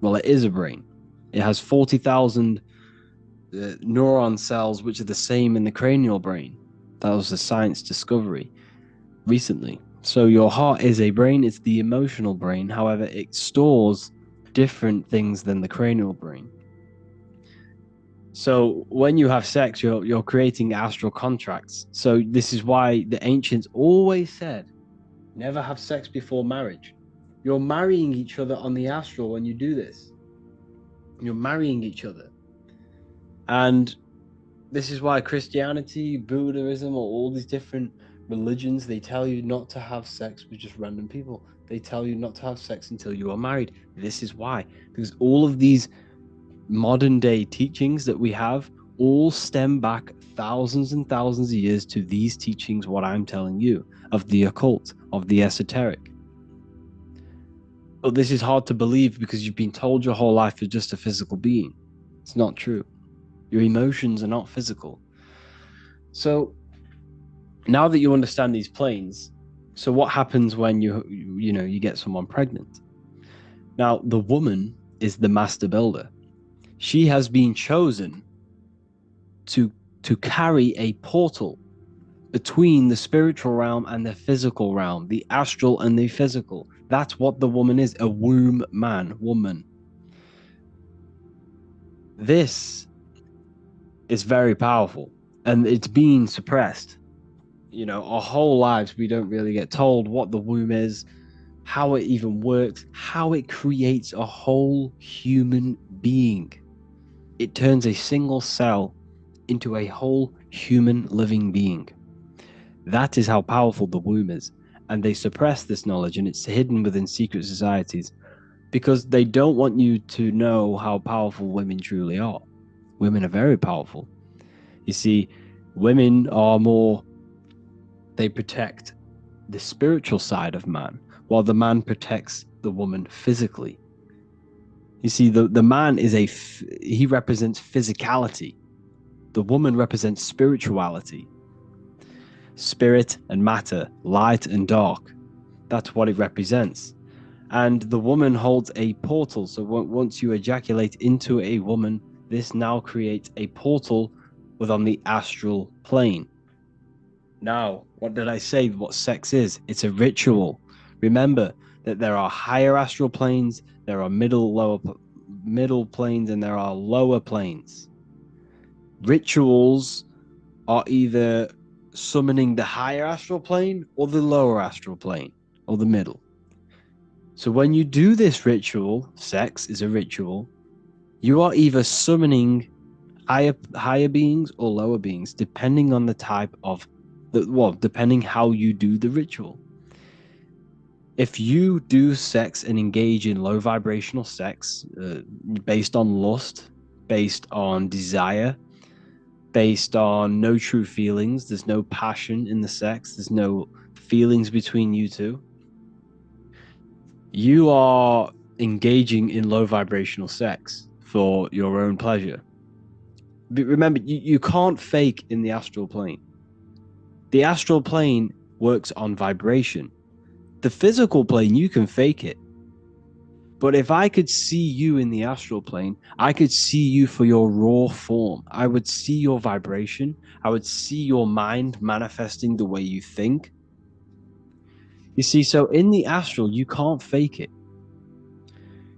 Well, it is a brain. It has 40,000 neuron cells, which are the same in the cranial brain. That was a science discovery recently. So your heart is a brain. It's the emotional brain. However, it stores different things than the cranial brain. So when you have sex, you're creating astral contracts. So this is why the ancients always said, never have sex before marriage. You're marrying each other on the astral when you do this. You're marrying each other. And this is why Christianity, Buddhism, or all these different religions, they tell you not to have sex with just random people. They tell you not to have sex until you are married. This is why. Because all of these modern day teachings that we have all stem back thousands and thousands of years to these teachings, what I'm telling you, of the occult, of the esoteric. But this is hard to believe because you've been told your whole life you're just a physical being. It's not true. Your emotions are not physical. So now that you understand these planes, so what happens when you get someone pregnant? Now, the woman is the master builder. She has been chosen to carry a portal between the spiritual realm and the physical realm, the astral and the physical. That's what the woman is, a womb woman. This is very powerful, and it's being suppressed. Our whole lives, we don't really get told what the womb is, how it even works, how it creates a whole human being. It turns a single cell into a whole human living being. That is how powerful the womb is. And they suppress this knowledge, and it's hidden within secret societies because they don't want you to know how powerful women truly are. Women are very powerful. You see, women are they protect the spiritual side of man, while the man protects the woman physically. You see, the man he represents physicality. The woman represents spirituality. Spirit and matter, light and dark. That's what it represents. And the woman holds a portal. So once you ejaculate into a woman, this now creates a portal within the astral plane. Now, what did I say? What sex is? It's a ritual. Remember that there are higher astral planes, there are middle planes, and there are lower planes. Rituals are either summoning the higher astral plane or the lower astral plane or the middle. So when you do this ritual, sex is a ritual, you are either summoning higher beings or lower beings, depending on the type of depending how you do the ritual. If you do sex and engage in low vibrational sex, based on lust, based on desire, based on no true feelings, there's no passion in the sex, there's no feelings between you two, you are engaging in low vibrational sex for your own pleasure. But remember, you can't fake in the astral plane. The astral plane works on vibration. The physical plane, you can fake it. But if I could see you in the astral plane, I could see you for your raw form. I would see your vibration. I would see your mind manifesting the way you think. You see, so in the astral, you can't fake it.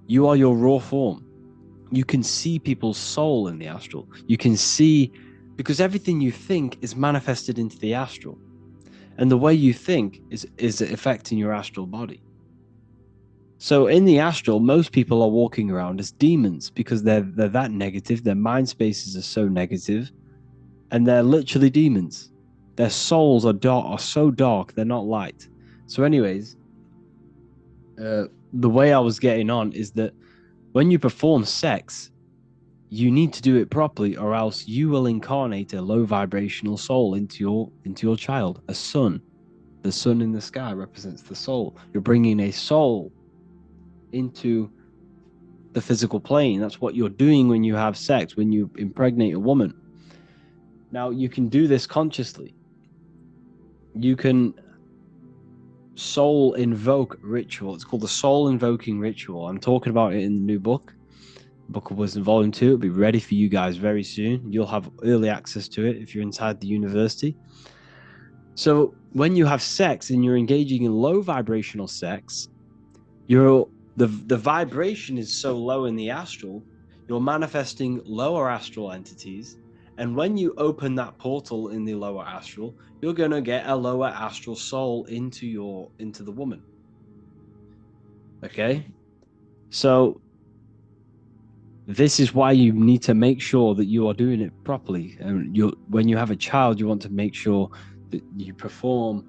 You are your raw form. You can see people's soul in the astral. You can see, because everything you think is manifested into the astral. And the way you think is affecting your astral body. So in the astral, most people are walking around as demons because they're that negative. Their mind spaces are so negative, and they're literally demons. Their souls are so dark, they're not light. So anyways, the way I was getting on is that when you perform sex, you need to do it properly, or else you will incarnate a low vibrational soul into your child, a sun. The sun in the sky represents the soul. You're bringing a soul into the physical plane. That's what you're doing when you have sex, when you impregnate a woman. Now, you can do this consciously. You can soul invoke ritual. It's called the soul invoking ritual. I'm talking about it in the new book, Book of Wisdom Volume 2. It'll be ready for you guys very soon. You'll have early access to it if you're inside the university. So when you have sex and you're engaging in low vibrational sex, the vibration is so low in the astral, you're manifesting lower astral entities. And when you open that portal in the lower astral, you're going to get a lower astral soul into the woman. Okay? So this is why you need to make sure that you are doing it properly. And when you have a child, you want to make sure that you perform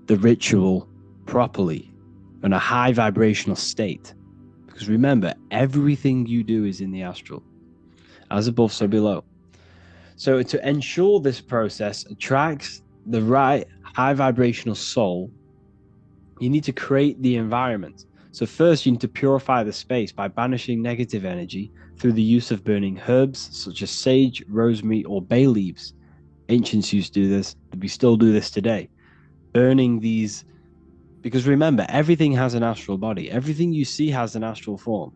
the ritual properly in a high vibrational state. Because remember, everything you do is in the astral. As above, so below. So to ensure this process attracts the right high vibrational soul, you need to create the environment. So first, you need to purify the space by banishing negative energy through the use of burning herbs such as sage, rosemary, or bay leaves. Ancients used to do this, but we still do this today. Burning these, because remember, everything has an astral body. Everything you see has an astral form.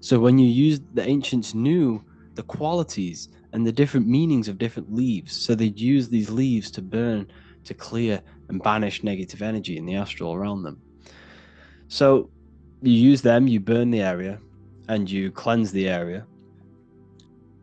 So when you use, the ancients knew the qualities and the different meanings of different leaves. So they'd use these leaves to burn, to clear and banish negative energy in the astral around them. So you use them, you burn the area, and you cleanse the area.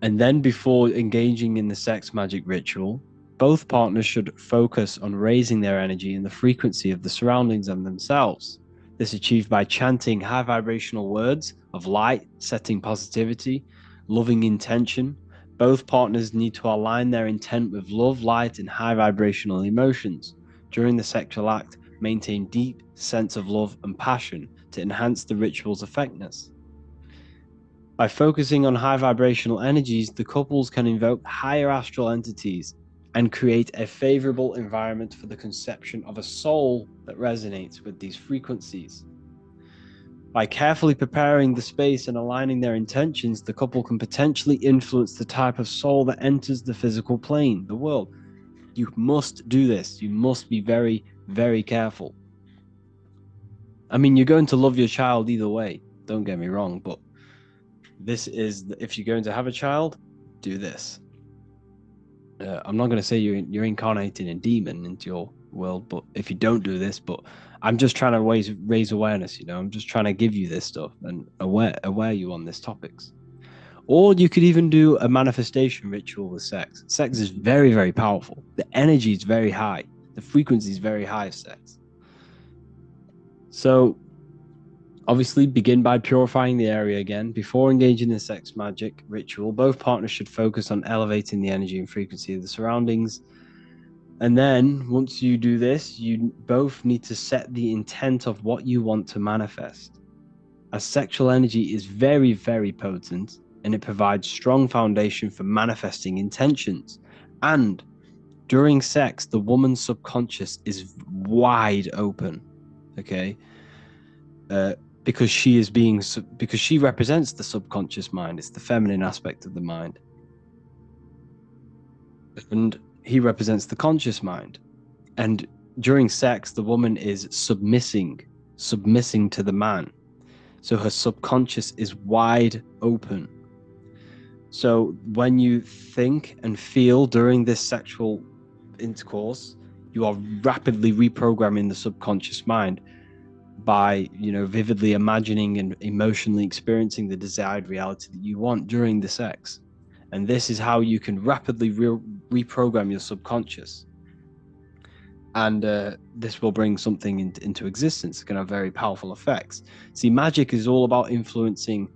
And then before engaging in the sex magic ritual, both partners should focus on raising their energy and the frequency of the surroundings and themselves. This is achieved by chanting high vibrational words of light, setting positivity, loving intention. Both partners need to align their intent with love, light, and high vibrational emotions. During the sexual act, maintain deep sense of love and passion to enhance the ritual's effectiveness. By focusing on high vibrational energies, the couples can invoke higher astral entities and create a favorable environment for the conception of a soul that resonates with these frequencies. By carefully preparing the space and aligning their intentions, the couple can potentially influence the type of soul that enters the physical plane, the world. You must do this. You must be very, very careful. I mean, you're going to love your child either way, don't get me wrong, but this is, if you're going to have a child, do this. I'm not going to say you're incarnating a demon into your world, but if you don't do this, but I'm just trying to raise awareness. I'm just trying to give you this stuff and aware you on these topics. Or you could even do a manifestation ritual with sex. Sex is very, very powerful. The energy is very high. The frequency is very high of sex. So obviously, begin by purifying the area again. Before engaging in sex magic ritual, both partners should focus on elevating the energy and frequency of the surroundings. And then, once you do this, you both need to set the intent of what you want to manifest. As sexual energy is very, very potent, and it provides strong foundation for manifesting intentions. And during sex, the woman's subconscious is wide open, okay? Because she represents the subconscious mind. It's the feminine aspect of the mind. And he represents the conscious mind. And during sex, the woman is submissing to the man. So her subconscious is wide open. So when you think and feel during this sexual intercourse, you are rapidly reprogramming the subconscious mind by, vividly imagining and emotionally experiencing the desired reality that you want during the sex. And this is how you can rapidly reprogram your subconscious. And this will bring something into existence. It can have very powerful effects. See, magic is all about influencing,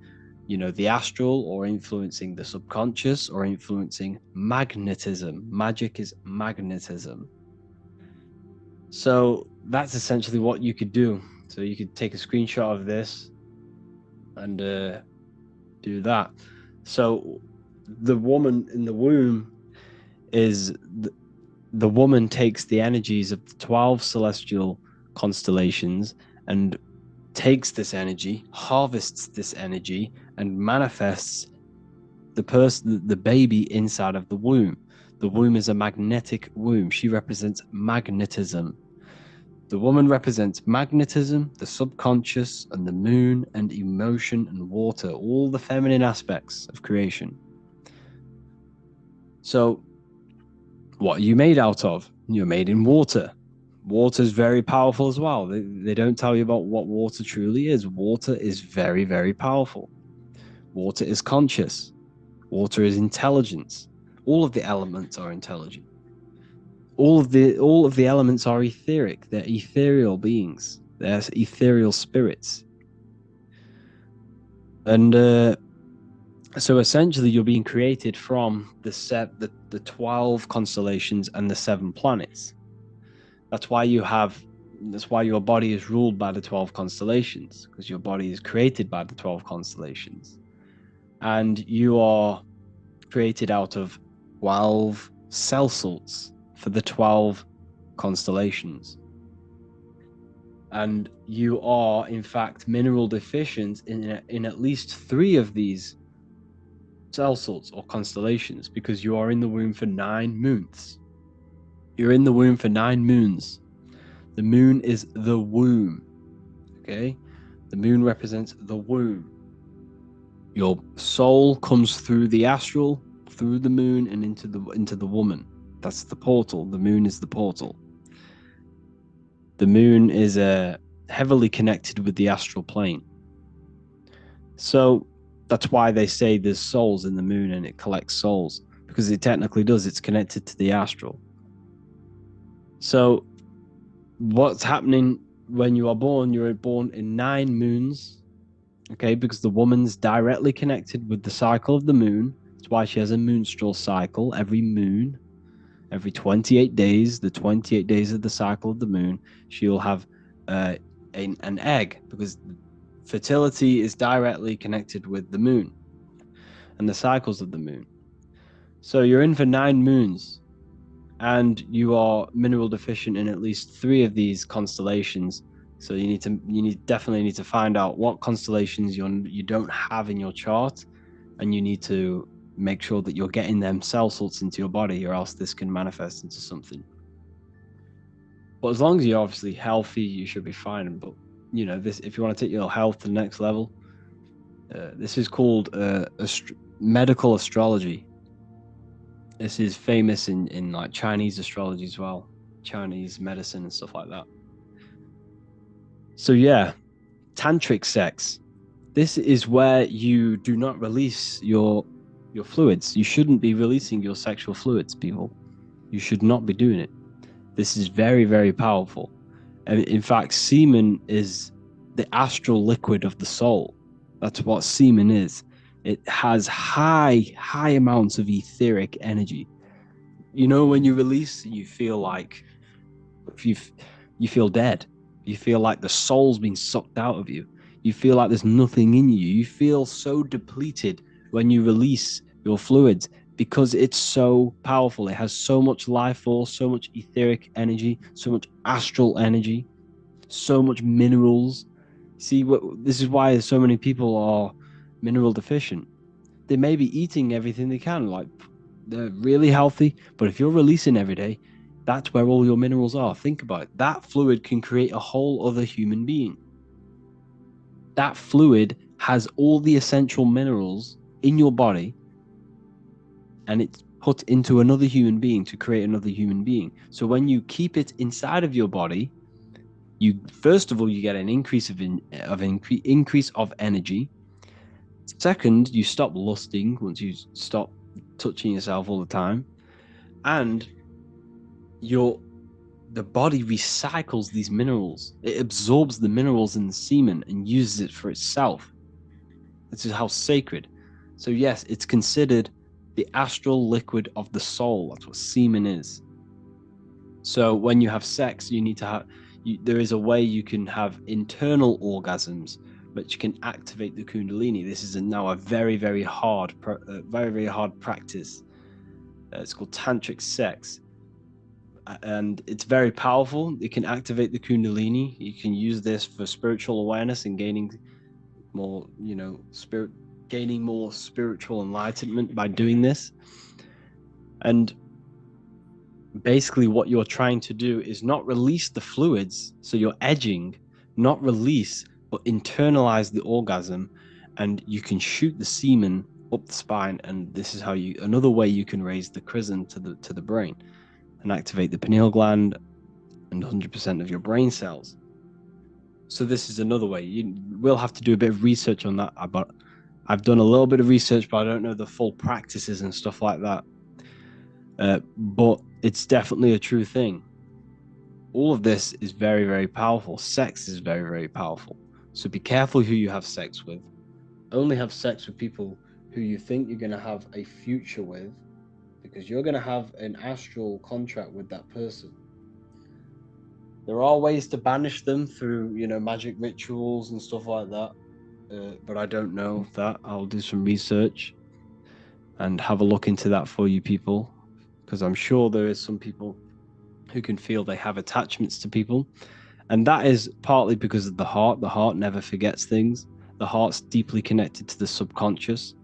the astral, or influencing the subconscious, or influencing magnetism. Magic is magnetism. So that's essentially what you could do. So you could take a screenshot of this and do that. So the woman in the womb is the woman takes the energies of the 12 celestial constellations and takes this energy, harvests this energy, and manifests the baby inside of the womb. The womb is a magnetic womb. She represents magnetism. The woman represents magnetism, the subconscious, and the moon, and emotion, and water, all the feminine aspects of creation. So, what are you made out of? You're made in water. Water is very powerful as well. They don't tell you about what water truly is. Water is very, very powerful. Water is conscious. Water is intelligence. All of the elements are intelligent. All of the elements are etheric. They're ethereal beings. They're ethereal spirits. And so essentially, you're being created from the 12 constellations and the 7 planets. That's why your body is ruled by the 12 constellations, because your body is created by the 12 constellations. And you are created out of 12 cell salts for the 12 constellations. And you are, in fact, mineral deficient in at least 3 of these cell salts or constellations, because you are in the womb for 9 moons. You're in the womb for 9 moons. The moon is the womb. Okay? The moon represents the womb. Your soul comes through the astral, through the moon, and into the woman. That's the portal. The moon is the portal. The moon is heavily connected with the astral plane. So that's why they say there's souls in the moon and it collects souls, because it technically does. It's connected to the astral. So what's happening when you are born? You're born in 9 moons, okay, because the woman's directly connected with the cycle of the moon. That's why she has a menstrual cycle every moon. Every 28 days, the 28 days of the cycle of the moon, she'll have an egg, because fertility is directly connected with the moon and the cycles of the moon. So you're in for 9 moons, and you are mineral deficient in at least 3 of these constellations. So you definitely need to find out what constellations you don't have in your chart, and you need to make sure that you're getting them cell salts into your body, or else this can manifest into something. But as long as you're obviously healthy, you should be fine. But if you want to take your health to the next level, this is called medical astrology. This is famous in like Chinese astrology as well, Chinese medicine and stuff like that. So yeah, Tantric Sex. This is where you do not release your fluids. You shouldn't be releasing your sexual fluids, people. You should not be doing it. This is very, very powerful. And in fact, semen is the astral liquid of the soul. That's what semen is. It has high amounts of etheric energy. You know, when you release, you feel like you feel dead. You feel like the soul's been sucked out of you. You feel like there's nothing in you. You feel so depleted when you release your fluids because it's so powerful. It has so much life force, so much etheric energy, so much astral energy, so much minerals. See, this is why so many people are mineral deficient. They may be eating everything they can, like they're really healthy, but if you're releasing every day, that's where all your minerals are. Think about it. That fluid can create a whole other human being. That fluid has all the essential minerals in your body, and it's put into another human being to create another human being. So when you keep it inside of your body, you first of all you get an increase of energy. Second, you stop lusting once you stop touching yourself all the time, and the body recycles these minerals. It absorbs the minerals in the semen and uses it for itself. This is how sacred. So yes, it's considered the astral liquid of the soul. That's what semen is. So when you have sex, you need to have. There is a way you can have internal orgasms, which can activate the Kundalini. This is now a very hard practice. It's called Tantric Sex, and it's very powerful. It can activate the Kundalini. You can use this for spiritual awareness and gaining more, gaining more spiritual enlightenment by doing this. And basically what you're trying to do is not release the fluids, so you're edging, not release, but internalize the orgasm, and you can shoot the semen up the spine. And this is how another way you can raise the chrism to the brain and activate the pineal gland and 100% of your brain cells. So this is another way. You will have to do a bit of research on that, but I've done a little bit of research, but I don't know the full practices and stuff like that. But it's definitely a true thing. All of this is very powerful. Sex is very powerful. So be careful who you have sex with. Only have sex with people who you think you're going to have a future with, because you're going to have an astral contract with that person. There are ways to banish them through, magic rituals and stuff like that. But I don't know that. I'll do some research and have a look into that for you people, because I'm sure there is some people who can feel they have attachments to people. And that is partly because of the heart. The heart never forgets things. The heart's deeply connected to the subconscious.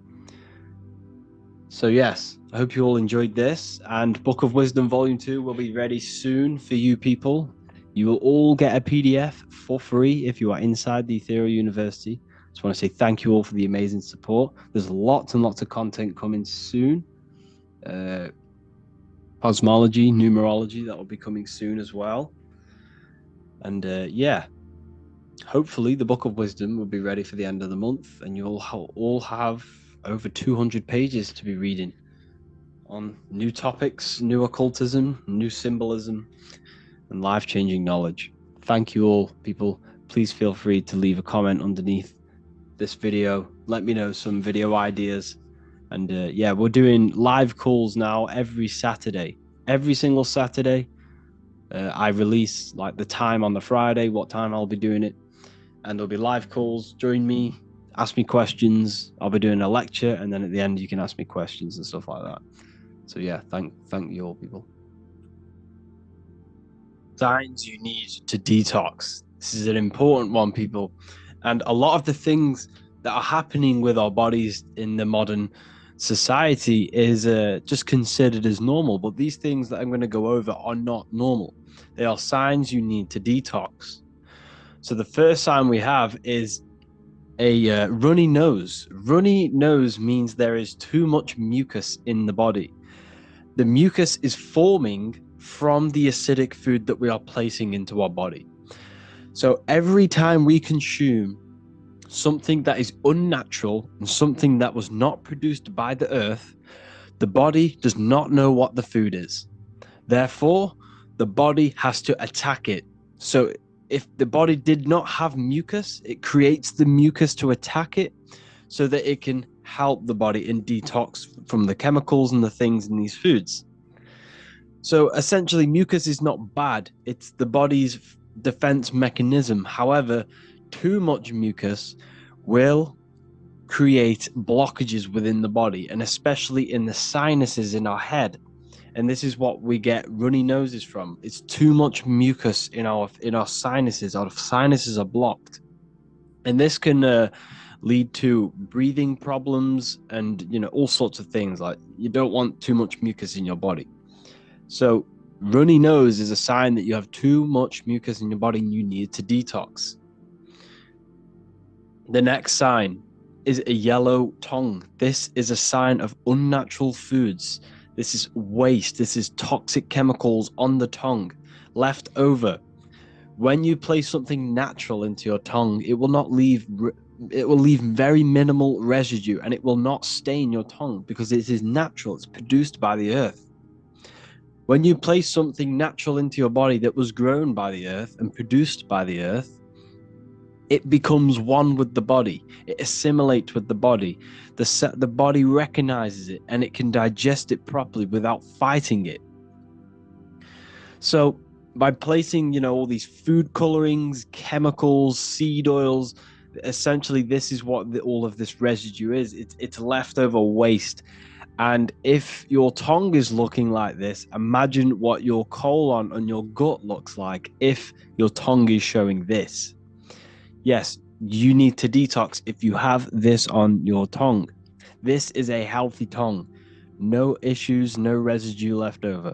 So yes, I hope you all enjoyed this. And Book of Wisdom Volume 2 will be ready soon for you people. You will all get a PDF for free if you are inside the Ethereal University. I just want to say thank you all for the amazing support. There's lots and lots of content coming soon. Cosmology, numerology, that will be coming soon as well. And hopefully the Book of Wisdom will be ready for the end of the month, and you'll all have over 200 pages to be reading on new topics, new occultism, new symbolism, and life-changing knowledge. Thank you all, people. Please feel free to leave a comment underneath this video. Let me know some video ideas. And we're doing live calls now every Saturday. Every single Saturday. I release like the time on the Friday, what time I'll be doing it. And there'll be live calls. Join me, ask me questions. I'll be doing a lecture, and then at the end you can ask me questions and stuff like that. So yeah, thank you all, people. Signs you need to detox. This is an important one, people. And a lot of the things that are happening with our bodies in the modern society is just considered as normal. But these things that I'm going to go over are not normal. They are signs you need to detox. So the first sign we have is a runny nose. Runny nose means there is too much mucus in the body. The mucus is forming from the acidic food that we are placing into our body. So every time we consume something that is unnatural and something that was not produced by the earth, the body does not know what the food is. Therefore, the body has to attack it. So if the body did not have mucus, it creates the mucus to attack it so that it can help the body in detox from the chemicals and the things in these foods. So essentially, mucus is not bad. It's the body's defense mechanism. However, too much mucus will create blockages within the body, and especially in the sinuses in our head. And this is what we get runny noses from. It's too much mucus in our sinuses. Our sinuses are blocked, and this can lead to breathing problems and all sorts of things. Like, you don't want too much mucus in your body. So runny nose is a sign that you have too much mucus in your body and you need to detox. The next sign is a yellow tongue. This is a sign of unnatural foods. This is waste. This is toxic chemicals on the tongue left over. When you place something natural into your tongue, it will leave very minimal residue, and it will not stain your tongue because it is natural. It's produced by the earth. When you place something natural into your body that was grown by the earth and produced by the earth, it becomes one with the body. It assimilates with the body. The body recognizes it, and it can digest it properly without fighting it. So by placing, all these food colorings, chemicals, seed oils, essentially this is what all of this residue is. It's leftover waste. And if your tongue is looking like this, imagine what your colon and your gut looks like if your tongue is showing this. Yes, you need to detox if you have this on your tongue. This is a healthy tongue. No issues, no residue left over.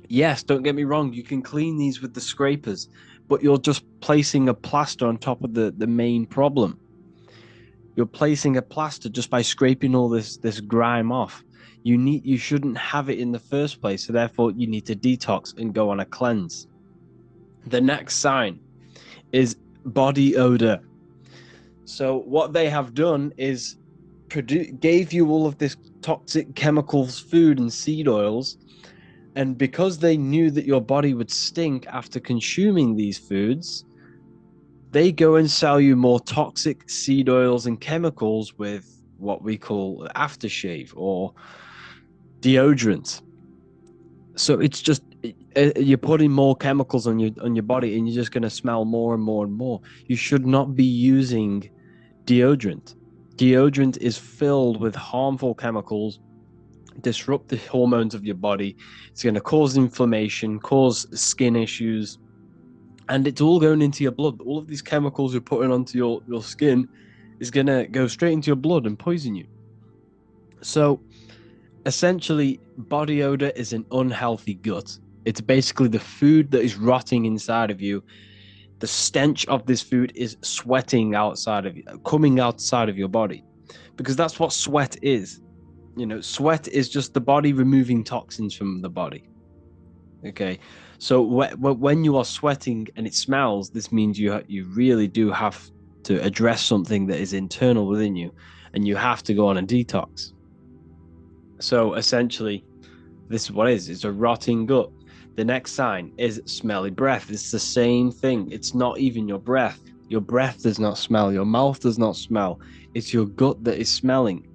Yes, don't get me wrong, you can clean these with the scrapers, but you're just placing a plaster on top of the main problem. You're placing a plaster just by scraping all this grime off. You shouldn't have it in the first place, so therefore you need to detox and go on a cleanse. The next sign is body odor. So what they have done is gave you all of this toxic chemicals, food and seed oils, and because they knew that your body would stink after consuming these foods, they go and sell you more toxic seed oils and chemicals with what we call aftershave or deodorant. So it's just you're putting more chemicals on your body, and you're just going to smell more and more and more. You should not be using deodorant. Deodorant is filled with harmful chemicals, disrupt the hormones of your body. It's going to cause inflammation, cause skin issues, and it's all going into your blood. All of these chemicals you're putting onto your skin is going to go straight into your blood and poison you. So essentially, body odor is an unhealthy gut. It's basically the food that is rotting inside of you. The stench of this food is sweating outside of you, coming outside of your body, because that's what sweat is. Sweat is just the body removing toxins from the body. Okay, so when you are sweating and it smells, this means you really do have to address something that is internal within you, and you have to go on a detox. So essentially, this is what it is. It's a rotting gut. The next sign is smelly breath. It's the same thing. It's not even your breath. Your breath does not smell. Your mouth does not smell. It's your gut that is smelling.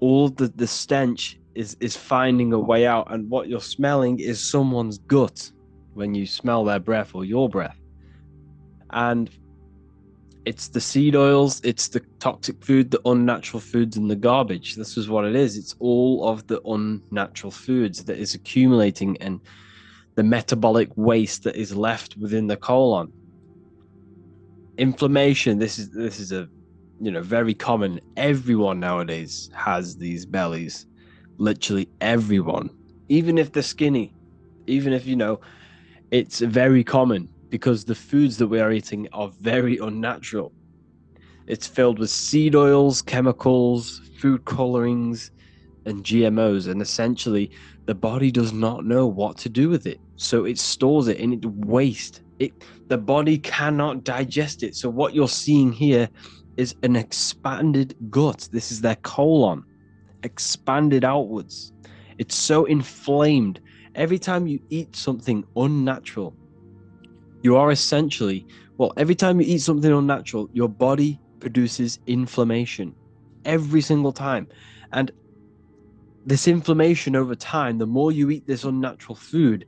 All the stench is finding a way out, and what you're smelling is someone's gut when you smell their breath or your breath. And it's the seed oils, it's the toxic food, the unnatural foods, and the garbage. This is what it is. It's all of the unnatural foods that is accumulating, and the metabolic waste that is left within the colon. Inflammation. This is a very common. Everyone nowadays has these bellies. Literally everyone. Even if they're skinny, even if it's very common, because the foods that we are eating are very unnatural. It's filled with seed oils, chemicals, food colorings, and GMOs. And essentially, the body does not know what to do with it. So it stores it in its waste. The body cannot digest it. So what you're seeing here is an expanded gut. This is their colon, expanded outwards. It's so inflamed. Every time you eat something unnatural, you are essentially, every time you eat something unnatural, your body produces inflammation every single time. And this inflammation over time, the more you eat this unnatural food,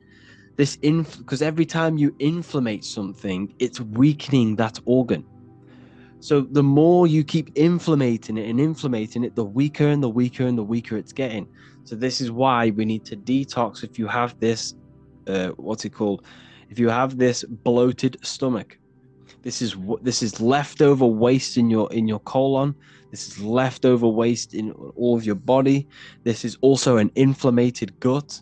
because every time you inflammate something, it's weakening that organ. So the more you keep inflammating it, the weaker and the weaker and the weaker it's getting. So this is why we need to detox. If you have this, if you have this bloated stomach, this is leftover waste in your colon. This is leftover waste in all of your body. This is also an inflamed gut.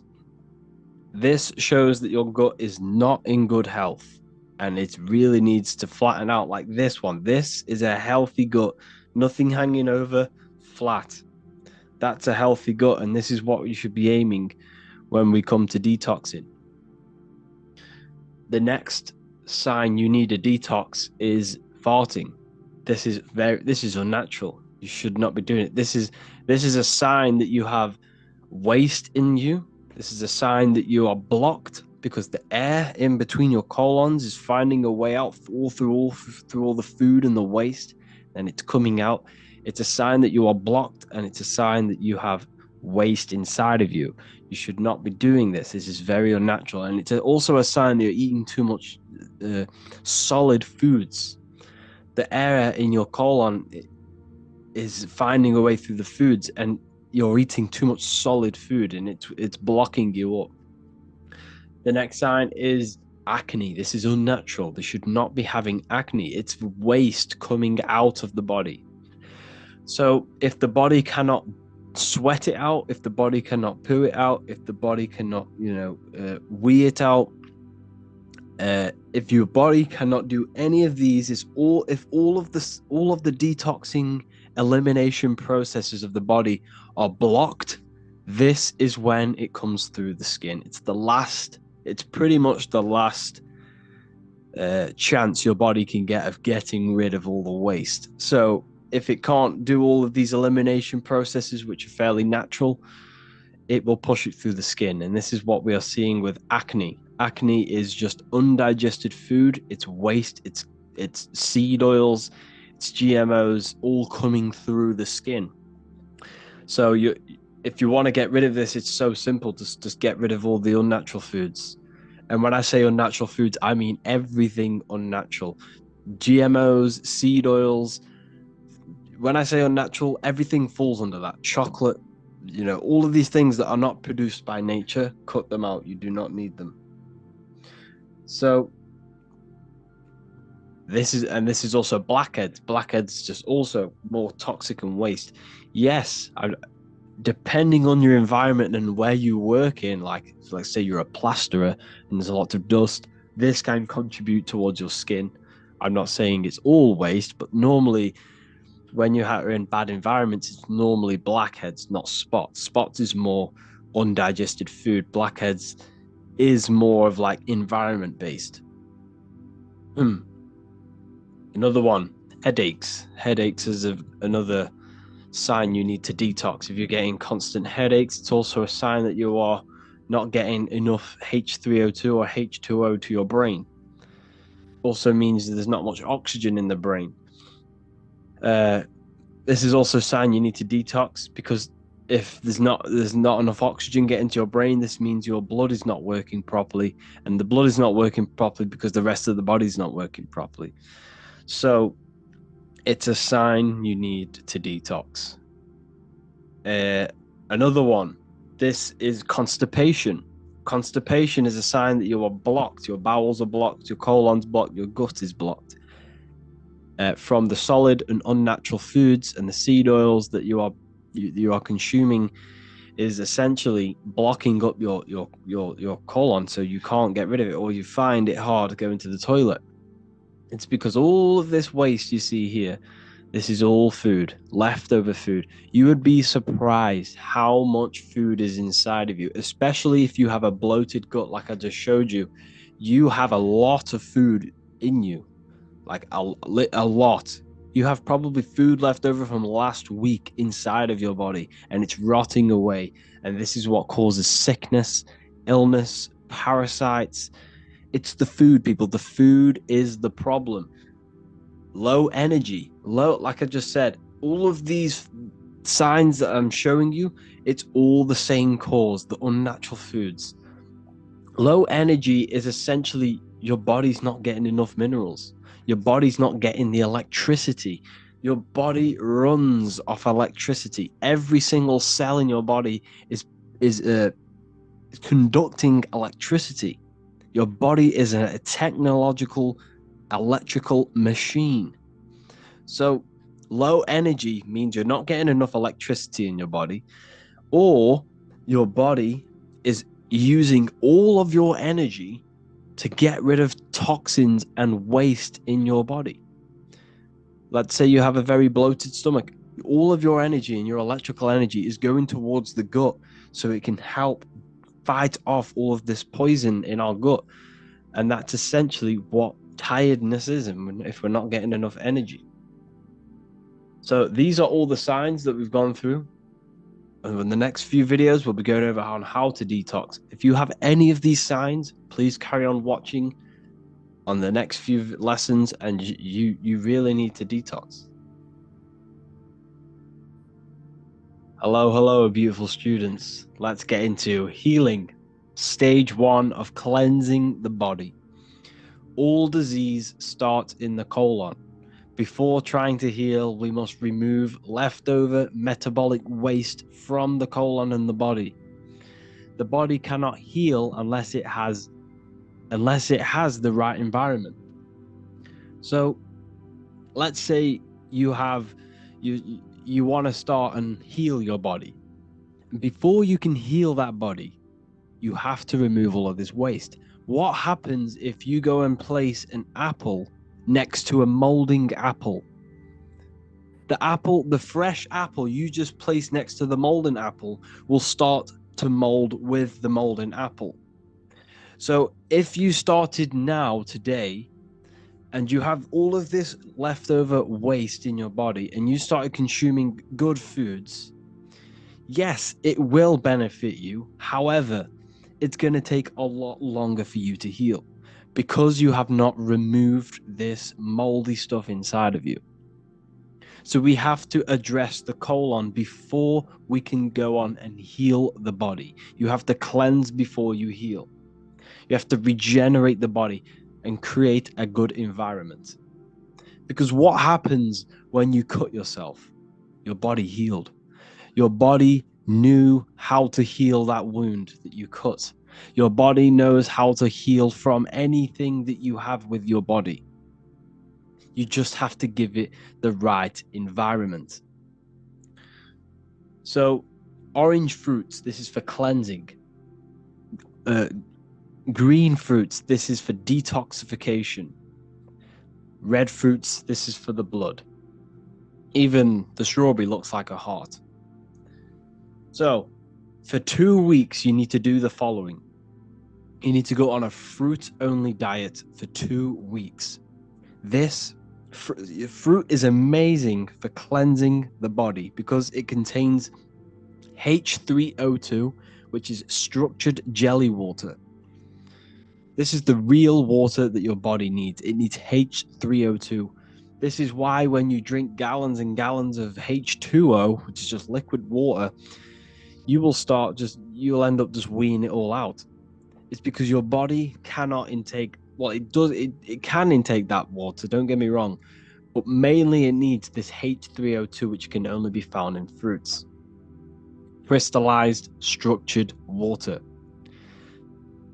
This shows that your gut is not in good health, and it really needs to flatten out like this one. This is a healthy gut, nothing hanging over, flat. That's a healthy gut, and this is what you should be aiming when we come to detoxing. The next sign you need a detox is farting. This is unnatural. You should not be doing it. This is a sign that you have waste in you. This is a sign that you are blocked because the air in between your colons is finding a way out through all the food and the waste, and it's coming out. It's a sign that you are blocked, and it's a sign that you have waste inside of you. You should not be doing this. This is very unnatural, and it's also a sign that you're eating too much solid foods. The air in your colon is finding a way through the foods, and you're eating too much solid food, and it's blocking you up. The next sign is acne. This is unnatural. They should not be having acne. It's waste coming out of the body. So if the body cannot sweat it out, if the body cannot poo it out, if the body cannot, wee it out, if your body cannot do any of these, if all of the detoxing elimination processes of the body are blocked, this is when it comes through the skin. It's pretty much the last chance your body can get of getting rid of all the waste. So if it can't do all of these elimination processes, which are fairly natural, it will push it through the skin. And this is what we are seeing with acne. Acne is just undigested food. It's waste. It's seed oils. It's GMOs all coming through the skin. So if you want to get rid of this, it's so simple. Just get rid of all the unnatural foods. And when I say unnatural foods, I mean everything unnatural. GMOs, seed oils. When I say unnatural, everything falls under that. Chocolate, all of these things that are not produced by nature, cut them out. You do not need them. So this is also blackheads. Blackheads just also more toxic and waste. Yes, depending on your environment and where you work in, like let's say you're a plasterer and there's a lot of dust, this can contribute towards your skin. I'm not saying it's all waste, but normally when you are in bad environments, it's normally blackheads, not spots. Spots is more undigested food. Blackheads is more of like environment based. Another one, headaches. Headaches is another sign you need to detox. If you're getting constant headaches, it's also a sign that you are not getting enough H3O2 or H2O to your brain. Also means that there's not much oxygen in the brain. This is also a sign you need to detox, because if there's not enough oxygen getting to your brain, this means your blood is not working properly, and the blood is not working properly because the rest of the body is not working properly. So it's a sign you need to detox. Another one, this is constipation. Constipation is a sign that you are blocked. Your bowels are blocked, your colon's blocked, your gut is blocked. From the solid and unnatural foods and the seed oils that you are consuming is essentially blocking up your colon, so you can't get rid of it, or you find it hard going to the toilet. It's because all of this waste you see here, This is all food, leftover food. You would be surprised how much food is inside of you, especially if you have a bloated gut like I just showed you. You have a lot of food in you, like a lot. You have probably food left over from last week inside of your body, and it's rotting away. And this is what causes sickness, illness, parasites. It's the food, people. The food is the problem. Low energy, like I just said, all of these signs that I'm showing you, it's all the same cause, the unnatural foods. Low energy is essentially your body's not getting enough minerals. Your body's not getting the electricity. Your body runs off electricity. Every single cell in your body is conducting electricity. Your body is a technological electrical machine. So low energy means you're not getting enough electricity in your body, or your body is using all of your energy to get rid of toxins and waste in your body. Let's say you have a very bloated stomach. All of your energy and your electrical energy is going towards the gut so it can help fight off all of this poison in our gut. And that's essentially what tiredness is if we're not getting enough energy. So these are all the signs that we've gone through. And in the next few videos, we'll be going over on how to detox. If you have any of these signs, please carry on watching on the next few lessons, and you really need to detox. Hello, beautiful students. Let's get into healing. Stage 1 of cleansing the body. All disease starts in the colon. Before trying to heal, we must remove leftover metabolic waste from the colon and the body. The body cannot heal unless it has the right environment. So let's say you want to start and heal your body. Before you can heal that body, you have to remove all of this waste. What happens if you go and place an apple next to a molding apple? The fresh apple you just placed next to the molding apple will start to mold with the molding apple. So if you started now, today, and you have all of this leftover waste in your body and you started consuming good foods, yes, it will benefit you. However, it's going to take a lot longer for you to heal because you have not removed this moldy stuff inside of you. So we have to address the colon before we can go on and heal the body. You have to cleanse before you heal. You have to regenerate the body and create a good environment. Because what happens when you cut yourself? Your body healed. Your body knew how to heal that wound that you cut. Your body knows how to heal from anything that you have with your body. You just have to give it the right environment. So, orange fruits, this is for cleansing. Green fruits, this is for detoxification. Red fruits, this is for the blood. Even the strawberry looks like a heart. So, for 2 weeks, you need to do the following. You need to go on a fruit-only diet for 2 weeks. This fruit is amazing for cleansing the body because it contains H3O2, which is structured jelly water. This is the real water that your body needs. It needs H3O2. This is why when you drink gallons and gallons of H2O, which is just liquid water, you'll end up just weeing it all out. It's because your body cannot intake, well, it can intake that water, don't get me wrong, but mainly it needs this H3O2, which can only be found in fruits. Crystallized, structured water.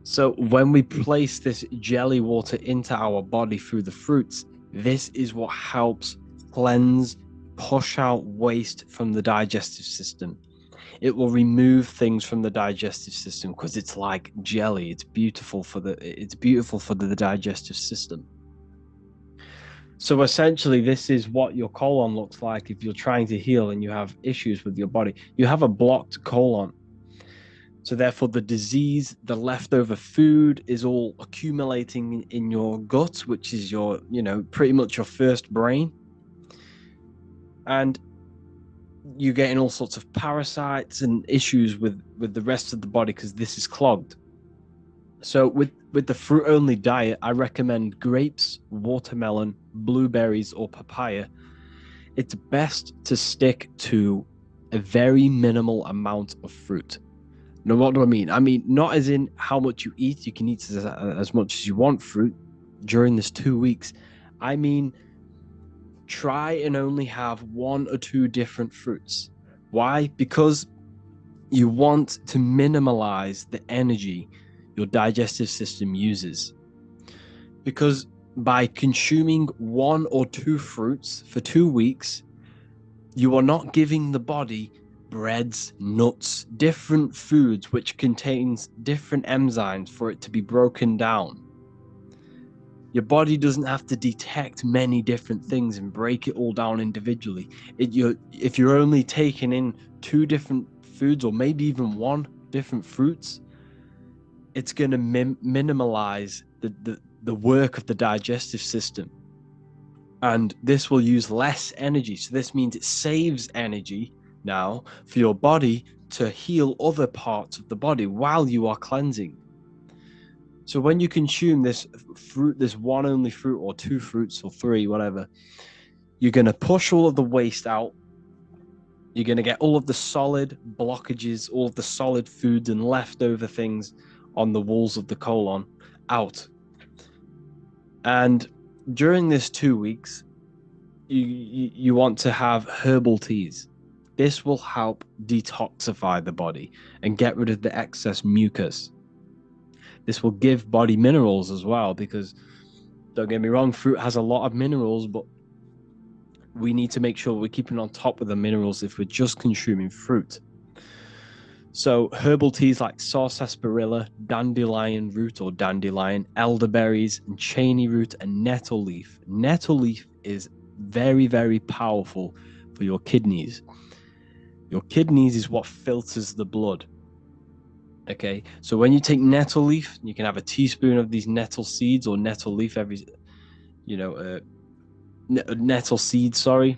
So when we place this jelly water into our body through the fruits, this is what helps cleanse, push out waste from the digestive system. It will remove things from the digestive system because it's like jelly. It's beautiful for the digestive system. So essentially, this is what your colon looks like if you're trying to heal and you have issues with your body. You have a blocked colon. So therefore, the disease, the leftover food is all accumulating in your gut, which is your, pretty much your first brain. And you're getting all sorts of parasites and issues with the rest of the body because this is clogged. So with the fruit only diet, I recommend grapes, watermelon, blueberries, or papaya. It's best to stick to a very minimal amount of fruit. Now, what do I mean? I mean, not as in how much you eat. You can eat as much as you want fruit during this 2 weeks. I mean, try and only have 1 or 2 different fruits. Why? Because you want to minimalize the energy your digestive system uses. Because by consuming 1 or 2 fruits for 2 weeks, you are not giving the body breads, nuts, different foods which contains different enzymes for it to be broken down. Your body doesn't have to detect many different things and break it all down individually. If you're only taking in 2 different foods or maybe even 1 different fruits, it's going to minimalize the work of the digestive system. And this will use less energy. So this means it saves energy now for your body to heal other parts of the body while you are cleansing. So when you consume this fruit, this 1 only fruit or 2 fruits or 3, whatever, you're going to push all of the waste out. You're going to get all of the solid blockages, all of the solid foods and leftover things on the walls of the colon out. And during this 2 weeks, you want to have herbal teas. This will help detoxify the body and get rid of the excess mucus. This will give body minerals as well, because don't get me wrong, fruit has a lot of minerals, but we need to make sure we're keeping on top of the minerals if we're just consuming fruit. So herbal teas like sarsaparilla, dandelion root or dandelion, elderberries, and cheney root, and nettle leaf. Nettle leaf is very, very powerful for your kidneys. Your kidneys is what filters the blood. Okay, so when you take nettle leaf, you can have a teaspoon of these nettle seeds or nettle leaf nettle seeds, sorry.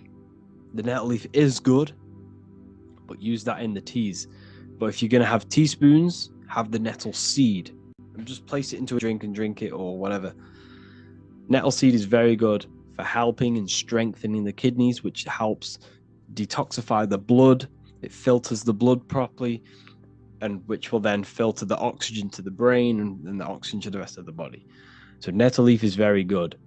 The nettle leaf is good, but use that in the teas. But if you're going to have teaspoons, have the nettle seed and just place it into a drink and drink it or whatever. Nettle seed is very good for helping and strengthening the kidneys, which helps detoxify the blood. It filters the blood properly, and which will then filter the oxygen to the brain and the oxygen to the rest of the body. So nettle leaf is very good.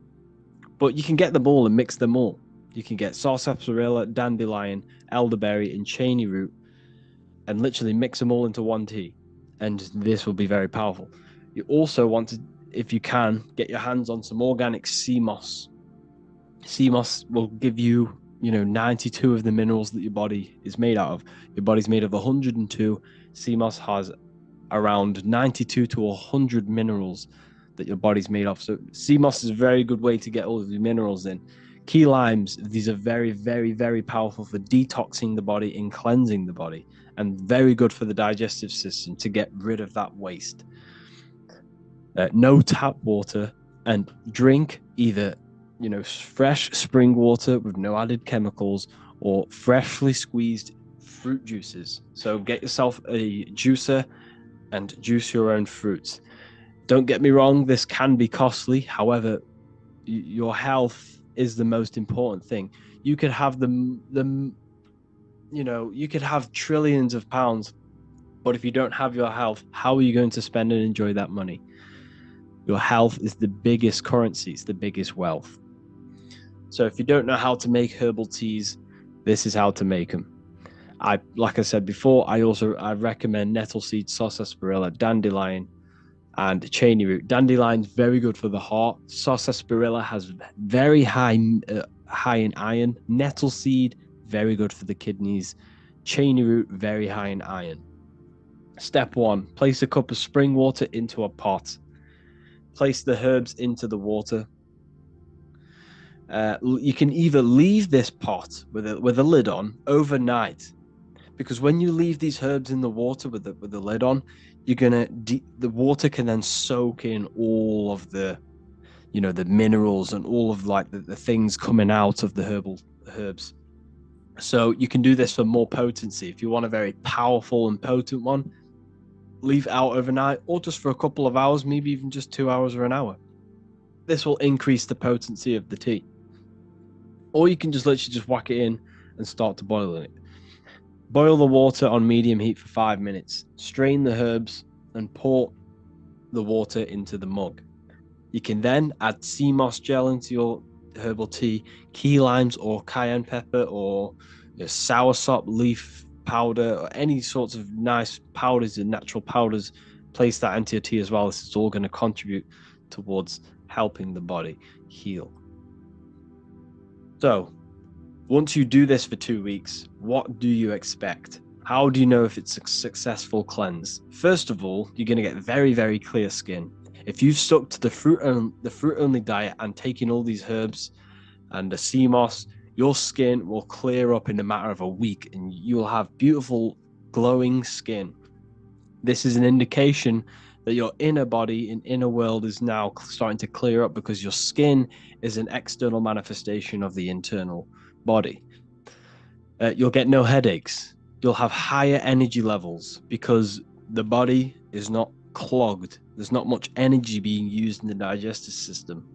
But you can get them all and mix them all. You can get sarsaparilla, dandelion, elderberry, and cheney root, and literally mix them all into 1 tea. And this will be very powerful. You also want to, if you can, get your hands on some organic sea moss. Sea moss will give you, 92 of the minerals that your body is made out of. Your body's made of 102. Sea moss has around 92 to 100 minerals that your body's made of. So sea moss is a very good way to get all of the minerals in. Key limes, these are very, very, very powerful for detoxing the body and cleansing the body, and very good for the digestive system to get rid of that waste. No tap water, and drink either, fresh spring water with no added chemicals or freshly squeezed fruit juices. So get yourself a juicer and juice your own fruits. Don't get me wrong, this can be costly. However, your health is the most important thing. You could have you could have trillions of pounds, but if you don't have your health, how are you going to spend and enjoy that money? Your health is the biggest currency. It's the biggest wealth. So if you don't know how to make herbal teas, this is how to make them. Like I said before, I recommend nettle seed, sarsaparilla, dandelion, and cheney root. Dandelion's very good for the heart. Sarsaparilla has very high in iron. Nettle seed, very good for the kidneys. Cheney root, very high in iron. Step 1, place a cup of spring water into a pot. Place the herbs into the water. You can either leave this pot with a lid on overnight, because when you leave these herbs in the water with the lid on, the water can then soak in all of the the minerals and all of like the things coming out of the herbs. So you can do this for more potency. If you want a very powerful and potent one, leave it out overnight, or just for a couple of hours, maybe even just 2 hours or an hour. This will increase the potency of the tea. Or you can just literally just whack it in and start to boil it. Boil the water on medium heat for 5 minutes. Strain the herbs and pour the water into the mug. You can then add sea moss gel into your herbal tea, key limes or cayenne pepper or soursop leaf powder or any sorts of nice powders and natural powders. Place that into your tea as well. This is all going to contribute towards helping the body heal. So, once you do this for 2 weeks, what do you expect? How do you know if it's a successful cleanse? First of all, you're going to get very, very clear skin. If you've stuck to the fruit-only diet and taken all these herbs and the sea moss, your skin will clear up in a matter of a week and you'll have beautiful, glowing skin. This is an indication that your inner body and inner world is now starting to clear up, because your skin is an external manifestation of the internal body. You'll get no headaches. You'll have higher energy levels because the body is not clogged. There's not much energy being used in the digestive system.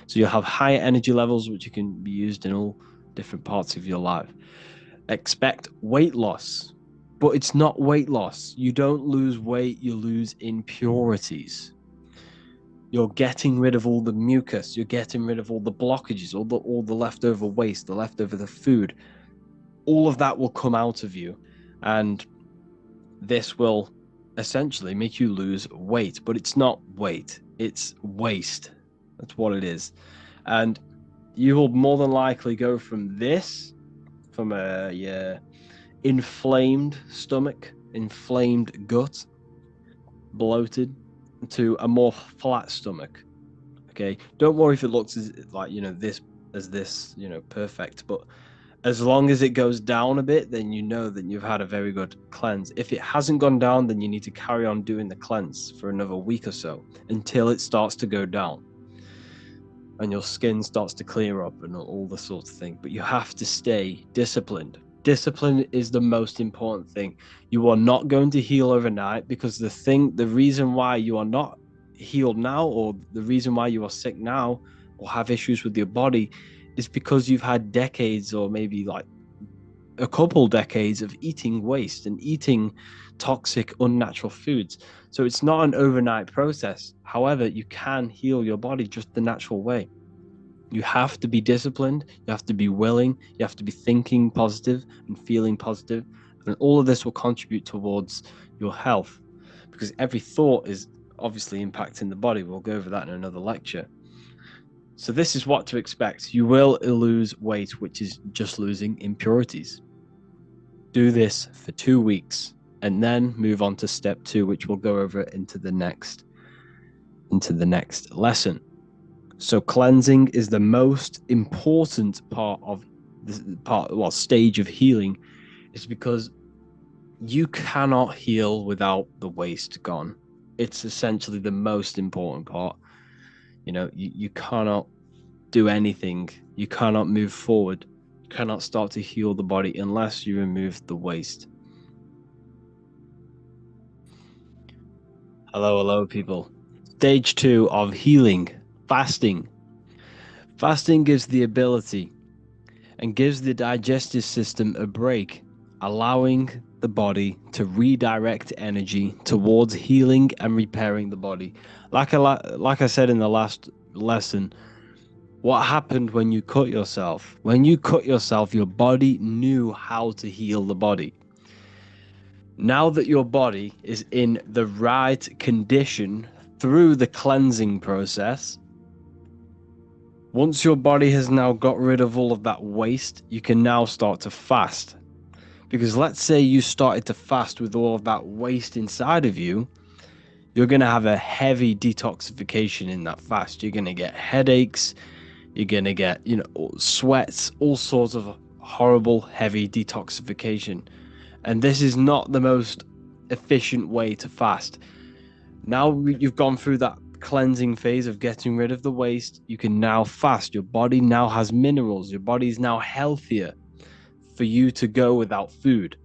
So you'll have higher energy levels, which can be used in all different parts of your life. Expect weight loss, but it's not weight loss. You don't lose weight, you lose impurities. You're getting rid of all the mucus. You're getting rid of all the blockages, all the leftover waste, the leftover food. All of that will come out of you, and this will essentially make you lose weight. But it's not weight, it's waste. That's what it is. And you will more than likely go from a inflamed stomach, inflamed gut, bloated, to a more flat stomach. Okay, don't worry if it looks like this perfect, but as long as it goes down a bit, then you know that you've had a very good cleanse. If it hasn't gone down, then you need to carry on doing the cleanse for another week or so until it starts to go down and your skin starts to clear up and all the sorts of things. But you have to stay disciplined. Discipline is the most important thing. You are not going to heal overnight, because the reason why you are not healed now, or the reason why you are sick now or have issues with your body, is because you've had decades, or maybe like a couple decades, of eating waste and eating toxic, unnatural foods. So it's not an overnight process. However, you can heal your body just the natural way. You have to be disciplined, you have to be willing, you have to be thinking positive and feeling positive, and all of this will contribute towards your health, because every thought is obviously impacting the body. We'll go over that in another lecture. So this is what to expect. You will lose weight, which is just losing impurities. Do this for 2 weeks and then move on to step 2, which we'll go over into the next lesson. So cleansing is the most important stage of healing, is because you cannot heal without the waste gone. It's essentially the most important part. You cannot do anything. You cannot move forward. You cannot start to heal the body unless you remove the waste. Hello, people. Stage 2 of healing, fasting. Fasting gives the ability and gives the digestive system a break, allowing the body to redirect energy towards healing and repairing the body. Like I said in the last lesson, what happened when you cut yourself? When you cut yourself, your body knew how to heal the body. Now that your body is in the right condition through the cleansing process, once your body has now got rid of all of that waste, you can now start to fast. Because let's say you started to fast with all of that waste inside of you, you're going to have a heavy detoxification in that fast. You're going to get headaches, You're going to get, sweats, all sorts of horrible, heavy detoxification. And this is not the most efficient way to fast. Now you've gone through that cleansing phase of getting rid of the waste, you can now fast. Your body now has minerals. Your body is now healthier for you to go without food.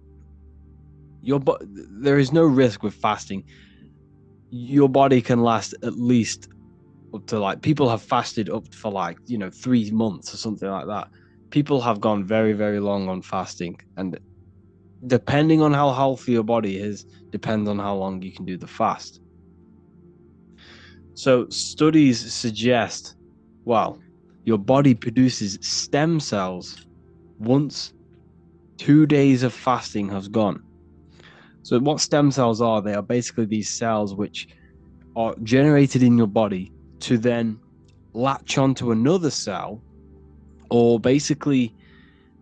There is no risk with fasting. Your body can last at least up to people have fasted up for 3 months or something like that. People have gone very, very long on fasting, and depending on how healthy your body is, depends on how long you can do the fast. So studies suggest, your body produces stem cells once 2 days of fasting has gone. So what stem cells are, they are basically these cells which are generated in your body to then latch onto another cell, or basically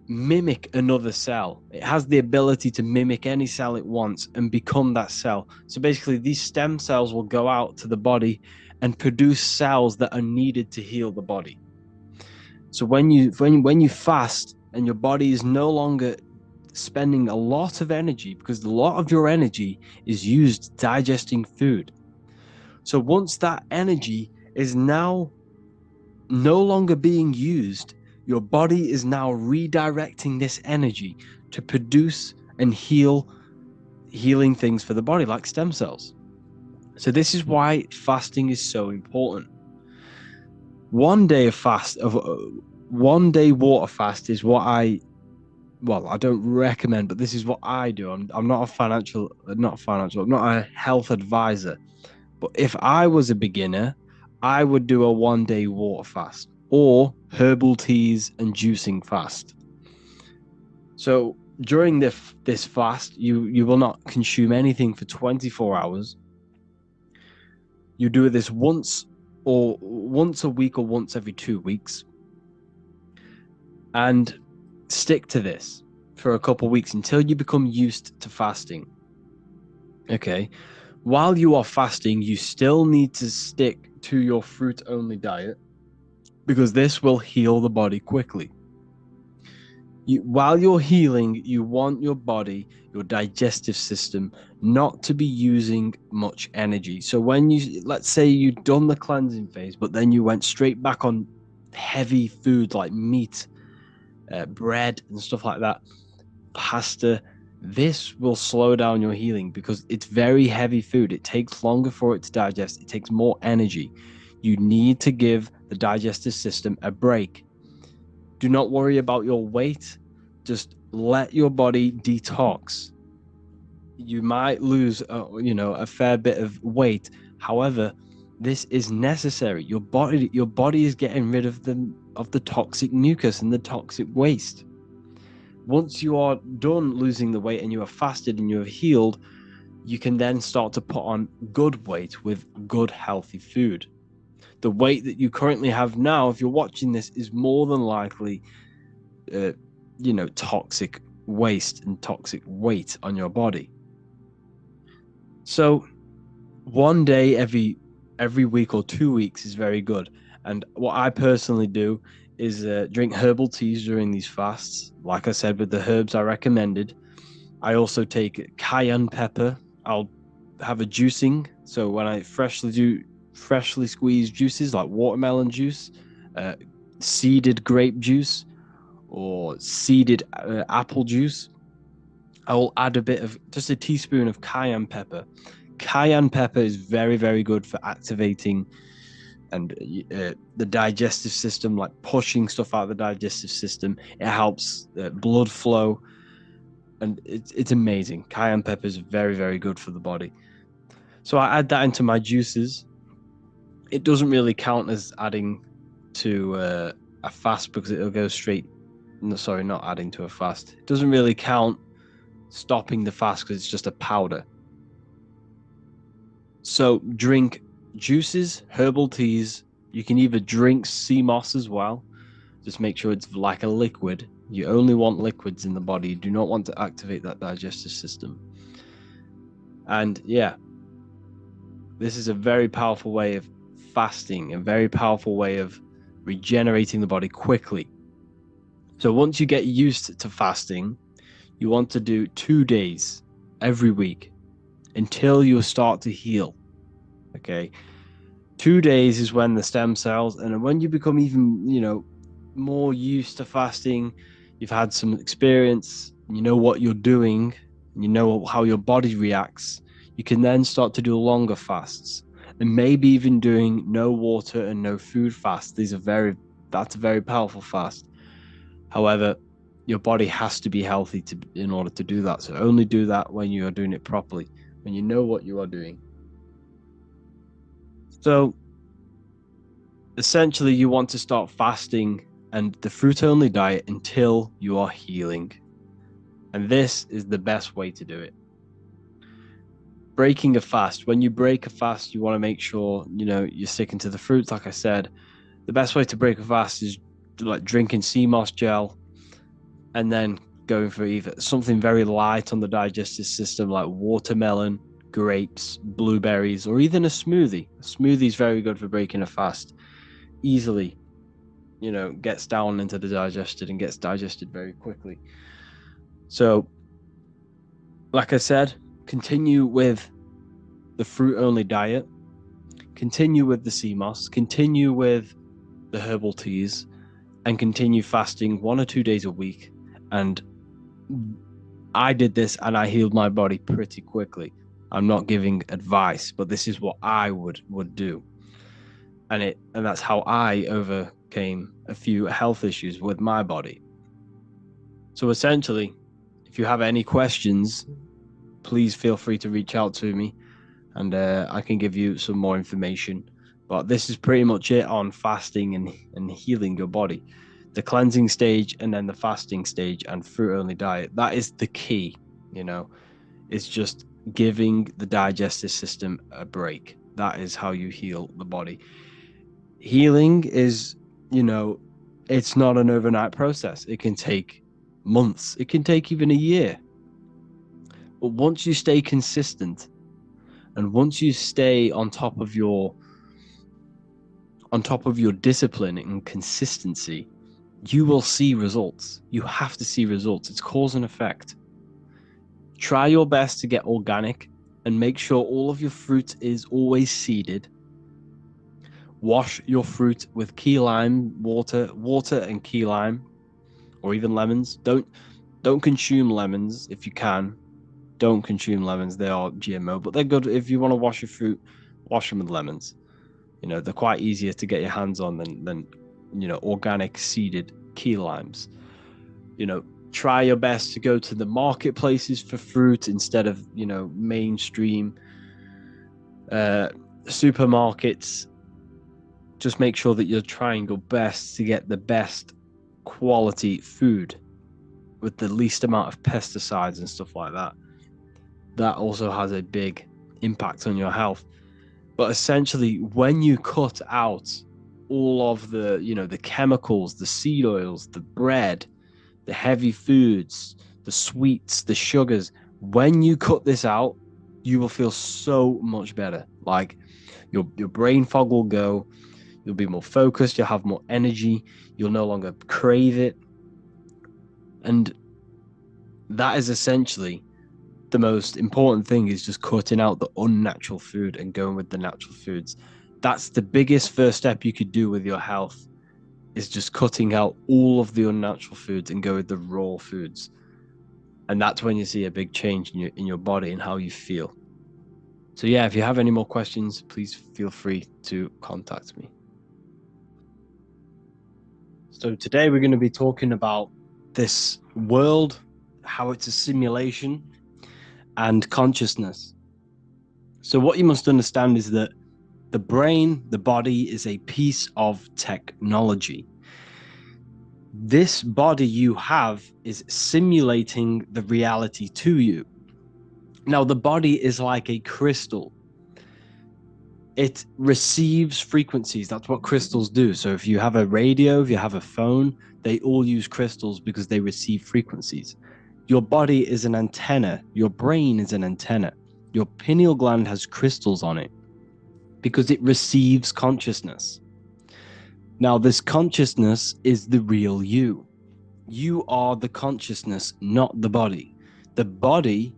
mimic another cell. It has the ability to mimic any cell it wants and become that cell. So basically these stem cells will go out to the body and produce cells that are needed to heal the body. So when you fast and your body is no longer spending a lot of energy, because a lot of your energy is used digesting food. So once that energy is now no longer being used, your body is now redirecting this energy to produce and healing things for the body, like stem cells. So this is why fasting is so important. 1 day water fast is what I don't recommend, but this is what I do. I'm not a health advisor. But if I was a beginner, I would do a 1 day water fast or herbal teas and juicing fast. So during this fast, you will not consume anything for 24 hours. You do this once a week or once every 2 weeks. And stick to this for a couple of weeks until you become used to fasting. Okay. While you are fasting, you still need to stick to your fruit-only diet, because this will heal the body quickly. While you're healing, you want your body, your digestive system, not to be using much energy. So let's say you've done the cleansing phase, but then you went straight back on heavy food like meat, bread and stuff like that, pasta, this will slow down your healing because it's very heavy food. It takes longer for it to digest. It takes more energy. You need to give the digestive system a break. Do not worry about your weight. Just let your body detox. You might lose, a fair bit of weight. However, this is necessary. Your body is getting rid of the toxic mucus and the toxic waste. Once you are done losing the weight and you have fasted and you have healed, you can then start to put on good weight with good, healthy food. The weight that you currently have now, if you're watching this, is more than likely, toxic waste and toxic weight on your body. So 1 day every week or 2 weeks is very good. And what I personally do is drink herbal teas during these fasts. Like I said, with the herbs I recommended. I also take cayenne pepper. I'll have a juicing. So when I freshly squeezed juices like watermelon juice, seeded grape juice, or seeded apple juice, I will add just a teaspoon of cayenne pepper. Cayenne pepper is very, very good for activating and the digestive system, like pushing stuff out of the digestive system. It helps blood flow, and it's amazing. Cayenne pepper is very, very good for the body. So I add that into my juices. It doesn't really count as adding to a fast because it'll go straight. No, sorry, not adding to a fast. It doesn't really count stopping the fast because it's just a powder. So drink juices, herbal teas. You can either drink sea moss as well. Just make sure it's like a liquid. You only want liquids in the body. You do not want to activate that digestive system. And yeah, this is a very powerful way of fasting, a very powerful way of regenerating the body quickly. So once you get used to fasting, you want to do 2 days every week until you start to heal. Okay. 2 days is when the stem cells, and when you become even, more used to fasting, you've had some experience, you know what you're doing, you know how your body reacts, you can then start to do longer fasts, and maybe even doing no water and no food fast. That's a very powerful fast. However, your body has to be healthy in order to do that. So only do that when you are doing it properly, when you know what you are doing. So essentially, you want to start fasting and the fruit-only diet until you are healing. And this is the best way to do it. Breaking a fast. When you break a fast, you want to make sure, you're sticking to the fruits. Like I said, the best way to break a fast is like drinking sea moss gel and then going for either something very light on the digestive system, like watermelon, grapes, blueberries, or even a smoothie. A smoothie is very good for breaking a fast. Easily, gets down into the digestion and gets digested very quickly. So, like I said, continue with the fruit-only diet, continue with the sea moss, continue with the herbal teas, and continue fasting 1 or 2 days a week. And I did this and I healed my body pretty quickly. I'm not giving advice, but this is what I would do. And that's how I overcame a few health issues with my body. So essentially, if you have any questions, please feel free to reach out to me, and I can give you some more information. But this is pretty much it on fasting and healing your body. The cleansing stage, and then the fasting stage, and fruit-only diet. That is the key, It's just giving the digestive system a break. That is how you heal the body. Healing is, it's not an overnight process. It can take months. It can take even a year. But once you stay consistent, and once you stay on top of your discipline and consistency, you will see results. You have to see results. It's cause and effect. Try your best to get organic and make sure all of your fruit is always seeded. Wash your fruit with key lime water and key lime, or even lemons. Don't consume lemons if you can. Don't consume lemons. They are GMO, but they're good if you want to wash your fruit. Wash them with lemons. They're quite easier to get your hands on than organic seeded key limes. Try your best to go to the marketplaces for fruit instead of mainstream supermarkets. Just make sure that you're trying your best to get the best quality food with the least amount of pesticides and stuff like that. That also has a big impact on your health. But essentially, when you cut out all of the, the chemicals, the seed oils, the bread, the heavy foods, the sweets, the sugars, when you cut this out, you will feel so much better. Like your brain fog will go. You'll be more focused. You'll have more energy. You'll no longer crave it. And that is essentially the most important thing, is just cutting out the unnatural food and going with the natural foods. That's the biggest first step you could do with your health, is just cutting out all of the unnatural foods and go with the raw foods. And that's when you see a big change in your body and how you feel. So yeah, if you have any more questions, please feel free to contact me. So today we're going to be talking about this world, how it's a simulation, and consciousness. So what you must understand is that the brain, the body, is a piece of technology. This body you have is simulating the reality to you. Now, the body is like a crystal. It receives frequencies. That's what crystals do. So if you have a radio, if you have a phone, they all use crystals because they receive frequencies. Your body is an antenna. Your brain is an antenna. Your pineal gland has crystals on it because it receives consciousness. Now, this consciousness is the real you. You are the consciousness, not the body. The body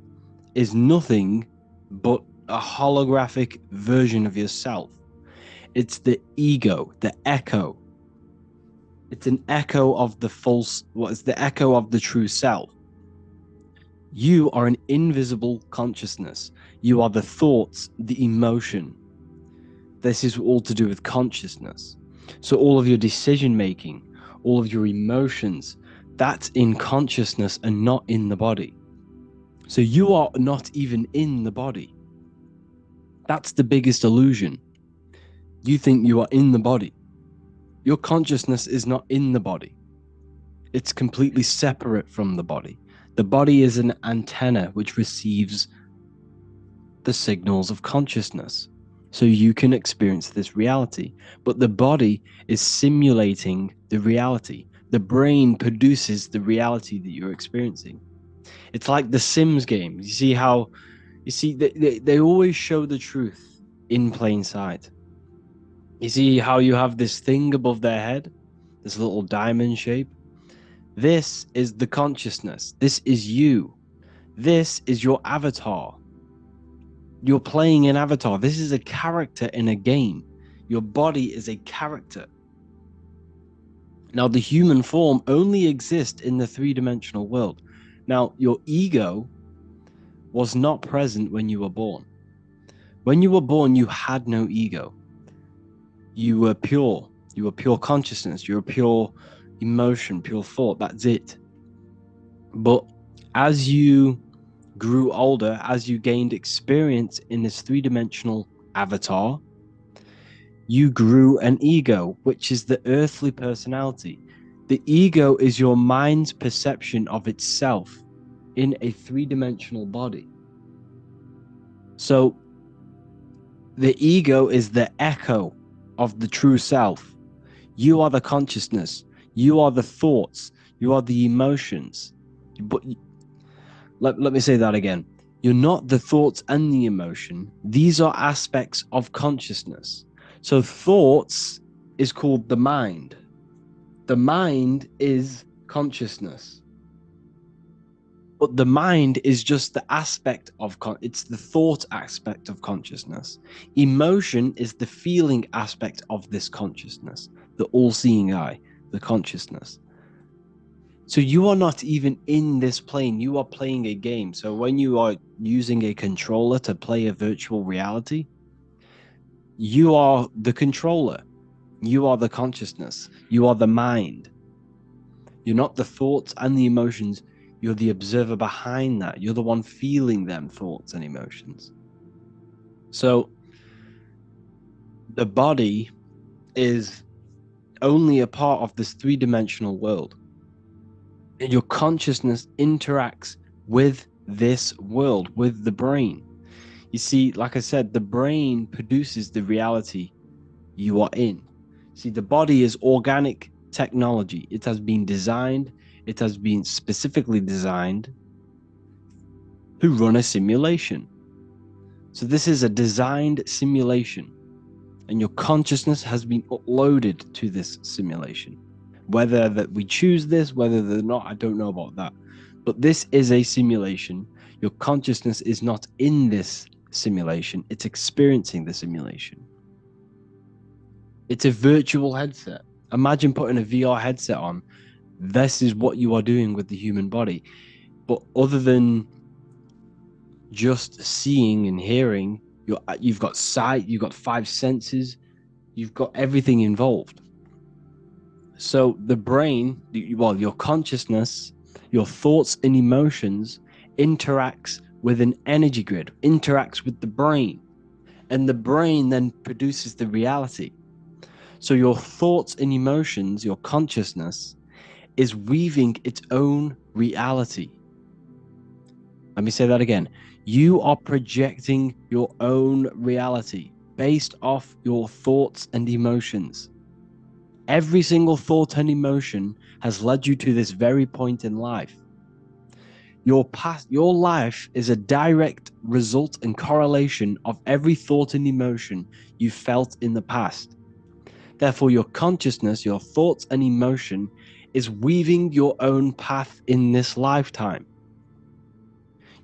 is nothing but a holographic version of yourself. It's the ego, the echo. It's an echo of the false, what is the echo of the true self. You are an invisible consciousness. You are the thoughts, the emotion. This is all to do with consciousness. So all of your decision making, all of your emotions, that's in consciousness and not in the body. So you are not even in the body. That's the biggest illusion. You think you are in the body. Your consciousness is not in the body. It's completely separate from the body. The body is an antenna which receives the signals of consciousness, so you can experience this reality. But the body is simulating the reality. The brain produces the reality that you're experiencing. It's like the Sims game. You see how, they always show the truth in plain sight. You see how you have this thing above their head, this little diamond shape? This is the consciousness. This is you. This is your avatar. You're playing an avatar. This is a character in a game. Your body is a character. Now, the human form only exists in the three-dimensional world. Now, your ego was not present when you were born. When you were born, you had no ego. You were pure. You were pure consciousness. You were pure emotion, pure thought. That's it. But as you grew older, as you gained experience in this three-dimensional avatar, you grew an ego, which is the earthly personality. The ego is your mind's perception of itself in a three-dimensional body. So the ego is the echo of the true self. You are the consciousness. You are the thoughts. You are the emotions. But let me say that again. You're not the thoughts and the emotion. These are aspects of consciousness. So thoughts is called the mind. The mind is consciousness. But the mind is just the aspect of, it's the thought aspect of consciousness. Emotion is the feeling aspect of this consciousness, the all-seeing eye, the consciousness. So you are not even in this plane. You are playing a game. So when you are using a controller to play a virtual reality, you are the controller. You are the consciousness. You are the mind. You're not the thoughts and the emotions. You're the observer behind that. You're the one feeling them thoughts and emotions. So the body is only a part of this three-dimensional world. Your consciousness interacts with this world, with the brain. You see, like I said, the brain produces the reality you are in. See, the body is organic technology. It has been designed, it has been specifically designed to run a simulation. So this is a designed simulation, and your consciousness has been uploaded to this simulation. Whether that we choose this, whether they're not, I don't know about that. But this is a simulation. Your consciousness is not in this simulation. It's experiencing the simulation. It's a virtual headset. Imagine putting a VR headset on. This is what you are doing with the human body. But other than just seeing and hearing, you've got sight, you've got 5 senses, you've got everything involved. So the brain, well, your consciousness, your thoughts and emotions interacts with an energy grid, interacts with the brain, and the brain then produces the reality. So your thoughts and emotions, your consciousness, is weaving its own reality. Let me say that again. You are projecting your own reality based off your thoughts and emotions. Every single thought and emotion has led you to this very point in life. Your life is a direct result and correlation of every thought and emotion you felt in the past. Therefore, your consciousness, your thoughts and emotion is weaving your own path in this lifetime.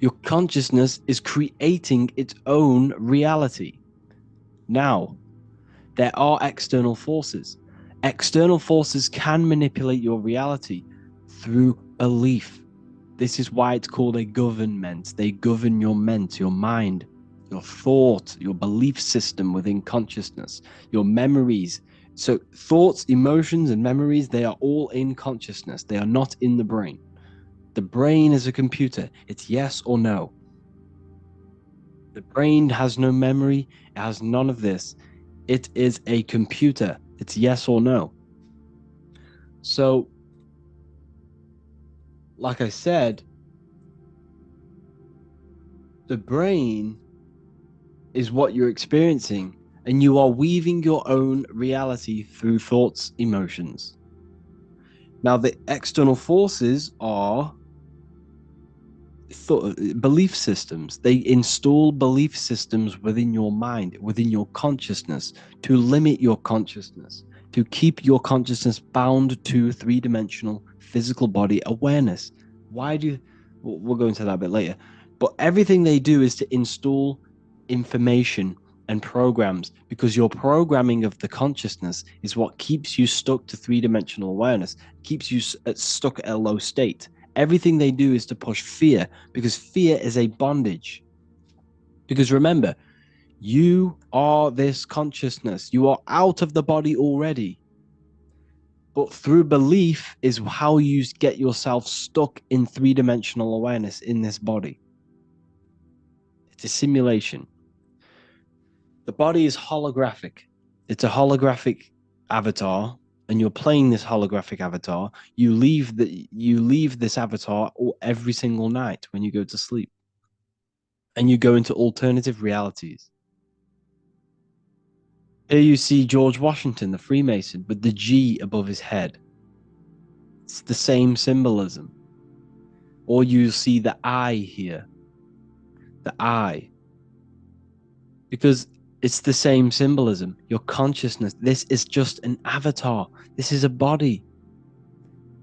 Your consciousness is creating its own reality. Now, there are external forces. External forces can manipulate your reality through belief. This is why it's called a government. They govern your ment, your mind, your thought, your belief system within consciousness, your memories. So thoughts, emotions, and memories, they are all in consciousness. They are not in the brain. The brain is a computer. It's yes or no. The brain has no memory. It has none of this. It is a computer. It's yes or no. So, like I said, the brain is what you're experiencing, and you are weaving your own reality through thoughts, emotions. Now, the external forces are belief systems. They install belief systems within your mind, within your consciousness, to limit your consciousness, to keep your consciousness bound to three-dimensional physical body awareness. We'll go into that a bit later, but everything they do is to install information and programs, because your programming of the consciousness is what keeps you stuck to three-dimensional awareness, keeps you stuck at a low state. Everything they do is to push fear, because fear is a bondage. Because remember, you are this consciousness. You are out of the body already. But through belief is how you get yourself stuck in three-dimensional awareness in this body. It's a simulation. The body is holographic. It's a holographic avatar, and you're playing this holographic avatar. You leave this avatar every single night when you go to sleep, and you go into alternative realities. Here you see George Washington, the Freemason, with the G above his head. It's the same symbolism. Or you see the I here, the I, because it's the same symbolism. Your consciousness. This is just an avatar. This is a body.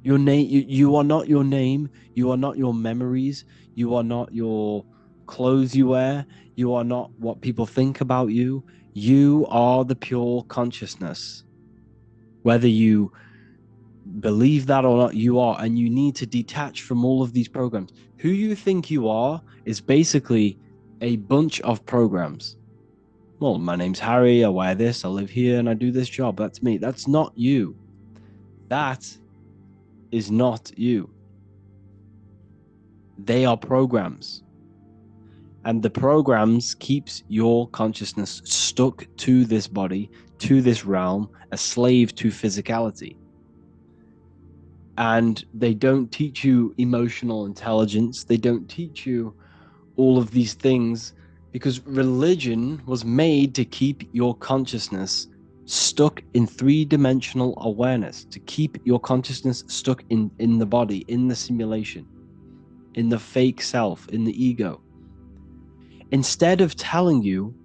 Your name. You are not your name. You are not your memories. You are not your clothes you wear. You are not what people think about you. You are the pure consciousness. Whether you believe that or not, you are, and you need to detach from all of these programs. Who you think you are is basically a bunch of programs. Well, my name's Harry, I wear this, I live here, and I do this job. That's me. That's not you. That is not you. They are programs. And the programs keeps your consciousness stuck to this body, to this realm, a slave to physicality. And they don't teach you emotional intelligence. They don't teach you all of these things, because religion was made to keep your consciousness stuck in three-dimensional awareness, to keep your consciousness stuck in the body, in the simulation, in the fake self, in the ego. Instead of telling you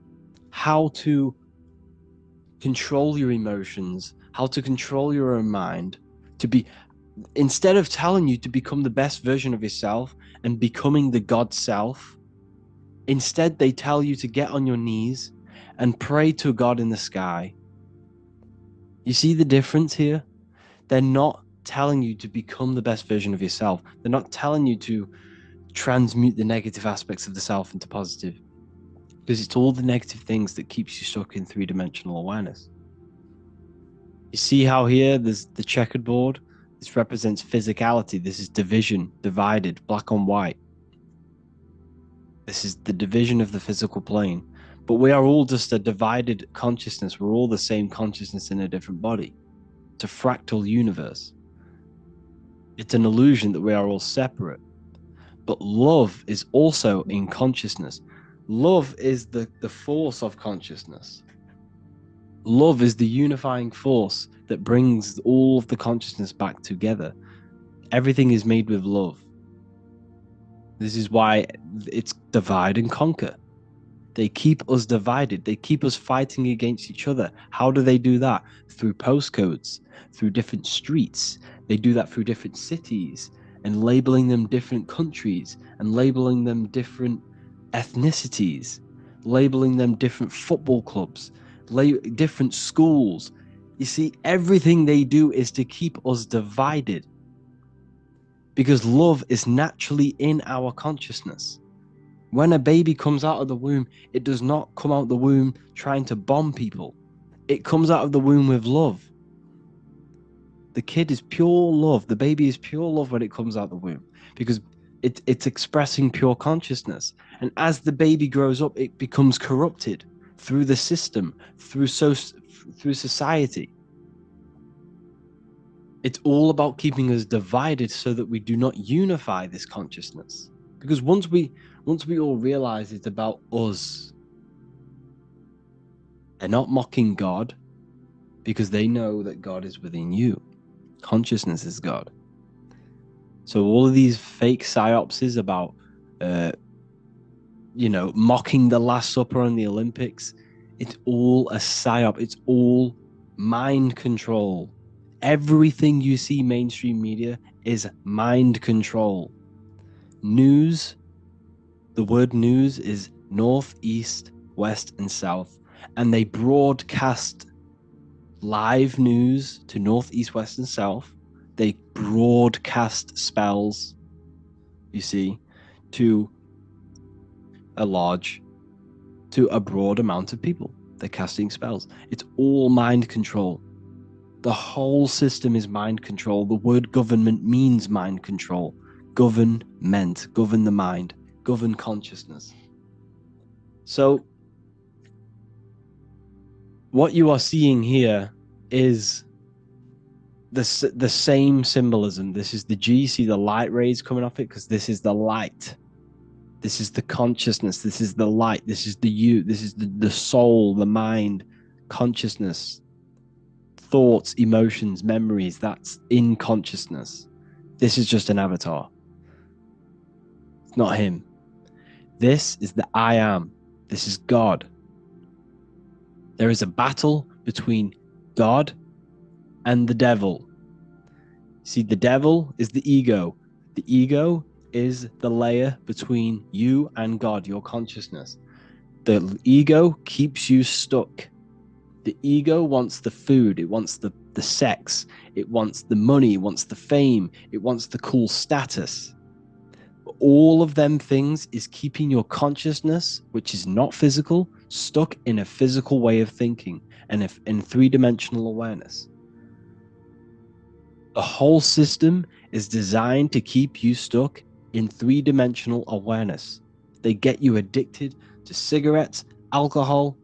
how to control your emotions, how to control your own mind, instead of telling you to become the best version of yourself and becoming the God self, instead they tell you to get on your knees and pray to God in the sky. You see the difference here? They're not telling you to become the best version of yourself. They're not telling you to transmute the negative aspects of the self into positive, because it's all the negative things that keeps you stuck in three-dimensional awareness. You see how here there's the checkered board? This represents physicality. This is division, divided, black on white. This is the division of the physical plane. But we are all just a divided consciousness. We're all the same consciousness in a different body. It's a fractal universe. It's an illusion that we are all separate. But love is also in consciousness. Love is the force of consciousness. Love is the unifying force that brings all of the consciousness back together. Everything is made with love. This is why it's divide and conquer. They keep us divided. They keep us fighting against each other. How do they do that? Through postcodes, through different streets. They do that through different cities and labeling them different countries and labeling them different ethnicities, labeling them different football clubs, different schools. You see, everything they do is to keep us divided because love is naturally in our consciousness. When a baby comes out of the womb, it does not come out of the womb trying to bomb people. It comes out of the womb with love. The kid is pure love. The baby is pure love when it comes out of the womb because it's expressing pure consciousness. And as the baby grows up, it becomes corrupted through the system, through society. It's all about keeping us divided so that we do not unify this consciousness. Because once we all realize it's about us, they're not mocking God because they know that God is within you. Consciousness is God. So all of these fake psyopses about, mocking the Last Supper and the Olympics, it's all a psyop. It's all mind control. Everything you see mainstream media is mind control. News, the word news is north, east, west, and south. And they broadcast live news to north, east, west, and south. They broadcast spells, you see, to a broad amount of people. They're casting spells. It's all mind control. The whole system is mind control. The word government means mind control. Govern the mind, govern consciousness. So what you are seeing here is the same symbolism. This is the G. See the light rays coming off it because this is the light. This is the consciousness. This is the light. This is the you. This is the soul, the mind, consciousness, thoughts, emotions, memories. That's in consciousness. This is just an avatar. It's not him. This is the I am. This is God. There is a battle between God and the devil. See, the devil is the ego. The ego is the layer between you and God, your consciousness. The ego keeps you stuck. The ego wants the food. It wants the sex. It wants the money. It wants the fame. It wants the cool status. All of them things is keeping your consciousness, which is not physical, stuck in a physical way of thinking and in three-dimensional awareness. The whole system is designed to keep you stuck in three-dimensional awareness. They get you addicted to cigarettes, alcohol,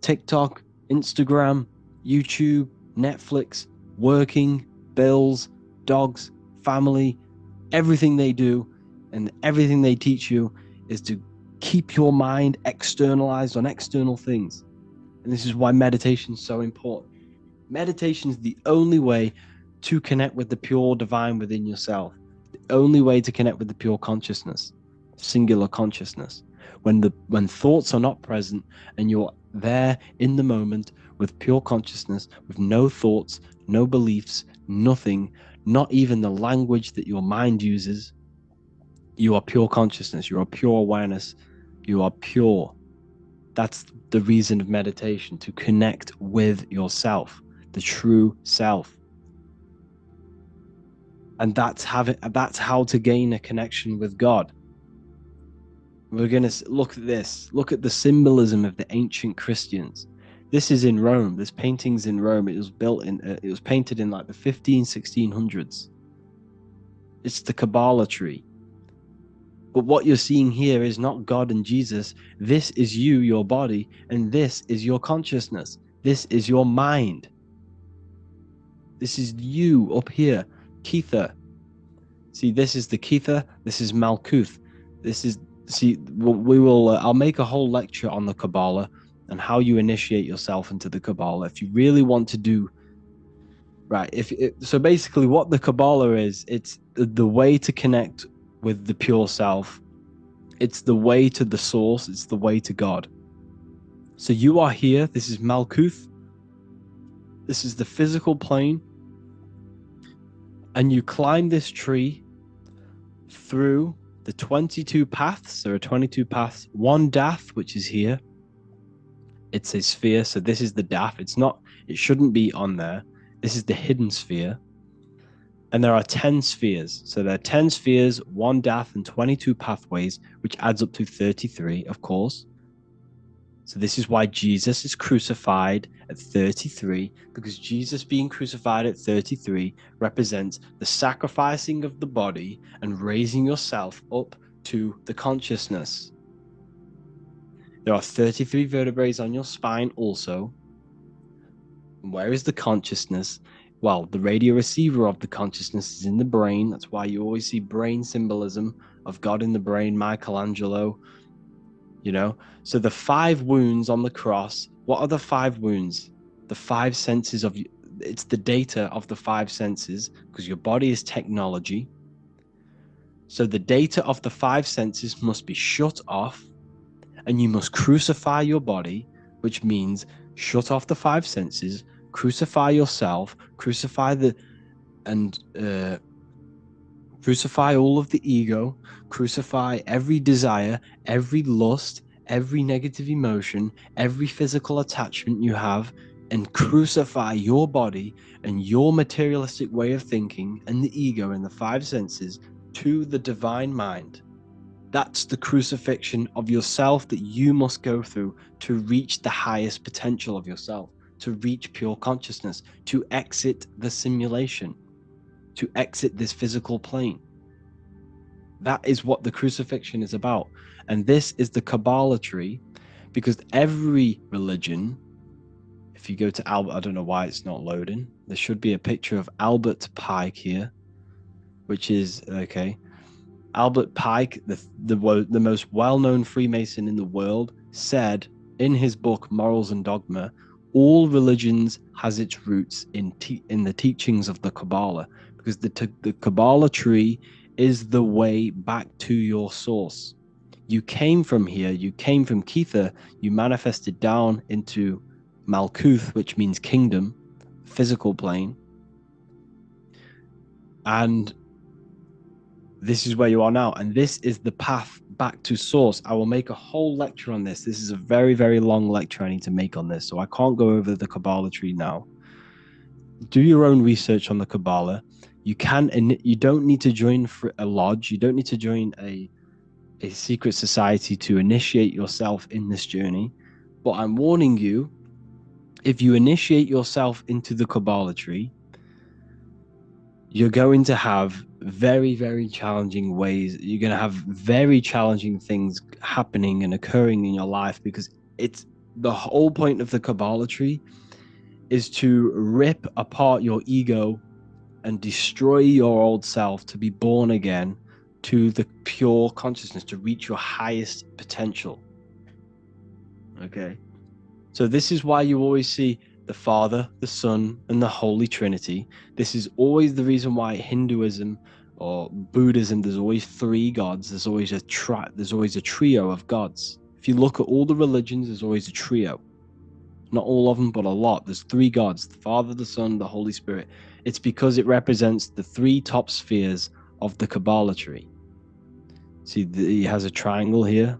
TikTok, Instagram, YouTube, Netflix, working, bills, dogs, family. Everything they do and everything they teach you is to keep your mind externalized on external things. And this is why meditation is so important. Meditation is the only way to connect with the pure divine within yourself. The only way to connect with the pure consciousness, singular consciousness. When thoughts are not present and you're there in the moment with pure consciousness, with no thoughts, no beliefs, nothing, not even the language that your mind uses, you are pure consciousness, you are pure awareness, you are pure. That's the reason of meditation, to connect with yourself, the true self. And that's how to gain a connection with God. We're going to look at this. Look at the symbolism of the ancient Christians. This is in Rome. This painting's in Rome. It was painted in like the 1600s. It's the Kabbalah tree. But what you're seeing here is not God and Jesus. This is you, your body, and this is your consciousness. This is your mind. This is you up here, Kether. See, this is the Kether. This is Malkuth. I'll make a whole lecture on the Kabbalah and how you initiate yourself into the Kabbalah if you really want to do right. So basically what the Kabbalah is, it's the way to connect with the pure self It's the way to the source. It's the way to God. So you are here. This is Malkuth. This is the physical plane. And you climb this tree through the 22 paths. There are 22 paths. One dath, which is here. It's a sphere. So this is the dath. It shouldn't be on there. This is the hidden sphere. And there are 10 spheres. So there are 10 spheres, one dath, and 22 pathways, which adds up to 33, of course. So this is why Jesus is crucified at 33, because Jesus being crucified at 33 represents the sacrificing of the body and raising yourself up to the consciousness. There are 33 vertebrae on your spine also. Where is the consciousness? Well, the radio receiver of the consciousness is in the brain. That's why you always see brain symbolism of God in the brain, Michelangelo, So the 5 wounds on the cross, what are the 5 wounds? The 5 senses it's the data of the 5 senses, because your body is technology. So the data of the 5 senses must be shut off, and you must crucify your body, which means shut off the 5 senses, crucify yourself, crucify all of the ego, crucify every desire, every lust, every negative emotion, every physical attachment you have, and crucify your body and your materialistic way of thinking and the ego and the 5 senses to the divine mind. That's the crucifixion of yourself that you must go through to reach the highest potential of yourself, to reach pure consciousness, to exit the simulation, to exit this physical plane. That is what the crucifixion is about. And this is the Kabbalah tree, because every religion, if you go to Albert, I don't know why it's not loading. There should be a picture of Albert Pike here, which is, okay. Albert Pike, the most well-known Freemason in the world, said in his book, Morals and Dogma, all religions has its roots in the teachings of the Kabbalah, because the Kabbalah tree is the way back to your source. You came from here, you came from Kether, you manifested down into Malkuth, which means kingdom, physical plane, and this is where you are now, and this is the path back to source. I will make a whole lecture on this. This is a very, very long lecture I need to make on this, so I can't go over the Kabbalah tree now. Do your own research on the Kabbalah. You don't need to join a lodge. You don't need to join a secret society to initiate yourself in this journey. But I'm warning you, if you initiate yourself into the Kabbalah tree, you're going to have very, very challenging ways. You're going to have very challenging things happening and occurring in your life, because it's the whole point of the Kabbalah tree is to rip apart your ego and destroy your old self to be born again to the pure consciousness, to reach your highest potential. Okay. So this is why you always see the Father, the Son, and the Holy Trinity. This is always the reason why Hinduism or Buddhism, there's always 3 gods. There's always a trio of gods. If you look at all the religions, there's always a trio. Not all of them, but a lot. There's 3 gods, the Father, the Son, the Holy Spirit. It's because it represents the 3 top spheres of the Kabbalah tree. See, he has a triangle here.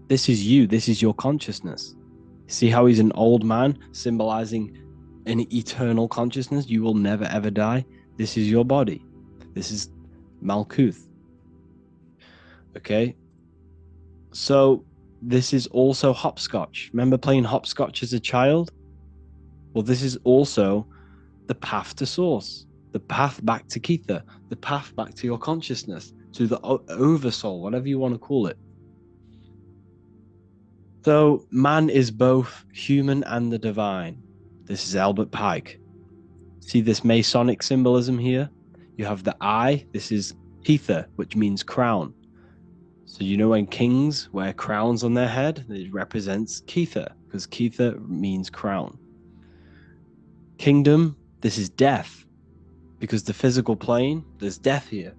This is you. This is your consciousness. See how he's an old man, symbolizing an eternal consciousness? You will never, ever die. This is your body. This is Malkuth. Okay? So this is also hopscotch. Remember playing hopscotch as a child? Well, this is also the path to source, the path back to Kether, the path back to your consciousness, to the oversoul, whatever you want to call it. So man is both human and the divine. This is Albert Pike. See this Masonic symbolism here? You have the eye. This is Kether, which means crown. So you know when kings wear crowns on their head, it represents Kether, because Kether means crown. Kingdom, this is death, because the physical plane, there's death here.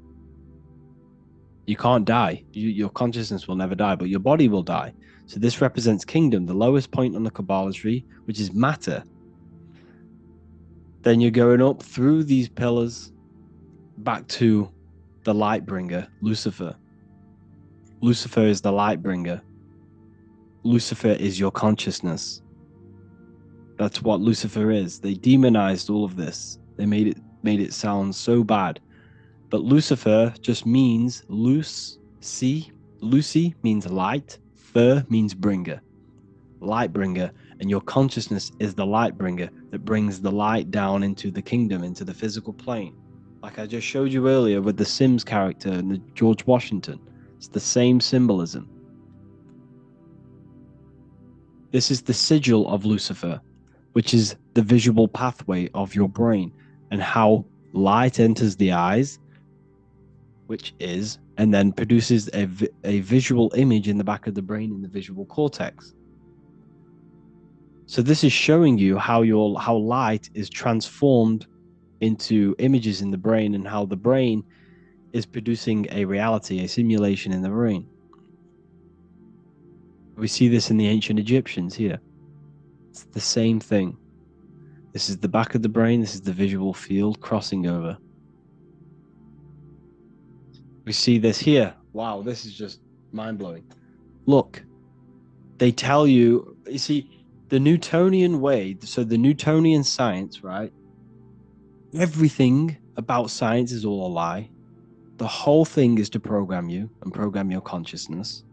You can't die. Your consciousness will never die, but your body will die. So this represents kingdom, the lowest point on the Kabbalah tree, which is matter. Then you're going up through these pillars back to the light bringer, Lucifer. Lucifer is the light bringer. Lucifer is your consciousness. That's what Lucifer is. They demonized all of this. They made it sound so bad. But Lucifer just means Lucy means light, fer means bringer, light bringer, and your consciousness is the light bringer that brings the light down into the kingdom, into the physical plane. Like I just showed you earlier with the Sims character and the George Washington. It's the same symbolism. This is the sigil of Lucifer, which is the visual pathway of your brain and how light enters the eyes, which is, and then produces a visual image in the back of the brain in the visual cortex. So this is showing you how light is transformed into images in the brain and how the brain is producing a reality, a simulation in the brain. We see this in the ancient Egyptians here. It's the same thing. This is the back of the brain. This is the visual field crossing over. We see this here. Wow, this is just mind-blowing. Look, they tell you, you see, the Newtonian way, so the Newtonian science, right? Everything about science is all a lie. The whole thing is to program you and program your consciousness,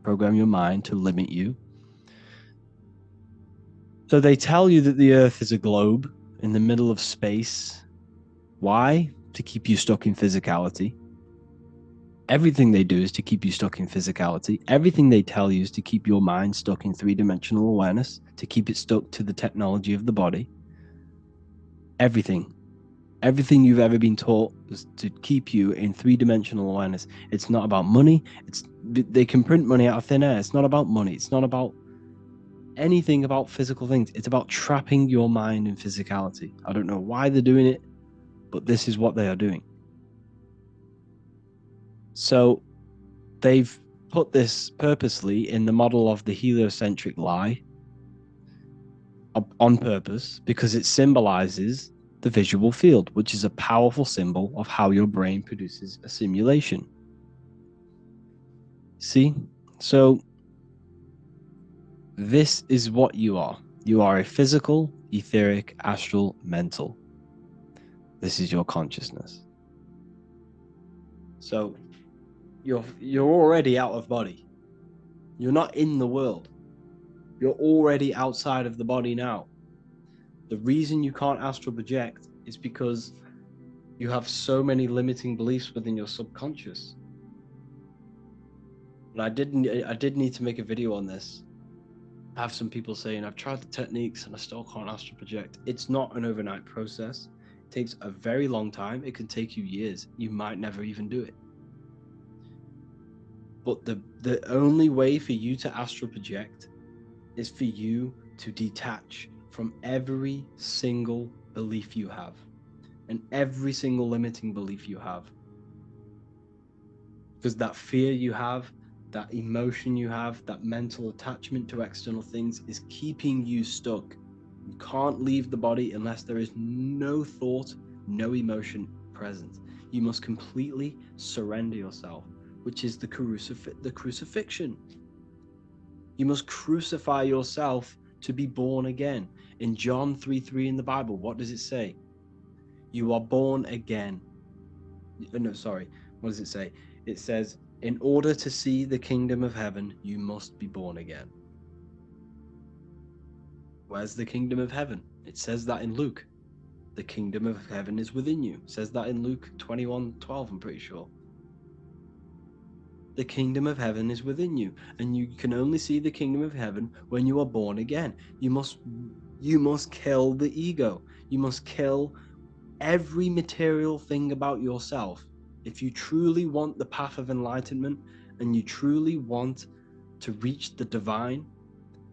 program your mind to limit you. So they tell you that the Earth is a globe in the middle of space. Why? To keep you stuck in physicality. Everything they do is to keep you stuck in physicality. Everything they tell you is to keep your mind stuck in three-dimensional awareness, to keep it stuck to the technology of the body. Everything. Everything you've ever been taught is to keep you in three-dimensional awareness. It's not about money. They can print money out of thin air. It's not about money. It's not about anything about physical things. It's about trapping your mind in physicality. I don't know why they're doing it, but this is what they are doing. So they've put this purposely in the model of the heliocentric lie on purpose because it symbolizes the visual field, which is a powerful symbol of how your brain produces a simulation. See? So this is what you are. You are a physical, etheric, astral, mental. This is your consciousness. So you're already out of body. You're not in the world. You're already outside of the body now. The reason you can't astral project is because you have so many limiting beliefs within your subconscious. And I did need to make a video on this. I have some people saying, I've tried the techniques and I still can't astral project. It's not an overnight process. It takes a very long time. It can take you years. You might never even do it. But the only way for you to astral project is for you to detach from every single belief you have and every single limiting belief you have. Because that fear you have, that emotion you have, that mental attachment to external things is keeping you stuck. You can't leave the body unless there is no thought, no emotion present. You must completely surrender yourself, which is the crucifixion. You must crucify yourself to be born again. In John 3:3 in the Bible, what does it say? You are born again. No, sorry. What does it say? It says, in order to see the kingdom of heaven, you must be born again. Where's the kingdom of heaven? It says that in Luke. The kingdom of heaven is within you. It says that in Luke 21:12, I'm pretty sure. The kingdom of heaven is within you, and you can only see the kingdom of heaven when you are born again. You must kill the ego. You must kill every material thing about yourself. If you truly want the path of enlightenment and you truly want to reach the divine,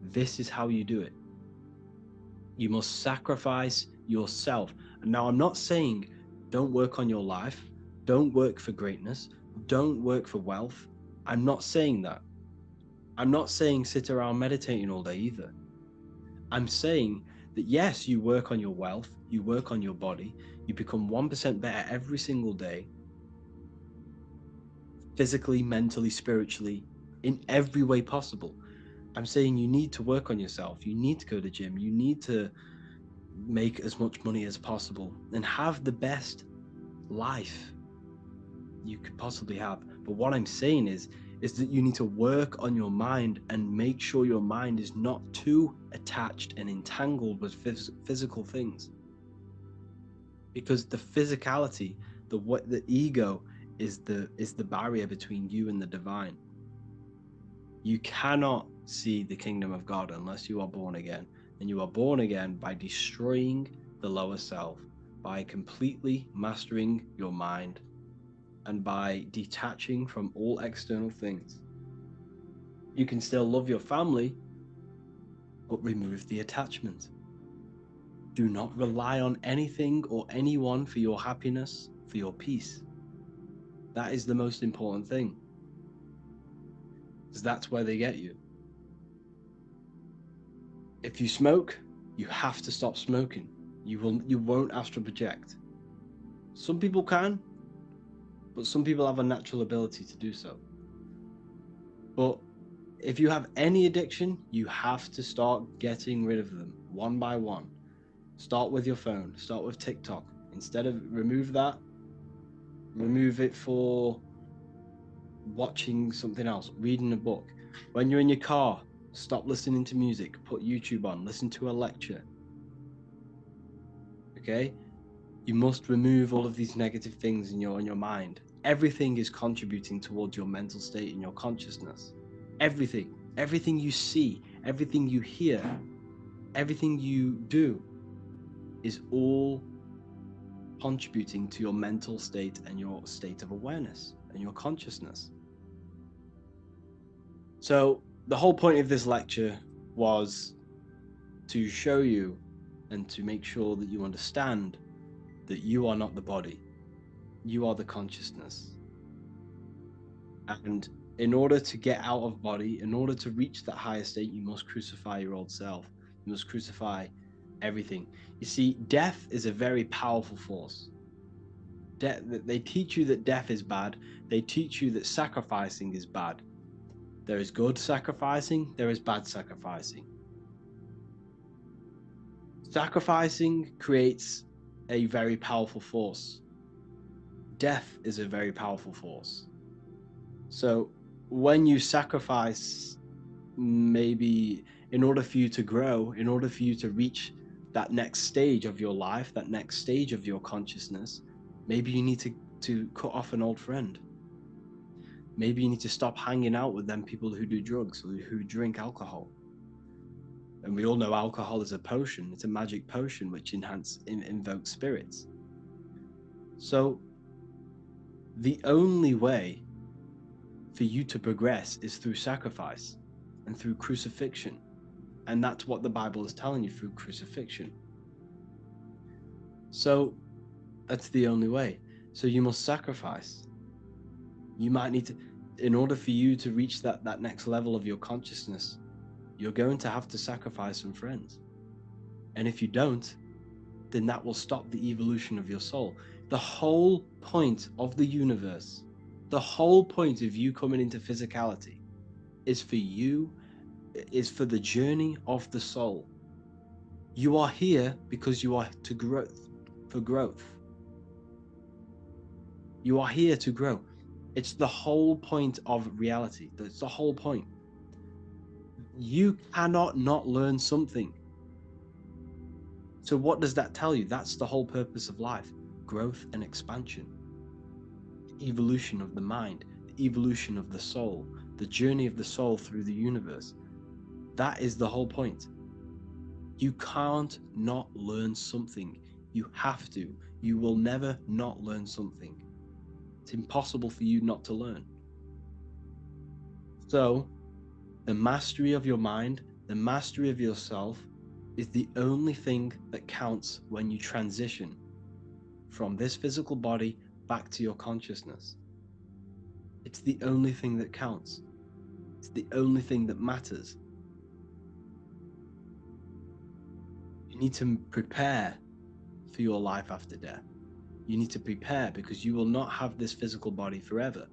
this is how you do it. You must sacrifice yourself. And now I'm not saying don't work on your life, don't work for greatness, don't work for wealth. I'm not saying that. I'm not saying sit around meditating all day either. I'm saying that yes, you work on your wealth, you work on your body, you become 1% better every single day, physically, mentally, spiritually, in every way possible. I'm saying you need to work on yourself. You need to go to the gym. You need to make as much money as possible and have the best life you could possibly have. But what I'm saying is that you need to work on your mind and make sure your mind is not too attached and entangled with physical things. Because the physicality, the ego is the barrier between you and the divine. You cannot see the kingdom of God unless you are born again. And you are born again by destroying the lower self, by completely mastering your mind, and by detaching from all external things. You can still love your family, but remove the attachment. Do not rely on anything or anyone for your happiness, for your peace. That is the most important thing, because that's where they get you. If you smoke, you have to stop smoking. You won't astral project. Some people can, but some people have a natural ability to do so. But if you have any addiction, you have to start getting rid of them one by one. Start with your phone, start with TikTok. Instead of remove that, remove it for watching something else, reading a book. When you're in your car, stop listening to music, put YouTube on, listen to a lecture. Okay? You must remove all of these negative things in your mind. Everything is contributing towards your mental state and your consciousness. Everything you see, everything you hear, everything you do is all contributing to your mental state and your state of awareness and your consciousness. So the whole point of this lecture was to show you and to make sure that you understand that you are not the body, you are the consciousness. And in order to get out of body, in order to reach that higher state, you must crucify your old self. You must crucify everything. You see, death is a very powerful force. They teach you that death is bad. They teach you that sacrificing is bad. There is good sacrificing, there is bad sacrificing. Sacrificing creates a very powerful force. Death is a very powerful force. So when you sacrifice, maybe in order for you to grow, in order for you to reach that next stage of your life, that next stage of your consciousness, maybe you need to cut off an old friend. Maybe you need to stop hanging out with them people who do drugs or who drink alcohol. And we all know alcohol is a potion. It's a magic potion which invokes spirits. So the only way for you to progress is through sacrifice and through crucifixion. And that's what the Bible is telling you, through crucifixion. So that's the only way. So you must sacrifice. You might need to, in order for you to reach that next level of your consciousness, you're going to have to sacrifice some friends. And if you don't, then that will stop the evolution of your soul. The whole point of the universe, the whole point of you coming into physicality is for the journey of the soul. You are here because you are for growth. You are here to grow. It's the whole point of reality. That's the whole point. You cannot not learn something. So what does that tell you? That's the whole purpose of life: growth and expansion, evolution of the mind, the evolution of the soul, the journey of the soul through the universe. That is the whole point. You can't not learn something. You have to. You will never not learn something. It's impossible for you not to learn. So the mastery of your mind, the mastery of yourself, is the only thing that counts when you transition from this physical body back to your consciousness. It's the only thing that counts. It's the only thing that matters. You need to prepare for your life after death. You need to prepare because you will not have this physical body forever.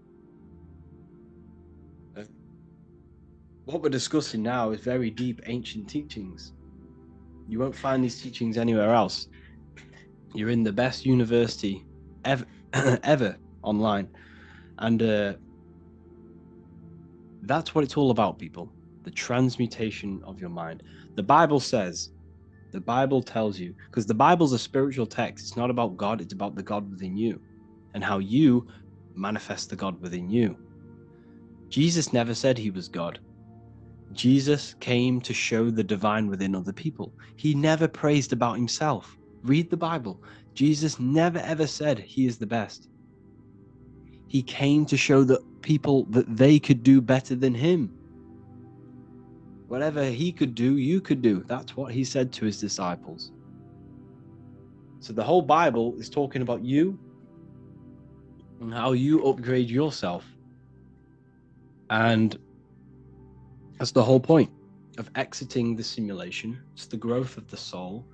What we're discussing now is very deep ancient teachings. You won't find these teachings anywhere else. You're in the best university ever, ever online. And that's what it's all about, people. The transmutation of your mind. The Bible says, the Bible tells you, because the Bible's a spiritual text. It's not about God. It's about the God within you and how you manifest the God within you. Jesus never said he was God. Jesus came to show the divine within other people. He never praised about himself. Read the Bible. Jesus never ever said he is the best. He came to show that people that they could do better than him. Whatever he could do, you could do. That's what he said to his disciples. So the whole Bible is talking about you and how you upgrade yourself. And that's the whole point of exiting the simulation. It's the growth of the soul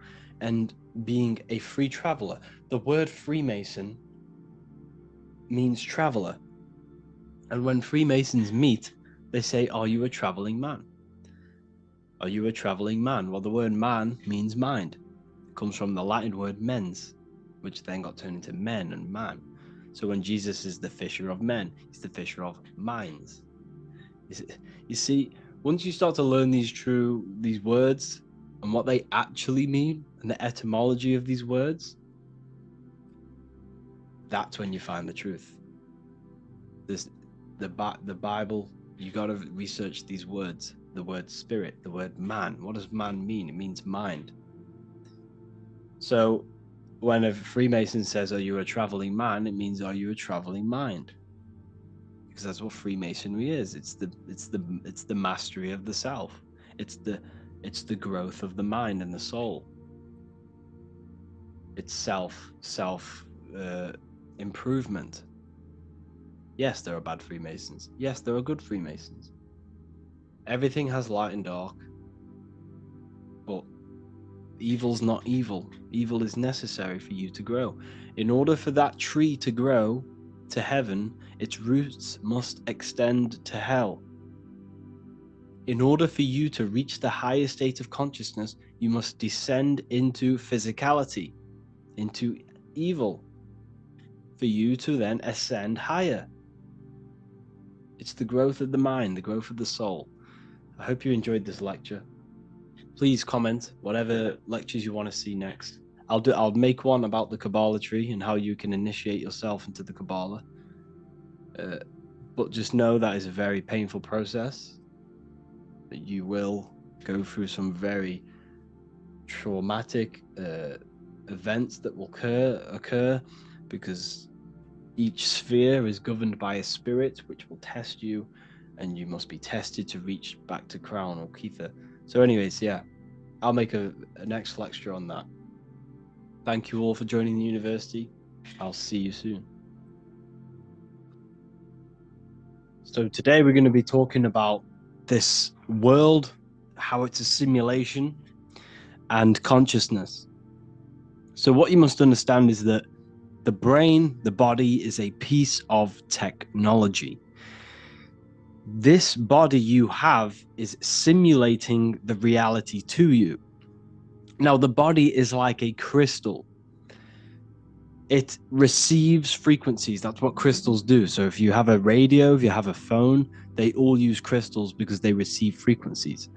and being a free traveler. The word Freemason means traveler. And when Freemasons meet, they say, "Are you a traveling man? Are you a traveling man?" Well, the word man means mind. It comes from the Latin word mens, which then got turned into men and man. So when Jesus is the fisher of men, he's the fisher of minds. You see, once you start to learn these words and what they actually mean and the etymology of these words, that's when you find the truth. The Bible, you got to research these words. The word spirit, the word man. What does man mean? It means mind. So when a Freemason says, "Are you a traveling man?" it means, "Are you a traveling mind?" Because that's what Freemasonry is. It's the mastery of the self. It's the growth of the mind and the soul. It's self improvement. Yes, there are bad Freemasons. Yes, there are good Freemasons. Everything has light and dark, but evil's not evil. Evil is necessary for you to grow. In order for that tree to grow to heaven, its roots must extend to hell. In order for you to reach the higher state of consciousness, you must descend into physicality, into evil, for you to then ascend higher. It's the growth of the mind, the growth of the soul. I hope you enjoyed this lecture. Please comment whatever lectures you want to see next. I'll make one about the Kabbalah tree and how you can initiate yourself into the Kabbalah. But just know that is a very painful process. That you will go through some very traumatic events that will occur because each sphere is governed by a spirit which will test you, and you must be tested to reach back to Crown or Kether. So anyways, yeah, I'll make a next lecture on that. Thank you all for joining the university. I'll see you soon. So today we're going to be talking about this world, how it's a simulation, and consciousness. So what you must understand is that the brain, the body, is a piece of technology. This body you have is simulating the reality to you. Now, the body is like a crystal. It receives frequencies. That's what crystals do. So if you have a radio, if you have a phone, they all use crystals because they receive frequencies.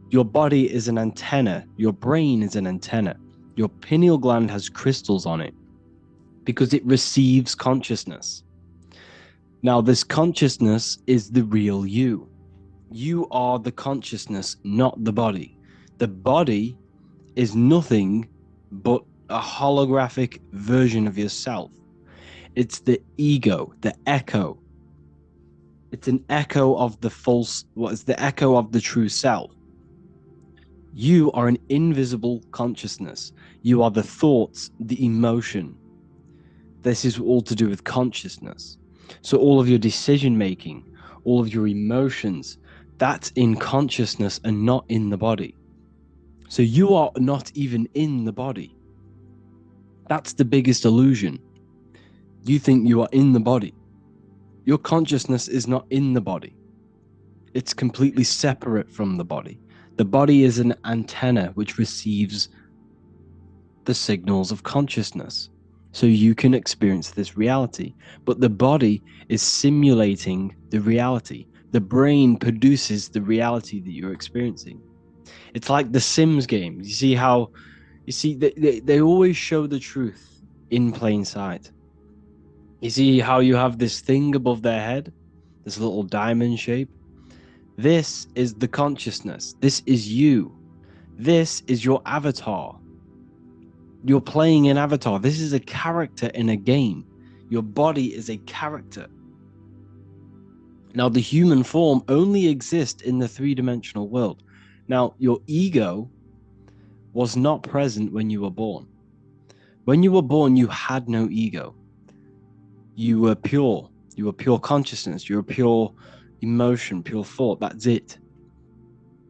Your body is an antenna. Your brain is an antenna. Your pineal gland has crystals on it because it receives consciousness. Now, this consciousness is the real you. You are the consciousness, not the body. The body is nothing but a holographic version of yourself. It's the ego, the echo. It's an echo of the false, what is the echo of the true self. You are an invisible consciousness. You are the thoughts, the emotion. This is all to do with consciousness. So all of your decision making, all of your emotions, that's in consciousness and not in the body. So you are not even in the body. That's the biggest illusion. You think you are in the body. Your consciousness is not in the body. It's completely separate from the body. The body is an antenna which receives the signals of consciousness, so you can experience this reality. But the body is simulating the reality. The brain produces the reality that you're experiencing. It's like the Sims games. They always show the truth in plain sight. You see how you have this thing above their head, this little diamond shape? This is the consciousness. This is you. This is your avatar. You're playing an avatar. This is a character in a game. Your body is a character. Now, the human form only exists in the three-dimensional world. Now, your ego was not present when you were born. When you were born, you had no ego. You were pure. You were pure consciousness. You were pure emotion, pure thought. That's it.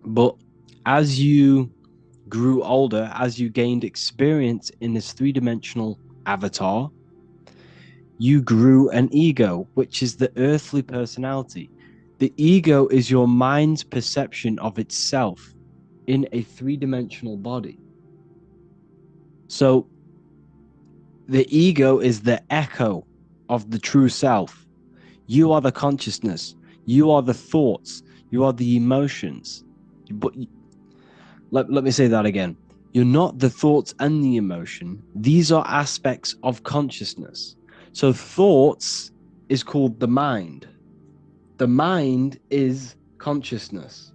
But as you grew older, as you gained experience in this three-dimensional avatar, you grew an ego, which is the earthly personality. The ego is your mind's perception of itself in a three-dimensional body. So the ego is the echo of the true self. You are the consciousness. You are the thoughts. You are the emotions. But let me say that again. You're not the thoughts and the emotion. These are aspects of consciousness. So thoughts is called the mind. The mind is consciousness.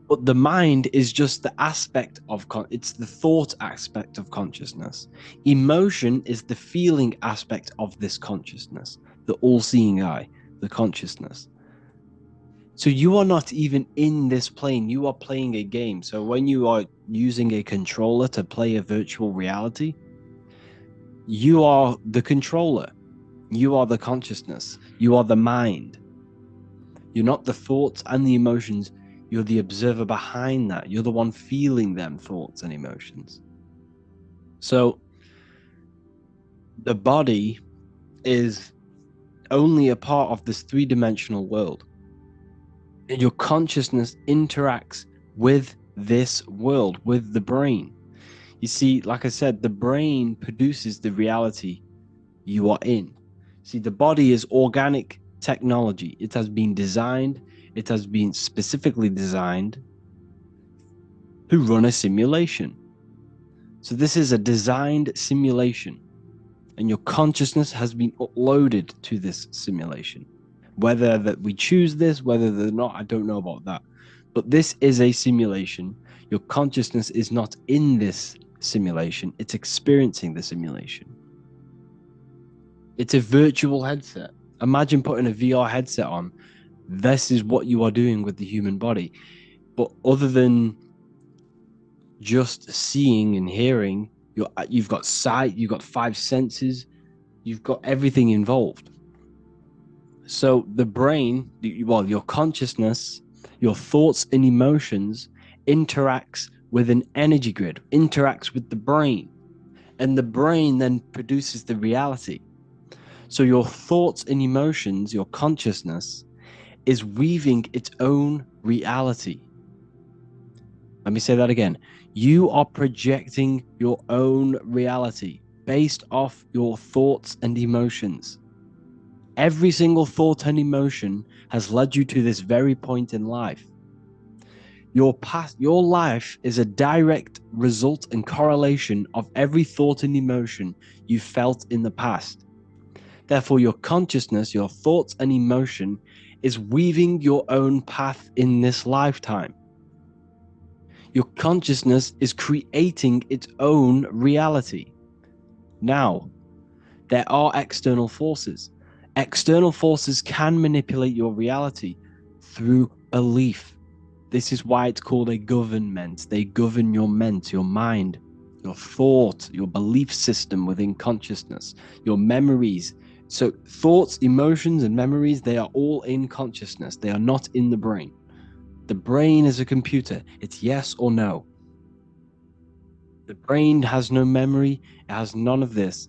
But the mind is just the aspect of it's the thought aspect of consciousness. Emotion is the feeling aspect of this consciousness, the all-seeing eye, the consciousness. So you are not even in this plane. You are playing a game. So when you are using a controller to play a virtual reality, you are the controller. You are the consciousness. You are the mind. You're not the thoughts and the emotions. You're the observer behind that. You're the one feeling them thoughts and emotions. So the body is only a part of this three-dimensional world. And your consciousness interacts with this world, with the brain. You see, like I said, the brain produces the reality you are in. See, the body is organic technology. It has been designed, it has been specifically designed to run a simulation. So this is a designed simulation, and your consciousness has been uploaded to this simulation. Whether that we choose this, whether they're not, I don't know about that. But this is a simulation. Your consciousness is not in this simulation. It's experiencing the simulation. It's a virtual headset. Imagine putting a VR headset on. This is what you are doing with the human body. But other than just seeing and hearing, you've got sight, you've got five senses, you've got everything involved. So the brain, your consciousness, your thoughts and emotions interacts with an energy grid, interacts with the brain, and the brain then produces the reality. So your thoughts and emotions, your consciousness, is weaving its own reality. Let me say that again. You are projecting your own reality based off your thoughts and emotions. Every single thought and emotion has led you to this very point in life. Your life is a direct result and correlation of every thought and emotion you felt in the past. Therefore, your consciousness, your thoughts and emotion is weaving your own path in this lifetime. Your consciousness is creating its own reality. Now, there are external forces. External forces can manipulate your reality through belief. This is why it's called a government. They govern your ment, your mind, your thought, your belief system within consciousness, your memories, So thoughts, emotions, and memories, they are all in consciousness. They are not in the brain. The brain is a computer. It's yes or no. The brain has no memory. It has none of this.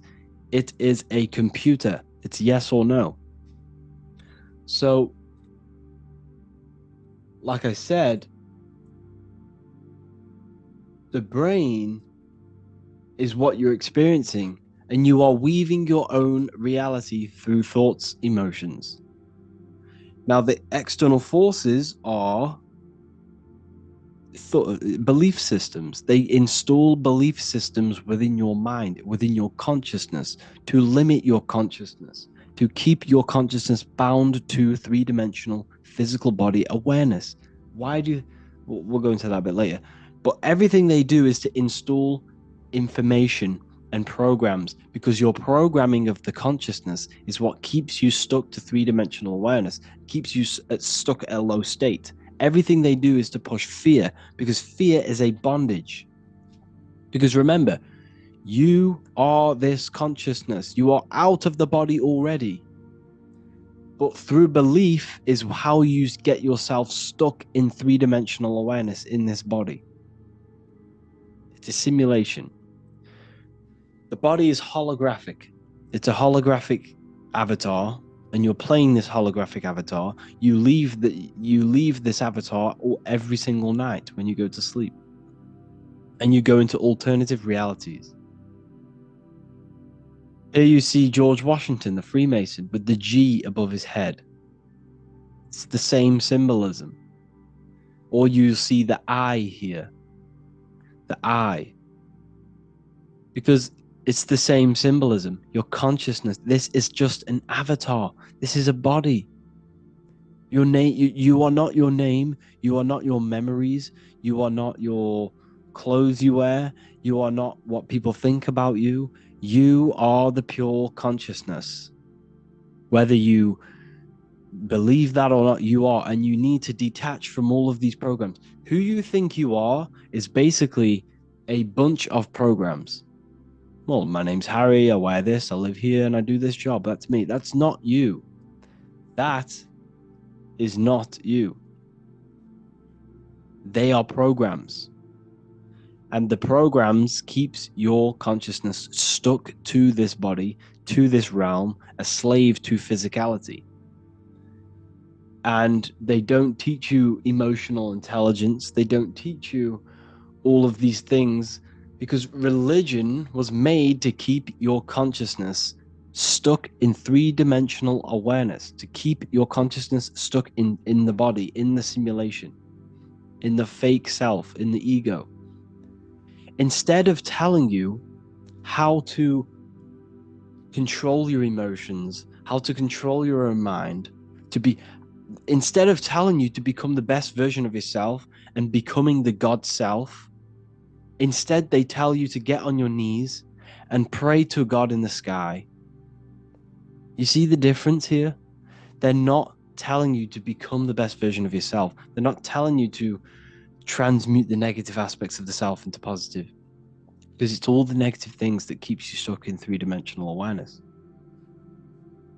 It is a computer. It's yes or no. So, like I said, the brain is what you're experiencing, and you are weaving your own reality through thoughts, emotions. Now, the external forces are belief systems. They install belief systems within your mind, within your consciousness, to limit your consciousness, to keep your consciousness bound to three-dimensional physical body awareness. We'll go into that a bit later, but everything they do is to install information and programs, because your programming of the consciousness is what keeps you stuck to three-dimensional awareness, keeps you stuck at a low state. Everything they do is to push fear, because fear is a bondage. Because remember, you are this consciousness. You are out of the body already. But through belief is how you get yourself stuck in three-dimensional awareness in this body. It's a simulation. The body is holographic. It's a holographic avatar, and you're playing this holographic avatar. You leave this avatar every single night when you go to sleep, and you go into alternative realities. Here you see George Washington, the Freemason, with the G above his head. It's the same symbolism. Or you see the I here, the I, because it's the same symbolism. Your consciousness. This is just an avatar. This is a body. Your name. You are not your name. You are not your memories. You are not your clothes you wear. You are not what people think about you. You are the pure consciousness. Whether you believe that or not, you are, and you need to detach from all of these programs. Who you think you are is basically a bunch of programs. Well, my name's Harry, I wear this, I live here, and I do this job. That's me. That's not you. That is not you. They are programs. And the programs keeps your consciousness stuck to this body, to this realm, a slave to physicality. And they don't teach you emotional intelligence. They don't teach you all of these things, because religion was made to keep your consciousness stuck in three-dimensional awareness, to keep your consciousness stuck in the body, in the simulation, in the fake self, in the ego. Instead of telling you how to control your emotions, how to control your own mind, instead of telling you to become the best version of yourself and becoming the God self, instead, they tell you to get on your knees and pray to God in the sky. You see the difference here? They're not telling you to become the best version of yourself. They're not telling you to transmute the negative aspects of the self into positive, because it's all the negative things that keeps you stuck in three-dimensional awareness.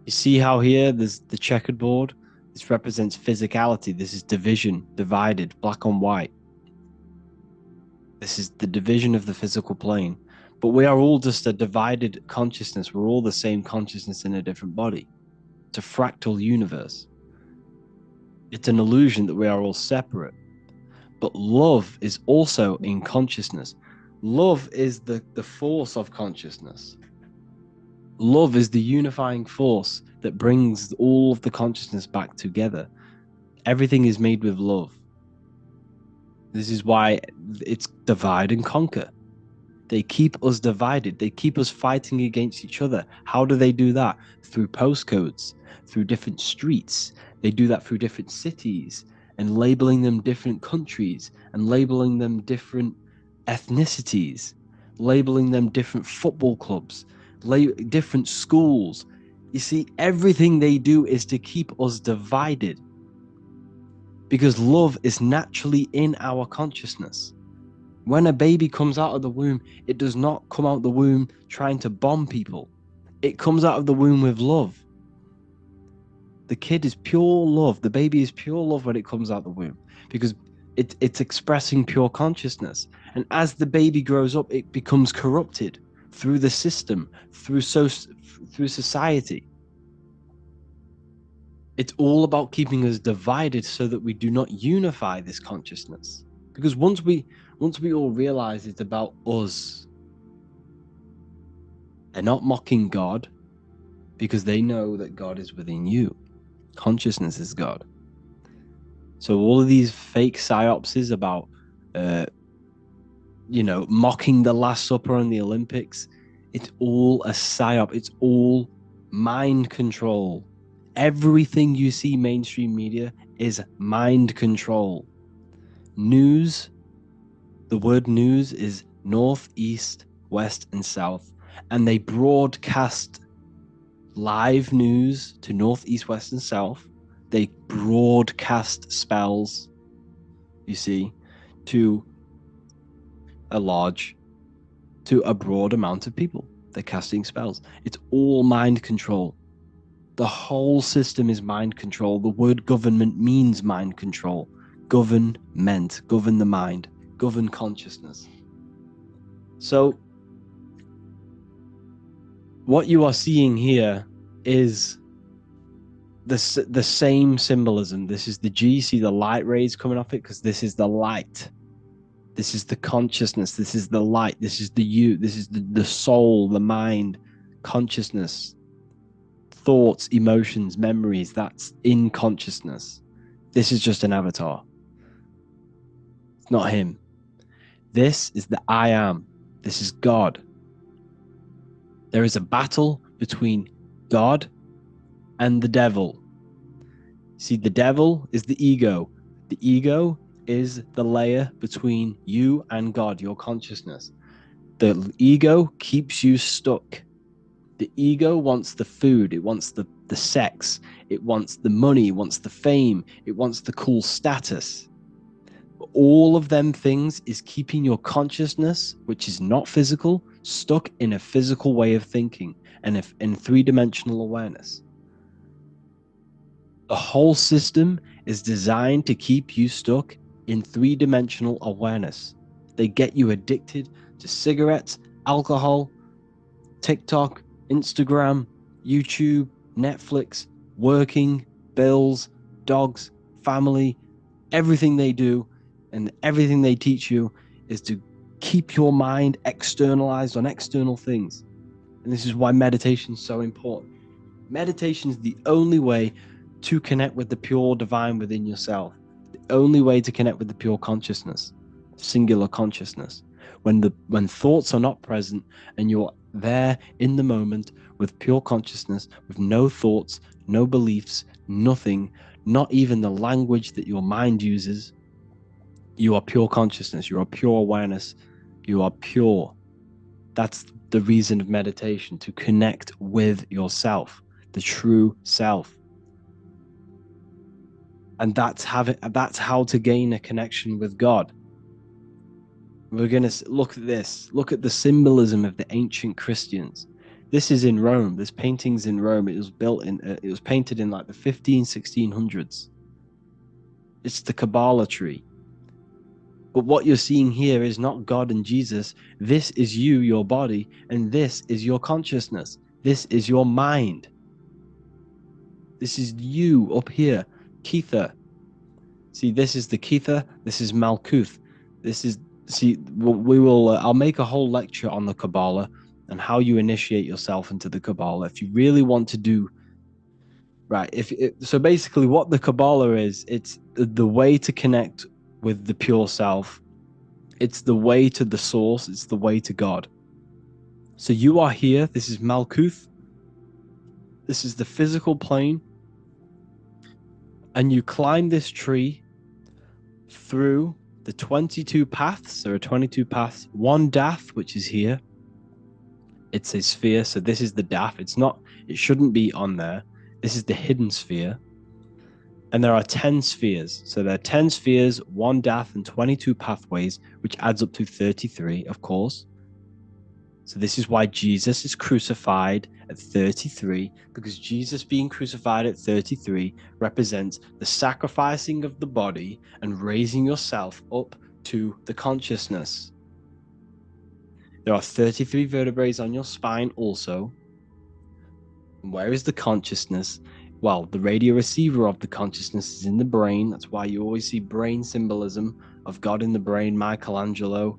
You see how here there's the checkered board? This represents physicality. This is division, divided, black on white. This is the division of the physical plane. But we are all just a divided consciousness. We're all the same consciousness in a different body. It's a fractal universe. It's an illusion that we are all separate. But love is also in consciousness. Love is the force of consciousness. Love is the unifying force that brings all of the consciousness back together. Everything is made with love. This is why it's divide and conquer. They keep us divided. They keep us fighting against each other. How do they do that? Through postcodes, through different streets. They do that through different cities and labeling them different countries and labeling them different ethnicities, labeling them different football clubs, different schools. You see, everything they do is to keep us divided, because love is naturally in our consciousness. When a baby comes out of the womb, it does not come out the womb trying to bomb people. It comes out of the womb with love. The kid is pure love. The baby is pure love when it comes out the womb, because it's expressing pure consciousness. And as the baby grows up, it becomes corrupted through the system, through society. It's all about keeping us divided so that we do not unify this consciousness. Because once we all realize it's about us, they're not mocking God, because they know that God is within you. Consciousness is God. So all of these fake psyopses about, mocking the Last Supper and the Olympics, it's all a psyop. It's all mind control. Everything you see mainstream media is mind control. News, the word news is north, east, west, and south. And they broadcast live news to north, east, west, and south. They broadcast spells, you see, to a broad amount of people. They're casting spells. It's all mind control. The whole system is mind control. The word government means mind control. Govern the mind, govern consciousness. So what you are seeing here is the same symbolism. This is the G. See the light rays coming off it, because this is the light. This is the consciousness. This is the light. This is the you. This is the soul, the mind, consciousness, thoughts, emotions, memories. That's in consciousness. This is just an avatar. It's not him. This is the I am. This is God. There is a battle between God and the devil. See, the devil is the ego. The ego is the layer between you and God, your consciousness. The ego keeps you stuck. The ego wants the food, it wants the sex, it wants the money, it wants the fame, it wants the cool status. All of them things is keeping your consciousness, which is not physical, stuck in a physical way of thinking and in three-dimensional awareness. The whole system is designed to keep you stuck in three-dimensional awareness. They get you addicted to cigarettes, alcohol, TikTok, Instagram, YouTube, Netflix, working, bills, dogs, family. Everything they do and everything they teach you is to keep your mind externalized on external things. And this is why meditation is so important. Meditation is the only way to connect with the pure divine within yourself. The only way to connect with the pure consciousness, singular consciousness. When thoughts are not present and you're there in the moment with pure consciousness, with no thoughts, no beliefs, nothing, not even the language that your mind uses, you are pure consciousness, you are pure awareness, you are pure. That's the reason of meditation, to connect with yourself, the true self. And that's how to gain a connection with God. We're going to look at this. Look at the symbolism of the ancient Christians. This is in Rome. This painting's in Rome. It was painted in like the 1600s. It's the Kabbalah tree. But what you're seeing here is not God and Jesus. This is you, your body, and this is your consciousness. This is your mind. This is you up here, Kether. See, this is the Kether. This is Malkuth. I'll make a whole lecture on the Kabbalah and how you initiate yourself into the Kabbalah if you really want to do right. So basically what the Kabbalah is, it's the way to connect with the pure self. It's the way to the source. It's the way to God. So you are here. This is Malkuth. This is the physical plane. And you climb this tree through the 22 paths. There are 22 paths. One dath, which is here. It's a sphere. So this is the dath. It shouldn't be on there. This is the hidden sphere. And there are 10 spheres. So there are 10 spheres, one dath, and 22 pathways, which adds up to 33, of course. So this is why Jesus is crucified at 33, because Jesus being crucified at 33 represents the sacrificing of the body and raising yourself up to the consciousness. There are 33 vertebrae on your spine also. And where is the consciousness? Well, the radio receiver of the consciousness is in the brain. That's why you always see brain symbolism of God in the brain, Michelangelo,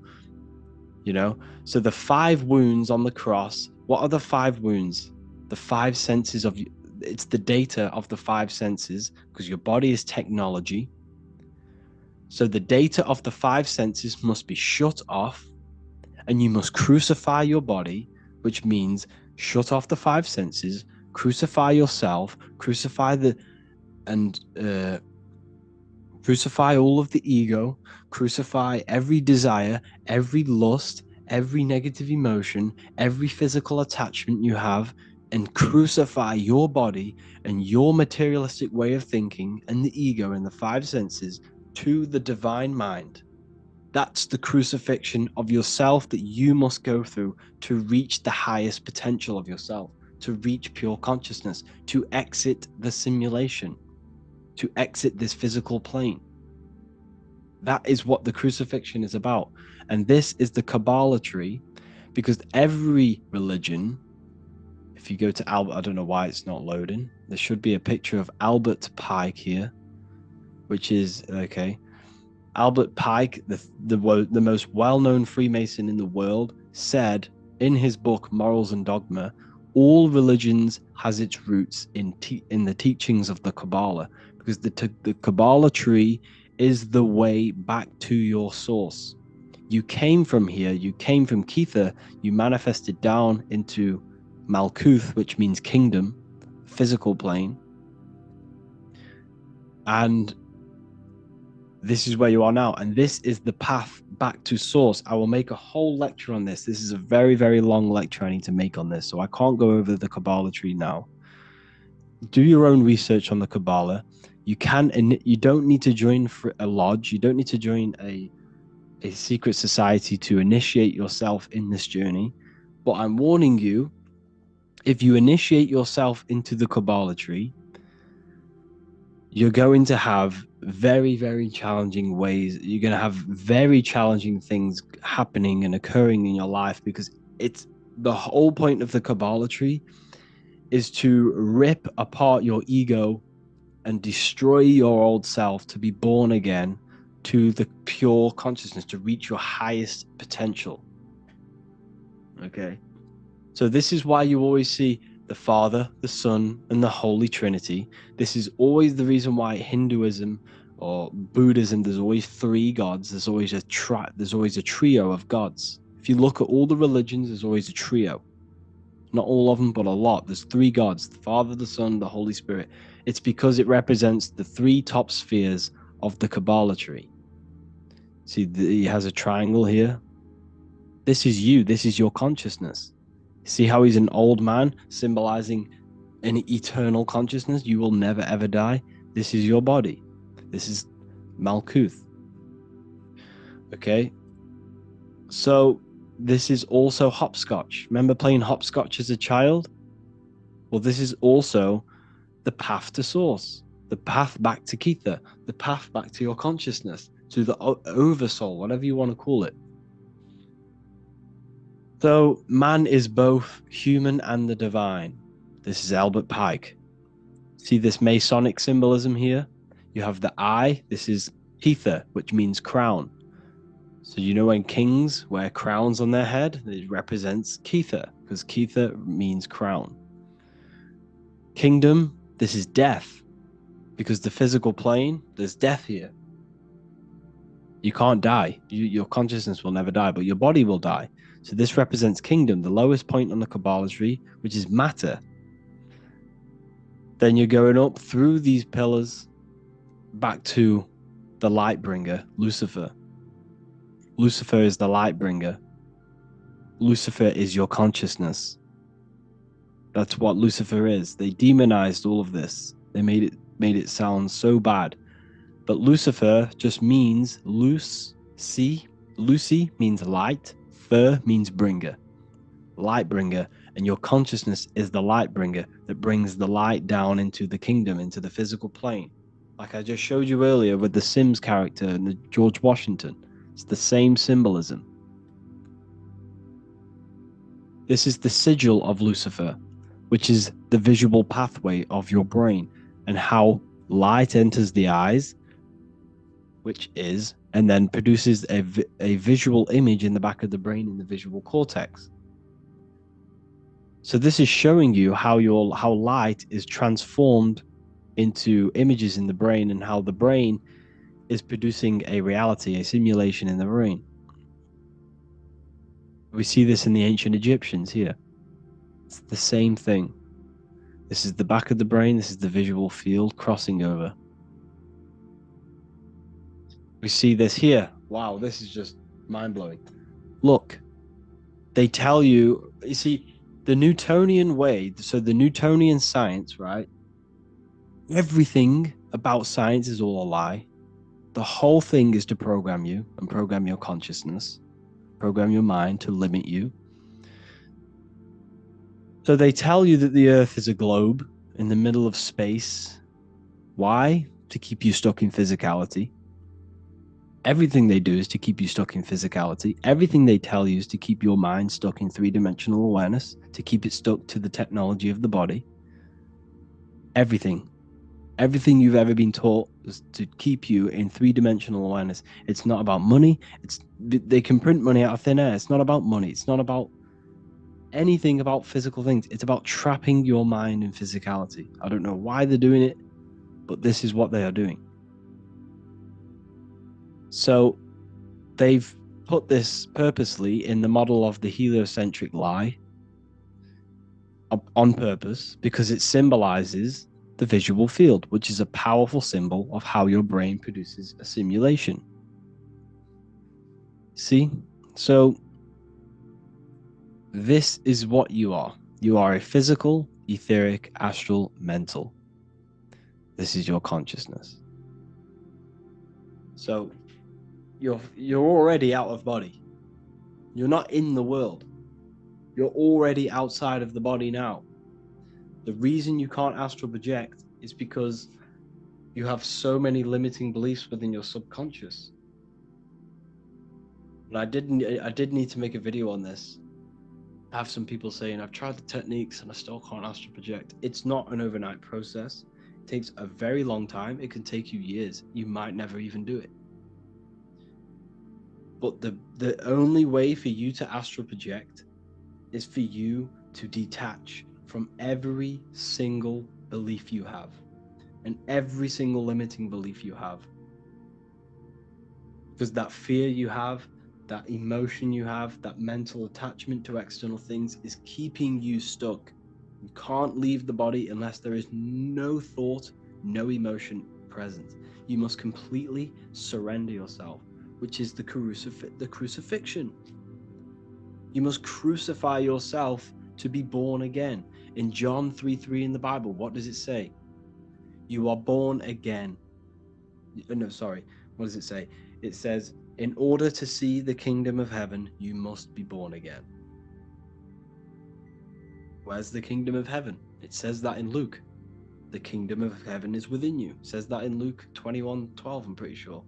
you know. So the 5 wounds on the cross, what are the 5 wounds? The 5 senses of you. It's the data of the 5 senses, because your body is technology. So the data of the 5 senses must be shut off, and you must crucify your body, which means shut off the 5 senses, crucify yourself, crucify crucify all of the ego, crucify every desire, every lust, every negative emotion, every physical attachment you have, and crucify your body and your materialistic way of thinking and the ego and the 5 senses to the divine mind. That's the crucifixion of yourself that you must go through to reach the highest potential of yourself, to reach pure consciousness, to exit the simulation, to exit this physical plane. That is what the crucifixion is about. And this is the Kabbalah tree, because every religion, if you go to Albert, I don't know why it's not loading. There should be a picture of Albert Pike here, which is, okay. Albert Pike, the most well-known Freemason in the world, said in his book Morals and Dogma, all religions has its roots in the teachings of the Kabbalah, because the Kabbalah tree is the way back to your source. You came from here, you came from Kether, you manifested down into Malkuth, which means kingdom, physical plane, and this is where you are now, and this is the path back to source. I will make a whole lecture on this. This is a very, very long lecture I need to make on this, so I can't go over the Kabbalah tree now. Do your own research on the Kabbalah. You don't need to join a lodge. You don't need to join a secret society to initiate yourself in this journey. But I'm warning you, if you initiate yourself into the Kabbalah tree, you're going to have very, very challenging ways. You're going to have very challenging things happening and occurring in your life, because it's the whole point of the Kabbalah tree is to rip apart your ego and destroy your old self to be born again to the pure consciousness, to reach your highest potential. Okay. So this is why you always see the Father, the Son, and the Holy Trinity. This is always the reason why Hinduism or Buddhism, there's always 3 gods. There's always a trio of gods. If you look at all the religions, there's always a trio. Not all of them, but a lot. There's 3 gods: the Father, the Son, the Holy Spirit. It's because it represents the 3 top spheres of the Kabbalah tree. See, he has a triangle here. This is you. This is your consciousness. See how he's an old man, symbolizing an eternal consciousness? You will never, ever die. This is your body. This is Malkuth. Okay? So this is also hopscotch. Remember playing hopscotch as a child? Well, this is also the path to source, the path back to Kether, the path back to your consciousness, to the oversoul, whatever you want to call it. So man is both human and the divine. This is Albert Pike. See this Masonic symbolism here? You have the eye. This is Kether, which means crown. So you know when kings wear crowns on their head, it represents Kether, because Kether means crown. Kingdom, this is death, because the physical plane, there's death here. You can't die. Your consciousness will never die, but your body will die. So this represents kingdom, the lowest point on the Kabbalah tree, which is matter. Then you're going up through these pillars back to the light bringer, Lucifer. Lucifer is the light bringer. Lucifer is your consciousness. That's what Lucifer is. They demonized all of this. They made it sound so bad. But Lucifer just means loose. See, Lucy means light. Fer means bringer, light bringer. And your consciousness is the light bringer that brings the light down into the kingdom, into the physical plane. Like I just showed you earlier with the Sims character and the George Washington. It's the same symbolism. This is the sigil of Lucifer, which is the visual pathway of your brain and how light enters the eyes, which is, and then produces a visual image in the back of the brain in the visual cortex. So this is showing you how light is transformed into images in the brain and how the brain is producing a reality, a simulation in the brain. We see this in the ancient Egyptians here. It's the same thing. This is the back of the brain. This is the visual field crossing over. We see this here. Wow, this is just mind-blowing. Look, they tell you, you see, the Newtonian way, so the Newtonian science, right? Everything about science is all a lie. The whole thing is to program you and program your consciousness, program your mind to limit you. So they tell you that the Earth is a globe in the middle of space. Why? To keep you stuck in physicality. Everything they do is to keep you stuck in physicality. Everything they tell you is to keep your mind stuck in three-dimensional awareness, to keep it stuck to the technology of the body. Everything you've ever been taught is to keep you in three-dimensional awareness. It's not about money. They can print money out of thin air. It's not about money. It's not about anything about physical things. It's about trapping your mind in physicality. I don't know why they're doing it, but this is what they are doing. So they've put this purposely in the model of the heliocentric lie on purpose because it symbolizes the visual field, which is a powerful symbol of how your brain produces a simulation. See? So this is what you are. You are a physical, etheric, astral, mental. This is your consciousness. So you're already out of body. You're not in the world. You're already outside of the body now. The reason you can't astral project is because you have so many limiting beliefs within your subconscious. And I did need to make a video on this. I have some people saying, I've tried the techniques and I still can't astral project. It's not an overnight process. It takes a very long time. It can take you years. You might never even do it. But the only way for you to astral project is for you to detach from every single belief you have and every single limiting belief you have. Because that fear you have, that emotion you have, that mental attachment to external things is keeping you stuck. You can't leave the body unless there is no thought, no emotion present. You must completely surrender yourself, which is the crucifixion. You must crucify yourself to be born again. In John 3:3 in the Bible, what does it say? You are born again. No, sorry. What does it say? It says, in order to see the kingdom of heaven, you must be born again. Where's the kingdom of heaven? It says that in Luke. The kingdom of heaven is within you. It says that in Luke 21:12, I'm pretty sure.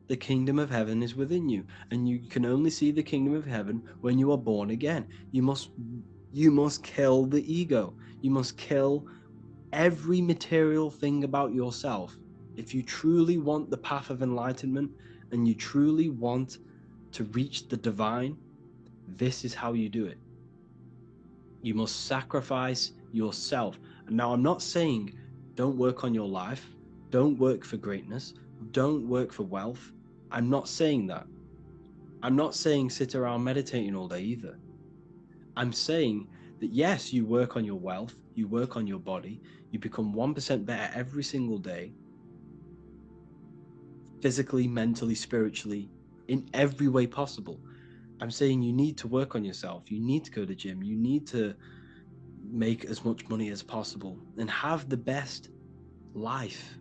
The kingdom of heaven is within you, and you can only see the kingdom of heaven when you are born again. You must kill the ego. You must kill every material thing about yourself. If you truly want the path of enlightenment and you truly want to reach the divine, this is how you do it. You must sacrifice yourself. Now, I'm not saying don't work on your life, don't work for greatness, don't work for wealth. I'm not saying that. I'm not saying sit around meditating all day either. I'm saying that yes, you work on your wealth, you work on your body, you become 1% better every single day, physically, mentally, spiritually, in every way possible. I'm saying you need to work on yourself. You need to go to the gym. You need to make as much money as possible and have the best life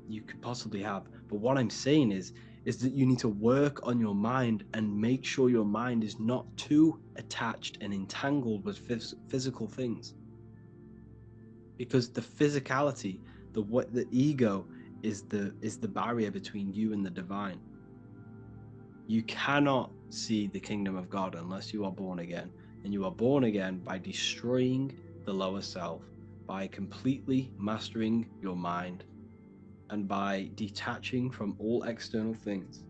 you could possibly have. But what I'm saying is is that you need to work on your mind and make sure your mind is not too attached and entangled with physical things. Because the physicality, the ego is the barrier between you and the divine. You cannot see the kingdom of God unless you are born again. And you are born again by destroying the lower self, by completely mastering your mind, and by detaching from all external things.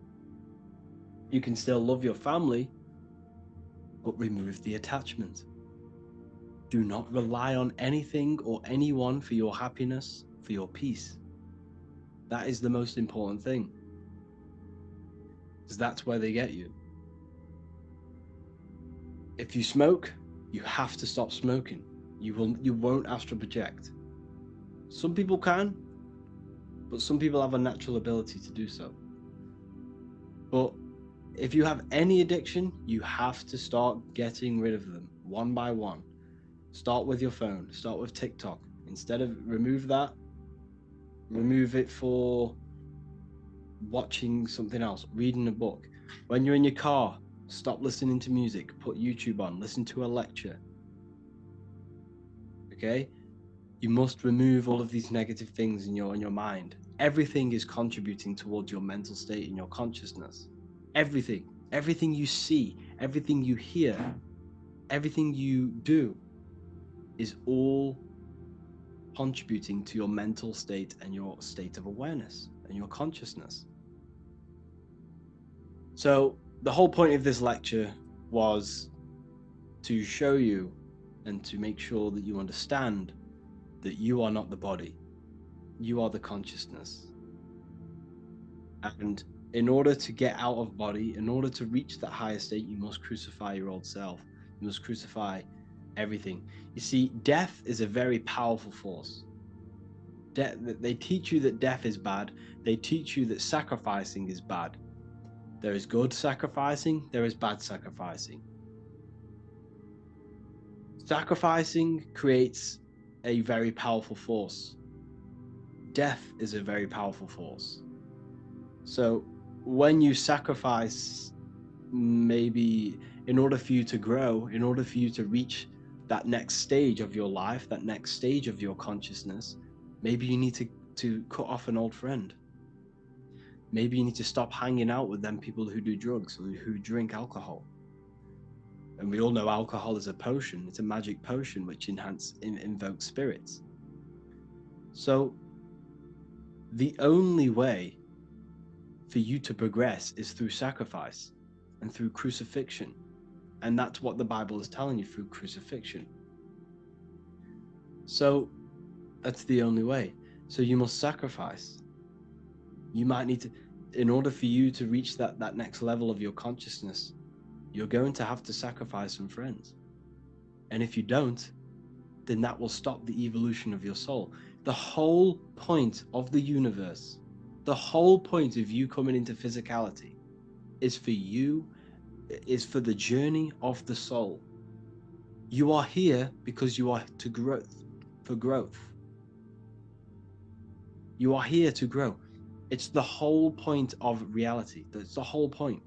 You can still love your family, but remove the attachment. Do not rely on anything or anyone for your happiness, for your peace. That is the most important thing, because that's where they get you. If you smoke, you have to stop smoking. You won't astral project. Some people can, but some people have a natural ability to do so. But if you have any addiction, you have to start getting rid of them one by one. Start with your phone, start with TikTok. Instead of remove that, remove it for watching something else, reading a book. When you're in your car, stop listening to music, put YouTube on, listen to a lecture. Okay? You must remove all of these negative things in your mind. Everything is contributing towards your mental state and your consciousness. Everything you see, everything you hear, everything you do is all contributing to your mental state and your state of awareness and your consciousness. So the whole point of this lecture was to show you and to make sure that you understand that you are not the body, you are the consciousness. And in order to get out of body, in order to reach that higher state, you must crucify your old self. You must crucify everything. You see, death is a very powerful force. They teach you that death is bad. They teach you that sacrificing is bad. There is good sacrificing, there is bad sacrificing. Sacrificing creates a very powerful force. Death is a very powerful force. So when you sacrifice, maybe in order for you to grow, in order for you to reach that next stage of your life, that next stage of your consciousness, maybe you need to cut off an old friend. Maybe you need to stop hanging out with them people who do drugs, who drink alcohol. And we all know alcohol is a potion. It's a magic potion which invokes spirits. So the only way for you to progress is through sacrifice and through crucifixion. And that's what the Bible is telling you, through crucifixion. So that's the only way. So you must sacrifice. You might need to, in order for you to reach that next level of your consciousness, you're going to have to sacrifice some friends. And if you don't, then that will stop the evolution of your soul. The whole point of the universe, the whole point of you coming into physicality is for the journey of the soul. You are here because you are for growth. You are here to grow. It's the whole point of reality. That's the whole point.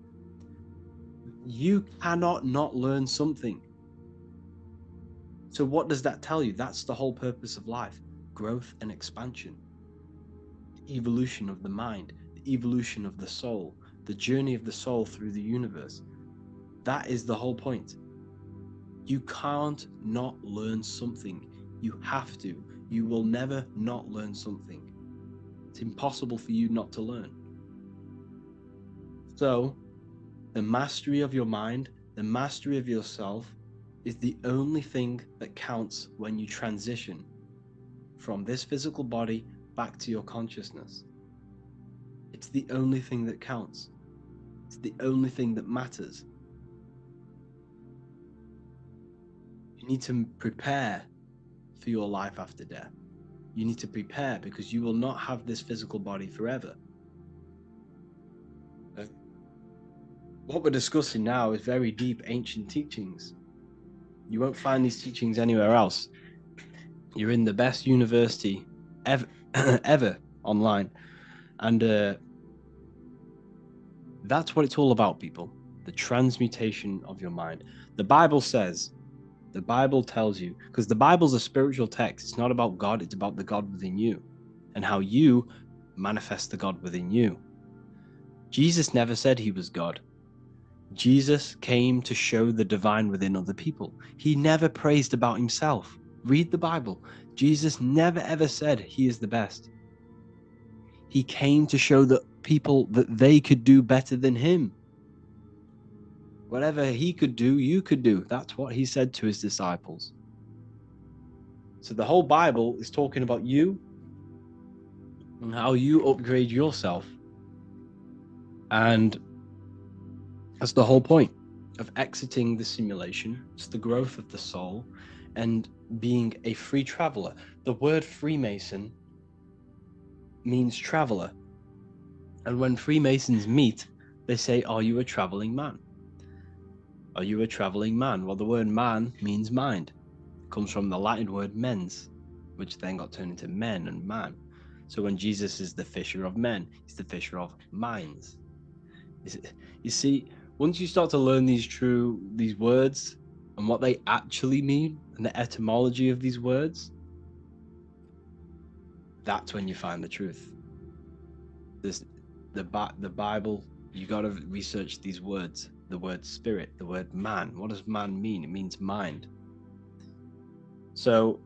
You cannot not learn something. So what does that tell you? That's the whole purpose of life: growth and expansion. The evolution of the mind, the evolution of the soul, the journey of the soul through the universe. That is the whole point. You can't not learn something. You have to. You will never not learn something. It's impossible for you not to learn. So, the mastery of your mind, the mastery of yourself, is the only thing that counts when you transition from this physical body back to your consciousness. It's the only thing that counts. It's the only thing that matters. You need to prepare for your life after death. You need to prepare, because you will not have this physical body forever. What we're discussing now is very deep ancient teachings. You won't find these teachings anywhere else. You're in the best university ever, ever online. And That's what it's all about, people. The transmutation of your mind. The Bible says, the Bible tells you, because the Bible's a spiritual text. It's not about God, it's about the God within you and how you manifest the God within you. Jesus never said he was God. Jesus came to show the divine within other people. He never praised about himself. Read the Bible. Jesus never ever said he is the best. He came to show that people that they could do better than him. Whatever he could do, you could do. That's what he said to his disciples. So the whole Bible is talking about you and how you upgrade yourself. And that's the whole point of exiting the simulation. It's the growth of the soul and being a free traveler. The word Freemason means traveler. And when Freemasons meet, they say, "Are you a traveling man? Are you a traveling man?" Well, the word man means mind. It comes from the Latin word mens, which then got turned into men and man. So when Jesus is the fisher of men, he's the fisher of minds. You see, once you start to learn these words and what they actually mean and the etymology of these words, that's when you find the truth. The Bible, you got to research these words. The word spirit, the word man. What does man mean? It means mind. So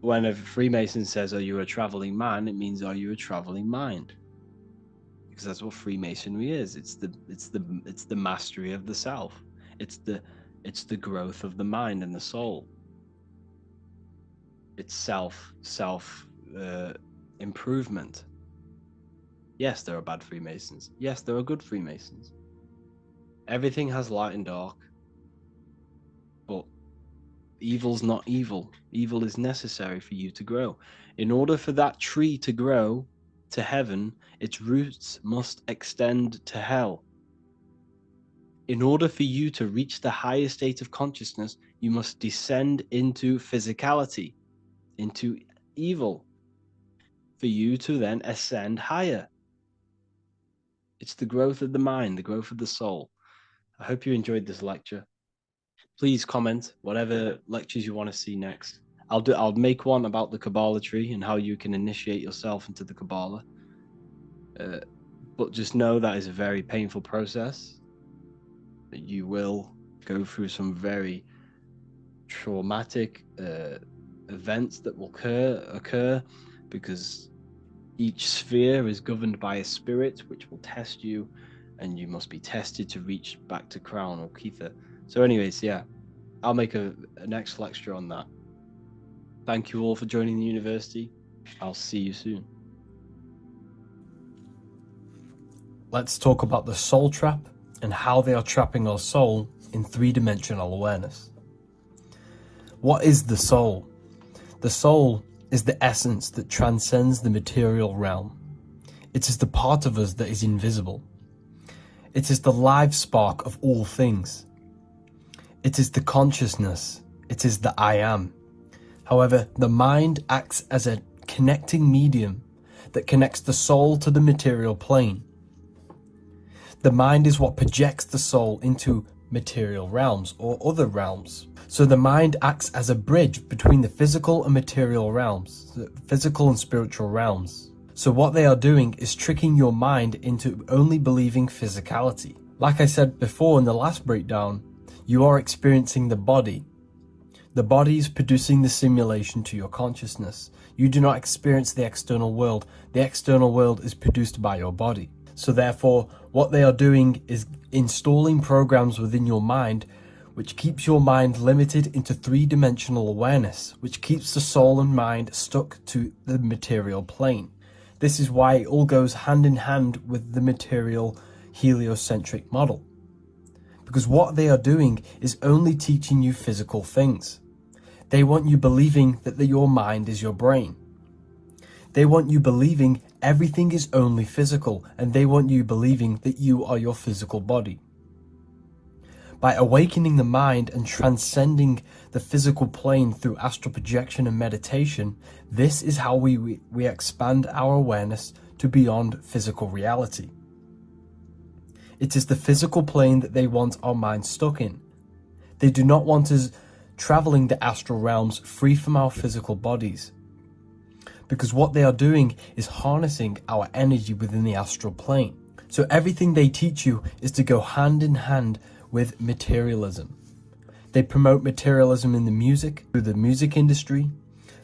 when a Freemason says, "Are you a traveling man?" it means, "Are you a traveling mind?" Because that's what Freemasonry is. It's the mastery of the self. It's the growth of the mind and the soul. It's self improvement. Yes, there are bad Freemasons. Yes, there are good Freemasons. Everything has light and dark, but evil's not evil. Evil is necessary for you to grow. In order for that tree to grow to heaven, its roots must extend to hell. In order for you to reach the higher state of consciousness, you must descend into physicality, into evil, for you to then ascend higher. It's the growth of the mind, the growth of the soul. I hope you enjoyed this lecture. Please comment whatever lectures you want to see next. I'll make one about the Kabbalah tree and how you can initiate yourself into the Kabbalah. But just know that is a very painful process. That you will go through some very traumatic events that will occur because each sphere is governed by a spirit which will test you, and you must be tested to reach back to Crown or Kether. So anyways, yeah, I'll make a next lecture on that. Thank you all for joining the university. I'll see you soon. Let's talk about the soul trap and how they are trapping our soul in three-dimensional awareness. What is the soul? The soul is the essence that transcends the material realm. It is the part of us that is invisible. It is the live spark of all things. It is the consciousness. It is the I am. However, the mind acts as a connecting medium that connects the soul to the material plane. The mind is what projects the soul into material realms or other realms. So the mind acts as a bridge between the physical and material realms, the physical and spiritual realms. So what they are doing is tricking your mind into only believing physicality. Like I said before in the last breakdown, you are experiencing the body. The body is producing the simulation to your consciousness. You do not experience the external world. The external world is produced by your body. So therefore, what they are doing is installing programs within your mind which keeps your mind limited into three-dimensional awareness, which keeps the soul and mind stuck to the material plane. This is why it all goes hand in hand with the material heliocentric model. Because what they are doing is only teaching you physical things. They want you believing that your mind is your brain. They want you believing everything is only physical, and they want you believing that you are your physical body. By awakening the mind and transcending the physical plane through astral projection and meditation, this is how we expand our awareness to beyond physical reality. It is the physical plane that they want our minds stuck in. They do not want us traveling the astral realms free from our physical bodies, because what they are doing is harnessing our energy within the astral plane. So everything they teach you is to go hand in hand with materialism. They promote materialism in the music, through the music industry,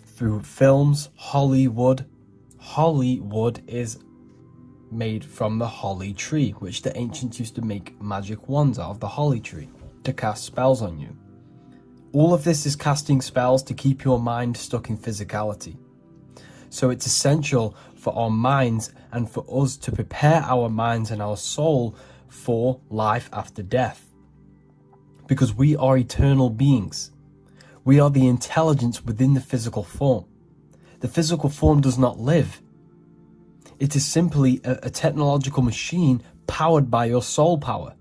through films, Hollywood. Hollywood is made from the holly tree, which the ancients used to make magic wands out of the holly tree to cast spells on you. All of this is casting spells to keep your mind stuck in physicality. So it's essential for our minds and for us to prepare our minds and our soul for life after death. Because we are eternal beings. We are the intelligence within the physical form. The physical form does not live. It is simply a technological machine powered by your soul power.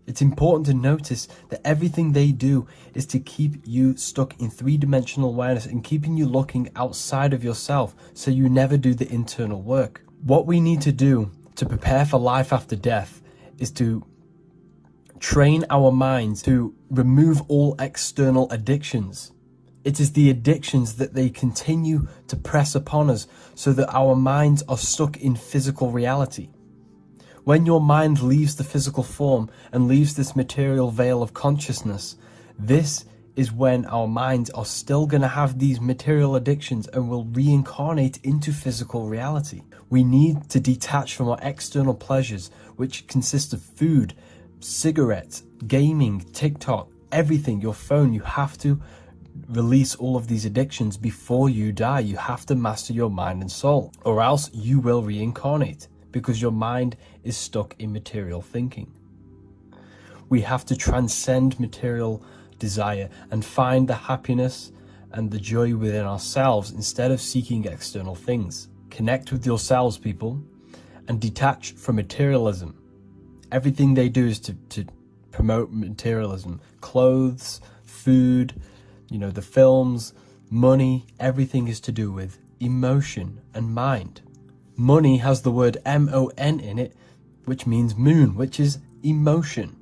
It's important to notice that everything they do is to keep you stuck in three-dimensional awareness and keeping you looking outside of yourself, so you never do the internal work. What we need to do to prepare for life after death is to train our minds to remove all external addictions. It is the addictions that they continue to press upon us so that our minds are stuck in physical reality. When your mind leaves the physical form and leaves this material veil of consciousness, this is when our minds are still going to have these material addictions and will reincarnate into physical reality. We need to detach from our external pleasures, which consist of food, cigarettes, gaming, TikTok, everything, your phone. You have to release all of these addictions before you die. You have to master your mind and soul, or else you will reincarnate, because your mind is stuck in material thinking. We have to transcend material desire and find the happiness and the joy within ourselves instead of seeking external things. Connect with yourselves, people, and detach from materialism. Everything they do is to promote materialism. Clothes, food, the films, money, everything is to do with emotion and mind. Money has the word M-O-N in it, which means moon, which is emotion.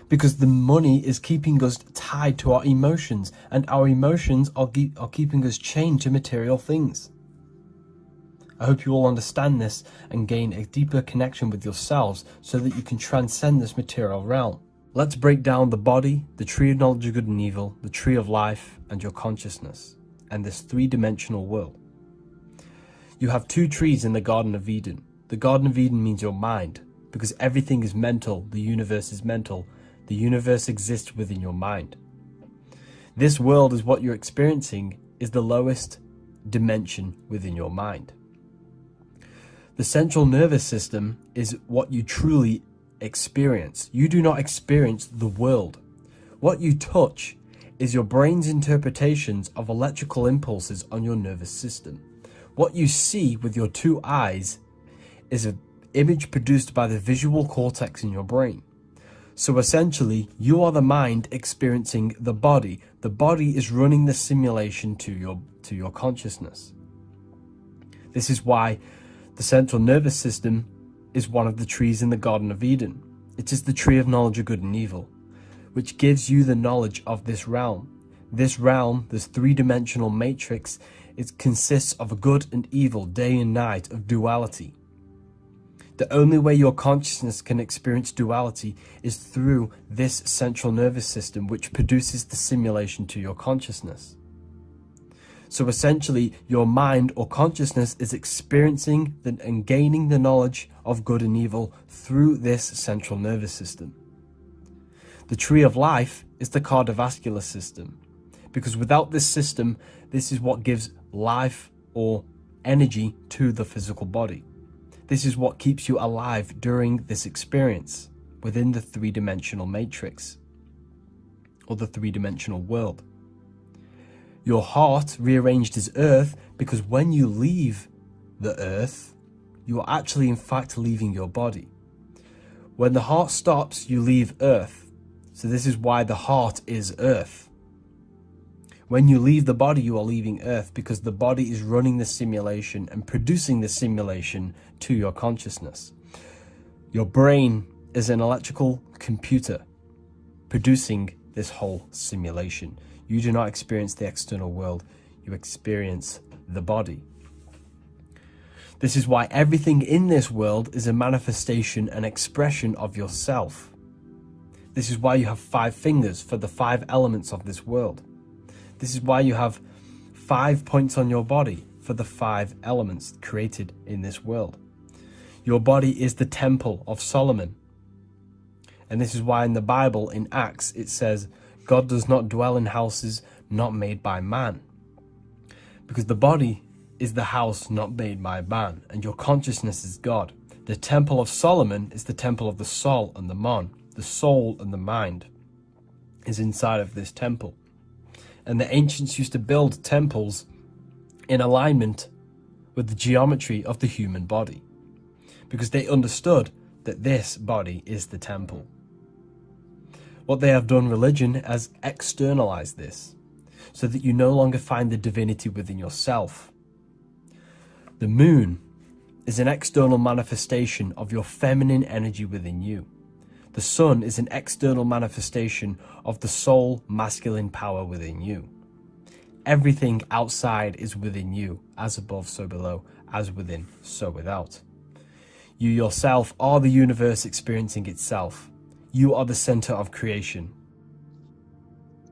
Because the money is keeping us tied to our emotions, and our emotions are keeping us chained to material things. I hope you all understand this and gain a deeper connection with yourselves so that you can transcend this material realm. Let's break down the body, the tree of knowledge of good and evil, the tree of life, and your consciousness, and this three-dimensional world. You have two trees in the Garden of Eden. The Garden of Eden means your mind, because everything is mental, the universe is mental, the universe exists within your mind. This world is what you're experiencing, is the lowest dimension within your mind. The central nervous system is what you truly experience. You do not experience the world. What you touch is your brain's interpretations of electrical impulses on your nervous system. What you see with your two eyes is an image produced by the visual cortex in your brain. So essentially, you are the mind experiencing the body. The body is running the simulation to your consciousness. This is why the central nervous system is one of the trees in the Garden of Eden. It is the tree of knowledge of good and evil, which gives you the knowledge of this realm. This realm, this three-dimensional matrix, it consists of good and evil, day and night, of duality. The only way your consciousness can experience duality is through this central nervous system, which produces the simulation to your consciousness. So essentially, your mind or consciousness is experiencing and gaining the knowledge of good and evil through this central nervous system. The tree of life is the cardiovascular system, because without this system, this is what gives life or energy to the physical body. This is what keeps you alive during this experience within the three-dimensional matrix or the three-dimensional world. Your heart, rearranged as earth, because when you leave the earth, you are actually in fact leaving your body. When the heart stops, you leave earth. So this is why the heart is earth. When you leave the body, you are leaving earth, because the body is running the simulation and producing the simulation to your consciousness. Your brain is an electrical computer producing this whole simulation. You do not experience the external world, you experience the body. This is why everything in this world is a manifestation and expression of yourself. This is why you have 5 fingers for the 5 elements of this world. This is why you have 5 points on your body for the 5 elements created in this world. Your body is the temple of Solomon. And this is why in the Bible, in Acts, it says, God does not dwell in houses not made by man. Because the body is the house not made by man, and your consciousness is God. The temple of Solomon is the temple of the soul and the mon. The soul and the mind is inside of this temple. And the ancients used to build temples in alignment with the geometry of the human body, because they understood that this body is the temple. What they have done, religion, has externalized this, so that you no longer find the divinity within yourself. The moon is an external manifestation of your feminine energy within you. The sun is an external manifestation of the soul masculine power within you. Everything outside is within you, as above, so below, as within, so without. You yourself are the universe experiencing itself. You are the center of creation.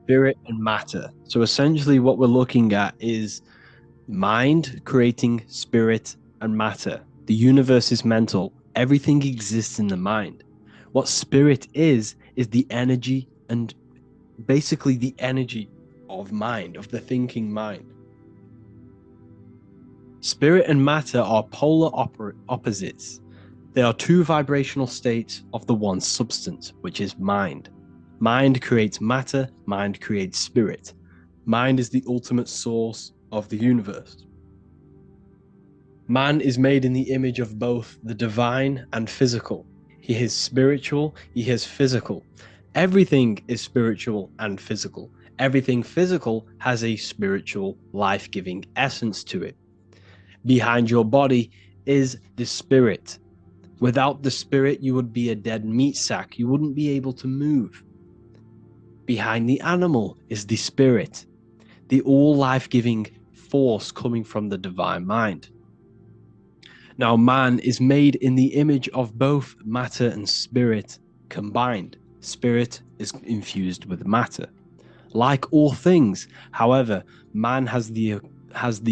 Spirit and matter. So essentially what we're looking at is mind creating spirit and matter. The universe is mental. Everything exists in the mind. What spirit is the energy, and basically the energy of mind, of the thinking mind. Spirit and matter are polar opposites. They are 2 vibrational states of the one substance, which is mind. Mind creates matter, mind creates spirit. Mind is the ultimate source of the universe. Man is made in the image of both the divine and physical. He is spiritual, he is physical. Everything is spiritual and physical. Everything physical has a spiritual, life-giving essence to it. Behind your body is the spirit. Without the spirit, you would be a dead meat sack. You wouldn't be able to move. Behind the animal is the spirit, the all life-giving force coming from the divine mind. Now, man is made in the image of both matter and spirit combined. Spirit is infused with matter. Like all things, however, man has the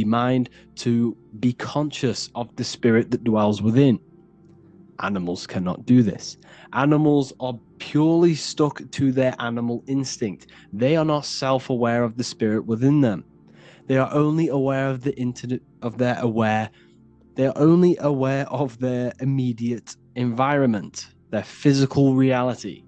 mind to be conscious of the spirit that dwells within. Animals cannot do this. Animals are purely stuck to their animal instinct. They are not self-aware of the spirit within them. They are only aware of They are only aware of their immediate environment, their physical reality.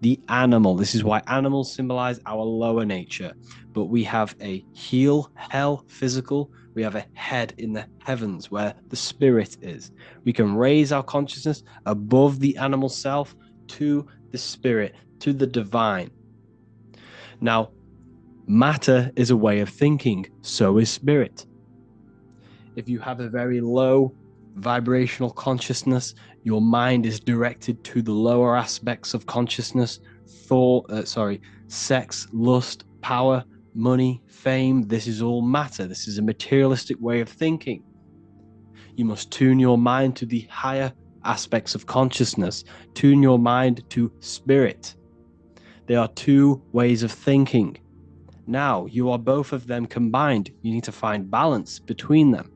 The animal, this is why animals symbolize our lower nature, but we have a heel, hell, physical, we have a head in the heavens where the spirit is. We can raise our consciousness above the animal self to the spirit, to the divine. Now, matter is a way of thinking, so is spirit. If you have a very low vibrational consciousness, your mind is directed to the lower aspects of consciousness, sex, lust, power, money, fame. This is all matter. This is a materialistic way of thinking. You must tune your mind to the higher aspects of consciousness. Tune your mind to spirit. There are 2 ways of thinking. Now, you are both of them combined. You need to find balance between them.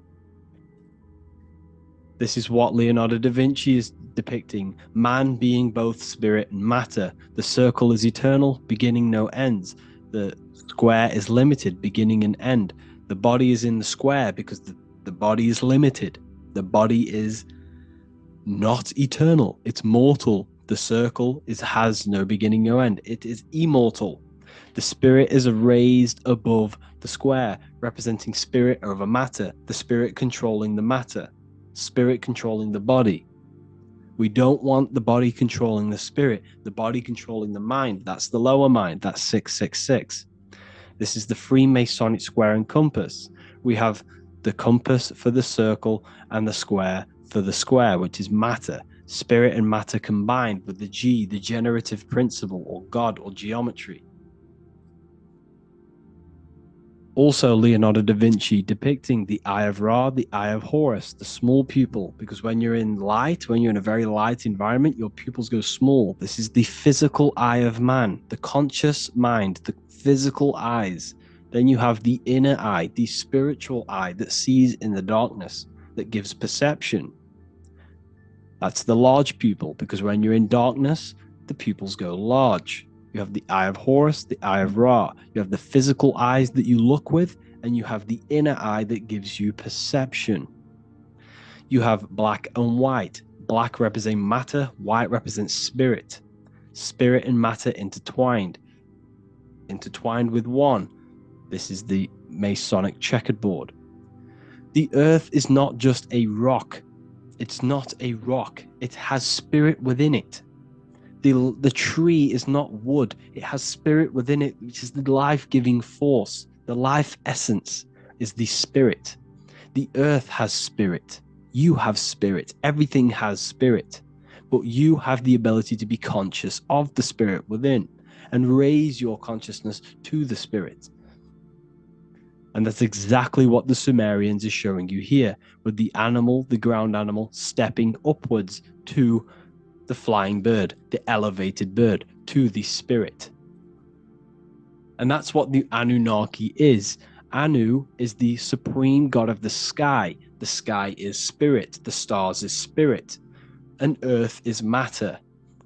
This is what Leonardo da Vinci is depicting, man being both spirit and matter. The circle is eternal, beginning no ends. The square is limited, beginning and end. The body is in the square because the body is limited. The body is not eternal, it's mortal. The circle has no beginning, no end. It is immortal. The spirit is raised above the square, representing spirit over matter, the spirit controlling the matter. Spirit controlling the body. We don't want the body controlling the spirit, the body controlling the mind. That's the lower mind. That's 666. This is the Freemasonic square and compass. We have the compass for the circle and the square for the square, which is matter. spirit and matter combined with the G, the generative principle, or God, or geometry. Also, Leonardo da Vinci depicting the eye of Ra, the eye of Horus, the small pupil, because when you're in light, when you're in a very light environment, your pupils go small. This is the physical eye of man, the conscious mind, the physical eyes. Then you have the inner eye, the spiritual eye that sees in the darkness, that gives perception. That's the large pupil, because when you're in darkness, the pupils go large. You have the eye of Horus, the eye of Ra. You have the physical eyes that you look with, and you have the inner eye that gives you perception. You have black and white. Black represents matter, white represents spirit. Spirit and matter intertwined with one. This is the Masonic checkerboard. The earth is not just a rock. It's not a rock. It has spirit within it. The tree is not wood. It has spirit within it, which is the life-giving force. The life essence is the spirit. The earth has spirit. You have spirit. Everything has spirit. But you have the ability to be conscious of the spirit within and raise your consciousness to the spirit. And that's exactly what the Sumerians are showing you here, with the animal, the ground animal, stepping upwards to the flying bird, the elevated bird, to the spirit. And that's what the Anunnaki is. Anu is the supreme god of the sky. The sky is spirit. The stars is spirit. And earth is matter.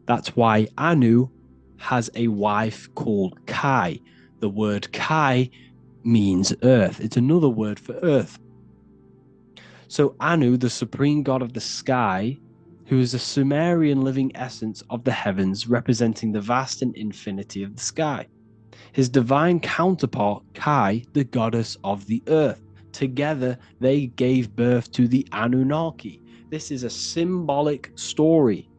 That's why Anu has a wife called Kai. The word Kai means earth. It's another word for earth. So Anu, the supreme god of the sky, who is a Sumerian living essence of the heavens, representing the vast and infinity of the sky. His divine counterpart, Kai, the goddess of the earth. Together, they gave birth to the Anunnaki. This is a symbolic story.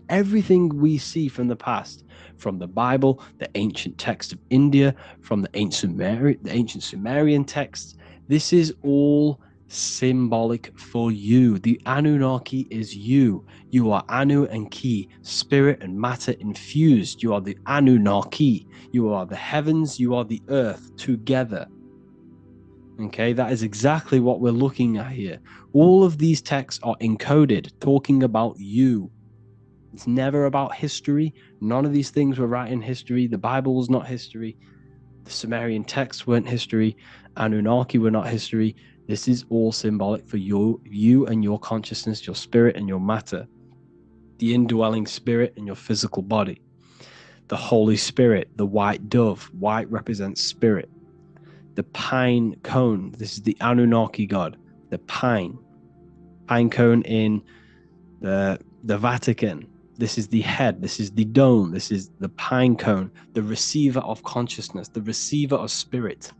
Everything we see from the past, from the Bible, the ancient text of India, from the ancient Sumerian texts, this is all symbolic for you. The Anunnaki is you. You are Anu and Ki, spirit and matter infused. You are the Anunnaki. You are the heavens. You are the earth together. Okay, that is exactly what we're looking at here. All of these texts are encoded, talking about you. It's never about history. None of these things were right in history. The Bible was not history. The Sumerian texts weren't history. Anunnaki were not history. This is all symbolic for you and your consciousness, your spirit and your matter. The indwelling spirit and your physical body. The Holy Spirit, the white dove. White represents spirit. The pine cone. This is the Anunnaki god. The pine cone in the Vatican. This is the head. This is the dome. This is the pine cone, the receiver of consciousness, the receiver of spirit.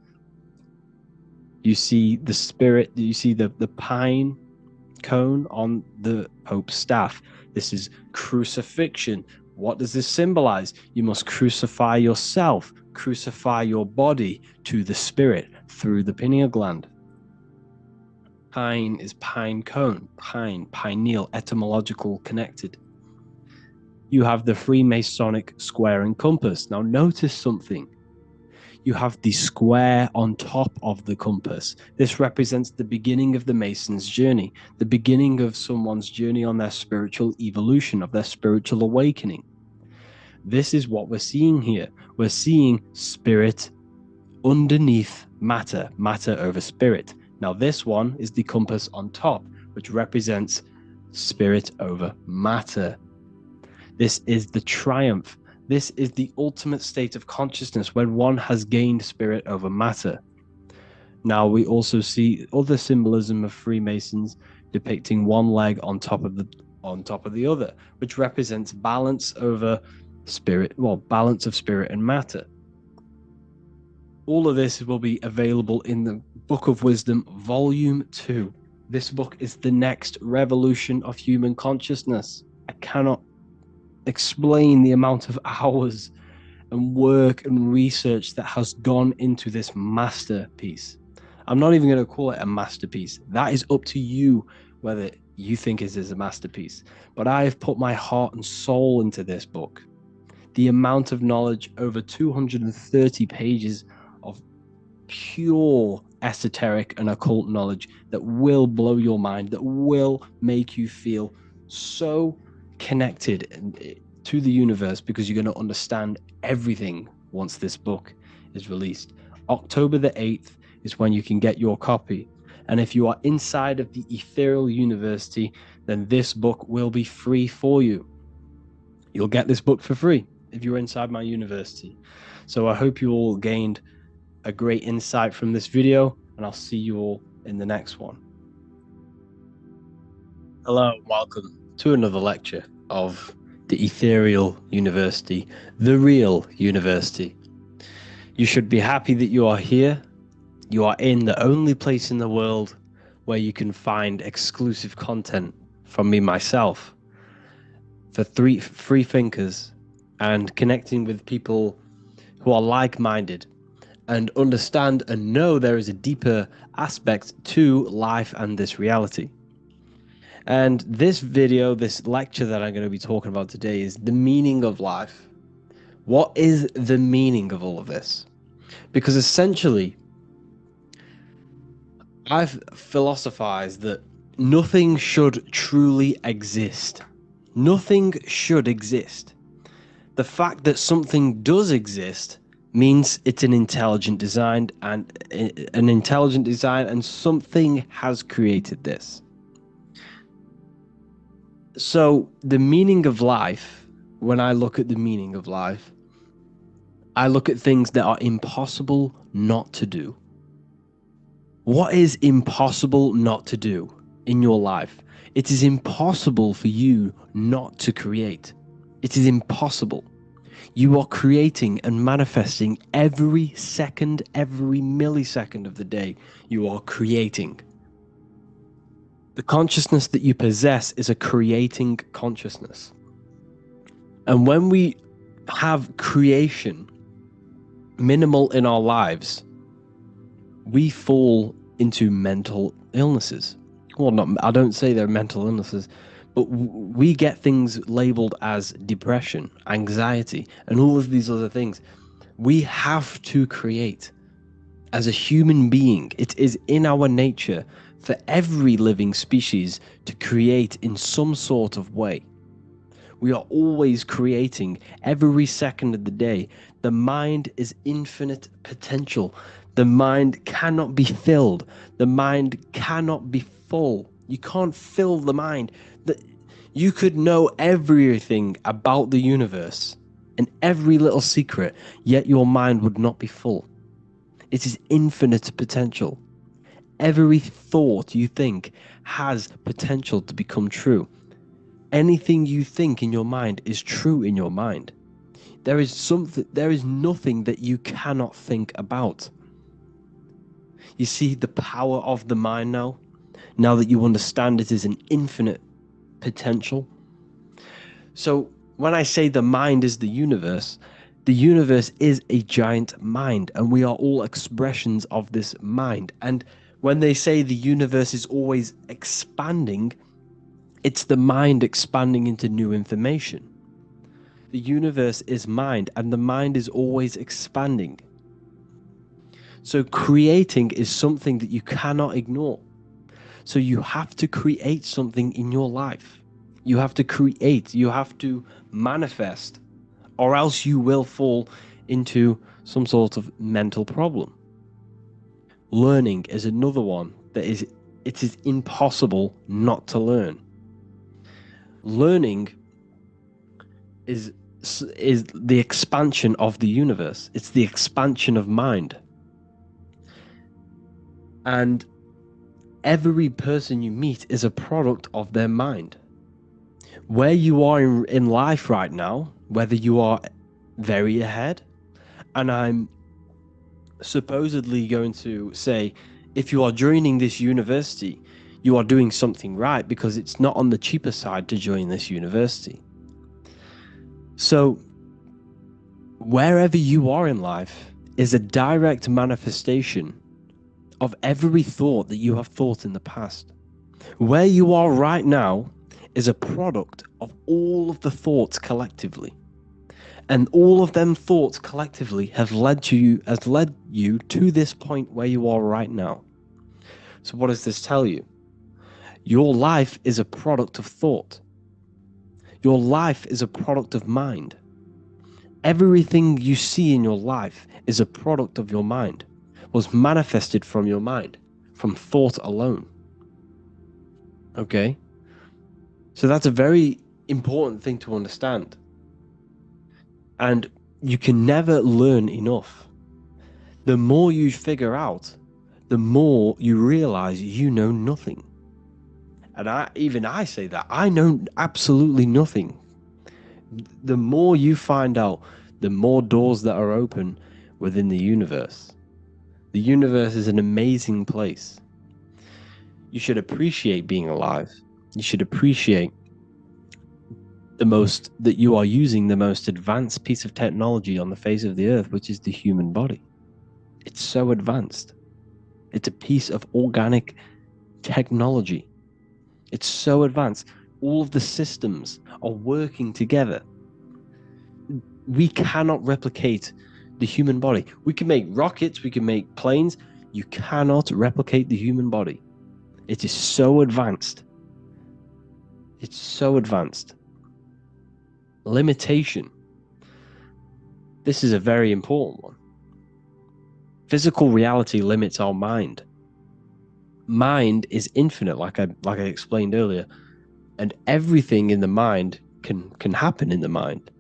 You see the spirit, you see the pine cone on the Pope's staff. This is crucifixion. What does this symbolize? You must crucify yourself, crucify your body to the spirit through the pineal gland. Pine is pine cone, pine, pineal, etymological connected. You have the Freemasonic square and compass. Now notice something. You have the square on top of the compass. This represents the beginning of the Mason's journey, the beginning of someone's journey on their spiritual evolution, of their spiritual awakening. This is what we're seeing here. We're seeing spirit underneath matter, matter over spirit. Now this one is the compass on top, which represents spirit over matter. This is the triumph. This is the ultimate state of consciousness when one has gained spirit over matter. Now we also see other symbolism of Freemasons depicting one leg on top of the other, which represents balance over spirit, balance of spirit and matter. All of this will be available in the Book of Wisdom, Volume 2. This book is the next revolution of human consciousness. I cannot explain the amount of hours and work and research that has gone into this masterpiece. I'm not even going to call it a masterpiece. That is up to you whether you think it is a masterpiece, but I have put my heart and soul into this book. The amount of knowledge, over 230 pages of pure esoteric and occult knowledge that will blow your mind, that will make you feel so connected to the universe, because you're going to understand everything once this book is released. October the 8th is when you can get your copy. And if you are inside of the Ethereal University, then this book will be free for you. You'll get this book for free if you're inside my university. So I hope you all gained a great insight from this video, and I'll see you all in the next one. Hello, and welcome to another lecture of the Ethereal University, the real university. You should be happy that you are here. You are in the only place in the world where you can find exclusive content from me myself for free thinkers and connecting with people who are like-minded and understand and know there is a deeper aspect to life and this reality. And this video, this lecture that I'm going to be talking about today, is the meaning of life. What is the meaning of all of this? Because essentially, I've philosophized that nothing should truly exist. Nothing should exist. The fact that something does exist means it's an intelligent design, and something has created this. So the meaning of life, when I look at the meaning of life, I look at things that are impossible not to do. What is impossible not to do in your life? It is impossible for you not to create. It is impossible. You are creating and manifesting every second, every millisecond of the day. You are creating. The consciousness that you possess is a creating consciousness. And when we have creation minimal in our lives, we fall into mental illnesses. Well, I don't say they're mental illnesses, but we get things labeled as depression, anxiety, and all of these other things. We have to create. As a human being, it is in our nature for every living species to create in some sort of way. We are always creating every second of the day. The mind is infinite potential. The mind cannot be filled. The mind cannot be full. You can't fill the mind. You could know everything about the universe and every little secret, yet your mind would not be full. It is infinite potential. Every thought you think has potential to become true. Anything you think in your mind is true in your mind. There is nothing that you cannot think about. You see the power of the mind now that you understand it is an infinite potential. So when I say the mind is the universe is a giant mind, and we are all expressions of this mind. And when they say the universe is always expanding, it's the mind expanding into new information. The universe is mind, and the mind is always expanding. So creating is something that you cannot ignore. So you have to create something in your life. You have to create, you have to manifest, or else you will fall into some sort of mental problem. Learning is another one that it is impossible not to learn. Learning is the expansion of the universe. It's the expansion of mind. And every person you meet is a product of their mind. Where you are in life right now, whether you are very ahead, and I'm supposedly going to say, if you are joining this university, you are doing something right, because it's not on the cheaper side to join this university. So wherever you are in life is a direct manifestation of every thought that you have thought in the past. Where you are right now is a product of all of the thoughts collectively. And all of them thoughts collectively has led you to this point where you are right now. So what does this tell you? Your life is a product of thought. Your life is a product of mind. Everything you see in your life is a product of your mind, was manifested from your mind, from thought alone. Okay? So that's a very important thing to understand. And you can never learn enough. The more you figure out, the more you realize you know nothing. And I say that. I know absolutely nothing. The more you find out, the more doors that are open within the universe. The universe is an amazing place. You should appreciate being alive. You should appreciate that you are using the most advanced piece of technology on the face of the earth, which is the human body. It's so advanced. It's a piece of organic technology. It's so advanced. All of the systems are working together. We cannot replicate the human body. We can make rockets, we can make planes. You cannot replicate the human body. It is so advanced. It's so advanced. Limitation. This is a very important one. Physical reality limits our mind. Mind is infinite, like I explained earlier, and everything in the mind can happen in the mind.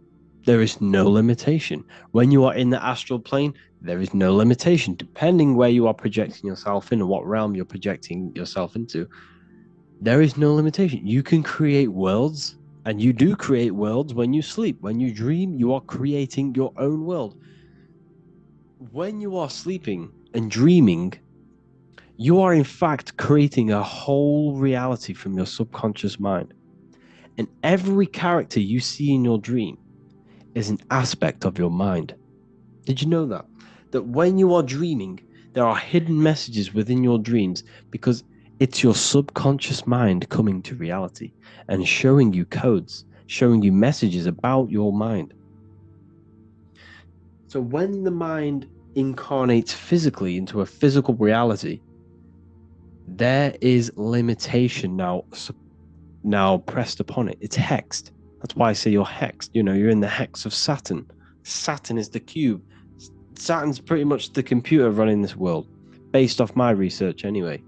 There is no limitation. When you are in the astral plane, there is no limitation. Depending where you are projecting yourself in and what realm you're projecting yourself into, there is no limitation. You can create worlds, and you do create worlds when you sleep. When you dream, you are creating your own world. When you are sleeping and dreaming, you are in fact creating a whole reality from your subconscious mind. And every character you see in your dream is an aspect of your mind. Did you know that? That when you are dreaming, there are hidden messages within your dreams because it's your subconscious mind coming to reality and showing you codes, showing you messages about your mind. So when the mind incarnates physically into a physical reality, there is limitation now pressed upon it. It's hexed. That's why I say you're hexed. You're in the hex of Saturn. Saturn is the cube. Saturn's pretty much the computer running this world, based off my research anyway.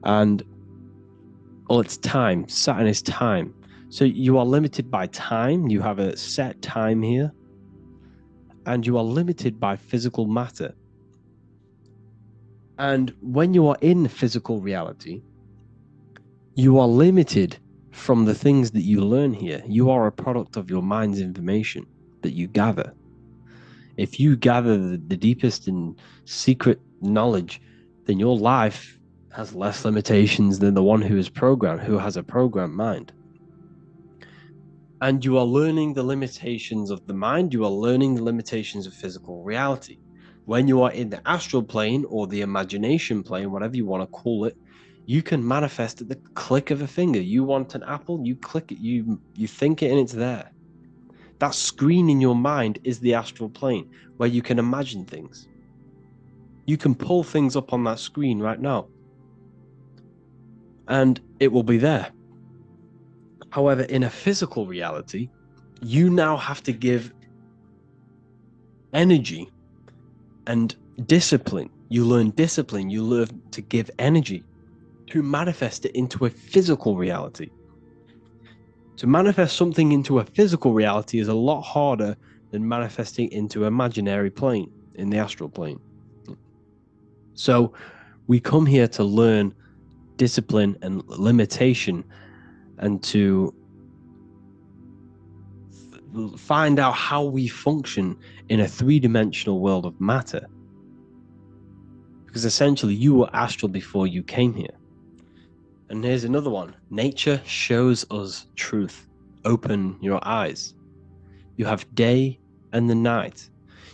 And it's time. Saturn is time. So you are limited by time. You have a set time here. And you are limited by physical matter. And when you are in physical reality, you are limited from the things that you learn here. You are a product of your mind's information that you gather. If you gather the deepest and secret knowledge, then your life has less limitations than the one who has a programmed mind. And you are learning the limitations of the mind. You are learning the limitations of physical reality. When you are in the astral plane or the imagination plane, whatever you want to call it, you can manifest at the click of a finger. You want an apple, you click it, you think it, and it's there. That screen in your mind is the astral plane where you can imagine things. You can pull things up on that screen right now, and it will be there. However, in a physical reality, you now have to give energy and discipline. You learn discipline, you learn to give energy to manifest it into a physical reality. To manifest something into a physical reality is a lot harder than manifesting into an imaginary plane, in the astral plane. So we come here to learn discipline and limitation, and to find out how we function in a three-dimensional world of matter. Because essentially you were astral before you came here. And here's another one. Nature shows us truth. Open your eyes. You have day and the night.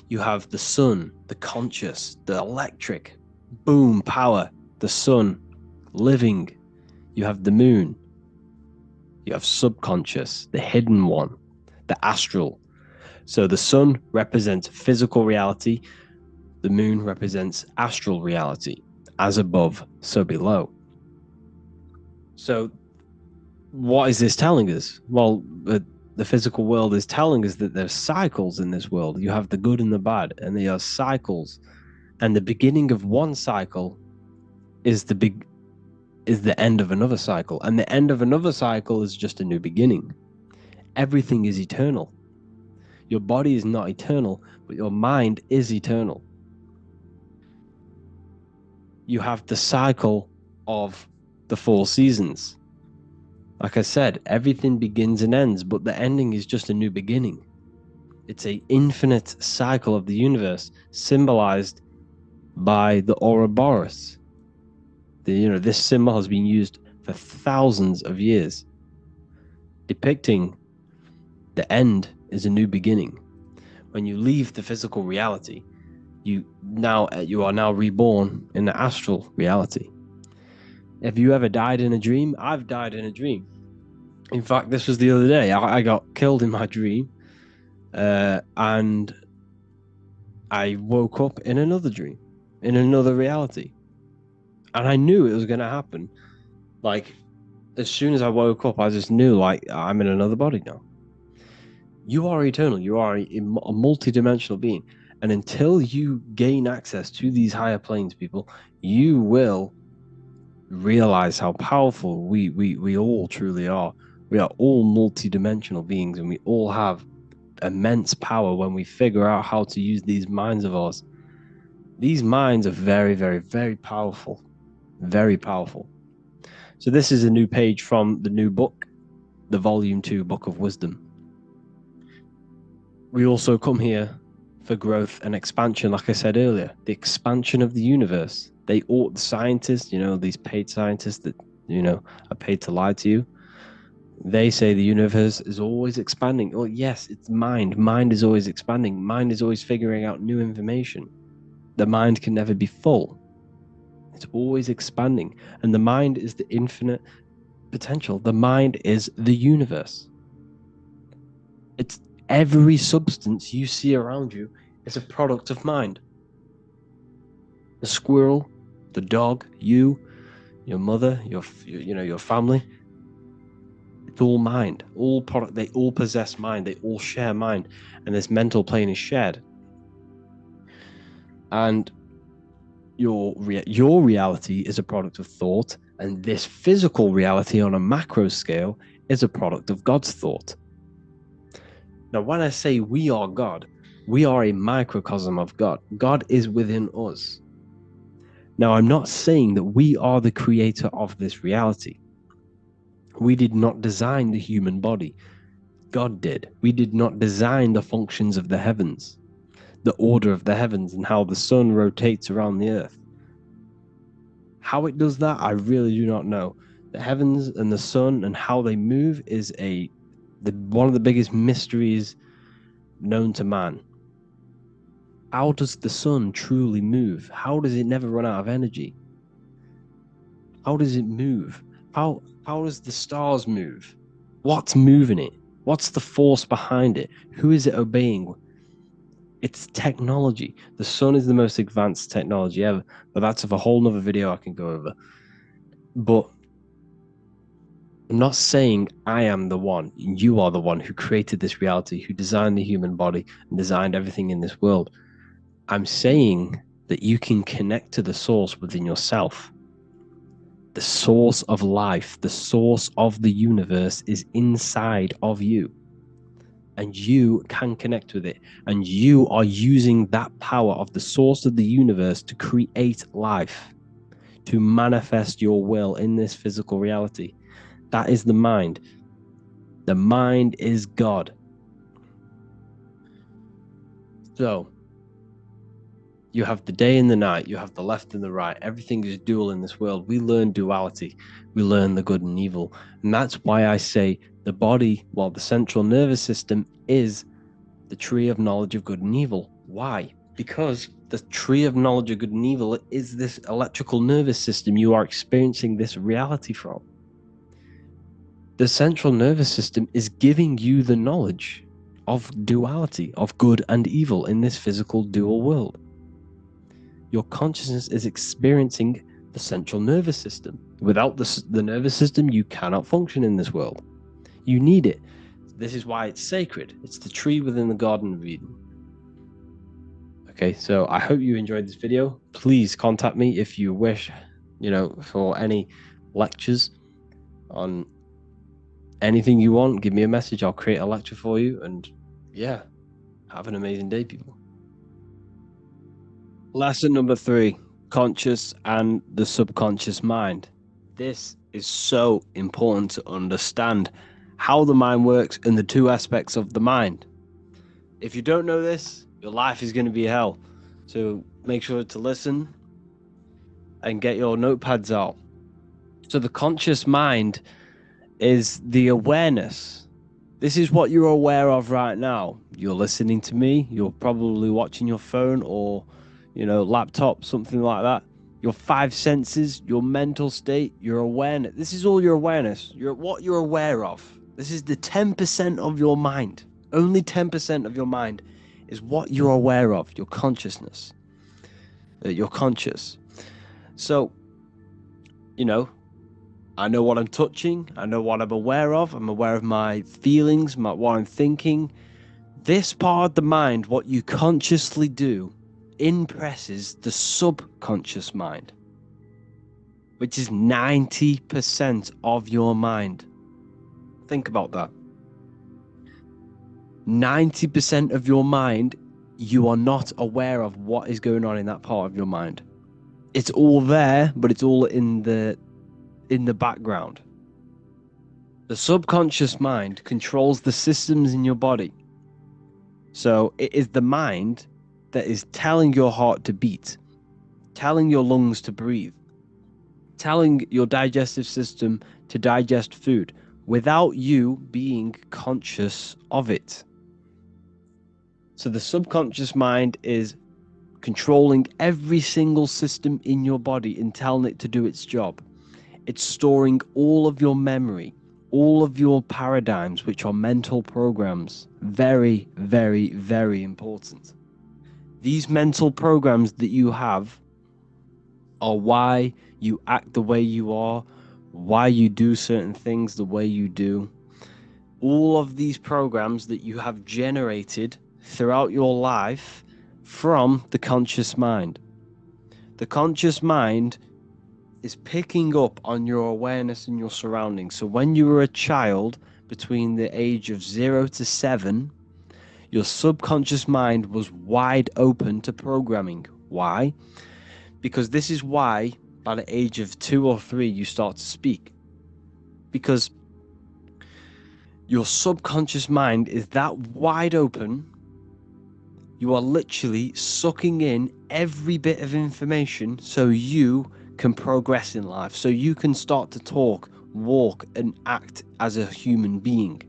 You have the sun, the conscious, the electric, boom, power, the sun, living, You have the moon. You have subconscious, the hidden one, the astral. So the sun represents physical reality. The moon represents astral reality, as above, so below. So what is this telling us? Well, the physical world is telling us that there's cycles in this world. You have the good and the bad, and they are cycles. And the beginning of one cycle is the end of another cycle. And the end of another cycle is just a new beginning. Everything is eternal. Your body is not eternal, but your mind is eternal. You have the cycle of the 4 seasons. Like I said, everything begins and ends, but the ending is just a new beginning. It's an infinite cycle of the universe, symbolized by the Ouroboros. This symbol has been used for thousands of years, depicting the end is a new beginning. When you leave the physical reality, you are now reborn in the astral reality. Have you ever died in a dream? I've died in a dream. In fact, this was the other day. I got killed in my dream, and I woke up in another dream, in another reality. And I knew it was going to happen. Like, as soon as I woke up, I just knew, like, I'm in another body now. You are eternal. You are a multi-dimensional being. And until you gain access to these higher planes, people, you will realize how powerful we all truly are. We are all multi-dimensional beings, and we all have immense power when we figure out how to use these minds of ours. These minds are very, very, very powerful. Very powerful. So this is a new page from the new book, the Volume 2 Book of Wisdom. We also come here for growth and expansion, like I said earlier, the expansion of the universe. The scientists, these paid scientists that, are paid to lie to you, they say the universe is always expanding. Oh, yes, it's mind. Mind is always expanding. Mind is always figuring out new information. The mind can never be full. It's always expanding. And the mind is the infinite potential. The mind is the universe. It's every substance you see around you is a product of mind. The squirrel, the dog, you, your mother, your family. It's all mind, all product. They all possess mind. They all share mind, and this mental plane is shared. And your reality is a product of thought, and this physical reality on a macro scale is a product of God's thought. Now, when I say we are God, we are a microcosm of God. God is within us. Now, I'm not saying that we are the creator of this reality. We did not design the human body. God did. We did not design the functions of the heavens, the order of the heavens, and how the sun rotates around the earth. How it does that, I really do not know. The heavens and the sun and how they move is one of the biggest mysteries known to man. How does the sun truly move? How does it never run out of energy? How does it move? How does the stars move? What's moving it? What's the force behind it? Who is it obeying? It's technology. The sun is the most advanced technology ever, but that's a whole nother video I can go over. But I'm not saying I am the one. You are the one who created this reality, who designed the human body and designed everything in this world. I'm saying that you can connect to the source within yourself. The source of life, the source of the universe is inside of you. And you can connect with it. And you are using that power of the source of the universe to create life, to manifest your will in this physical reality. That is the mind. The mind is God. So, you have the day and the night, you have the left and the right. Everything is dual in this world. We learn duality. We learn the good and evil. And that's why I say the body, while the central nervous system is the tree of knowledge of good and evil. Why? Because the tree of knowledge of good and evil is this electrical nervous system you are experiencing this reality from. The central nervous system is giving you the knowledge of duality, of good and evil in this physical dual world. Your consciousness is experiencing the central nervous system. Without the nervous system, you cannot function in this world. You need it. This is why it's sacred. It's the tree within the Garden of Eden. Okay, so I hope you enjoyed this video. Please contact me if you wish, for any lectures on anything you want. Give me a message. I'll create a lecture for you. And yeah, have an amazing day, people. Lesson number 3, conscious and the subconscious mind. This is so important to understand how the mind works and the two aspects of the mind. If you don't know this, your life is going to be hell. So make sure to listen and get your notepads out. So the conscious mind is the awareness. This is what you're aware of right now. You're listening to me. You're probably watching your phone or, laptop, something like that. Your 5 senses, your mental state, your awareness. This is all your awareness. What you're aware of. This is the 10% of your mind. Only 10% of your mind is what you're aware of, your consciousness. You're conscious. So, I know what I'm touching. I know what I'm aware of. I'm aware of my feelings, what I'm thinking. This part of the mind, what you consciously do, impresses the subconscious mind, which is 90% of your mind. Think about that. 90% of your mind, you are not aware of what is going on in that part of your mind. It's all there, but it's all in the background. The subconscious mind controls the systems in your body. So it is the mind that is telling your heart to beat, telling your lungs to breathe, telling your digestive system to digest food without you being conscious of it. So the subconscious mind is controlling every single system in your body and telling it to do its job. It's storing all of your memory, all of your paradigms, which are mental programs. Very, very, very important. These mental programs that you have are why you act the way you are, why you do certain things the way you do. All of these programs that you have generated throughout your life from the conscious mind. The conscious mind is picking up on your awareness and your surroundings. So when you were a child, between the age of 0 to 7, your subconscious mind was wide open to programming. Why? Because this is why by the age of 2 or 3 you start to speak. Because your subconscious mind is that wide open. You are literally sucking in every bit of information so you can progress in life, so you can start to talk, walk, and act as a human being.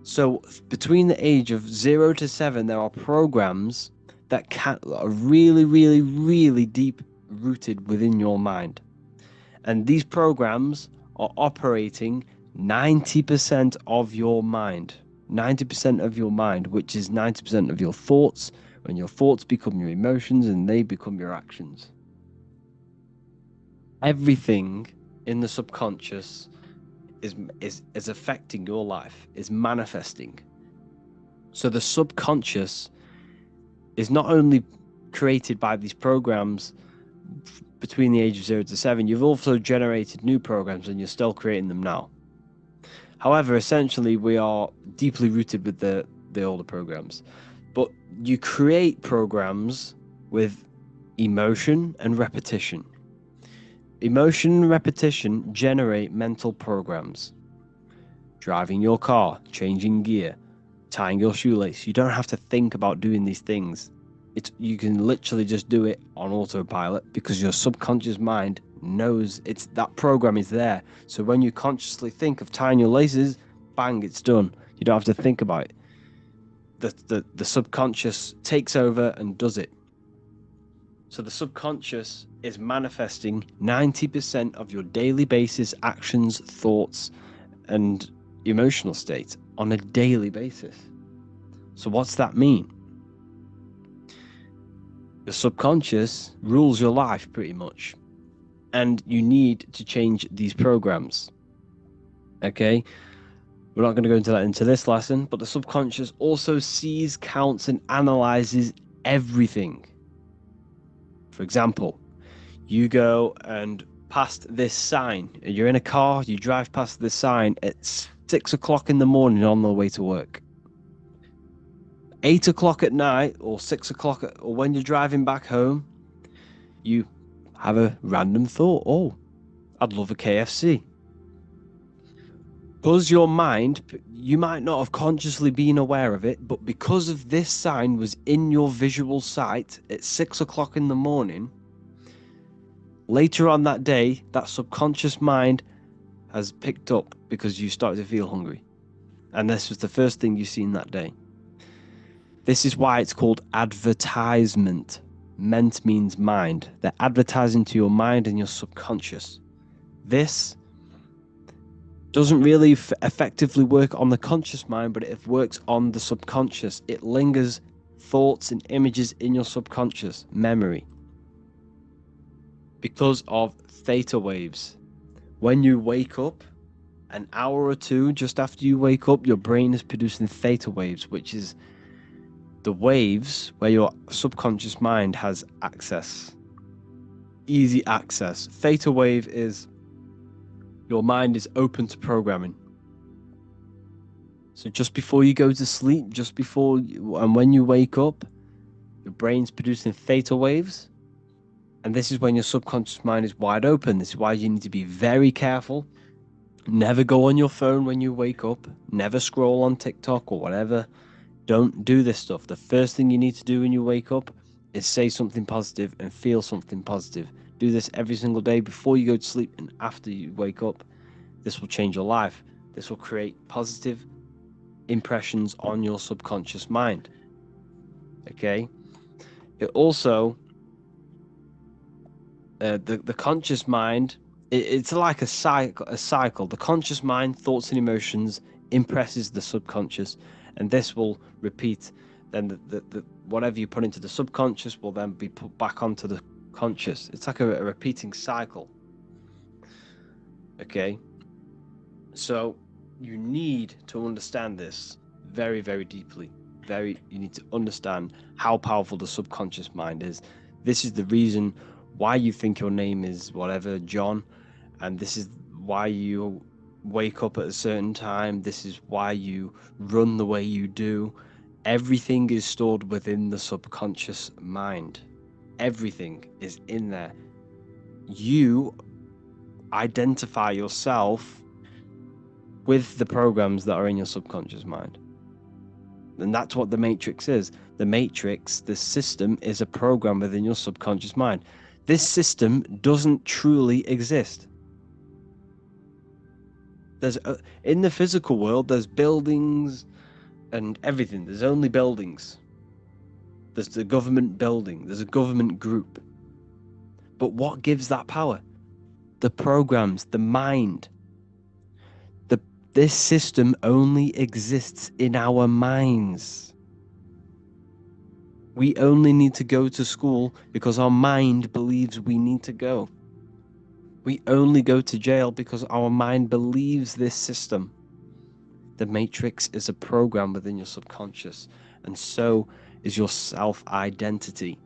So between the age of 0 to 7, there are programs that are really, really, really deep rooted within your mind. And these programs are operating 90% of your mind. 90% of your mind, which is 90% of your thoughts, when your thoughts become your emotions and they become your actions. Everything in the subconscious is affecting your life, is manifesting. So the subconscious is not only created by these programs between the age of 0 to 7, you've also generated new programs and you're still creating them now. However, essentially, we are deeply rooted with the older programs. But you create programs with emotion and repetition. Emotion and repetition generate mental programs. Driving your car, changing gear, tying your shoelace. You don't have to think about doing these things. You can literally just do it on autopilot because your subconscious mind knows that program is there. So when you consciously think of tying your laces, bang, it's done. You don't have to think about it. The subconscious takes over and does it. So the subconscious is manifesting 90% of your daily basis actions, thoughts, and emotional state on a daily basis. So what's that mean? Your subconscious rules your life pretty much, and you need to change these programs. Okay, we're not going to go into that into this lesson, but the subconscious also sees, counts, and analyzes everything. For example, you go and past this sign, you're in a car, you drive past this sign at 6 o'clock in the morning on the way to work. 8 o'clock at night or 6 o'clock, or when you're driving back home, you have a random thought, oh, I'd love a KFC. Because your mind, you might not have consciously been aware of it, but because of this sign was in your visual sight at 6 o'clock in the morning, later on that day, that subconscious mind has picked up because you started to feel hungry. And this was the first thing you seen that day. This is why it's called advertisement. Ment means mind. They're advertising to your mind and your subconscious. This doesn't really effectively work on the conscious mind, but it works on the subconscious. It lingers thoughts and images in your subconscious memory because of theta waves. When you wake up, an hour or two just after you wake up, your brain is producing theta waves, which is the waves where your subconscious mind has access, easy access. Theta wave is your mind is open to programming. So just before you go to sleep, and when you wake up, your brain's producing theta waves. And this is when your subconscious mind is wide open. This is why you need to be very careful. Never go on your phone when you wake up. Never scroll on TikTok or whatever. Don't do this stuff. The first thing you need to do when you wake up is say something positive and feel something positive. Do this every single day before you go to sleep and after you wake up. This will change your life. This will create positive impressions on your subconscious mind. Okay? It also, the conscious mind, it's like a cycle. The conscious mind, thoughts and emotions impresses the subconscious, and this will repeat. Then the whatever you put into the subconscious will then be put back onto the conscious. It's like a repeating cycle. Okay, so you need to understand this very, very deeply. You need to understand how powerful the subconscious mind is. This is the reason why you think your name is whatever, John, and this is why you wake up at a certain time. This is why you run the way you do. Everything is stored within the subconscious mind. Everything is in there. You identify yourself with the programs that are in your subconscious mind. And that's what the matrix is. The matrix, the system, is a program within your subconscious mind. This system doesn't truly exist. In the physical world, there's buildings and everything. There's only buildings. There's the government building. There's a government group. But what gives that power? The programs, the mind. This system only exists in our minds. We only need to go to school because our mind believes we need to go. We only go to jail because our mind believes this system. The matrix is a program within your subconscious, and so is your self-identity.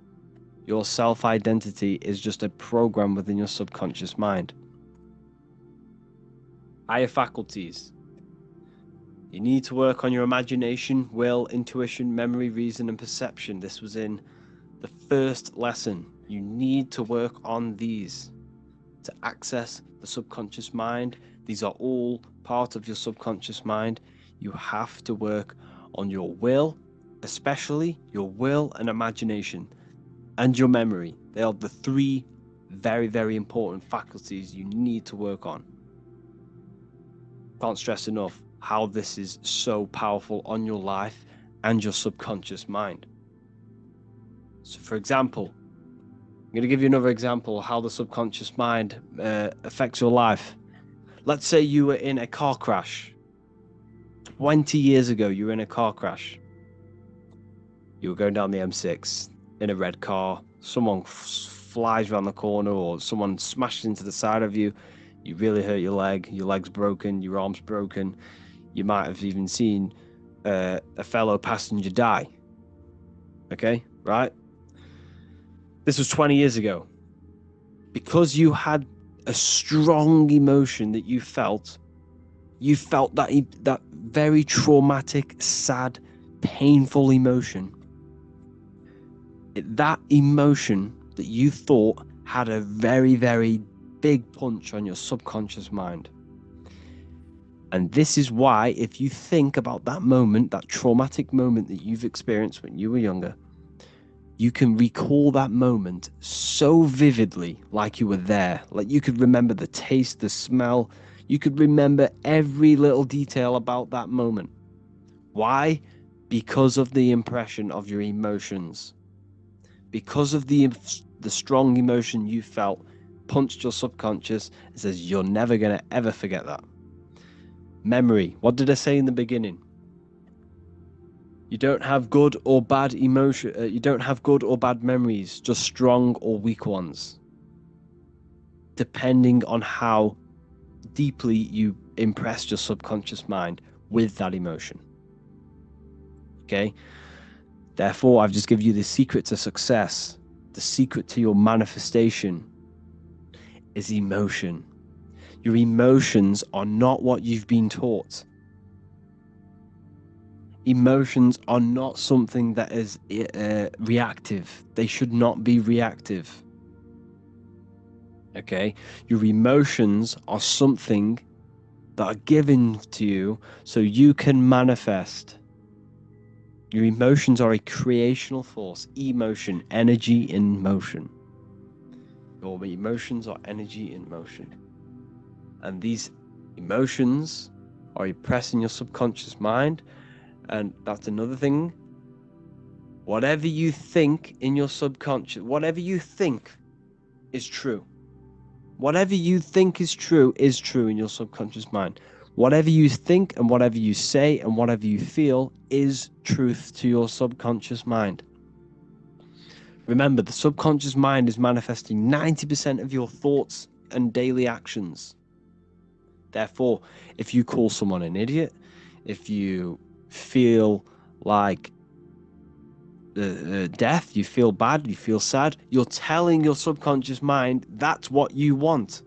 Your self-identity is just a program within your subconscious mind. Higher faculties. You need to work on your imagination, will, intuition, memory, reason, and perception. This was in the first lesson. You need to work on these to access the subconscious mind. These are all part of your subconscious mind. You have to work on your will, especially your will and imagination, and your memory. They are the three very, very important faculties you need to work on. Can't stress enough how this is so powerful on your life and your subconscious mind. So for example, I'm going to give you another example of how the subconscious mind affects your life. let's say you were in a car crash. 20 years ago, you were in a car crash. You were going down the M6 in a red car. Someone flies around the corner, or someone smashes into the side of you. You really hurt your leg. Your leg's broken. Your arm's broken. You might have even seen a fellow passenger die. Okay, right? This was 20 years ago. Because you had a strong emotion that you felt that very traumatic, sad, painful emotion. That emotion that you thought had a very, very big punch on your subconscious mind. And this is why, if you think about that moment, that traumatic moment that you've experienced when you were younger, you can recall that moment so vividly, like you were there. Like you could remember the taste, the smell. You could remember every little detail about that moment. Why? Because of the impression of your emotions. Because of the strong emotion you felt punched your subconscious. It says you're never going to ever forget that. Memory. What did I say in the beginning? You don't have good or bad emotion. You don't have good or bad memories, just strong or weak ones, depending on how deeply you impressed your subconscious mind with that emotion. Okay? Therefore, I've just given you the secret to success. The secret to your manifestation is emotion. Your emotions are not what you've been taught. Emotions are not something that is reactive. They should not be reactive. Okay? Your emotions are something that are given to you so you can manifest. Your emotions are a creational force. Emotion, energy in motion. Your emotions are energy in motion. And these emotions are impressed in your subconscious mind. And that's another thing. Whatever you think in your subconscious, whatever you think is true. Whatever you think is true in your subconscious mind. Whatever you think and whatever you say and whatever you feel is truth to your subconscious mind. Remember, the subconscious mind is manifesting 90% of your thoughts and daily actions. Therefore, if you call someone an idiot, if you feel like death, you feel bad, you feel sad, you're telling your subconscious mind that's what you want.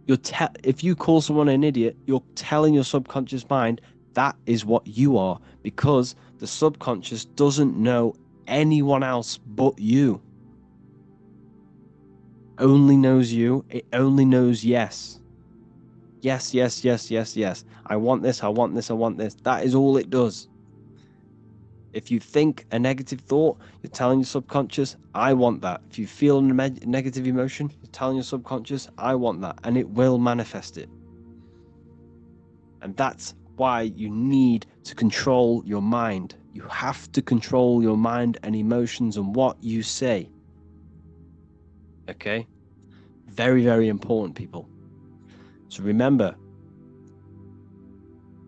If you call someone an idiot, you're telling your subconscious mind that is what you are, because the subconscious doesn't know anyone else but you. Only knows you. It only knows yes. Yes, yes, yes, yes, yes. I want this, I want this, I want this. That is all it does. If you think a negative thought, you're telling your subconscious, I want that. If you feel a negative emotion, you're telling your subconscious, I want that. And it will manifest it. And that's why you need to control your mind. You have to control your mind and emotions and what you say. Okay? Very, very important, people. So remember,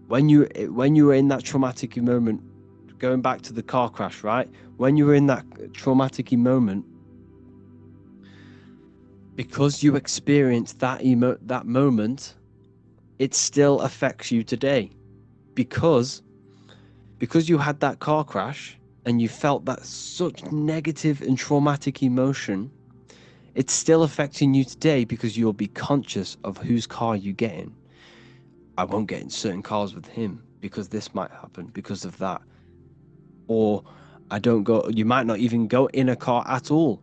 when you were in that traumatic moment, going back to the car crash, right? When you were in that traumatic moment, because you experienced that moment, it still affects you today. Because you had that car crash and you felt that such negative and traumatic emotion, it's still affecting you today because you'll be conscious of whose car you get in. I won't get in certain cars with him because this might happen because of that. Or you might not even go in a car at all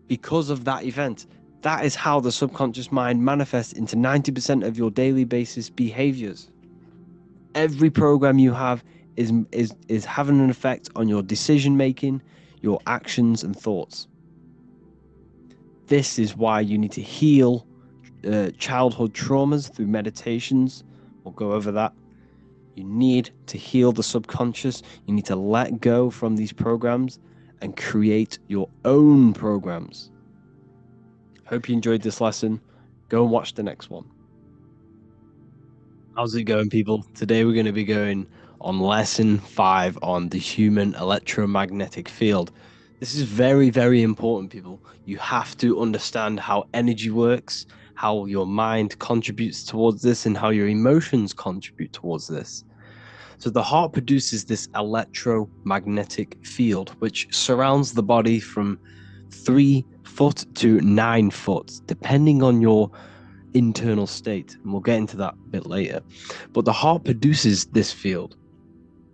because of that event. That is how the subconscious mind manifests into 90% of your daily basis behaviors. Every program you have is having an effect on your decision making, your actions and thoughts. This is why you need to heal childhood traumas through meditations. We'll go over that. You need to heal the subconscious. You need to let go from these programs and create your own programs. Hope you enjoyed this lesson. Go and watch the next one. How's it going, people? Today we're going to be going on lesson 5 on the human electromagnetic field. This is very, very important, people. You have to understand how energy works, how your mind contributes towards this, and how your emotions contribute towards this. So the heart produces this electromagnetic field, which surrounds the body from 3 foot to 9 foot, depending on your internal state, and we'll get into that a bit later. But the heart produces this field.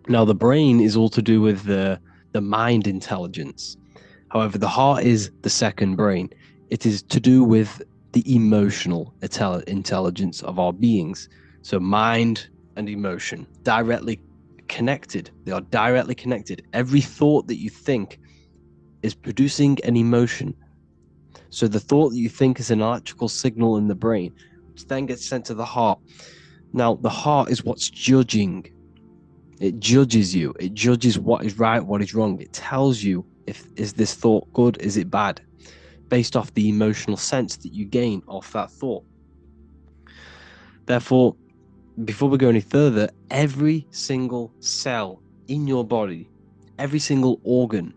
Now, the brain is all to do with the mind intelligence. However, the heart is the second brain. It is to do with the emotional intelligence of our beings. So mind and emotion directly connected. They are directly connected. Every thought that you think is producing an emotion. So the thought that you think is an electrical signal in the brain, which then gets sent to the heart. Now, the heart is what's judging. It judges you. It judges what is right, what is wrong. It tells you is this thought good, is it bad, based off the emotional sense that you gain off that thought. Therefore, before we go any further, every single cell in your body, every single organ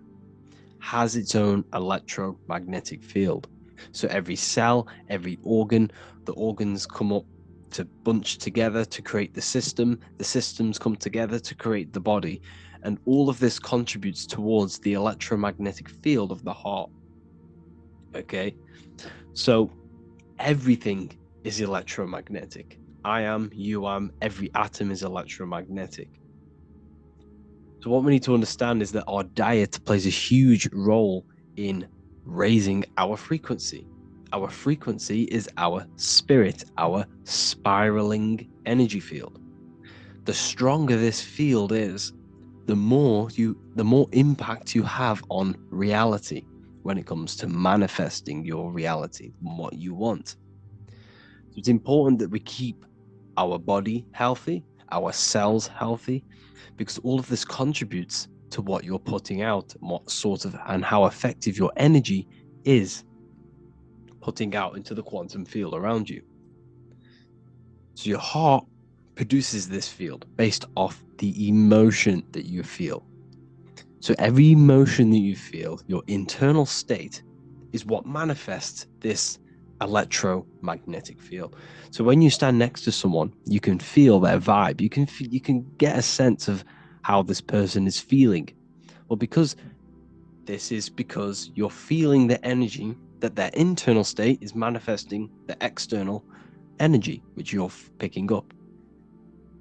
has its own electromagnetic field. So every cell, every organ, the organs come up to bunch together to create the system. The systems come together to create the body. And all of this contributes towards the electromagnetic field of the heart. Okay? So everything is electromagnetic. I am, you am, every atom is electromagnetic. So what we need to understand is that our diet plays a huge role in raising our frequency. Our frequency is our spirit, our spiraling energy field. The stronger this field is, the more impact you have on reality when it comes to manifesting your reality, what you want. So it's important that we keep our body healthy, our cells healthy, because all of this contributes to what you're putting out, and how effective your energy is putting out into the quantum field around you. So your heart produces this field based off the emotion that you feel. So every emotion that you feel, your internal state, is what manifests this electromagnetic field. So when you stand next to someone, you can feel their vibe. You can get a sense of how this person is feeling. Well, because you're feeling the energy that their internal state is manifesting the external energy, which you're picking up.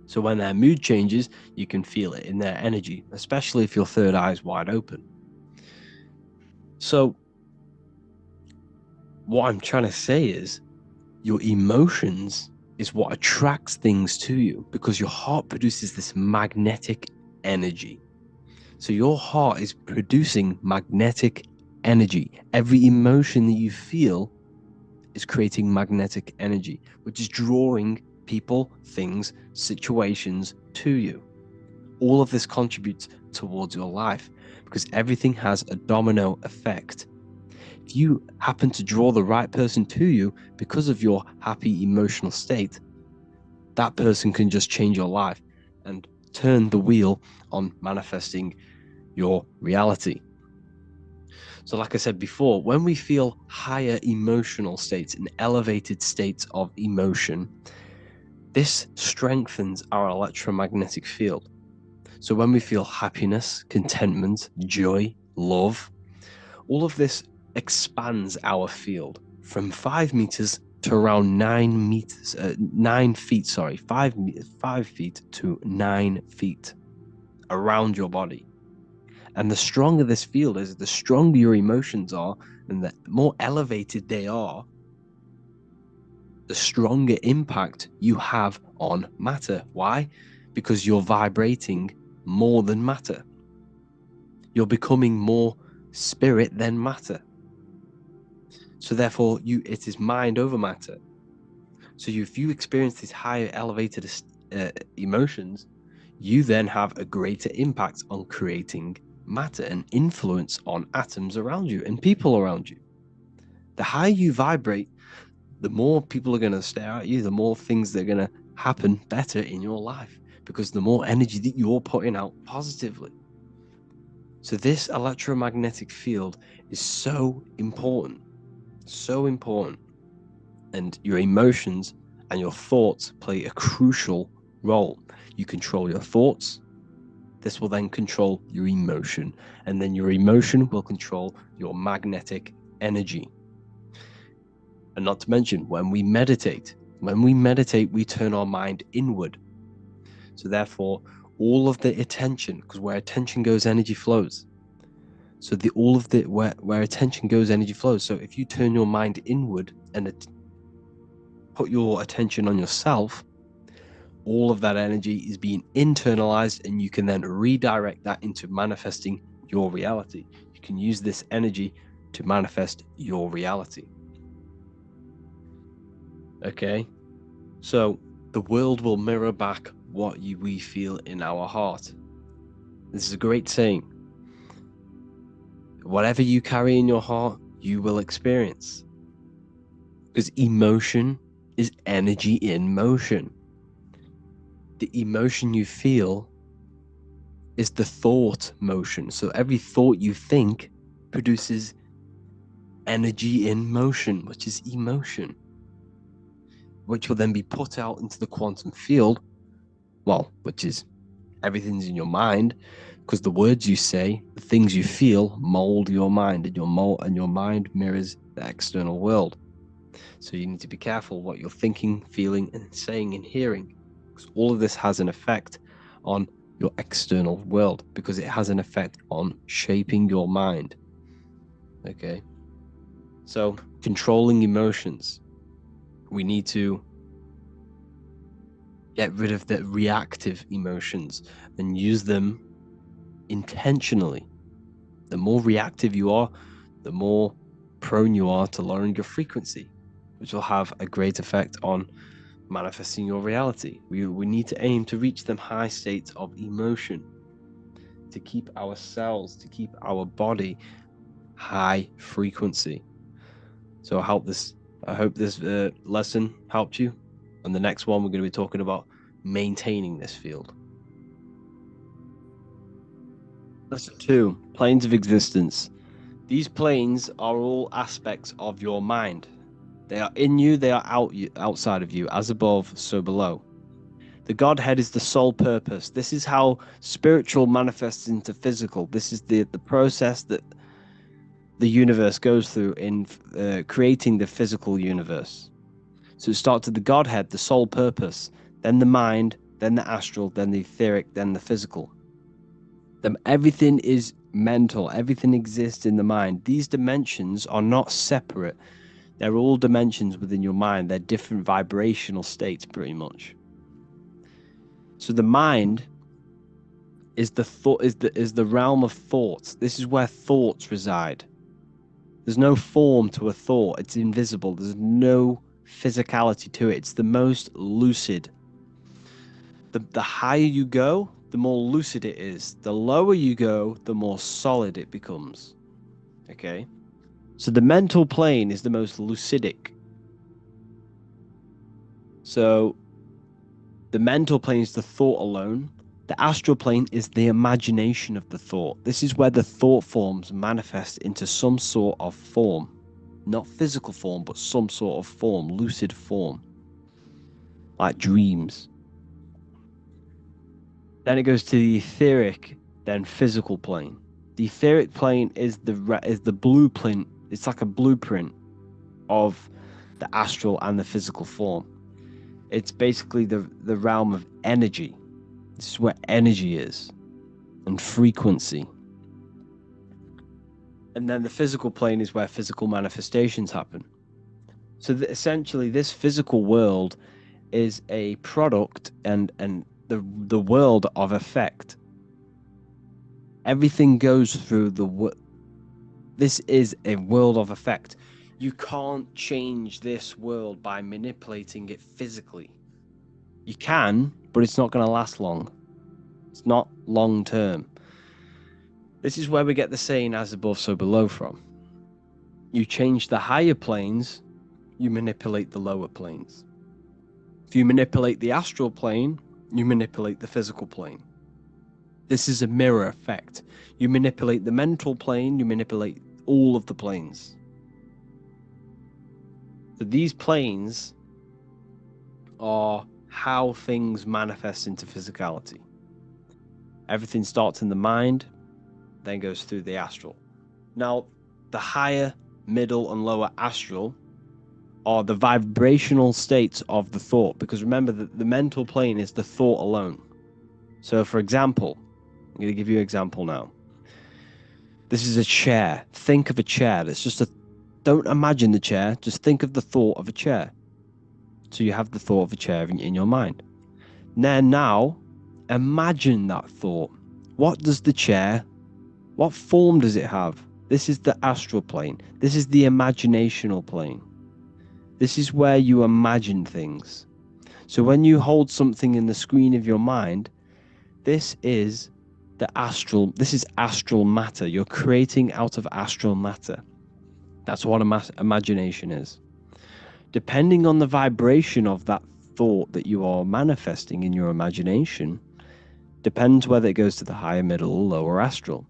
So when their mood changes, you can feel it in their energy, especially if your third eye is wide open. So what I'm trying to say is your emotions is what attracts things to you, because your heart produces this magnetic energy. So your heart is producing magnetic energy. Every emotion that you feel is creating magnetic energy, which is drawing people, things, situations to you. All of this contributes towards your life, because everything has a domino effect. If you happen to draw the right person to you because of your happy emotional state, that person can just change your life and turn the wheel on manifesting your reality. So like I said before, when we feel higher emotional states and elevated states of emotion, this strengthens our electromagnetic field. So when we feel happiness, contentment, joy, love, all of this expands our field from 5 meters to around 9 feet, 5 feet to 9 feet around your body. And the stronger this field is, the stronger your emotions are, and the more elevated they are, the stronger impact you have on matter. Why? Because you're vibrating more than matter. You're becoming more spirit than matter. So therefore, it is mind over matter. So if you experience these higher elevated emotions, you then have a greater impact on creating matter and influence on atoms around you and people around you. The higher you vibrate, the more people are going to stare at you, the more things that are going to happen better in your life, because the more energy that you're putting out positively. So this electromagnetic field is so important, and your emotions and your thoughts play a crucial role. You control your thoughts. This will then control your emotion, and then your emotion will control your magnetic energy. And not to mention, when we meditate, we turn our mind inward. So therefore, all of the attention, because where attention goes, energy flows. So where attention goes, energy flows. So if you turn your mind inward and put your attention on yourself, all of that energy is being internalized, and you can then redirect that into manifesting your reality. You can use this energy to manifest your reality. Okay, so the world will mirror back what we feel in our heart. This is a great saying. Whatever you carry in your heart, you will experience. Because emotion is energy in motion. The emotion you feel is the thought motion. So every thought you think produces energy in motion, which is emotion, which will then be put out into the quantum field, which is everything's in your mind, because the words you say, the things you feel, mold your mind, and your mind mirrors the external world. So you need to be careful what you're thinking, feeling, and saying and hearing, because all of this has an effect on your external world, because it has an effect on shaping your mind. Okay, so controlling emotions, we need to get rid of the reactive emotions and use them intentionally. The more reactive you are, the more prone you are to lowering your frequency, which will have a great effect on manifesting your reality. We need to aim to reach them high states of emotion, to keep our cells, to keep our body high frequency. So I hope this lesson helped you. And the next one, we're going to be talking about maintaining this field. Lesson 2, planes of existence. These planes are all aspects of your mind. They are in you, they are outside of you, as above, so below. The Godhead is the sole purpose. This is how spiritual manifests into physical. This is the process that the universe goes through in creating the physical universe. So it starts with the Godhead, the sole purpose, then the mind, then the astral, then the etheric, then the physical. Then everything is mental. Everything exists in the mind. These dimensions are not separate. They're all dimensions within your mind. They're different vibrational states, pretty much. So the mind is the realm of thoughts. This is where thoughts reside. There's no form to a thought. It's invisible. There's no physicality to it. It's the most lucid. The higher you go, the more lucid it is. The lower you go, the more solid it becomes. Okay? So the mental plane is the most lucidic. So the mental plane is the thought alone. The astral plane is the imagination of the thought. This is where the thought forms manifest into some sort of form. Not physical form, but some sort of form, lucid form. Like dreams. Then it goes to the etheric, then physical plane. The etheric plane is the blueprint. It's like a blueprint of the astral and the physical form. It's basically the realm of energy. This is where energy is, and frequency. And then the physical plane is where physical manifestations happen. So essentially, this physical world is a product and the world of effect. Everything goes through this is a world of effect. You can't change this world by manipulating it physically. You can, but it's not going to last long. It's not long term. This is where we get the saying, as above, so below from. You change the higher planes, you manipulate the lower planes. If you manipulate the astral plane, you manipulate the physical plane. This is a mirror effect. You manipulate the mental plane, you manipulate all of the planes. So these planes are how things manifest into physicality. Everything starts in the mind, then goes through the astral. Now, the higher, middle, and lower astral are the vibrational states of the thought, because remember that the mental plane is the thought alone. So, for example, I'm going to give you an example now. This is a chair. Think of a chair. That's just don't imagine the chair, just think of the thought of a chair. So you have the thought of a chair in your mind. Then now, imagine that thought. What form does it have? This is the astral plane. This is the imaginational plane. This is where you imagine things. So when you hold something in the screen of your mind, this is astral matter. You're creating out of astral matter. That's what imagination is. Depending on the vibration of that thought that you are manifesting in your imagination, depends whether it goes to the higher, middle, or lower astral.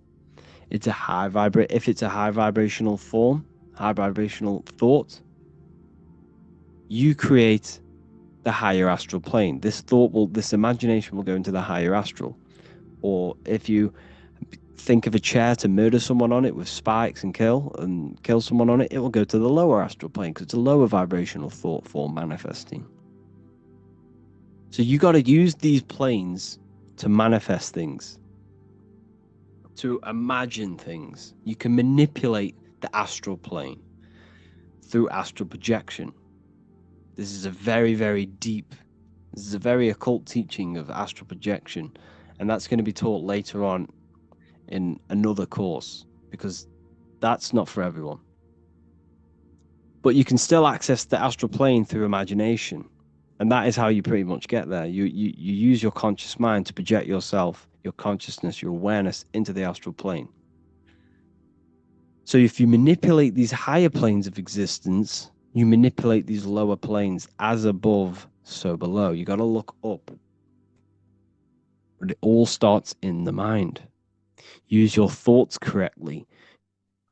If it's a high vibrational form, high vibrational thought, you create the higher astral plane. This imagination will go into the higher astral. Or if you think of a chair to murder someone on it with spikes and kill someone on it, it will go to the lower astral plane because it's a lower vibrational thought form manifesting. So you got to use these planes to manifest things, to imagine things. You can manipulate the astral plane through astral projection. This is a very, very occult teaching of astral projection, and that's going to be taught later on in another course, because that's not for everyone. But you can still access the astral plane through imagination, and that is how you pretty much get there. You use your conscious mind to project yourself, your consciousness, your awareness into the astral plane. So if you manipulate these higher planes of existence, you manipulate these lower planes. As above, so below. You got to look up. But it all starts in the mind. Use your thoughts correctly.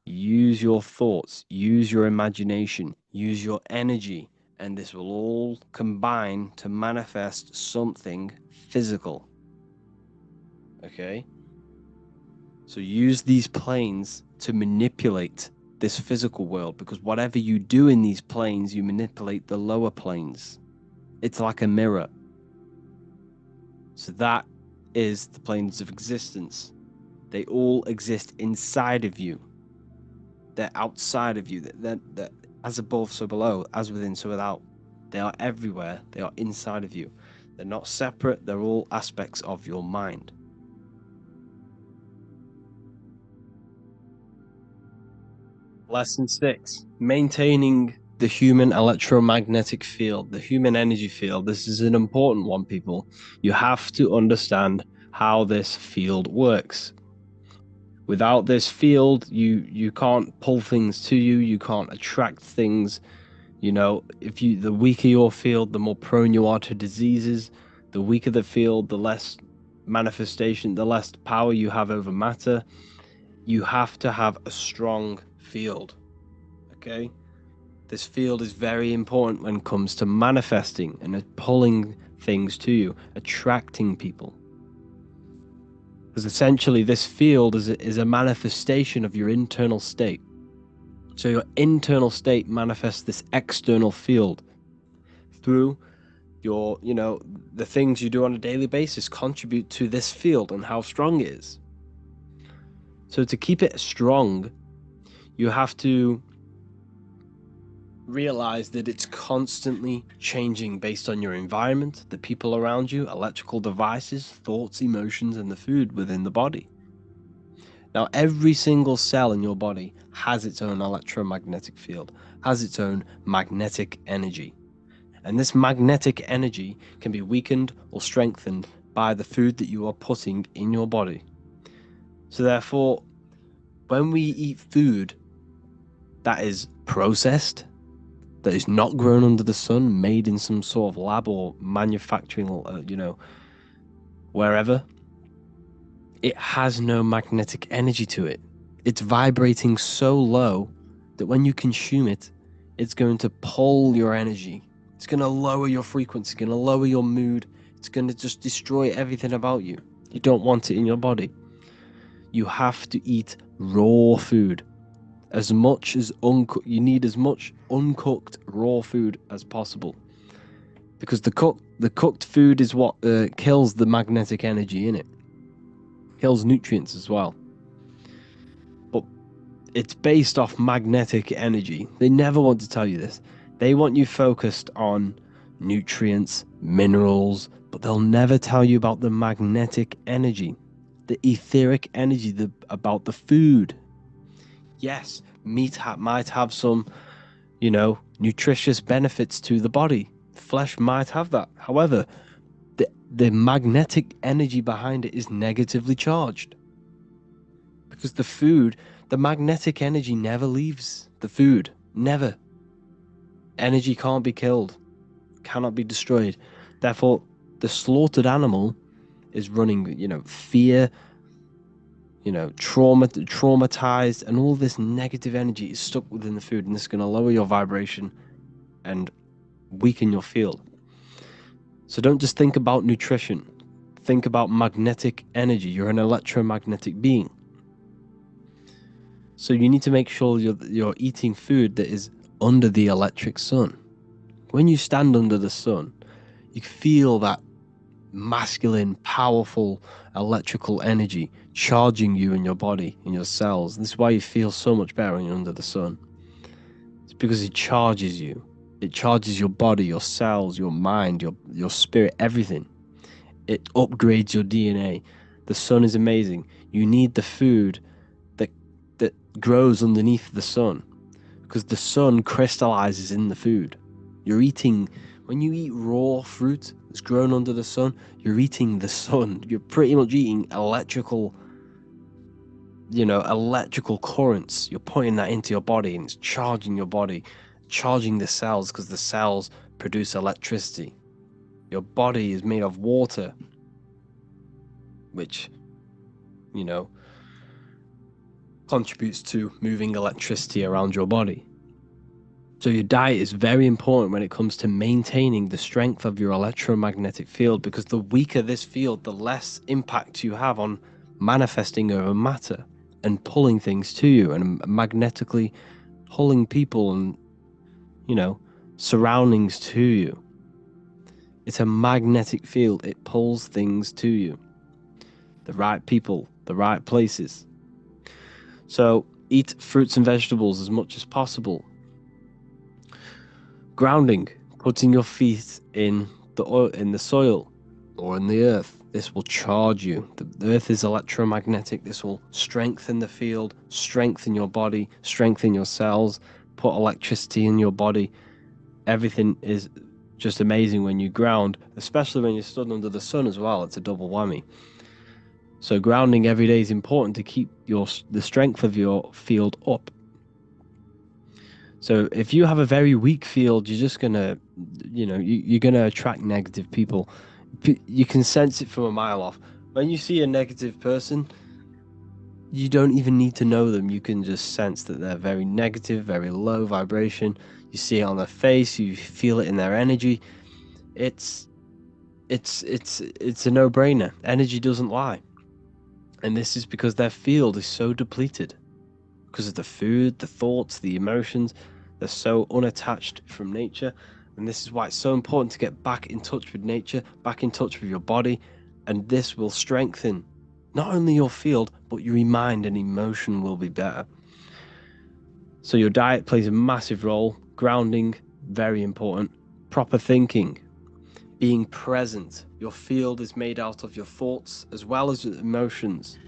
Use your thoughts. Use your imagination. Use your energy. And this will all combine to manifest something physical. Okay? So use these planes to manipulate this physical world, because whatever you do in these planes, you manipulate the lower planes. It's like a mirror. So that is the planes of existence. They all exist inside of you. They're outside of you. They're as above, so below, as within, so without. They are everywhere. They are inside of you. They're not separate. They're all aspects of your mind. Lesson 6. Maintaining the human electromagnetic field, the human energy field. This is an important one, people. You have to understand how this field works. Without this field, you can't pull things to you. You can't attract things. You know, the weaker your field, the more prone you are to diseases. The weaker the field, the less manifestation, the less power you have over matter. You have to have a strong field. Okay? This field is very important when it comes to manifesting and pulling things to you, attracting people. Because essentially this field is a manifestation of your internal state. So your internal state manifests this external field through your, the things you do on a daily basis contribute to this field and how strong it is. So to keep it strong, you have to realize that it's constantly changing based on your environment, the people around you, electrical devices, thoughts, emotions, and the food within the body. Now, every single cell in your body has its own electromagnetic field, has its own magnetic energy. And this magnetic energy can be weakened or strengthened by the food that you are putting in your body. So therefore, when we eat food that is processed, that is not grown under the sun, made in some sort of lab or manufacturing, wherever, it has no magnetic energy to it. It's vibrating so low that when you consume it, it's going to pull your energy. It's going to lower your frequency, it's going to lower your mood. It's going to just destroy everything about you. You don't want it in your body. You have to eat raw food. As much as you need as much uncooked raw food as possible. Because the cooked food is what kills the magnetic energy in it. Kills nutrients as well. But it's based off magnetic energy. They never want to tell you this. They want you focused on nutrients, minerals, but they'll never tell you about the magnetic energy, the etheric energy about the food. Yes, meat might have some, nutritious benefits to the body. Flesh might have that. However, the magnetic energy behind it is negatively charged. Because the magnetic energy never leaves the food. Never. Energy can't be killed, cannot be destroyed. Therefore, the slaughtered animal is running, fear, traumatized, and all this negative energy is stuck within the food, and this is going to lower your vibration and weaken your field. So don't just think about nutrition. Think about magnetic energy. You're an electromagnetic being. So you need to make sure you're eating food that is under the electric sun. When you stand under the sun, you feel that masculine, powerful electrical energy charging you in your body, in your cells. This is why you feel so much better when you're under the sun. It's because it charges you. It charges your body, your cells, your mind, your spirit, everything. It upgrades your DNA. The sun is amazing. You need the food that grows underneath the sun, because the sun crystallizes in the food. When you eat raw fruit that's grown under the sun, you're eating the sun. You're pretty much eating electrical currents. You're putting that into your body, and it's charging your body, charging the cells, because the cells produce electricity. Your body is made of water, which, contributes to moving electricity around your body. So your diet is very important when it comes to maintaining the strength of your electromagnetic field, because the weaker this field, the less impact you have on manifesting over matter and pulling things to you, and magnetically pulling people and, surroundings to you. It's a magnetic field. It pulls things to you. The right people, the right places. So eat fruits and vegetables as much as possible. Grounding, putting your feet in the soil or in the earth. This will charge you. The earth is electromagnetic. This will strengthen the field, strengthen your body, strengthen your cells, put electricity in your body. Everything is just amazing when you ground, especially when you're stood under the sun as well. It's a double whammy. So grounding every day is important to keep the strength of your field up. So if you have a very weak field, you're just gonna, you're gonna attract negative people. You can sense it from a mile off. When you see a negative person, you don't even need to know them. You can just sense that they're very negative, very low vibration. You see it on their face. You feel it in their energy. It's a no-brainer. Energy doesn't lie. And this is because their field is so depleted. Because of the food, the thoughts, the emotions. They're so unattached from nature. And this is why it's so important to get back in touch with nature, back in touch with your body. And this will strengthen not only your field, but your mind and emotion will be better. So your diet plays a massive role. Grounding, very important. Proper thinking. Being present. Your field is made out of your thoughts as well as your emotions.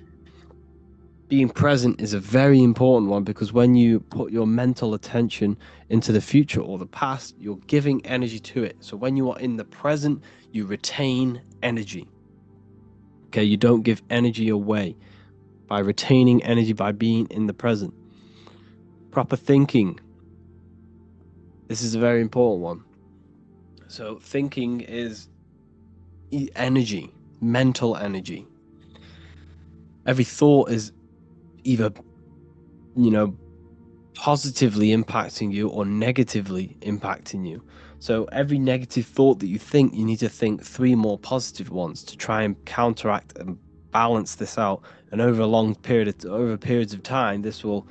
Being present is a very important one, because when you put your mental attention into the future or the past, you're giving energy to it. So when you are in the present, you retain energy. Okay, you don't give energy away by retaining energy by being in the present. Proper thinking. This is a very important one. So thinking is energy, mental energy. Every thought is either, positively impacting you or negatively impacting you. So every negative thought that you think, you need to think 3 more positive ones to try and counteract and balance this out. And over a long period, over periods of time, this will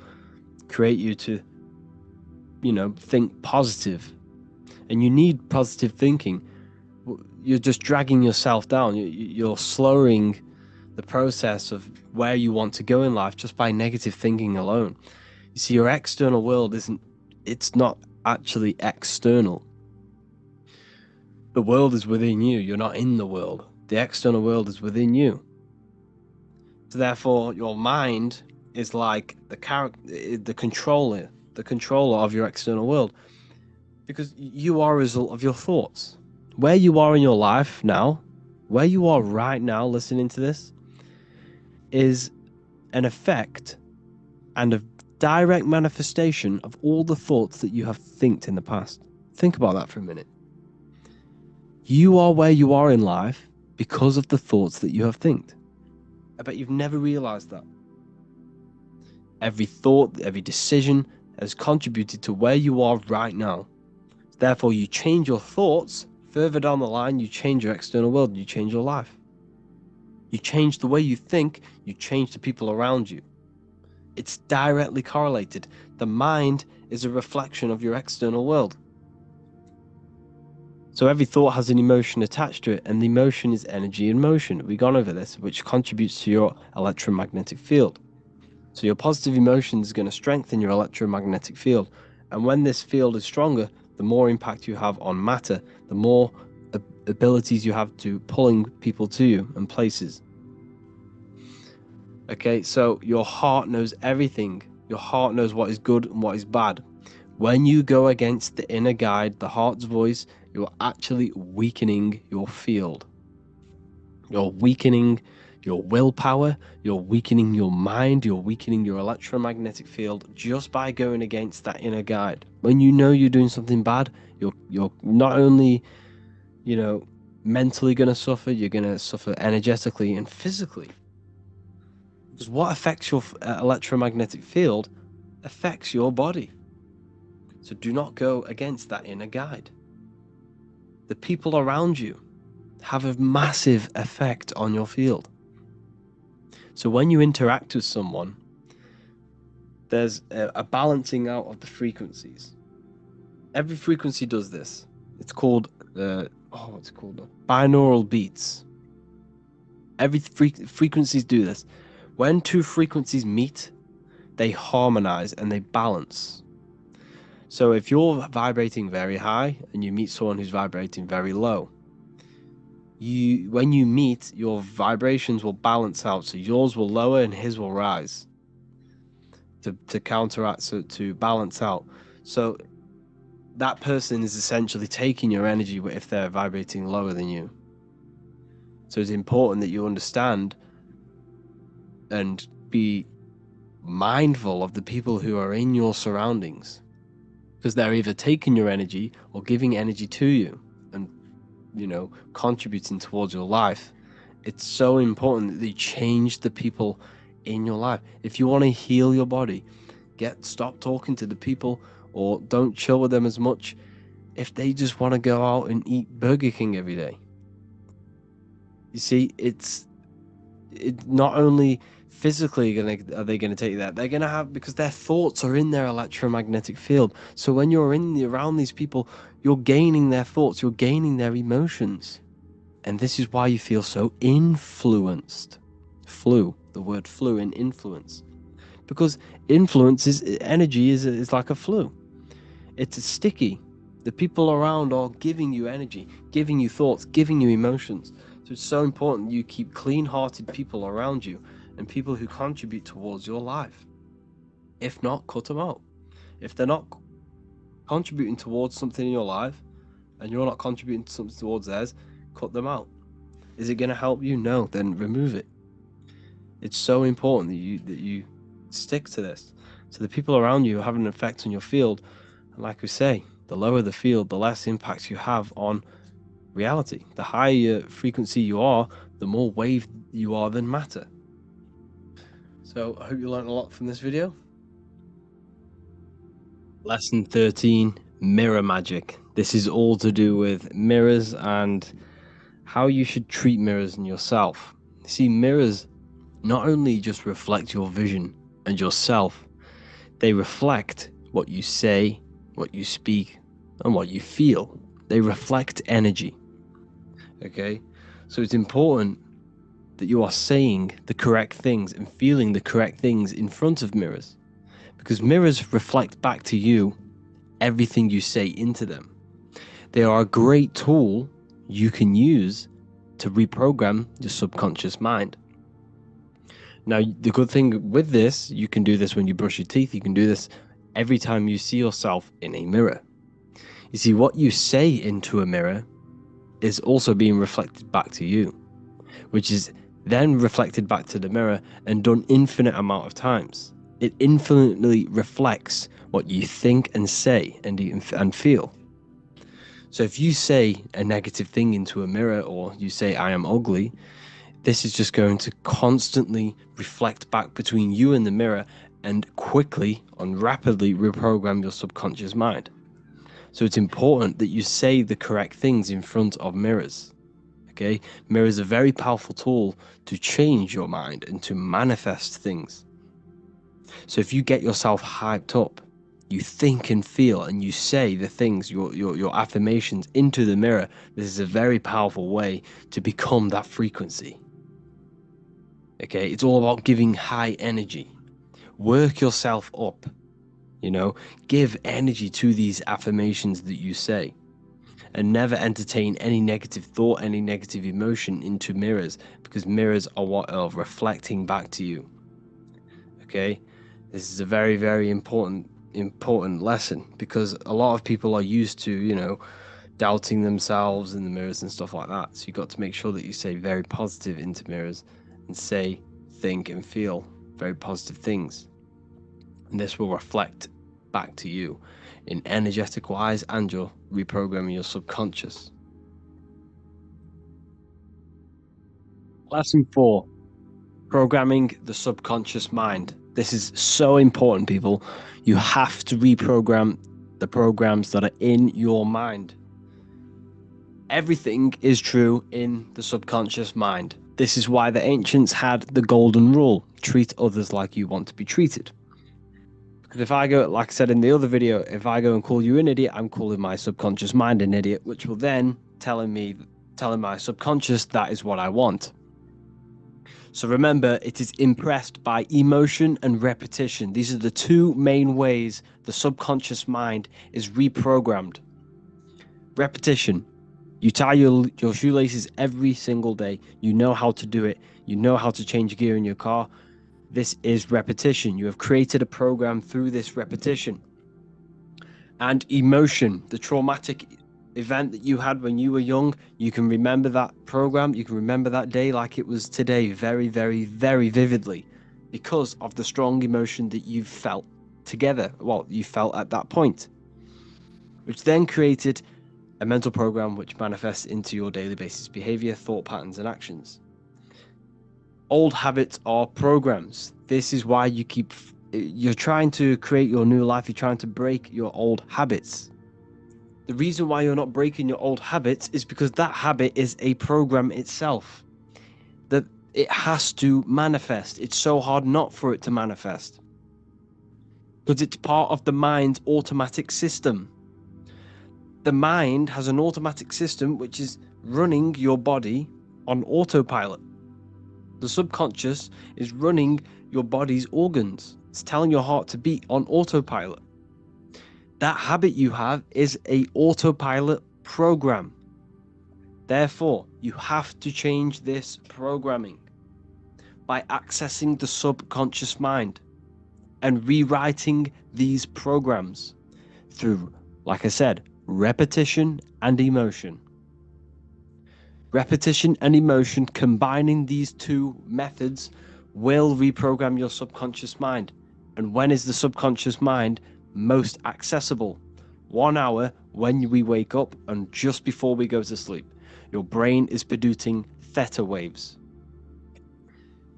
create you to, think positive. And you need positive thinking. You're just dragging yourself down. You're slowing the process of where you want to go in life just by negative thinking alone. You see, your external world it's not actually external. The world is within you. You're not in the world. The external world is within you. So therefore, your mind is like the controller of your external world, because you are a result of your thoughts. Where you are in your life now, where you are right now listening to this, is an effect and a direct manifestation of all the thoughts that you have thinked in the past. Think about that for a minute. You are where you are in life because of the thoughts that you have thinked. I bet you've never realized that. Every thought, every decision has contributed to where you are right now. Therefore, you change your thoughts, further down the line, you change your external world, you change your life. You change the way you think, you change the people around you. It's directly correlated. The mind is a reflection of your external world. So every thought has an emotion attached to it, and the emotion is energy in motion. We've gone over this, which contributes to your electromagnetic field. So your positive emotion is going to strengthen your electromagnetic field. And when this field is stronger, the more impact you have on matter, the more abilities you have to pulling people to you and places. Okay, so your heart knows everything. Your heart knows what is good and what is bad. When you go against the inner guide, the heart's voice, you're actually weakening your field. You're weakening your willpower, you're weakening your mind, you're weakening your electromagnetic field just by going against that inner guide. When you know you're doing something bad, you're not only, mentally going to suffer, you're going to suffer energetically and physically. Because what affects your electromagnetic field affects your body. So do not go against that inner guide. The people around you have a massive effect on your field. So when you interact with someone, there's a balancing out of the frequencies. Every frequency does this. It's called binaural beats. Every frequencies do this. When 2 frequencies meet, they harmonize and they balance. So if you're vibrating very high and you meet someone who's vibrating very low, when you meet, your vibrations will balance out. So yours will lower and his will rise to counteract, so to balance out. So that person is essentially taking your energy if they're vibrating lower than you. So it's important that you understand and be mindful of the people who are in your surroundings, because they're either taking your energy or giving energy to you and, contributing towards your life. It's so important that you change the people in your life. If you want to heal your body, stop talking to the people or don't chill with them as much if they just want to go out and eat Burger King every day. You see, it's not only physically are they going to take that, they're going to have, because their thoughts are in their electromagnetic field. So when you're around these people, you're gaining their thoughts, you're gaining their emotions. And this is why you feel so influenced. The word flu in influence. Because influence energy is like a flu. It's sticky. The people around are giving you energy, giving you thoughts, giving you emotions. So it's so important you keep clean-hearted people around you and people who contribute towards your life. If not, cut them out. If they're not contributing towards something in your life and you're not contributing something towards theirs, cut them out. Is it going to help you? No, then remove it. It's so important that you stick to this. So the people around you have an effect on your field. And like we say, The lower the field, the less impact you have on reality. The higher frequency you are, the more wave you are than matter. So I hope you learned a lot from this video. Lesson 13, mirror magic. This is all to do with mirrors and how you should treat mirrors in yourself. See, mirrors not only just reflect your vision and yourself, they reflect what you say, what you speak, and what you feel. They reflect energy. Okay? So it's important that you are saying the correct things and feeling the correct things in front of mirrors, because mirrors reflect back to you everything you say into them. They are a great tool you can use to reprogram your subconscious mind. Now, the good thing with this, you can do this when you brush your teeth. You can do this every time you see yourself in a mirror. You see, what you say into a mirror is also being reflected back to you, which is then reflected back to the mirror and done infinite amount of times. It infinitely reflects what you think and say and feel. So if you say a negative thing into a mirror, or you say, I am ugly, this is just going to constantly reflect back between you and the mirror and quickly and rapidly reprogram your subconscious mind. So it's important that you say the correct things in front of mirrors. Okay? Mirrors are a very powerful tool to change your mind and to manifest things. So if you get yourself hyped up, you think and feel and you say the things, your affirmations into the mirror, this is a very powerful way to become that frequency. Okay? It's all about giving high energy. Work yourself up. Give energy to these affirmations that you say. And never entertain any negative thought, any negative emotion into mirrors, because mirrors are what are reflecting back to you. Okay? This is a very, very important lesson, because a lot of people are used to, doubting themselves in the mirrors and stuff like that. So you've got to make sure that you say very positive into mirrors and say, think and feel very positive things. And this will reflect back to you in energetic wise, and you're reprogramming your subconscious. Lesson 4, programming the subconscious mind. This is so important, people. You have to reprogram the programs that are in your mind. Everything is true in the subconscious mind. This is why the ancients had the golden rule: treat others like you want to be treated. If I go, like I said in the other video, if I go and call you an idiot, I'm calling my subconscious mind an idiot, which will then telling my subconscious that is what I want. So remember, it is impressed by emotion and repetition. These are the two main ways the subconscious mind is reprogrammed. Repetition. You tie your shoelaces every single day. You know how to do it. You know how to change gear in your car. This is repetition. You have created a program through this repetition. And emotion, the traumatic event that you had when you were young, you can remember that program, you can remember that day like it was today, very, very, very vividly, because of the strong emotion that you felt together, you felt at that point, which then created a mental program which manifests into your daily basis behavior, thought patterns, and actions. Old habits are programs. This is why you're trying to create your new life. You're trying to break your old habits. The reason why you're not breaking your old habits is because that habit is a program itself, that it has to manifest. It's so hard not for it to manifest, because it's part of the mind's automatic system. The mind has an automatic system which is running your body on autopilot. The subconscious is running your body's organs. It's telling your heart to beat on autopilot. That habit you have is an autopilot program. Therefore, you have to change this programming by accessing the subconscious mind and rewriting these programs through, like I said, repetition and emotion. Repetition and emotion, combining these two methods, will reprogram your subconscious mind. And when is the subconscious mind most accessible? 1 hour when we wake up and just before we go to sleep. Your brain is producing theta waves.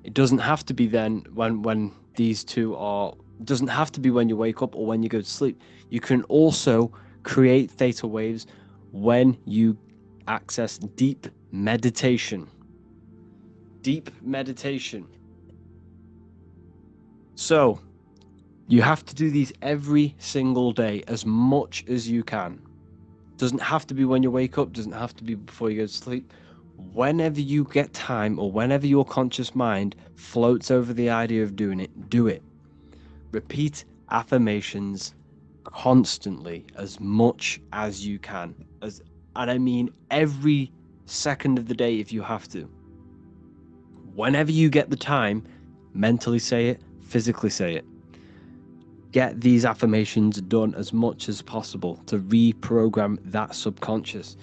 It doesn't have to be then when these two are, doesn't have to be when you wake up or when you go to sleep. You can also create theta waves when you access deep meditation. Deep meditation. So you have to do these every single day as much as you can. Doesn't have to be when you wake up, doesn't have to be before you go to sleep. Whenever you get time or whenever your conscious mind floats over the idea of doing it, do it. Repeat affirmations constantly as much as you can. And I mean every second of the day if you have to. Whenever you get the time, mentally say it, physically say it. Get these affirmations done as much as possible to reprogram that subconscious.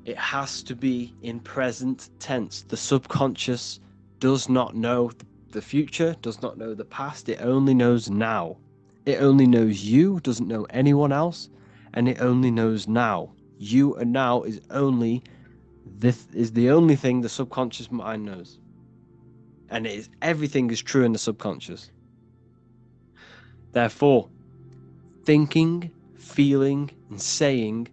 It has to be in present tense. The subconscious does not know the future, does not know the past. It only knows now. It only knows you, doesn't know anyone else, and it only knows now. You and now is the only thing the subconscious mind knows. And everything is true in the subconscious. Therefore, thinking, feeling, and saying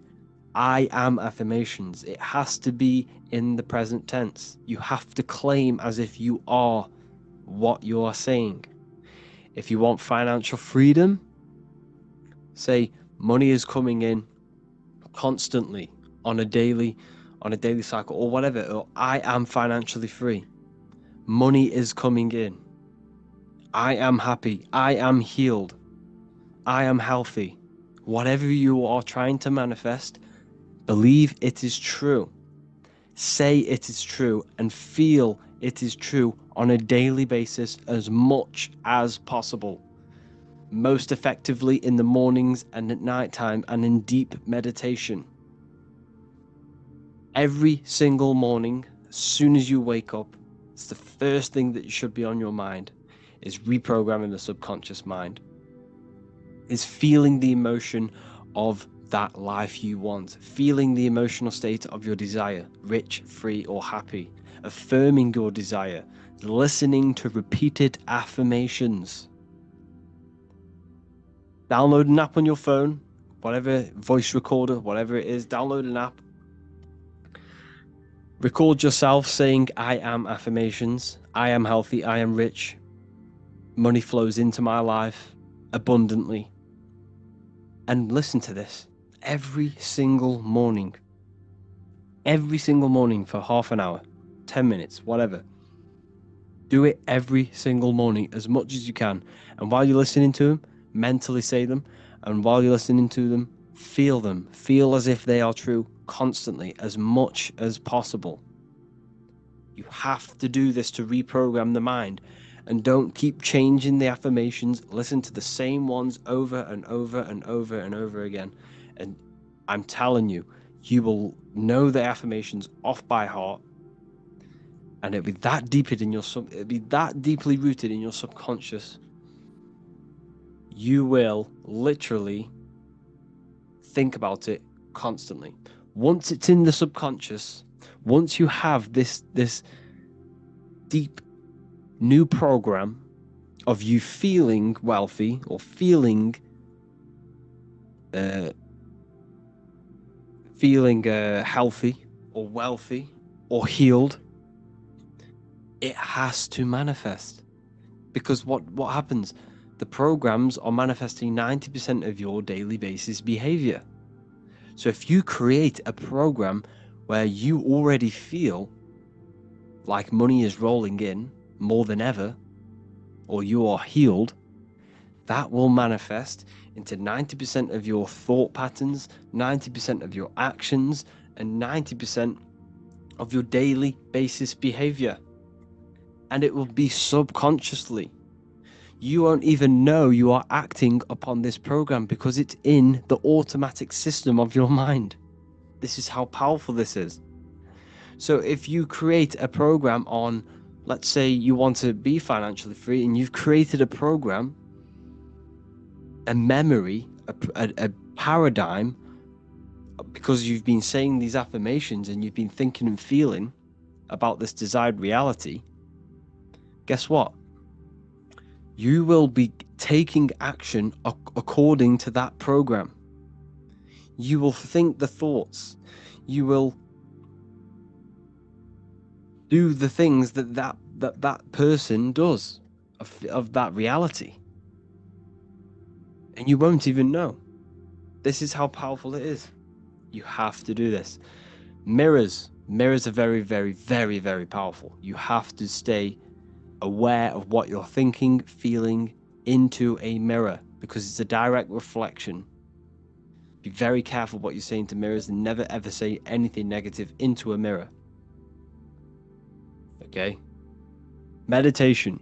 I am affirmations. It has to be in the present tense. You have to claim as if you are what you are saying. If you want financial freedom, say money is coming in constantly on a daily cycle or whatever, or I am financially free. Money is coming in. I am happy. I am healed. I am healthy. Whatever you are trying to manifest, believe it is true. Say it is true and feel it is true on a daily basis as much as possible. Most effectively in the mornings and at nighttime and in deep meditation. Every single morning, as soon as you wake up, it's the first thing that should be on your mind is reprogramming the subconscious mind. Is feeling the emotion of that life you want, feeling the emotional state of your desire, rich, free, or happy, affirming your desire, listening to repeated affirmations. Download an app on your phone, whatever, voice recorder, whatever it is, download an app. Record yourself saying, I am affirmations, I am healthy, I am rich, money flows into my life abundantly. And listen to this every single morning for half an hour, 10 minutes, whatever. Do it every single morning as much as you can. And while you're listening to them, mentally say them. And while you're listening to them. Feel as if they are true constantly, as much as possible. You have to do this to reprogram the mind. And don't keep changing the affirmations. Listen to the same ones over and over and over and over again. And I'm telling you, you will know the affirmations off by heart. And it'll be that deeply rooted in your subconscious. You will literally think about it constantly. Once it's in the subconscious, once you have this deep new program of you feeling wealthy or feeling healthy or wealthy or healed, it has to manifest. Because what happens? The programs are manifesting 90% of your daily basis behavior. So if you create a program where you already feel like money is rolling in more than ever, or you are healed, that will manifest into 90% of your thought patterns, 90% of your actions, and 90% of your daily basis behavior. And it will be subconsciously. You won't even know you are acting upon this program because it's in the automatic system of your mind. This is how powerful this is. So if you create a program on, let's say you want to be financially free and you've created a program, a memory, a paradigm, because you've been saying these affirmations and you've been thinking and feeling about this desired reality, guess what? You will be taking action according to that program. You will think the thoughts. You will do the things that person does of that reality. And you won't even know. This is how powerful it is. You have to do this. Mirrors are very, very, very, very powerful. You have to stay aware of what you're thinking, feeling into a mirror, because it's a direct reflection. Be very careful what you're saying to mirrors, and never ever say anything negative into a mirror. Okay? Meditation.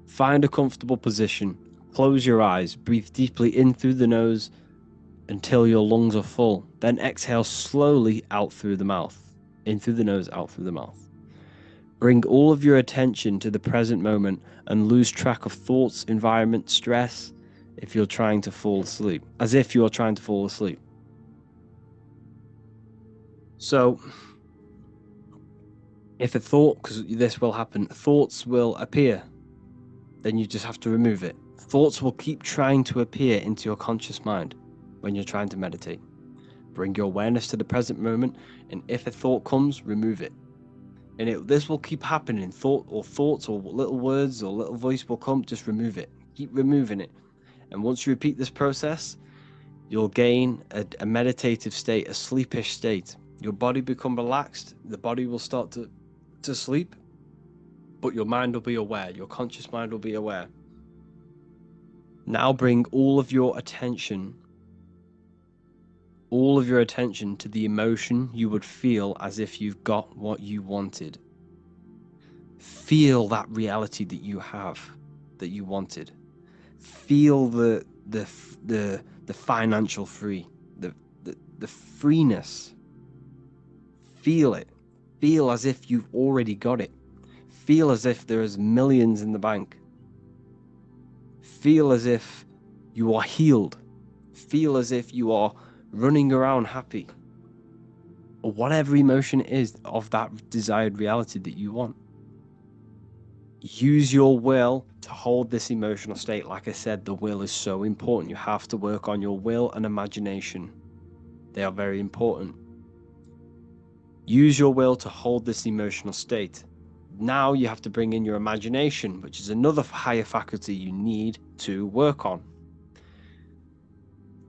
Find a comfortable position. Close your eyes. Breathe deeply in through the nose until your lungs are full. Then exhale slowly out through the mouth. In through the nose, out through the mouth. Bring all of your attention to the present moment and lose track of thoughts, environment, stress, if you're trying to fall asleep. As if you're trying to fall asleep. So, if a thought, because this will happen, thoughts will appear, then you just have to remove it. Thoughts will keep trying to appear into your conscious mind when you're trying to meditate. Bring your awareness to the present moment, and if a thought comes, remove it. And this will keep happening. Thoughts or little words or little voice will come, just remove it. Keep removing it. And once you repeat this process, you'll gain a meditative state, a sleepish state. Your body become relaxed. The body will start to sleep, but your mind will be aware. Your conscious mind will be aware. Now bring all of your attention to the emotion you would feel as if you've got what you wanted. Feel that reality that you have, that you wanted. Feel the financial free, the freeness. Feel it. Feel as if you've already got it. Feel as if there is millions in the bank. Feel as if you are healed. Feel as if you are running around happy, or whatever emotion it is of that desired reality that you want. Use your will to hold this emotional state. Like I said, the will is so important. You have to work on your will and imagination. They are very important. Use your will to hold this emotional state. Now you have to bring in your imagination, which is another higher faculty you need to work on.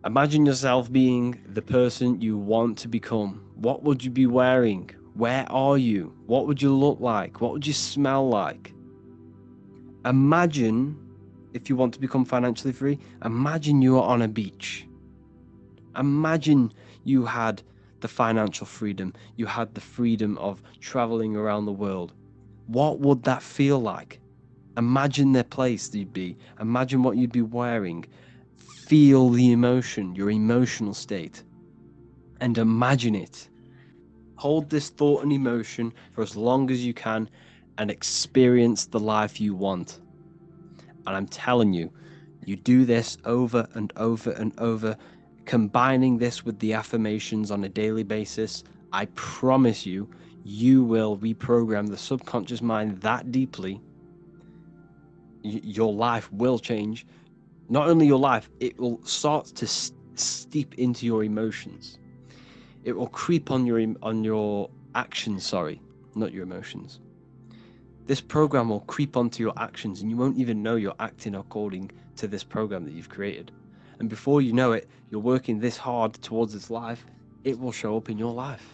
Imagine yourself being the person you want to become. What would you be wearing? Where are you? What would you look like? What would you smell like? Imagine, if you want to become financially free, imagine you are on a beach. Imagine you had the financial freedom. You had the freedom of traveling around the world. What would that feel like? Imagine the place that you'd be. Imagine what you'd be wearing. Feel the emotion, your emotional state, and imagine it. Hold this thought and emotion for as long as you can and experience the life you want. And I'm telling you, you do this over and over and over, combining this with the affirmations on a daily basis. I promise you, you will reprogram the subconscious mind that deeply. Your life will change. Not only your life, it will start to steep into your emotions. It will creep on your actions, not your emotions. This program will creep onto your actions, and you won't even know you're acting according to this program that you've created. And before you know it, you're working this hard towards this life, it will show up in your life.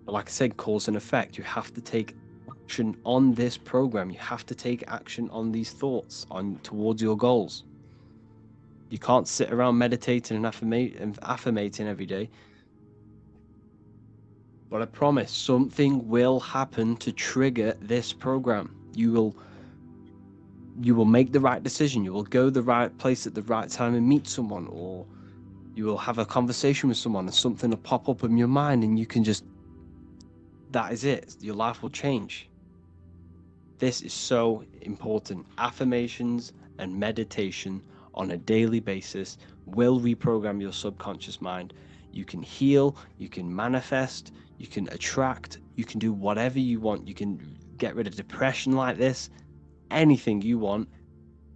But like I said, cause and effect. You have to take action on this program. You have to take action on these thoughts towards your goals. You can't sit around meditating and affirmating every day. But I promise something will happen to trigger this program. You will make the right decision. You will go the right place at the right time and meet someone, or you will have a conversation with someone and something will pop up in your mind and you can just, that is it. Your life will change. This is so important. Affirmations and meditation on a daily basis will reprogram your subconscious mind. You can heal, you can manifest, you can attract, you can do whatever you want. You can get rid of depression like this, anything you want.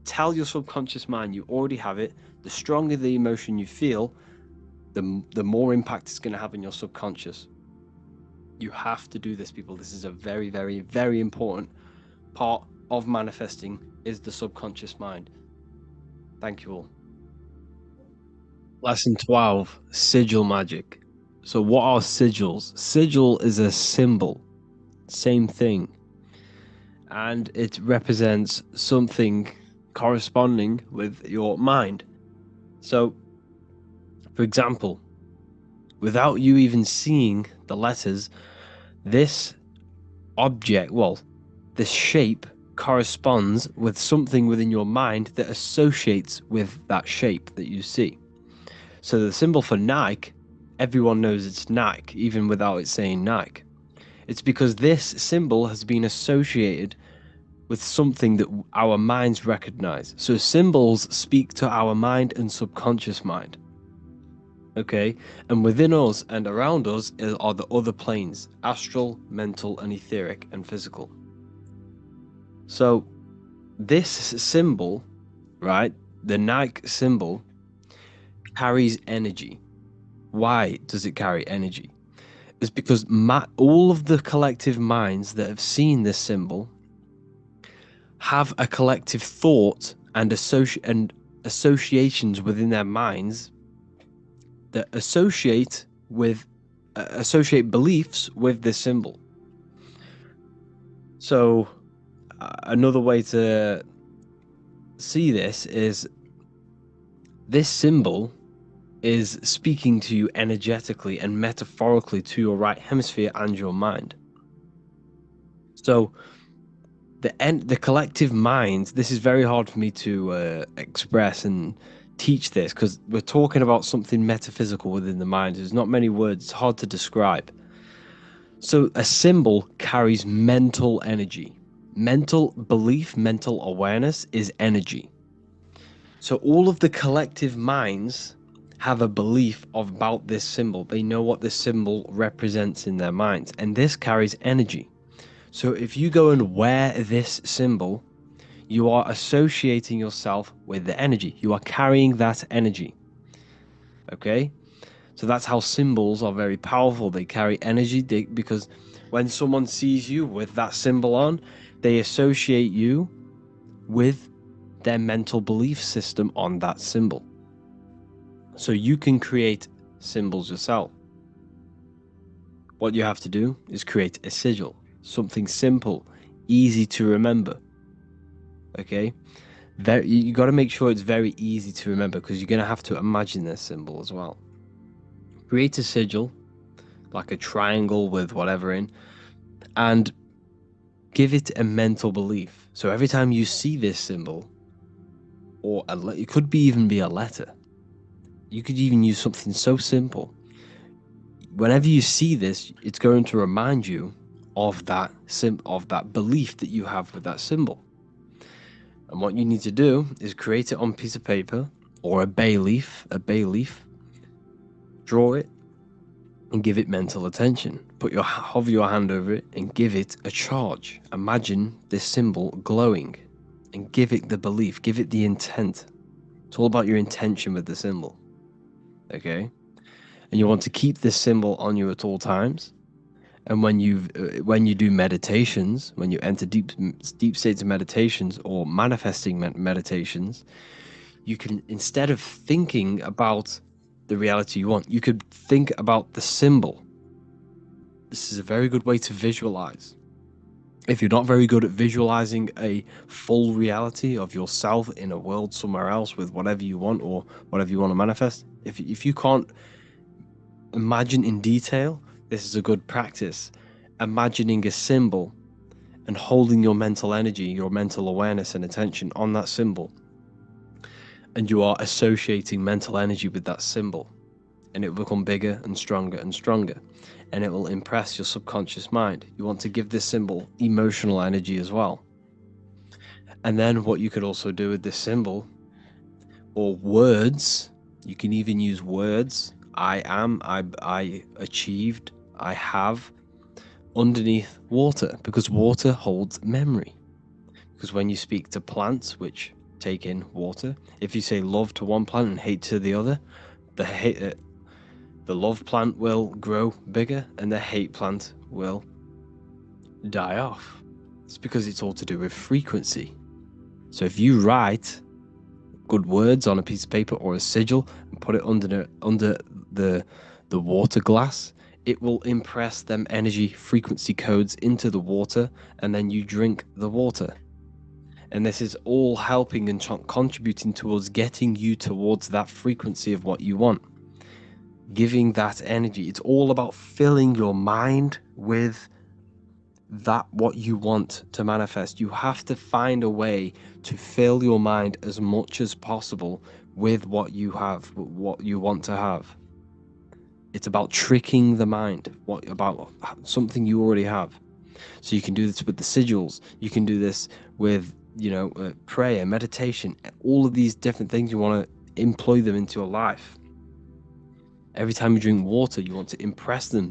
Tell your subconscious mind you already have it. The stronger the emotion you feel, the more impact it's going to have in your subconscious. You have to do this, people. This is a very, very, very important part of manifesting, is the subconscious mind. Thank you all. Lesson 12, sigil magic. So what are sigils? Sigil is a symbol, same thing. And it represents something corresponding with your mind. So, for example, without you even seeing the letters, this object, well, this shape corresponds with something within your mind that associates with that shape that you see. So the symbol for Nike, everyone knows it's Nike, even without it saying Nike. It's because this symbol has been associated with something that our minds recognize. So symbols speak to our mind and subconscious mind. Okay, and within us and around us are the other planes: astral, mental, and etheric, and physical. So this symbol, right, the Nike symbol, carries energy. Why does it carry energy? It's because all of the collective minds that have seen this symbol have a collective thought and associations within their minds that associate beliefs with this symbol. So another way to see this is this symbol is speaking to you energetically and metaphorically to your right hemisphere and your mind. So the collective mind, this is very hard for me to express and teach this, because we're talking about something metaphysical within the mind. There's not many words, it's hard to describe. So a symbol carries mental energy. Mental belief, mental awareness is energy. So all of the collective minds have a belief about this symbol. They know what this symbol represents in their minds, and this carries energy. So if you go and wear this symbol, you are associating yourself with the energy. You are carrying that energy. Okay? So that's how symbols are very powerful. They carry energy because when someone sees you with that symbol on, they associate you with their mental belief system on that symbol. So you can create symbols yourself. What you have to do is create a sigil, something simple, easy to remember. Okay? You got to make sure it's very easy to remember, because you're going to have to imagine this symbol as well. Create a sigil, like a triangle with whatever in, and give it a mental belief. So every time you see this symbol, or it could even be a letter, you could even use something so simple. Whenever you see this, it's going to remind you of that belief that you have with that symbol. And what you need to do is create it on a piece of paper or a bay leaf, draw it and give it mental attention. Hover your hand over it and give it a charge. Imagine this symbol glowing and give it the belief, give it the intent. It's all about your intention with the symbol. Okay? And you want to keep this symbol on you at all times. And when you do meditations, when you enter deep states of meditations or manifesting meditations, you can, instead of thinking about the reality you want, you could think about the symbol. This is a very good way to visualize. If you're not very good at visualizing a full reality of yourself in a world somewhere else with whatever you want or whatever you want to manifest, if you can't imagine in detail, this is a good practice. Imagining a symbol and holding your mental energy, your mental awareness and attention on that symbol. And you are associating mental energy with that symbol. And it will become bigger and stronger and stronger. And it will impress your subconscious mind. You want to give this symbol emotional energy as well. And then what you could also do with this symbol, or words. You can even use words. I am, I achieved, I have, underneath water, because water holds memory. Because when you speak to plants, which take in water, if you say love to one plant and hate to the other, the love plant will grow bigger and the hate plant will die off. It's because it's all to do with frequency. So if you write good words on a piece of paper or a sigil and put it under the water glass, it will impress them energy frequency codes into the water, and then you drink the water. And this is all helping and contributing towards getting you towards that frequency of what you want, giving that energy. It's all about filling your mind with that what you want to manifest. You have to find a way to fill your mind as much as possible with what you have, what you want to have. It's about tricking the mind, about something you already have. So you can do this with the sigils. You can do this with, prayer, meditation, all of these different things. You want to employ them into your life. Every time you drink water, you want to impress them